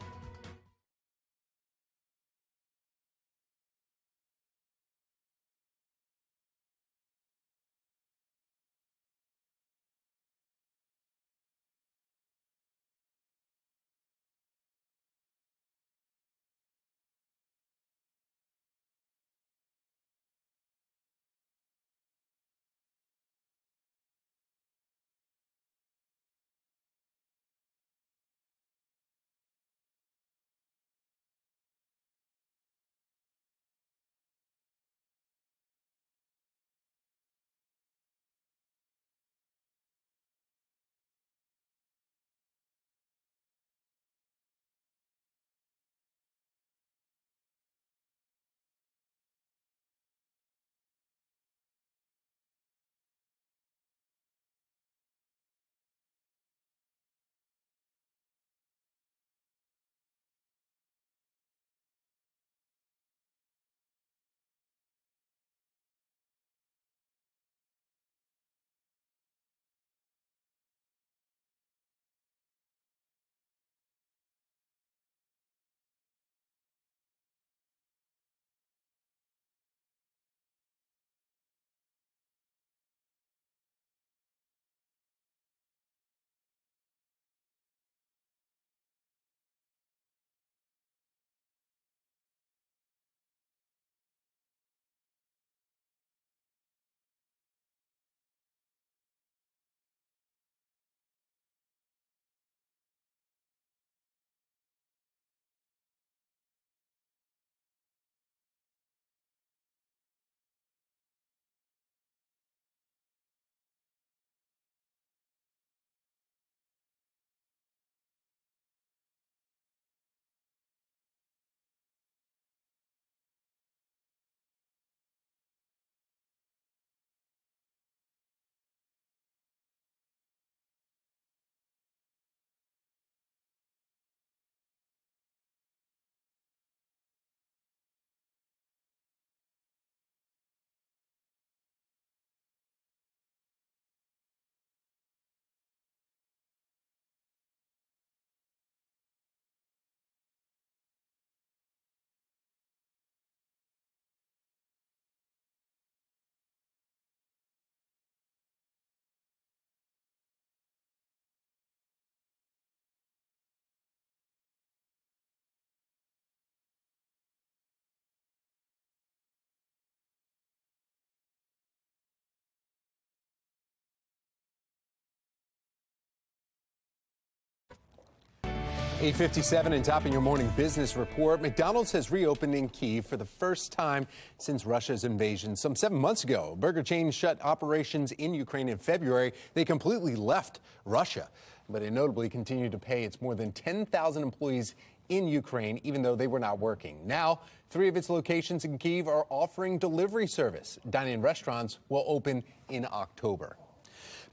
8:57 and topping your morning business report. McDonald's has reopened in Kyiv for the first time since Russia's invasion some 7 months ago. Burger chain shut operations in Ukraine in February. They completely left Russia, but it notably continued to pay its more than 10,000 employees in Ukraine, even though they were not working. Now, 3 of its locations in Kyiv are offering delivery service. Dining restaurants will open in October.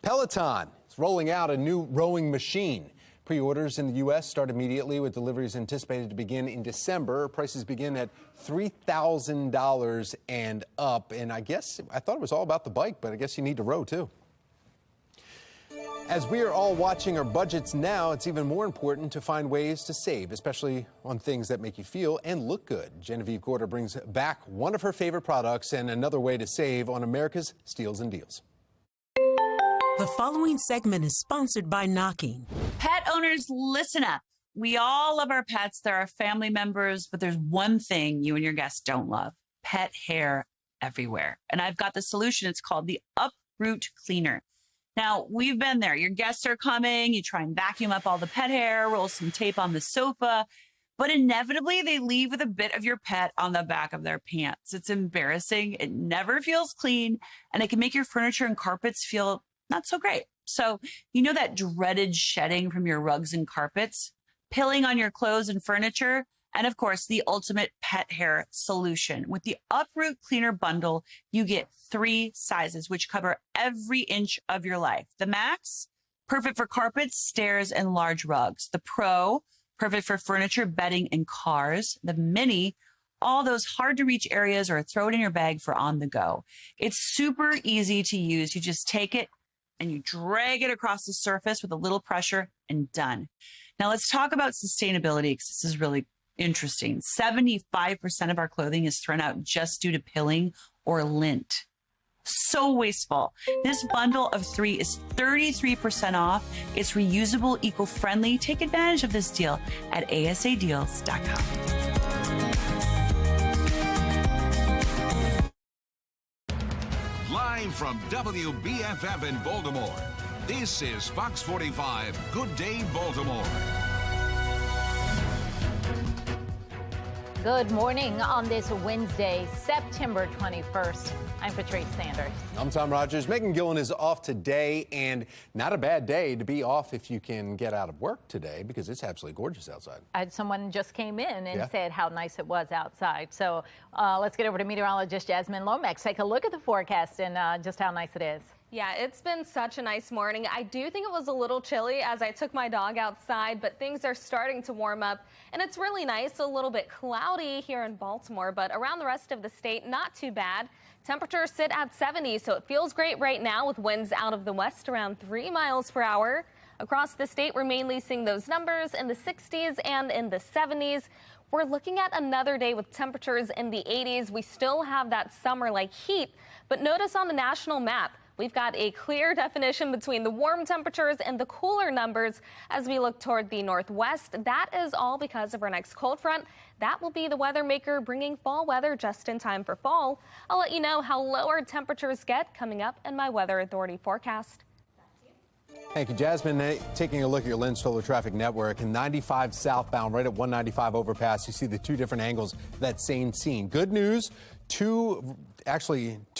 Peloton is rolling out a new rowing machine. Pre-orders in the U.S. start immediately, with deliveries anticipated to begin in December. Prices begin at $3,000 and up. And I thought it was all about the bike, but I guess you need to row too. As we are all watching our budgets now, it's even more important to find ways to save, especially on things that make you feel and look good. Genevieve Gorder brings back one of her favorite products and another way to save on America's Steals and Deals. The following segment is sponsored by Knocking. Pet owners, listen up. We all love our pets. They're our family members, but there's one thing you and your guests don't love: pet hair everywhere. And I've got the solution. It's called the Uproot Cleaner. Now, we've been there. Your guests are coming. You try and vacuum up all the pet hair, roll some tape on the sofa, but inevitably they leave with a bit of your pet on the back of their pants. It's embarrassing. It never feels clean, and it can make your furniture and carpets feel not so great. So, you know that dreaded shedding from your rugs and carpets, pilling on your clothes and furniture, and of course, the ultimate pet hair solution. With the Uproot Cleaner bundle, you get 3 sizes, which cover every inch of your life. The Max, perfect for carpets, stairs, and large rugs. The Pro, perfect for furniture, bedding, and cars. The Mini, all those hard to reach areas, or throw it in your bag for on the go. It's super easy to use. You just take it and you drag it across the surface with a little pressure, and done. Now let's talk about sustainability, because this is really interesting. 75% of our clothing is thrown out just due to pilling or lint. So wasteful. This bundle of 3 is 33% off. It's reusable, eco-friendly. Take advantage of this deal at asadeals.com. Live from WBFF in Baltimore, this is Fox 45 Good Day Baltimore. Good morning on this Wednesday, September 21st. I'm Patrice Sanders. I'm Tom Rogers. Megan Gillen is off today, and not a bad day to be off if you can get out of work today, because it's absolutely gorgeous outside. I had someone just came in and said how nice it was outside. So let's get over to meteorologist Jasmine Lomax. Take a look at the forecast and just how nice it is. Yeah, it's been such a nice morning. I do think it was a little chilly as I took my dog outside, but things are starting to warm up, and it's really nice. A little bit cloudy here in Baltimore, but around the rest of the state, not too bad. Temperatures sit at 70, so it feels great right now with winds out of the west around 3 miles per hour. Across the state, we're mainly seeing those numbers in the 60s and in the 70s. We're looking at another day with temperatures in the 80s. We still have that summer-like heat, but notice on the national map, we've got a clear definition between the warm temperatures and the cooler numbers as we look toward the northwest. That is all because of our next cold front. That will be the weather maker, bringing fall weather just in time for fall. I'll let you know how lower temperatures get coming up in my Weather Authority forecast. Thank you, Jasmine. Taking a look at your Lens Solar Traffic Network, in 95 southbound, right at 195 overpass, you see the 2 different angles of that same scene. Good news, 2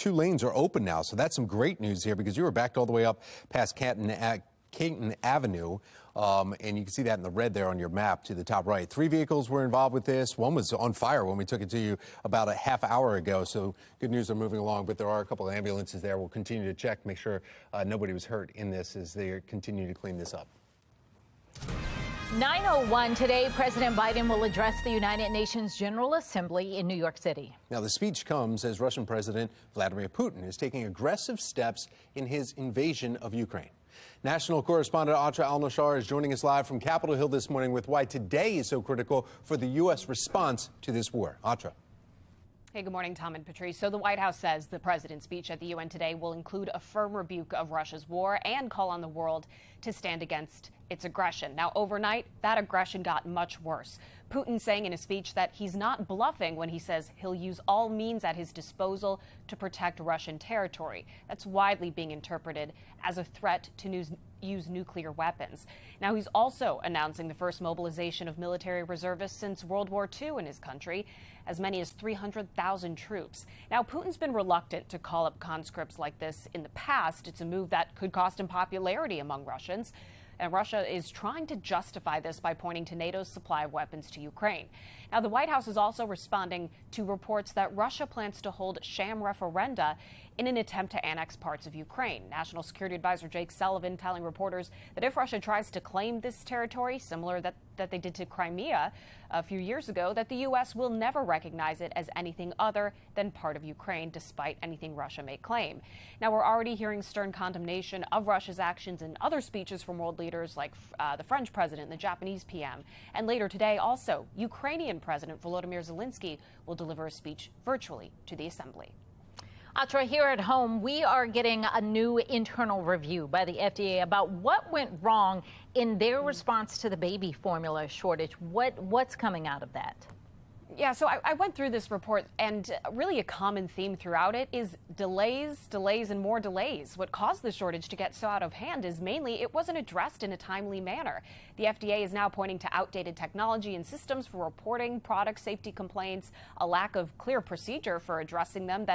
lanes are open now, so that's some great news here, because you were backed all the way up past Canton Avenue, and you can see that in the red there on your map to the top right. 3 vehicles were involved with this. One was on fire when we took it to you about a half hour ago, so good news, they're moving along, but there are a couple of ambulances there. We'll continue to check, make sure nobody was hurt in this as they continue to clean this up. 9:01 today, President Biden will address the United Nations General Assembly in New York City. Now, the speech comes as Russian President Vladimir Putin is taking aggressive steps in his invasion of Ukraine. National correspondent Atra Al-Nashar is joining us live from Capitol Hill this morning with why today is so critical for the U.S. response to this war. Atra. Hey, good morning, Tom and Patrice. So the White House says the president's speech at the UN today will include a firm rebuke of Russia's war and call on the world to stand against its aggression. Now, overnight, that aggression got much worse. Putin saying in his speech that he's not bluffing when he says he'll use all means at his disposal to protect Russian territory. That's widely being interpreted as a threat to use nuclear weapons. Now, he's also announcing the first mobilization of military reservists since World War II in his country, as many as 300,000 troops. Now, Putin's been reluctant to call up conscripts like this in the past. It's a move that could cost him popularity among Russians. And Russia is trying to justify this by pointing to NATO's supply of weapons to Ukraine. Now, the White House is also responding to reports that Russia plans to hold sham referenda in an attempt to annex parts of Ukraine. National Security Advisor Jake Sullivan telling reporters that if Russia tries to claim this territory, similar that they did to Crimea a few years ago, that the U.S. will never recognize it as anything other than part of Ukraine, despite anything Russia may claim. Now, we're already hearing stern condemnation of Russia's actions in other speeches from world leaders like the French president and the Japanese PM. And later today, also, Ukrainian President Volodymyr Zelensky will deliver a speech virtually to the assembly. Atra, here at home, we are getting a new internal review by the FDA about what went wrong in their response to the baby formula shortage. What's coming out of that? Yeah, so I went through this report, and really a common theme throughout it is delays, and more delays. What caused the shortage to get so out of hand is mainly it wasn't addressed in a timely manner. The FDA is now pointing to outdated technology and systems for reporting product safety complaints, a lack of clear procedure for addressing them,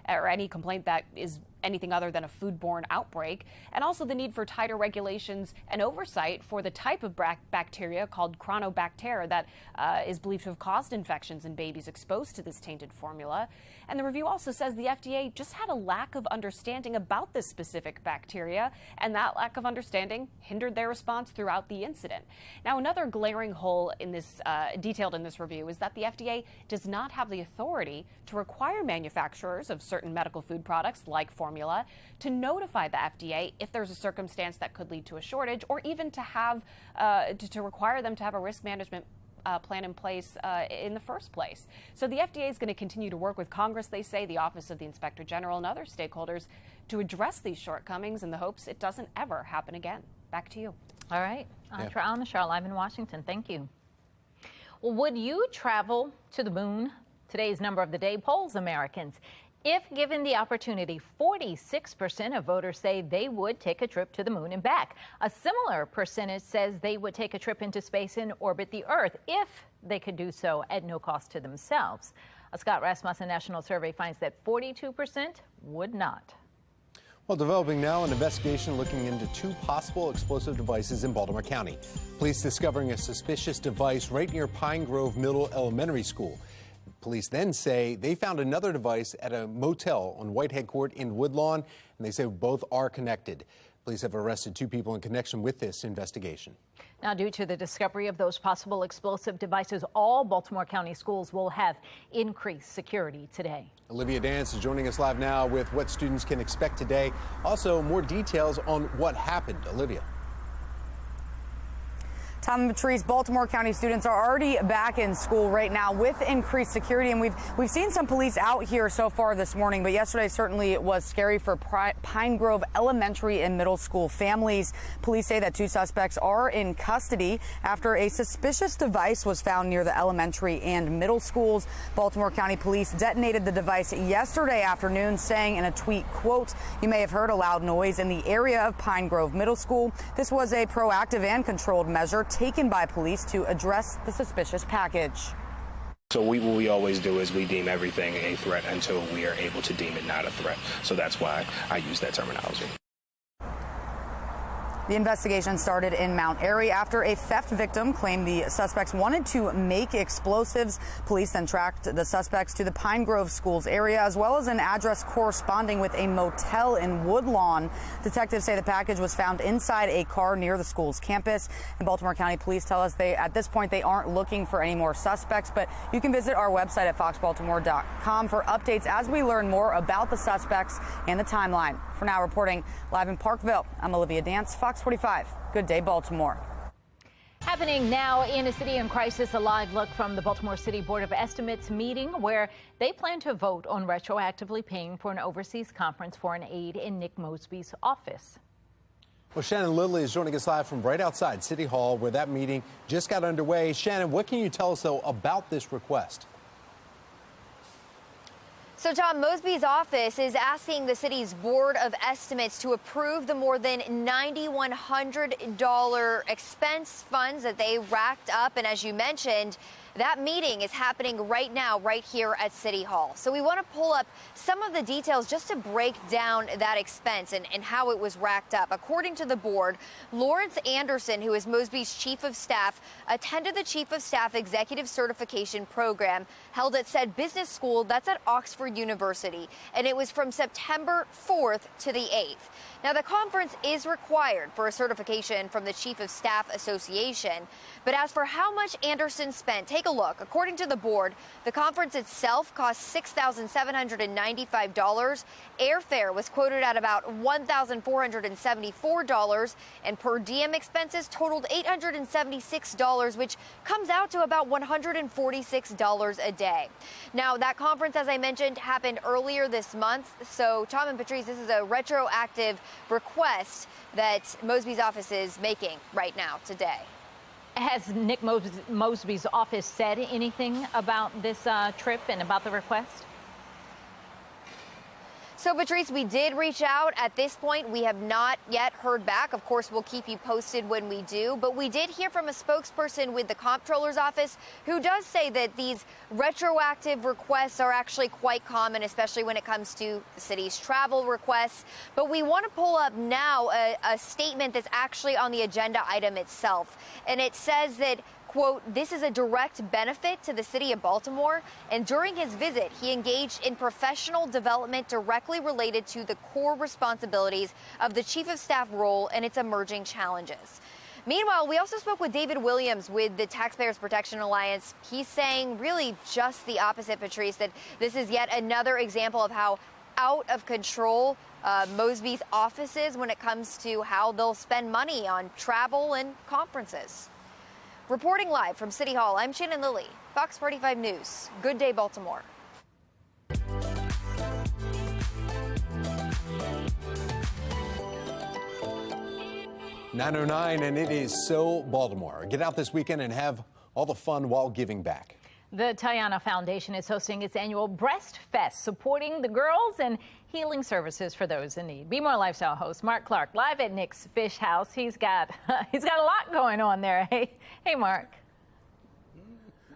or any complaint that is anything other than a foodborne outbreak, and also the need for tighter regulations and oversight for the type of bacteria called Chronobacter that is believed to have caused infections in babies exposed to this tainted formula. And the review also says the FDA just had a lack of understanding about this specific bacteria, and that lack of understanding hindered their response throughout the incident. Now, another glaring hole in this, detailed in this review, is that the FDA does not have the authority to require manufacturers of certain medical food products like formula to notify the FDA if there's a circumstance that could lead to a shortage, or even to have to require them to have a risk management plan in place in the first place. So the FDA is going to continue to work with Congress, they say, the Office of the Inspector General, and other stakeholders to address these shortcomings in the hopes it doesn't ever happen again. Back to you. All right. Atra Al-Nashar, live in Washington. Thank you. Well, would you travel to the moon? Today's number of the day polls Americans. If given the opportunity, 46% of voters say they would take a trip to the moon and back. A similar percentage says they would take a trip into space and orbit the Earth if they could do so at no cost to themselves. A Scott Rasmussen National Survey finds that 42% would not. Well, developing now, an investigation looking into two possible explosive devices in Baltimore County. Police discovering a suspicious device right near Pine Grove Middle Elementary School. Police then say they found another device at a motel on Whitehead Court in Woodlawn, and they say both are connected. Police have arrested two people in connection with this investigation. Now, due to the discovery of those possible explosive devices, all Baltimore County schools will have increased security today. Olivia Dance is joining us live now with what students can expect today. Also, more details on what happened. Olivia. Tom and Patrice, Baltimore County students are already back in school right now with increased security, and we've seen some police out here so far this morning, but yesterday certainly was scary for Pine Grove Elementary and Middle School families. Police say that two suspects are in custody after a suspicious device was found near the elementary and middle schools. Baltimore County Police detonated the device yesterday afternoon, saying in a tweet, quote, "You may have heard a loud noise in the area of Pine Grove Middle School. This was a proactive and controlled measure taken by police to address the suspicious package." So what we always do is we deem everything a threat until we are able to deem it not a threat. So that's why I use that terminology. The investigation started in Mount Airy after a theft victim claimed the suspects wanted to make explosives. Police then tracked the suspects to the Pine Grove Schools area, as well as an address corresponding with a motel in Woodlawn. Detectives say the package was found inside a car near the school's campus. And Baltimore County Police tell us at this point they aren't looking for any more suspects, but you can visit our website at foxbaltimore.com for updates as we learn more about the suspects and the timeline. For now, reporting live in Parkville, I'm Olivia Dance, Fox 45. Good day, Baltimore. Happening now in a city in crisis, a live look from the Baltimore City Board of Estimates meeting where they plan to vote on retroactively paying for an overseas conference foreign aid in Nick Mosby's office. Well, Shannon Lindley is joining us live from right outside City Hall where that meeting just got underway. Shannon, what can you tell us, though, about this request? So, Tom, Mosby's office is asking the city's Board of Estimates to approve the more than $9,100 expense funds that they racked up. And as you mentioned, that meeting is happening right now, right here at City Hall. So we want to pull up some of the details just to break down that expense and how it was racked up. According to the board, Lawrence Anderson, who is Mosby's chief of staff, attended the chief of staff executive certification program held at said business school that's at Oxford University. And it was from September 4th to the 8th. Now, the conference is required for a certification from the Chief of Staff Association. But as for how much Anderson spent, take a look. According to the board, the conference itself cost $6,795. Airfare was quoted at about $1,474, and per diem expenses totaled $876, which comes out to about $146 a day. Now, that conference, as I mentioned, happened earlier this month. So, Tom and Patrice, this is a retroactive request that Mosby's office is making right now, today. Has Nick Mosby's office said anything about this trip and about the request? So, Patrice, we did reach out. At this point, we have not yet heard back. Of course, we'll keep you posted when we do. But we did hear from a spokesperson with the comptroller's office who does say that these retroactive requests are actually quite common, especially when it comes to the city's travel requests. But we want to pull up now a statement that's actually on the agenda item itself. And it says that, quote, this is a direct benefit to the city of Baltimore, and during his visit, he engaged in professional development directly related to the core responsibilities of the chief of staff role and its emerging challenges. Meanwhile, we also spoke with David Williams with the Taxpayers Protection Alliance. He's saying really just the opposite, Patrice, that this is yet another example of how out of control Mosby's office is when it comes to how they'll spend money on travel and conferences. Reporting live from City Hall, I'm Shannon Lilly, Fox 45 News. Good day, Baltimore. 9:09, and it is so Baltimore. Get out this weekend and have all the fun while giving back. The Tayana Foundation is hosting its annual Breast Fest, supporting the girls and healing services for those in need. Be More Lifestyle host Mark Clark live at Nick's Fish House. He's got a lot going on there. Hey, Mark.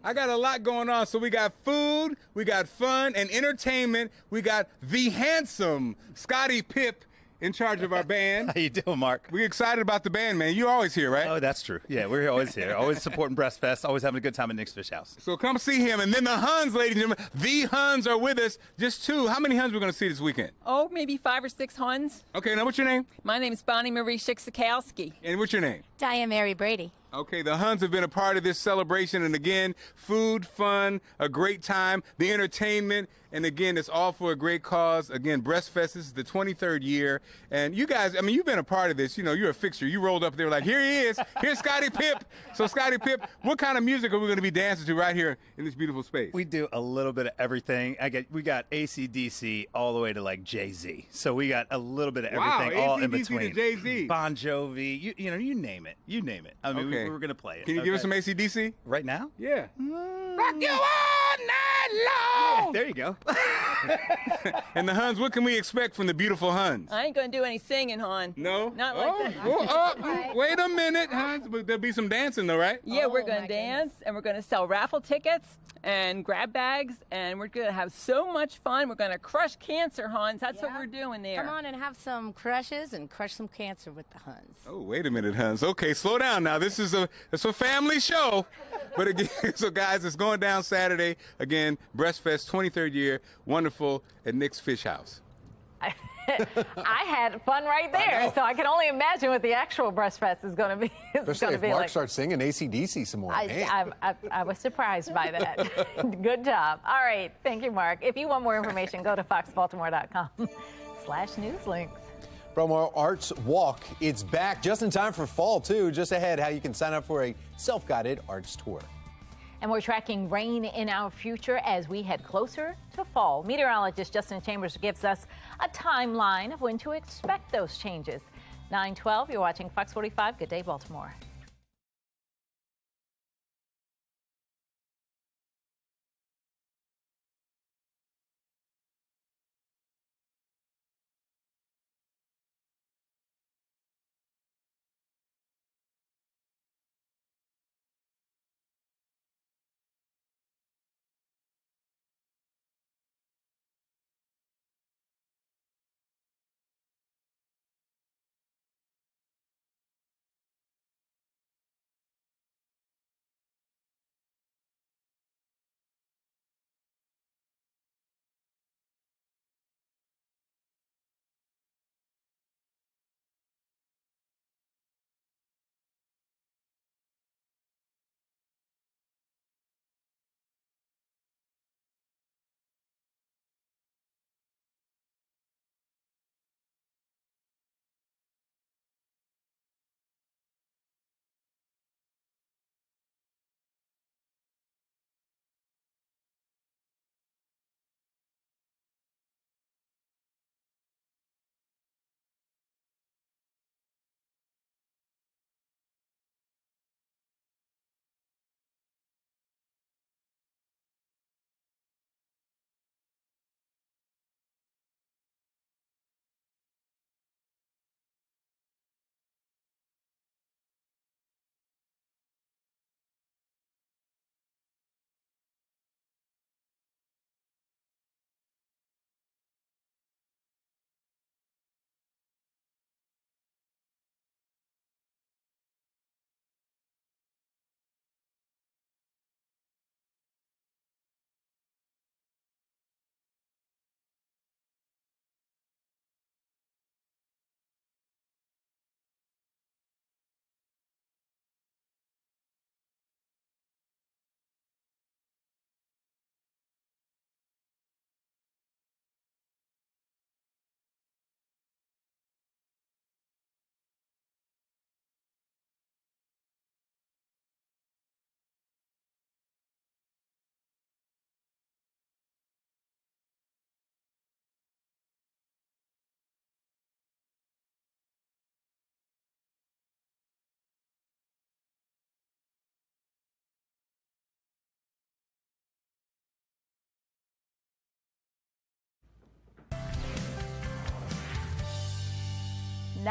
I got a lot going on. So we got food, we got fun and entertainment. We got the handsome Scottie Pipp in charge of our band. How you doing, Mark? We're excited about the band, man. You're always here, right? Oh, that's true. Yeah, we're always here. Always supporting Breast Fest. Always having a good time at Nick's Fish House. So come see him. And then the Huns, ladies and gentlemen. The Huns are with us. Just two. How many Huns we're going to see this weekend? Oh, maybe 5 or 6 Huns. Okay, now what's your name? My name is Bonnie Marie Schicksikowski. And what's your name? Diane Mary Brady. Okay, the Huns have been a part of this celebration. And again, food, fun, a great time, the entertainment. And again, it's all for a great cause. Again, Breast Fest, this is the 23rd year. And you guys, I mean, you've been a part of this. You know, you're a fixture. You rolled up there like, here he is. Here's Scottie Pipp. So, Scottie Pipp, what kind of music are we going to be dancing to right here in this beautiful space? We do a little bit of everything. We got AC/DC all the way to like Jay-Z. So we got a little bit of everything all in between. To Jay-Z. Bon Jovi, you know, you name it. You name it. I mean, okay. we're going to play it. Can you give us some AC/DC? Right now? Yeah. Rock you all night long. Yeah, there you go. And the Huns, what can we expect from the beautiful Huns? I ain't going to do any singing, hon. No? Not like that. Wait a minute, Huns. There'll be some dancing, though, right? Yeah, we're going to dance, and we're going to sell raffle tickets and grab bags, and we're going to have so much fun. We're going to crush cancer, Huns. That's what we're doing there. Come on and have some crushes and crush some cancer with the Huns. Oh, wait a minute, Huns. Okay, slow down now. This is a family show. But again, so guys, it's going down Saturday. Again, Breast Fest, 23rd year. Wonderful at Nick's Fish House. I had fun right there, so I can only imagine what the actual Breast Fest is going to be. Especially if Mark starts singing AC/DC some more. I was surprised by that. Good job. All right. Thank you, Mark. If you want more information, go to foxbaltimore.com/newslinks. Baltimore Arts Walk, it's back just in time for fall, too. Just ahead, how you can sign up for a self-guided arts tour. And we're tracking rain in our future as we head closer to fall. Meteorologist Justin Chambers gives us a timeline of when to expect those changes. 9:12, you're watching Fox 45. Good day, Baltimore.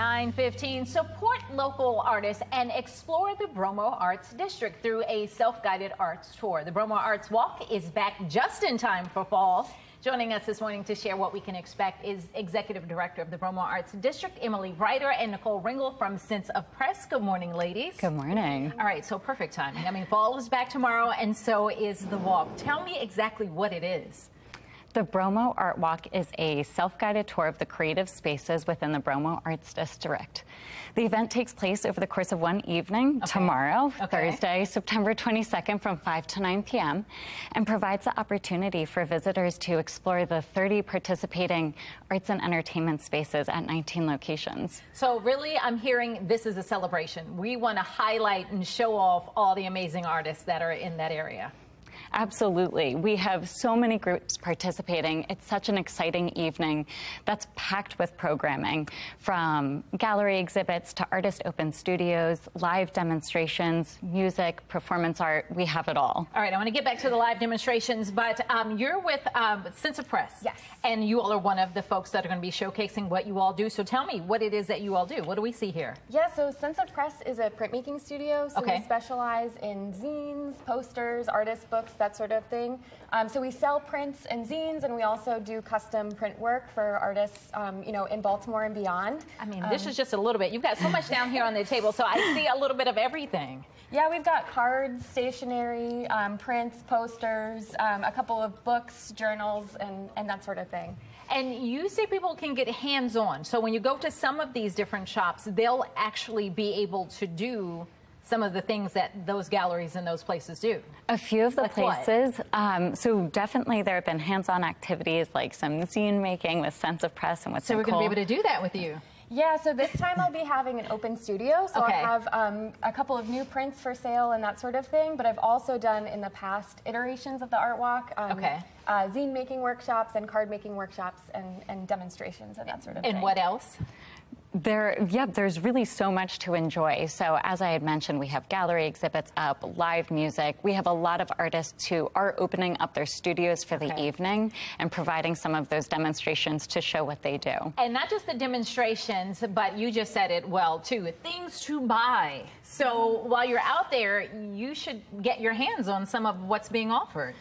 9:15. Support local artists and explore the Bromo Arts District through a self-guided arts tour. The Bromo Arts Walk is back just in time for fall. Joining us this morning to share what we can expect is Executive Director of the Bromo Arts District, Emily Ryder, and Nicole Ringel from Sense of Press. Good morning, ladies. Good morning. All right, so perfect timing. I mean, fall is back tomorrow, and so is the walk. Tell me exactly what it is. The Bromo Art Walk is a self-guided tour of the creative spaces within the Bromo Arts District. The event takes place over the course of one evening, tomorrow, Thursday, September 22nd from 5 to 9 p.m., and provides the opportunity for visitors to explore the 30 participating arts and entertainment spaces at 19 locations. So really, I'm hearing this is a celebration. We want to highlight and show off all the amazing artists that are in that area. Absolutely. We have so many groups participating. It's such an exciting evening that's packed with programming, from gallery exhibits to artist open studios, live demonstrations, music, performance art. We have it all. All right, I want to get back to the live demonstrations, but you're with Sense of Press. Yes. And you all are one of the folks that are going to be showcasing what you all do. So tell me what it is that you all do. What do we see here? Yeah, so Sense of Press is a printmaking studio. So we specialize in zines, posters, artist books, that sort of thing. So we sell prints and zines, and we also do custom print work for artists, you know, in Baltimore and beyond. I mean, this is just a little bit. You've got so much down here on the table, so I see a little bit of everything. Yeah, we've got cards, stationery, prints, posters, a couple of books, journals, and that sort of thing. And you say people can get hands-on. So when you go to some of these different shops, they'll actually be able to do some of the things that those galleries and those places do. A few of the Like places, so definitely there have been hands-on activities like some zine making with Sense of Press and with So we're going to be able to do that with you. Yeah, so this time I'll be having an open studio, so I'll have a couple of new prints for sale and that sort of thing, but I've also done in the past iterations of the Art Walk, zine making workshops and card making workshops and demonstrations and that sort of thing. And what else? There's really so much to enjoy. So as I had mentioned, we have gallery exhibits up, live music. We have a lot of artists who are opening up their studios for the evening and providing some of those demonstrations to show what they do. And not just the demonstrations, but you just said it well, too, things to buy. So while you're out there, you should get your hands on some of what's being offered.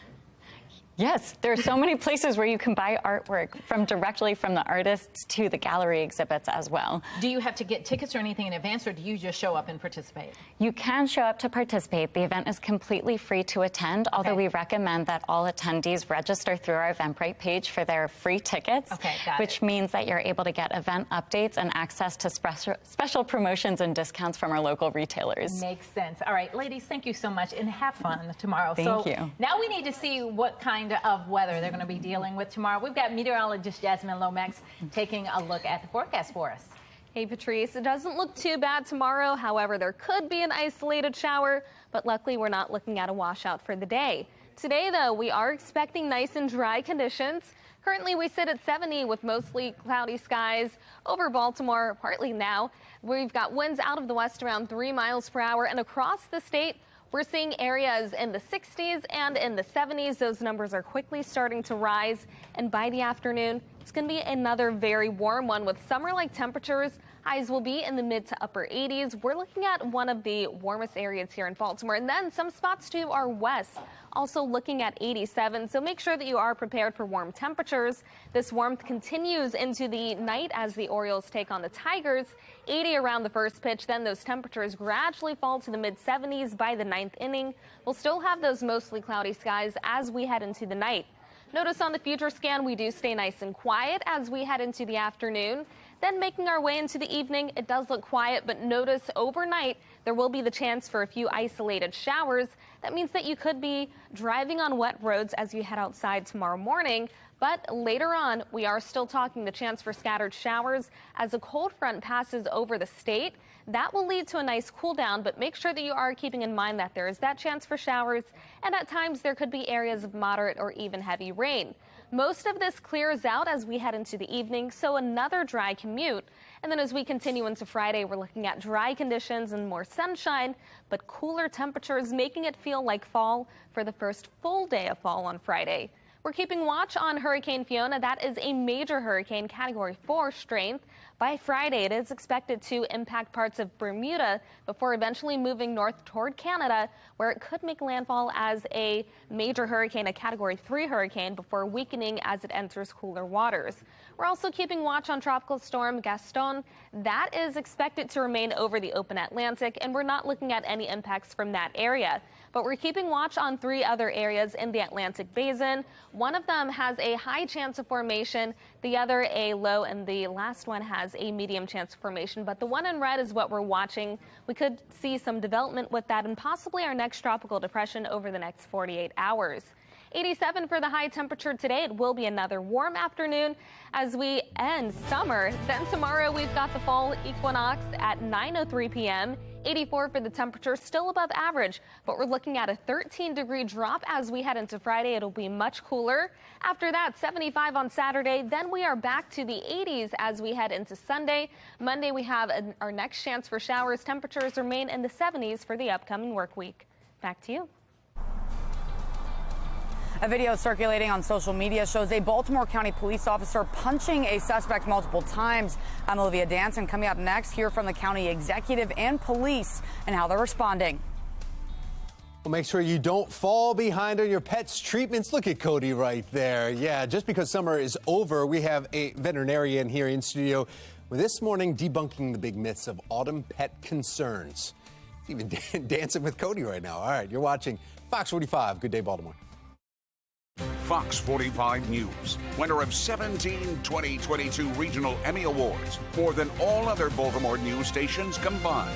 Yes, there are so many places where you can buy artwork directly from the artists to the gallery exhibits as well. Do you have to get tickets or anything in advance, or do you just show up and participate? You can show up to participate. The event is completely free to attend, although we recommend that all attendees register through our Eventbrite page for their free tickets, which means that you're able to get event updates and access to special promotions and discounts from our local retailers. Makes sense. All right, ladies, thank you so much, and have fun tomorrow. Thank you. Now we need to see what kind of weather they're going to be dealing with tomorrow. We've got meteorologist Jasmine Lomax taking a look at the forecast for us. Hey, Patrice, it doesn't look too bad tomorrow. However, there could be an isolated shower, but luckily we're not looking at a washout for the day. Today, though, we are expecting nice and dry conditions. Currently, we sit at 70 with mostly cloudy skies over Baltimore, partly now. We've got winds out of the west around 3 miles per hour, and across the state, we're seeing areas in the 60s and in the 70s. Those numbers are quickly starting to rise. And by the afternoon, it's going to be another very warm one with summer-like temperatures. Highs will be in the mid to upper 80s. We're looking at one of the warmest areas here in Baltimore. And then some spots to our west, also looking at 87. So make sure that you are prepared for warm temperatures. This warmth continues into the night as the Orioles take on the Tigers. 80 around the first pitch. Then those temperatures gradually fall to the mid 70s by the 9th inning. We'll still have those mostly cloudy skies as we head into the night. Notice on the future scan, we do stay nice and quiet as we head into the afternoon. Then making our way into the evening, it does look quiet, but notice overnight there will be the chance for a few isolated showers. That means that you could be driving on wet roads as you head outside tomorrow morning. But later on, we are still talking the chance for scattered showers as a cold front passes over the state. That will lead to a nice cool down, but make sure that you are keeping in mind that there is that chance for showers, and at times there could be areas of moderate or even heavy rain. Most of this clears out as we head into the evening, so another dry commute. And then as we continue into Friday, we're looking at dry conditions and more sunshine, but cooler temperatures, making it feel like fall for the first full day of fall on Friday. We're keeping watch on Hurricane Fiona. That is a major hurricane, Category 4 strength. By Friday, it is expected to impact parts of Bermuda before eventually moving north toward Canada, where it could make landfall as a major hurricane, a Category 3 hurricane, before weakening as it enters cooler waters. We're also keeping watch on Tropical Storm Gaston. That is expected to remain over the open Atlantic, and we're not looking at any impacts from that area. But we're keeping watch on 3 other areas in the Atlantic Basin. One of them has a high chance of formation, the other a low, and the last one has a medium chance of formation. But the one in red is what we're watching. We could see some development with that and possibly our next tropical depression over the next 48 hours. 87 for the high temperature today. It will be another warm afternoon as we end summer. Then tomorrow we've got the fall equinox at 9:03 p.m. 84 for the temperature, still above average, but we're looking at a 13-degree drop as we head into Friday. It'll be much cooler. After that, 75 on Saturday. Then we are back to the 80s as we head into Sunday. Monday, we have our next chance for showers. Temperatures remain in the 70s for the upcoming work week. Back to you. A video circulating on social media shows a Baltimore County police officer punching a suspect multiple times. I'm Olivia Danson. Coming up next, hear from the county executive and police and how they're responding. Well, make sure you don't fall behind on your pet's treatments. Look at Cody right there. Yeah, just because summer is over, we have a veterinarian here in studio with this morning debunking the big myths of autumn pet concerns. He's even dancing with Cody right now. All right, you're watching Fox 45. Good day, Baltimore. Fox 45 News, winner of 17 2022 Regional Emmy Awards, more than all other Baltimore news stations combined.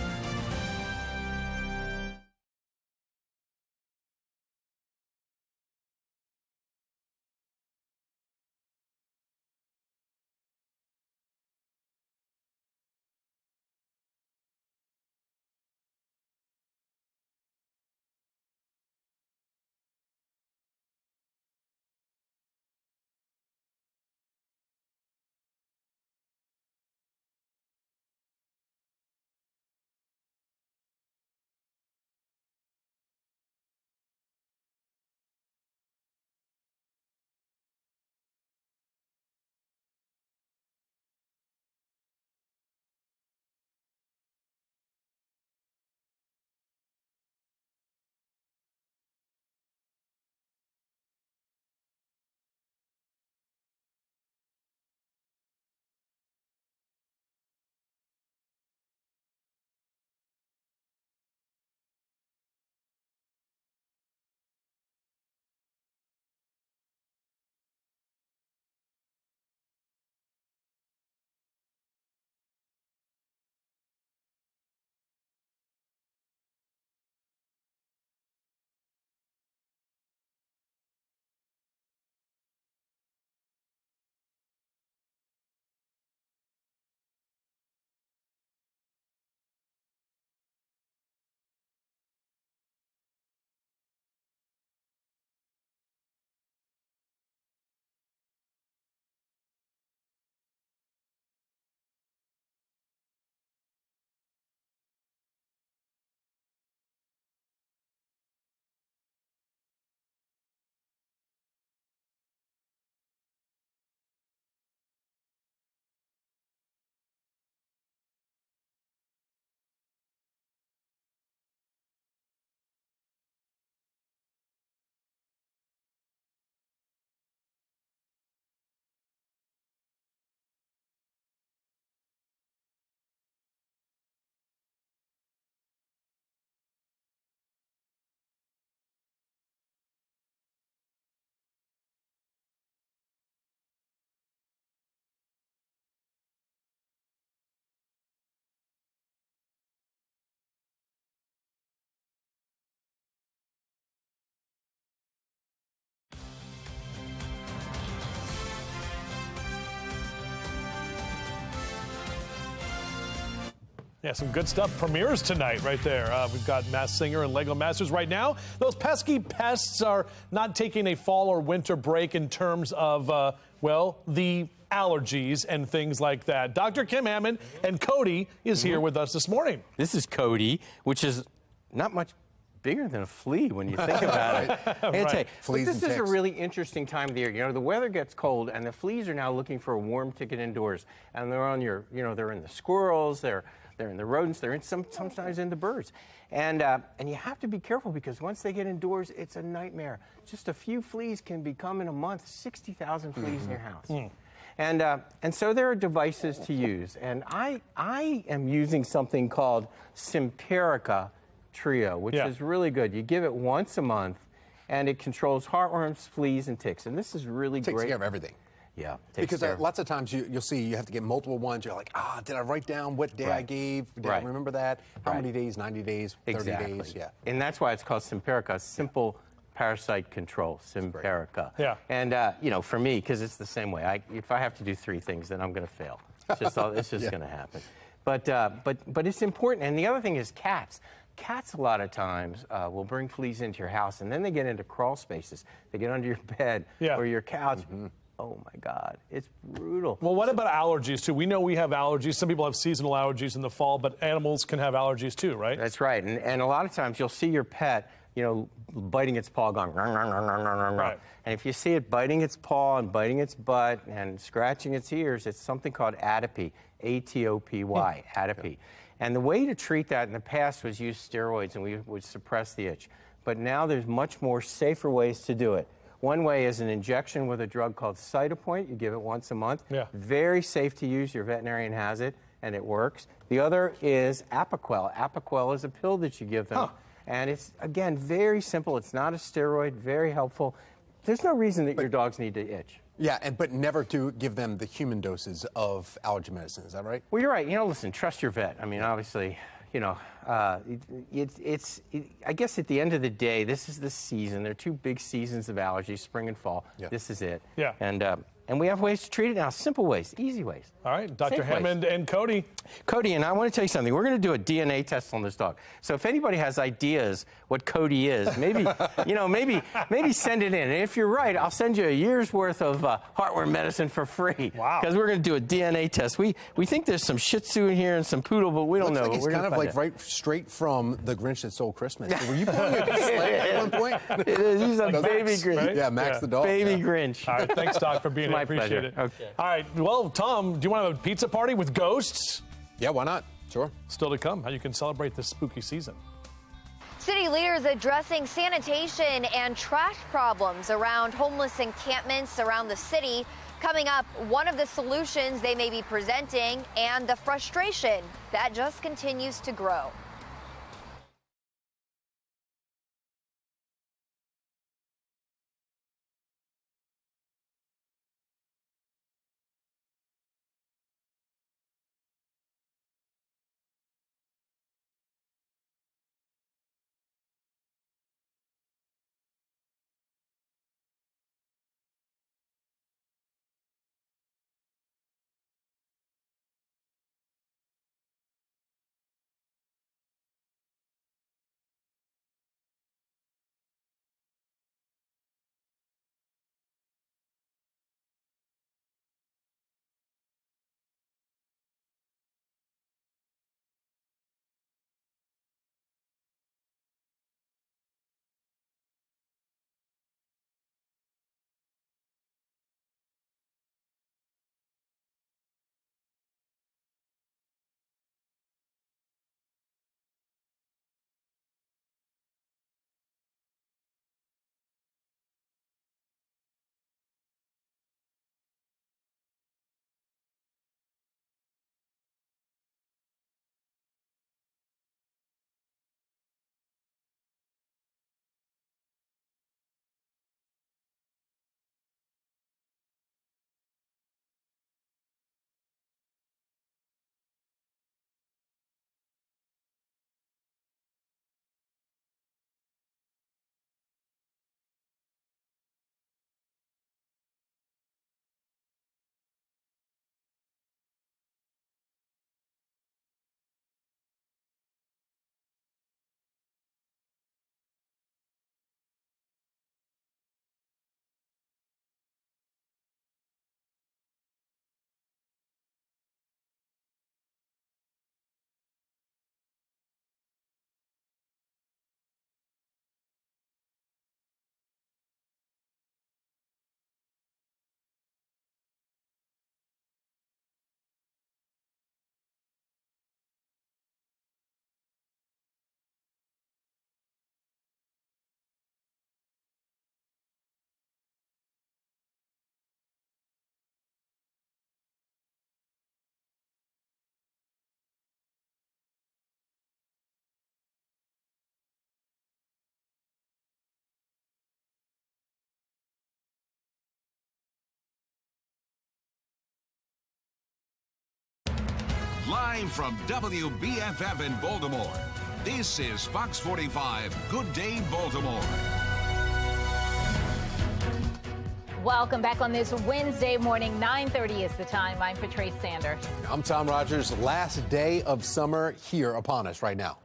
Yeah, some good stuff premieres tonight right there. We've got Masked Singer and Lego Masters right now. Those pesky pests are not taking a fall or winter break in terms of, well, the allergies and things like that. Dr. Kim Hammond and Cody is here with us this morning. This is Cody, which is not much bigger than a flea when you think about it. I gotta tell you, Fleas this and is a ticks. really interesting time of the year. You know, the weather gets cold, and the fleas are now looking for a warm ticket indoors, and they're on your, you know, they're in the squirrels, they're in the rodents, they're in sometimes in the birds, and you have to be careful because once they get indoors, it's a nightmare. Just a few fleas can become in a month 60,000 fleas in your house. And so there are devices to use, and I am using something called Simparica Trio, which is really good. You give it once a month, and it controls heartworms, fleas, and ticks. And this is really great. Takes care of everything. Yeah. Because lots of times you'll see you have to get multiple ones. You're like, did I write down what day I gave? Did I remember that? How many days? 90 days? 30 days? Yeah. And that's why it's called Simparica, simple parasite control, Simparica. Yeah. And, you know, for me, because it's the same way, if I have to do 3 things, then I'm going to fail. It's just going to happen. But it's important. And the other thing is cats. Cats, a lot of times, will bring fleas into your house, and then they get into crawl spaces. They get under your bed or your couch. Oh, my God. It's brutal. Well, what about allergies, too? We know we have allergies. Some people have seasonal allergies in the fall, but animals can have allergies, too, right? That's right. And a lot of times you'll see your pet, you know, biting its paw, going, rung, rung, rung, rung, rung, rung. And if you see it biting its paw and biting its butt and scratching its ears, it's something called atopy, A-T-O-P-Y, atopy. And the way to treat that in the past was use steroids, and we would suppress the itch. But now there's much more safer ways to do it. One way is an injection with a drug called Cytopoint. You give it once a month. Very safe to use. Your veterinarian has it, and it works. The other is Apoquel. Apoquel is a pill that you give them. And it's, again, very simple. It's not a steroid, very helpful. There's no reason that your dogs need to itch. Yeah, but never to give them the human doses of allergy medicine. Is that right? Well, you're right. You know, listen, trust your vet. I mean, obviously, you know, I guess at the end of the day, this is the season. There are 2 big seasons of allergies, spring and fall. This is it. And we have ways to treat it now, simple ways, easy ways. All right, Dr. Hammond and Cody. Cody, and I want to tell you something. We're going to do a DNA test on this dog. So if anybody has ideas what Cody is, maybe, you know, maybe send it in. And if you're right, I'll send you a year's worth of heartworm medicine for free. Wow. Because we're going to do a DNA test. We think there's some Shih Tzu in here and some Poodle, but we don't know. Like it's kind of like right straight from The Grinch That Stole Christmas. Were you pulling a sled at one point? He's a baby Grinch. Right? Yeah, Max the dog. Baby Grinch. All right, thanks, Doc, for being here. My Appreciate pleasure. it. Okay. All right, well, Tom, do you want to have a pizza party with ghosts? Yeah, why not? Sure. Still to come, how you can celebrate this spooky season. City leaders addressing sanitation and trash problems around homeless encampments around the city. Coming up, one of the solutions they may be presenting and the frustration that just continues to grow. Live from WBFF in Baltimore, this is Fox 45 Good Day Baltimore. Welcome back on this Wednesday morning. 9:30 is the time. I'm Patrice Sanders. I'm Tom Rogers. Last day of summer here upon us right now.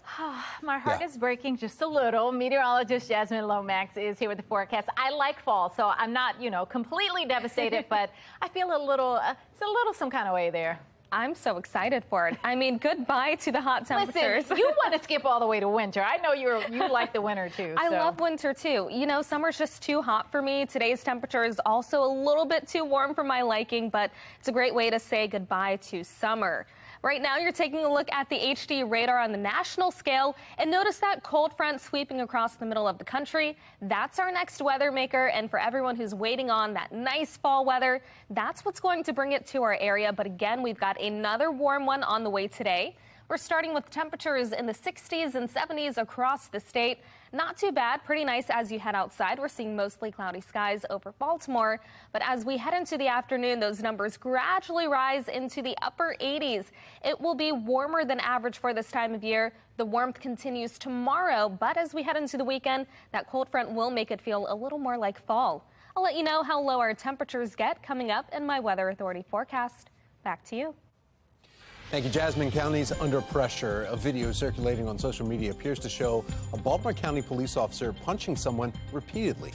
My heart is breaking just a little. Meteorologist Jasmine Lomax is here with the forecast. I like fall, so I'm not, completely devastated, but I feel it's a little some kind of way there. I'm so excited for it. I mean, goodbye to the hot temperatures. Listen, you want to skip all the way to winter. I know you like the winter too. I love winter too. Summer's just too hot for me. Today's temperature is also a little bit too warm for my liking, but it's a great way to say goodbye to summer. Right now, you're taking a look at the HD radar on the national scale, and notice that cold front sweeping across the middle of the country. That's our next weather maker, and for everyone who's waiting on that nice fall weather, that's what's going to bring it to our area. But again, we've got another warm one on the way today. We're starting with temperatures in the 60s and 70s across the state. Not too bad, pretty nice as you head outside. We're seeing mostly cloudy skies over Baltimore. But as we head into the afternoon, those numbers gradually rise into the upper 80s. It will be warmer than average for this time of year. The warmth continues tomorrow, but as we head into the weekend, that cold front will make it feel a little more like fall. I'll let you know how low our temperatures get coming up in my Weather Authority forecast. Back to you. Thank you. Jasmine County's under pressure. A video circulating on social media appears to show a Baltimore County police officer punching someone repeatedly.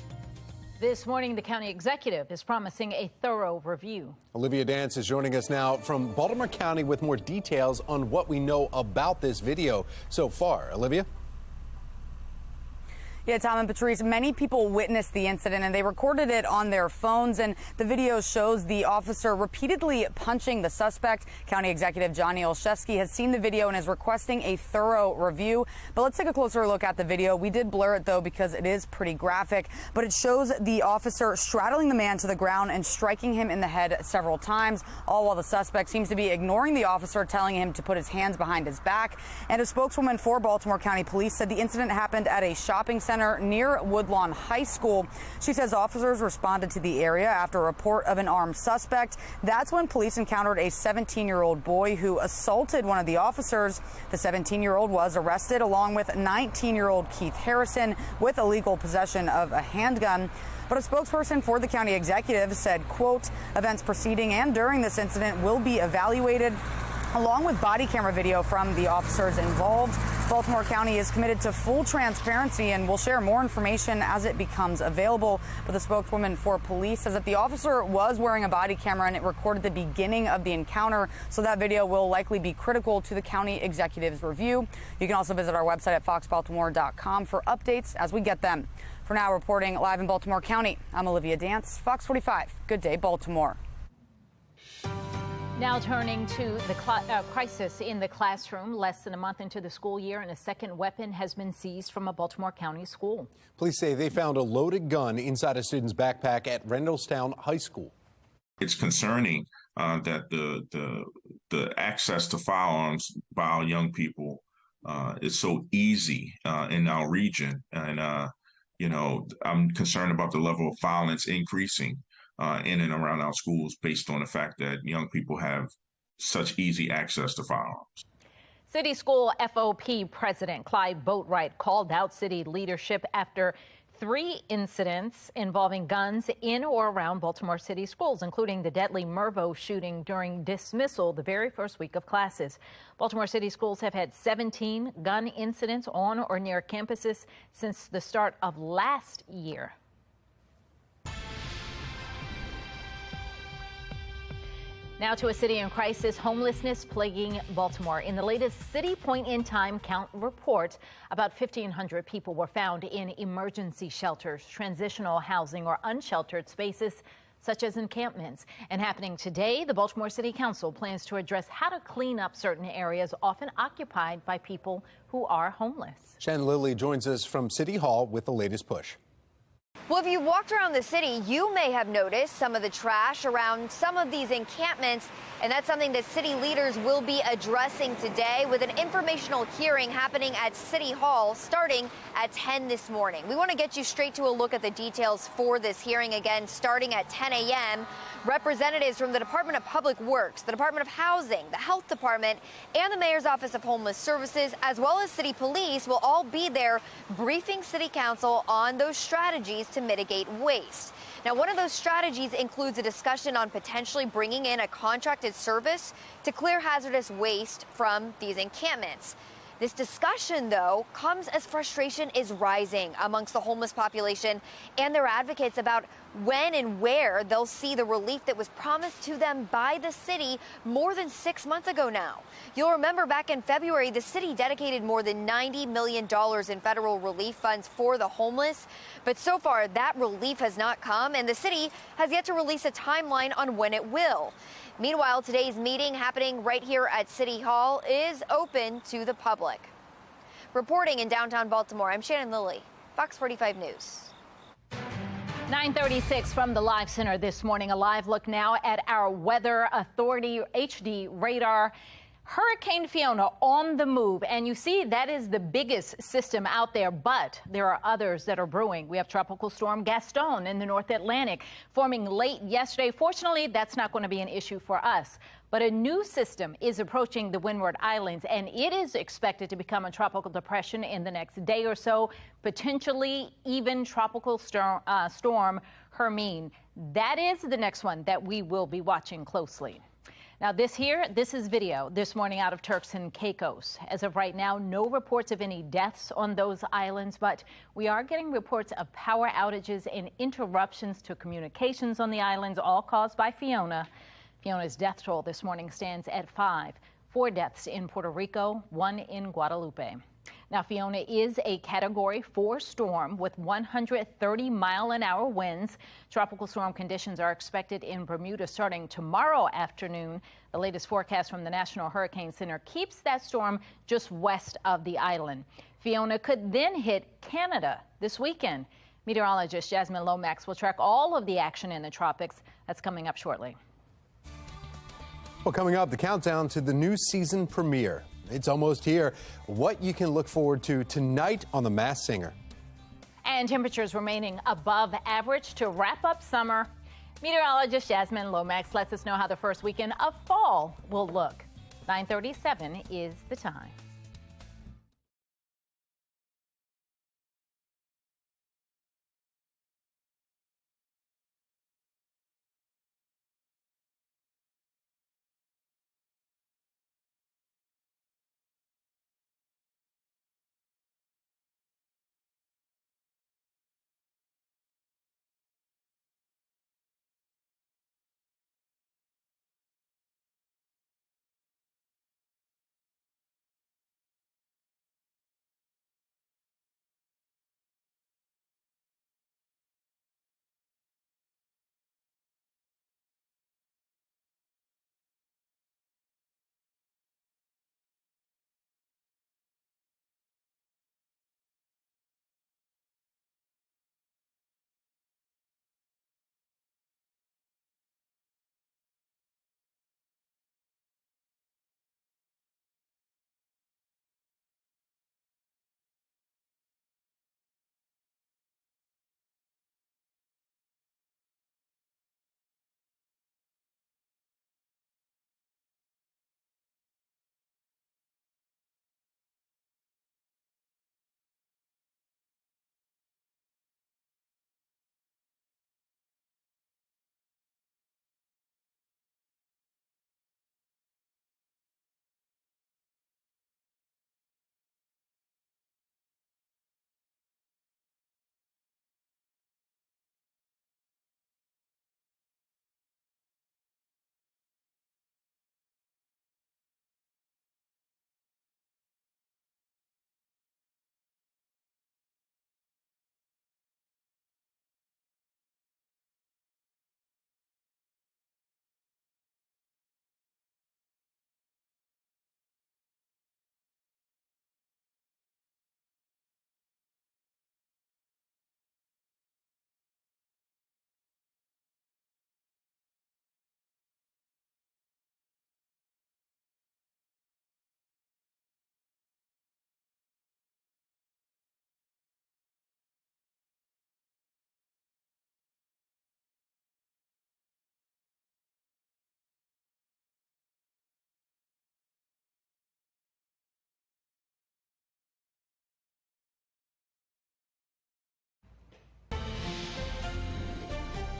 This morning, the county executive is promising a thorough review. Olivia Dance is joining us now from Baltimore County with more details on what we know about this video so far. Olivia? Yeah, Tom and Patrice, many people witnessed the incident and they recorded it on their phones, and the video shows the officer repeatedly punching the suspect. County Executive Johnny Olszewski has seen the video and is requesting a thorough review. But let's take a closer look at the video. We did blur it, though, because it is pretty graphic, but it shows the officer straddling the man to the ground and striking him in the head several times, all while the suspect seems to be ignoring the officer, telling him to put his hands behind his back. And a spokeswoman for Baltimore County Police said the incident happened at a shopping center near Woodlawn High School. She says officers responded to the area after a report of an armed suspect. That's when police encountered a 17-year-old boy who assaulted one of the officers. The 17-year-old was arrested along with 19-year-old Keith Harrison with illegal possession of a handgun. But a spokesperson for the county executive said, quote, events preceding and during this incident will be evaluated along with body camera video from the officers involved. Baltimore County is committed to full transparency and will share more information as it becomes available. But the spokeswoman for police says that the officer was wearing a body camera and it recorded the beginning of the encounter. So that video will likely be critical to the county executive's review. You can also visit our website at foxbaltimore.com for updates as we get them. For now, reporting live in Baltimore County, I'm Olivia Dance, Fox 45. Good day, Baltimore. Now turning to the crisis in the classroom. Less than a month into the school year, and a second weapon has been seized from a Baltimore County school. Police say they found a loaded gun inside a student's backpack at Rendlesham High School. It's concerning that the access to firearms by our young people is so easy in our region. And, I'm concerned about the level of violence increasing in and around our schools based on the fact that young people have such easy access to firearms. City School FOP President Clyde Boatwright called out city leadership after 3 incidents involving guns in or around Baltimore City schools, including the deadly Mervo shooting during dismissal the very first week of classes. Baltimore City schools have had 17 gun incidents on or near campuses since the start of last year. Now to a city in crisis, homelessness plaguing Baltimore. In the latest city point-in-time count report, about 1,500 people were found in emergency shelters, transitional housing, or unsheltered spaces, such as encampments. And happening today, the Baltimore City Council plans to address how to clean up certain areas often occupied by people who are homeless. Shannon Lilly joins us from City Hall with the latest push. Well, if you walked around the city, you may have noticed some of the trash around some of these encampments, and that's something that city leaders will be addressing today with an informational hearing happening at City Hall starting at 10 this morning. We want to get you straight to a look at the details for this hearing again, starting at 10 a.m. Representatives from the Department of Public Works, the Department of Housing, the Health Department, and the Mayor's Office of Homeless Services, as well as City Police, will all be there briefing City Council on those strategies to mitigate waste. Now, one of those strategies includes a discussion on potentially bringing in a contracted service to clear hazardous waste from these encampments. This discussion, though, comes as frustration is rising amongst the homeless population and their advocates about when and where they'll see the relief that was promised to them by the city more than 6 months ago now. You'll remember back in February, the city dedicated more than $90 million in federal relief funds for the homeless. But so far, that relief has not come, and the city has yet to release a timeline on when it will. Meanwhile, today's meeting happening right here at City Hall is open to the public. Reporting in downtown Baltimore, I'm Shannon Lilly, Fox 45 News. 9:36 from the Live Center this morning. A live look now at our Weather Authority HD radar. Hurricane Fiona on the move, and you see that is the biggest system out there, but there are others that are brewing. We have Tropical Storm Gaston in the North Atlantic forming late yesterday. Fortunately, that's not going to be an issue for us, but a new system is approaching the Windward Islands, and it is expected to become a tropical depression in the next day or so, potentially even Tropical Storm Hermine. That is the next one that we will be watching closely. Now, this is video this morning out of Turks and Caicos. As of right now, no reports of any deaths on those islands, but we are getting reports of power outages and interruptions to communications on the islands, all caused by Fiona. Fiona's death toll this morning stands at 5. 4 deaths in Puerto Rico, 1 in Guadalupe. Now, Fiona is a Category 4 storm with 130-mile-an-hour winds. Tropical storm conditions are expected in Bermuda starting tomorrow afternoon. The latest forecast from the National Hurricane Center keeps that storm just west of the island. Fiona could then hit Canada this weekend. Meteorologist Jasmine Lomax will track all of the action in the tropics. That's coming up shortly. Well, coming up, the countdown to the new season premiere. It's almost here. What you can look forward to tonight on The Masked Singer. And temperatures remaining above average to wrap up summer. Meteorologist Jasmine Lomax lets us know how the first weekend of fall will look. 9:37 is the time.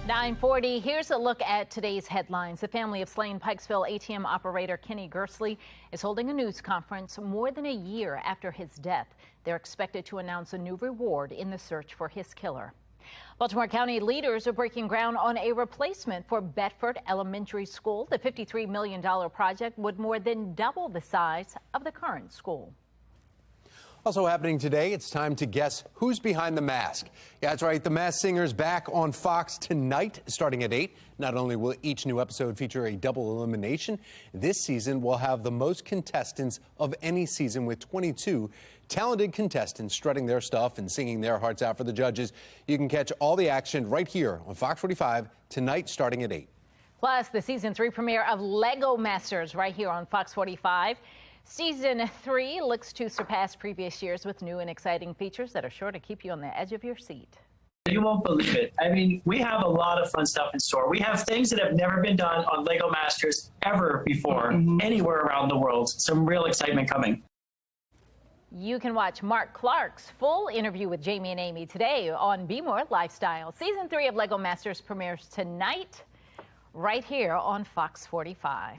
9:40. Here's a look at today's headlines. The family of slain Pikesville ATM operator Kenny Gersley is holding a news conference more than a year after his death. They're expected to announce a new reward in the search for his killer. Baltimore County leaders are breaking ground on a replacement for Bedford Elementary School. The $53 million project would more than double the size of the current school. Also happening today, it's time to guess who's behind the mask. Yeah, that's right. The Masked Singer's back on Fox tonight, starting at 8. Not only will each new episode feature a double elimination, this season will have the most contestants of any season, with 22 talented contestants strutting their stuff and singing their hearts out for the judges. You can catch all the action right here on Fox 45 tonight, starting at 8. Plus, the season 3 premiere of Lego Masters right here on Fox 45. Season 3 looks to surpass previous years with new and exciting features that are sure to keep you on the edge of your seat. You won't believe it. I mean, we have a lot of fun stuff in store. We have things that have never been done on Lego Masters ever before, anywhere around the world. Some real excitement coming. You can watch Mark Clark's full interview with Jamie and Amy today on Be More Lifestyle. Season 3 of Lego Masters premieres tonight right here on Fox 45.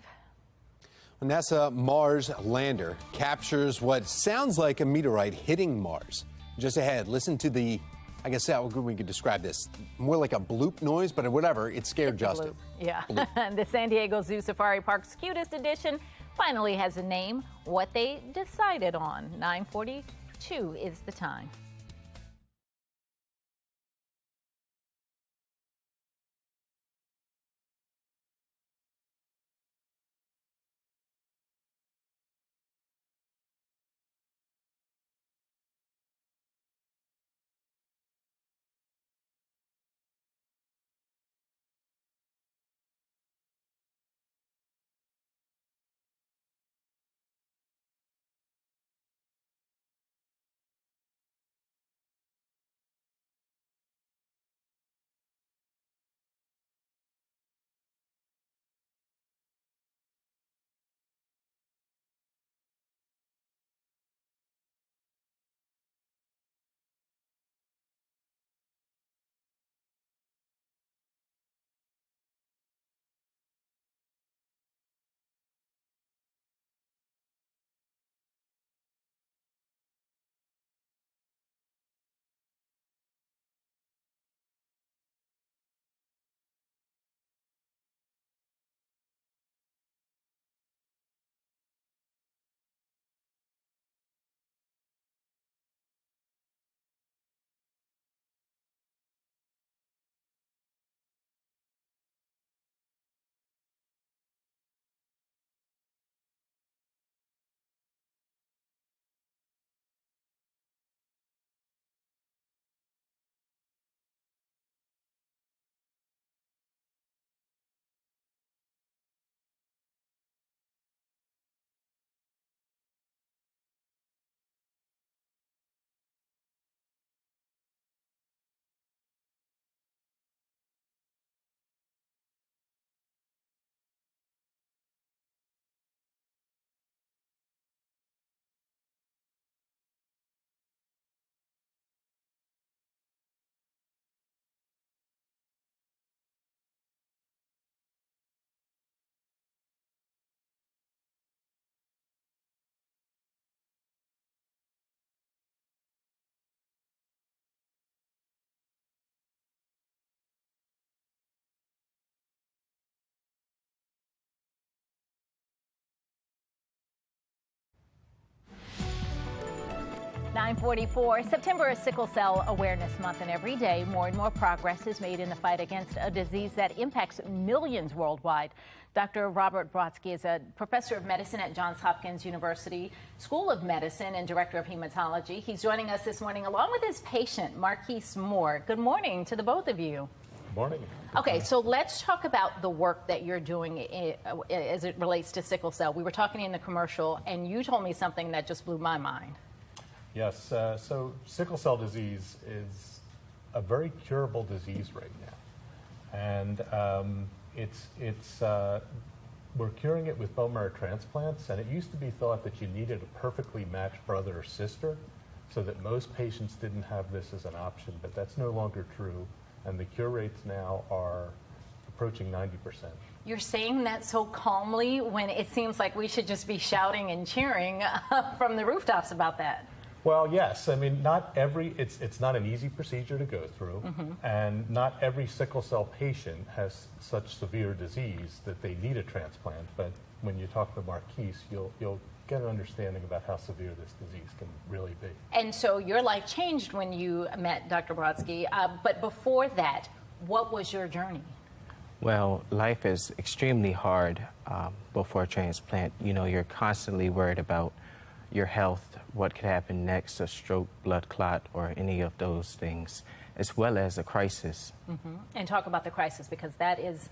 NASA Mars lander captures what sounds like a meteorite hitting Mars. Just ahead, listen to the, I guess how we could describe this, more like a bloop noise, but whatever, it scared Justin. Yeah. The San Diego Zoo Safari Park's cutest edition finally has a name. What they decided on. 9:42 is the time. (9:44). September is Sickle Cell Awareness Month, and every day more and more progress is made in the fight against a disease that impacts millions worldwide. Dr. Robert Brodsky is a professor of medicine at Johns Hopkins University School of Medicine and director of hematology. He's joining us this morning along with his patient, Marquise Moore. Good morning to the both of you. Good morning. Okay, so let's talk about the work that you're doing as it relates to sickle cell. We were talking in the commercial, and you told me something that just blew my mind. Yes, so sickle cell disease is a very curable disease right now. And we're curing it with bone marrow transplants, and it used to be thought that you needed a perfectly matched brother or sister, so that most patients didn't have this as an option, but that's no longer true. and the cure rates now are approaching 90%. You're saying that so calmly when it seems like we should just be shouting and cheering from the rooftops about that. Well, yes. I mean, it's not an easy procedure to go through, and not every sickle cell patient has such severe disease that they need a transplant. But when you talk to Marquise, you'll get an understanding about how severe this disease can really be. And so your life changed when you met Dr. Brodsky, but before that, what was your journey? Well, life is extremely hard before a transplant. You know, you're constantly worried about your health, what could happen next, a stroke, blood clot, or any of those things, as well as a crisis. And talk about the crisis, because that is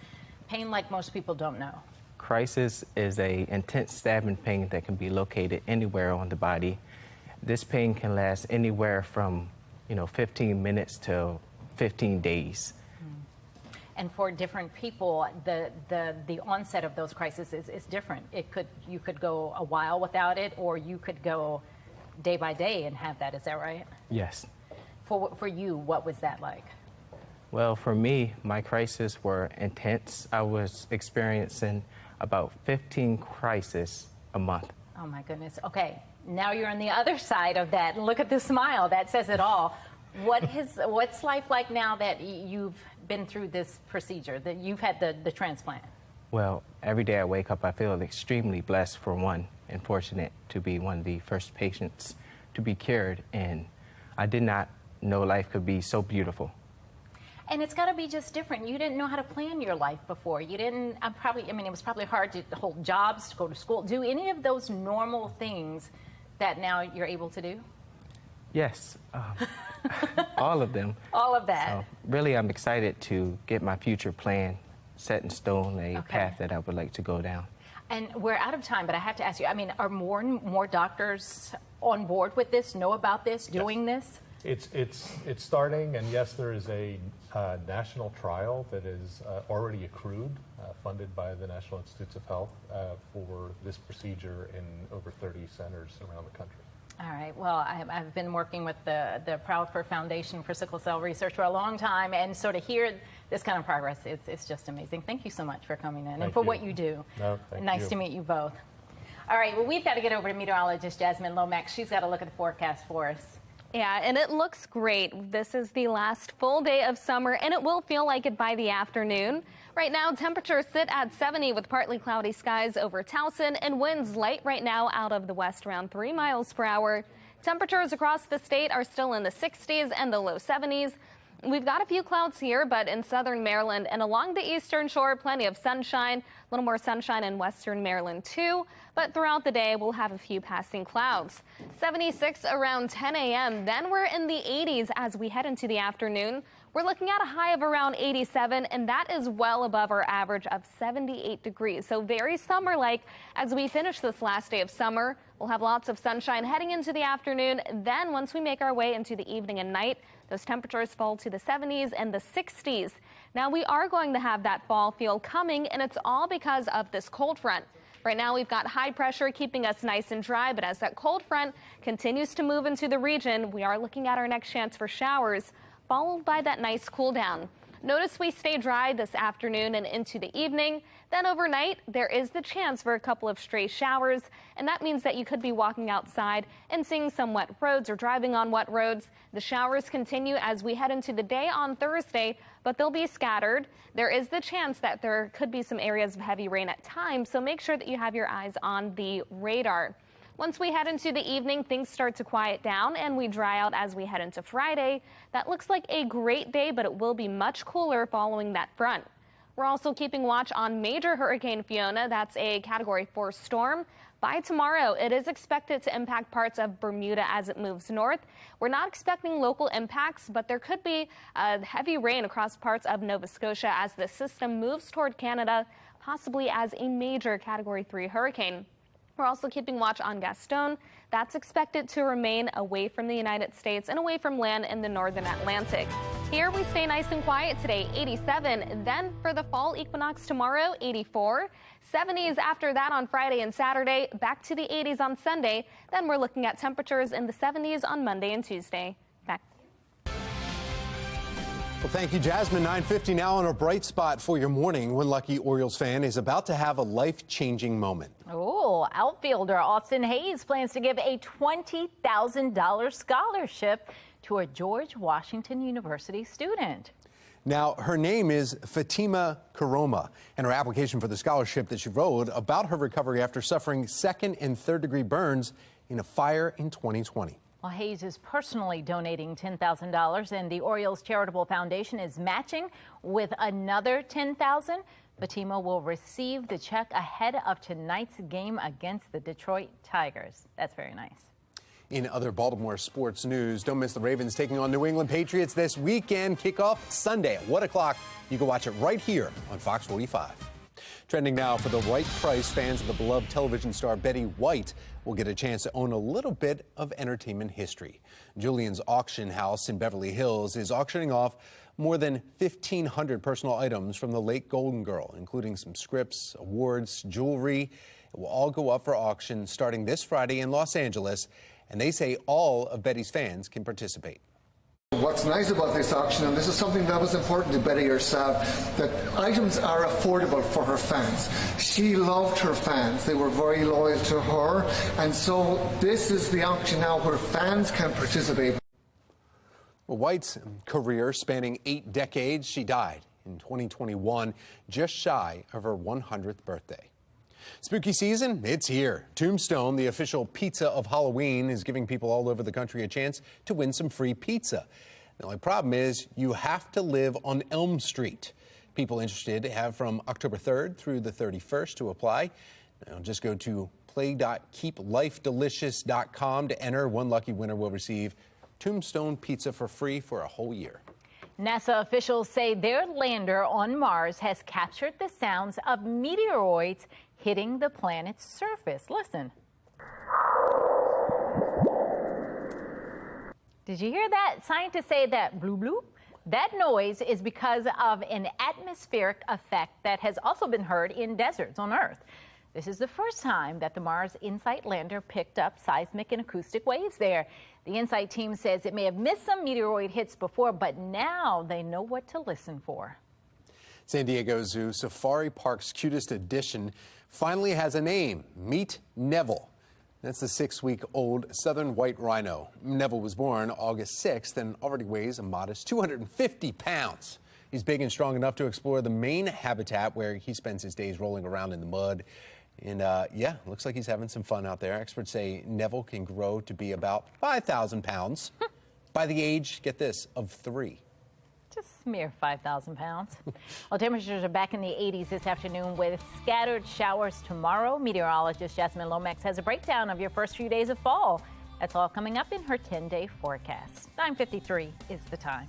pain like most people don't know. Crisis is an intense stabbing pain that can be located anywhere on the body. This pain can last anywhere from, 15 minutes to 15 days. And for different people, the onset of those crises is different. You could go a while without it, or you could go day by day and have that. Is that right? Yes. For you, what was that like? Well, for me, my crises were intense. I was experiencing about 15 crises a month. Oh my goodness. Okay, now you're on the other side of that. Look at the smile. That says it all. What's life like now that you've been through this procedure, that you've had the transplant? Well, every day I wake up, I feel extremely blessed, for one, and fortunate to be one of the first patients to be cured. And I did not know life could be so beautiful. And it's got to be just different. You didn't know how to plan your life before. You didn't, it was probably hard to hold jobs, to go to school, do any of those normal things that now you're able to do? Yes, all of them. All of that. So really, I'm excited to get my future plan set in stone, a path that I would like to go down. And we're out of time, but I have to ask you, are more and more doctors on board with this, know about this, doing this? It's starting, and yes, there is a national trial that is already accrued, funded by the National Institutes of Health for this procedure in over 30 centers around the country. All right. Well, I've been working with the Proud for Foundation for Sickle Cell Research for a long time, and so to hear this kind of progress, it's just amazing. Thank you so much for coming in and for what you do. No, nice to meet you both. All right. Well, we've got to get over to meteorologist Jasmine Lomax. She's got to look at the forecast for us. Yeah, and it looks great. This is the last full day of summer, and it will feel like it by the afternoon. Right now, temperatures sit at 70 with partly cloudy skies over Towson, and winds light right now out of the west around 3 miles per hour. Temperatures across the state are still in the 60s and the low 70s. We've got a few clouds here, but in southern Maryland and along the eastern shore, plenty of sunshine. A little more sunshine in western Maryland, too. But throughout the day, we'll have a few passing clouds. 76 around 10 a.m. Then we're in the 80s as we head into the afternoon. We're looking at a high of around 87, and that is well above our average of 78 degrees. So very summer-like as we finish this last day of summer. We'll have lots of sunshine heading into the afternoon. Then once we make our way into the evening and night, those temperatures fall to the 70s and the 60s. Now we are going to have that fall feel coming, and it's all because of this cold front. Right now we've got high pressure keeping us nice and dry, but as that cold front continues to move into the region, we are looking at our next chance for showers, followed by that nice cool down. Notice we stay dry this afternoon and into the evening. Then overnight, there is the chance for a couple of stray showers, and that means that you could be walking outside and seeing some wet roads or driving on wet roads. The showers continue as we head into the day on Thursday, but they'll be scattered. There is the chance that there could be some areas of heavy rain at times, so make sure that you have your eyes on the radar. Once we head into the evening, things start to quiet down and we dry out as we head into Friday. That looks like a great day, but it will be much cooler following that front. We're also keeping watch on major Hurricane Fiona. That's a Category 4 storm. By tomorrow, it is expected to impact parts of Bermuda as it moves north. We're not expecting local impacts, but there could be heavy rain across parts of Nova Scotia as the system moves toward Canada, possibly as a major Category 3 hurricane. We're also keeping watch on Gaston. That's expected to remain away from the United States and away from land in the northern Atlantic. Here we stay nice and quiet today, 87. Then for the fall equinox tomorrow, 84. 70s after that on Friday and Saturday, back to the 80s on Sunday. Then we're looking at temperatures in the 70s on Monday and Tuesday. Back. Well, thank you, Jasmine. 9:50 now on a bright spot for your morning. One lucky Orioles fan is about to have a life-changing moment. Oh, outfielder Austin Hayes plans to give a $20,000 scholarship to a George Washington University student. Now, her name is Fatima Karoma, and her application for the scholarship that she wrote about her recovery after suffering second and third degree burns in a fire in 2020. Well, Hayes is personally donating $10,000, and the Orioles Charitable Foundation is matching with another $10,000. Fatima will receive the check ahead of tonight's game against the Detroit Tigers. That's very nice. In other Baltimore sports news, don't miss the Ravens taking on New England Patriots this weekend. Kickoff Sunday at 1 o'clock. You can watch it right here on Fox 45. Trending now for the right price, fans of the beloved television star Betty White will get a chance to own a little bit of entertainment history. Julian's Auction House in Beverly Hills is auctioning off more than 1,500 personal items from the late Golden Girl, including some scripts, awards, jewelry. It will all go up for auction starting this Friday in Los Angeles, and they say all of Betty's fans can participate. What's nice about this auction, and this is something that was important to Betty herself, that items are affordable for her fans. She loved her fans. They were very loyal to her. And so this is the auction now where fans can participate. Well, White's career spanning 8 decades, she died in 2021, just shy of her 100th birthday. Spooky season, it's here. Tombstone, the official pizza of Halloween, is giving people all over the country a chance to win some free pizza. The only problem is you have to live on Elm Street. People interested have from October 3rd through the 31st to apply. Now just go to play.keeplifedelicious.com to enter. One lucky winner will receive Tombstone pizza for free for a whole year. NASA officials say their lander on Mars has captured the sounds of meteoroids hitting the planet's surface. Listen. Did you hear that? Scientists say that bloop bloop. That noise is because of an atmospheric effect that has also been heard in deserts on Earth. This is the first time that the Mars InSight lander picked up seismic and acoustic waves there. The InSight team says it may have missed some meteoroid hits before, but now they know what to listen for. San Diego Zoo Safari Park's cutest addition finally has a name. Meet Neville. That's the 6-week-old southern white rhino. Neville was born August 6th and already weighs a modest 250 pounds. He's big and strong enough to explore the main habitat where he spends his days rolling around in the mud. And yeah, looks like he's having some fun out there. Experts say Neville can grow to be about 5,000 pounds by the age, get this, of 3. Just mere 5,000 pounds. Well, temperatures are back in the 80s this afternoon with scattered showers tomorrow. Meteorologist Jasmine Lomax has a breakdown of your first few days of fall. That's all coming up in her 10-day forecast. 9:53 is the time.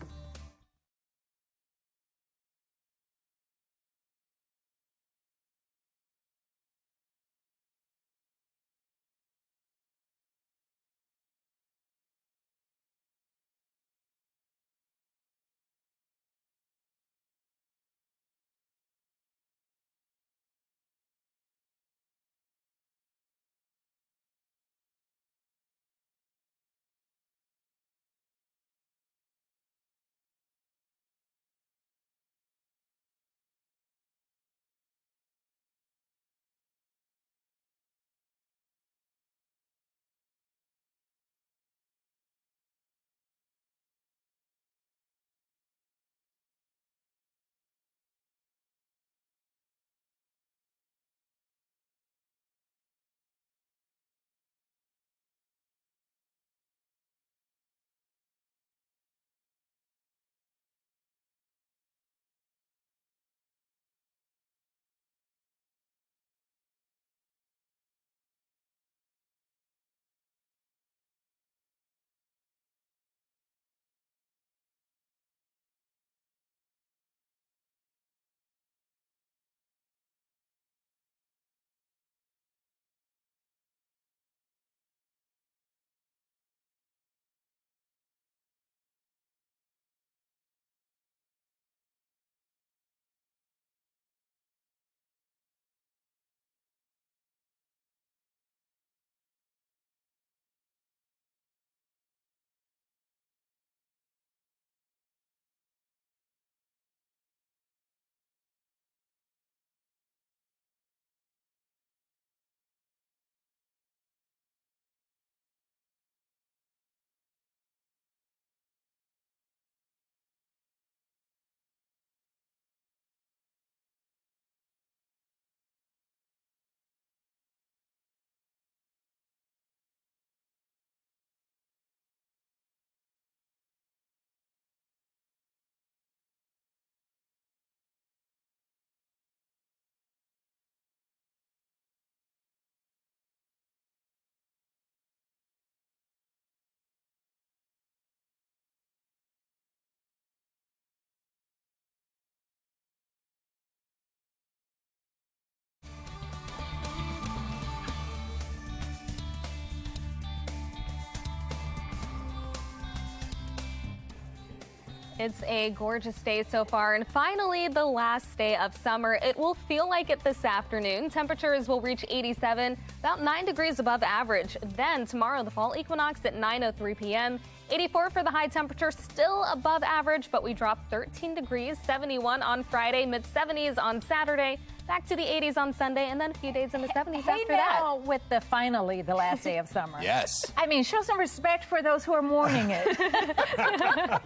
It's a gorgeous day so far, and finally the last day of summer. It will feel like it this afternoon. Temperatures will reach 87, about 9 degrees above average. Then tomorrow, the fall equinox at 9:03 p.m. 84 for the high temperature, still above average, but we drop 13 degrees. 71 on Friday, mid-70s on Saturday, back to the 80s on Sunday, and then a few days in the 70s after that. With the finally the last day of summer. Yes. I mean, show some respect for those who are mourning it.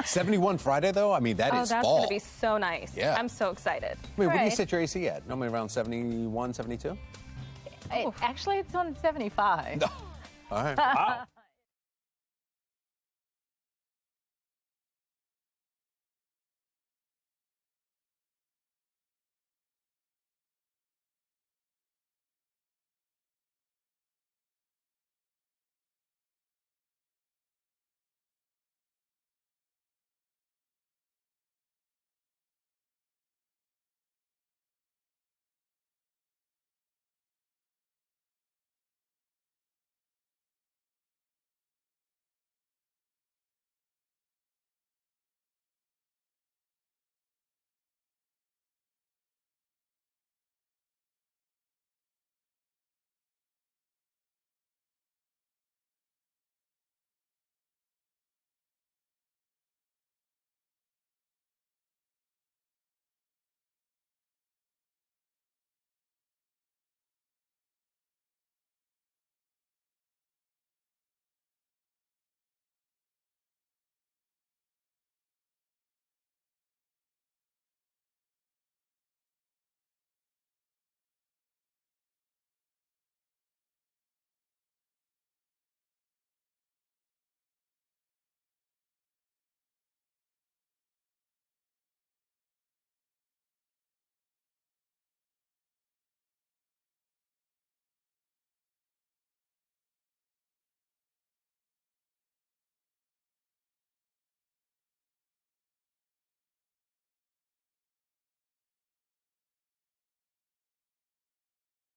71 Friday, though? I mean, that is that's fall. going to be so nice. Yeah. I'm so excited. Wait, what do you set your AC at? Normally around 71, 72? Actually, it's on 75. No. All right. Wow.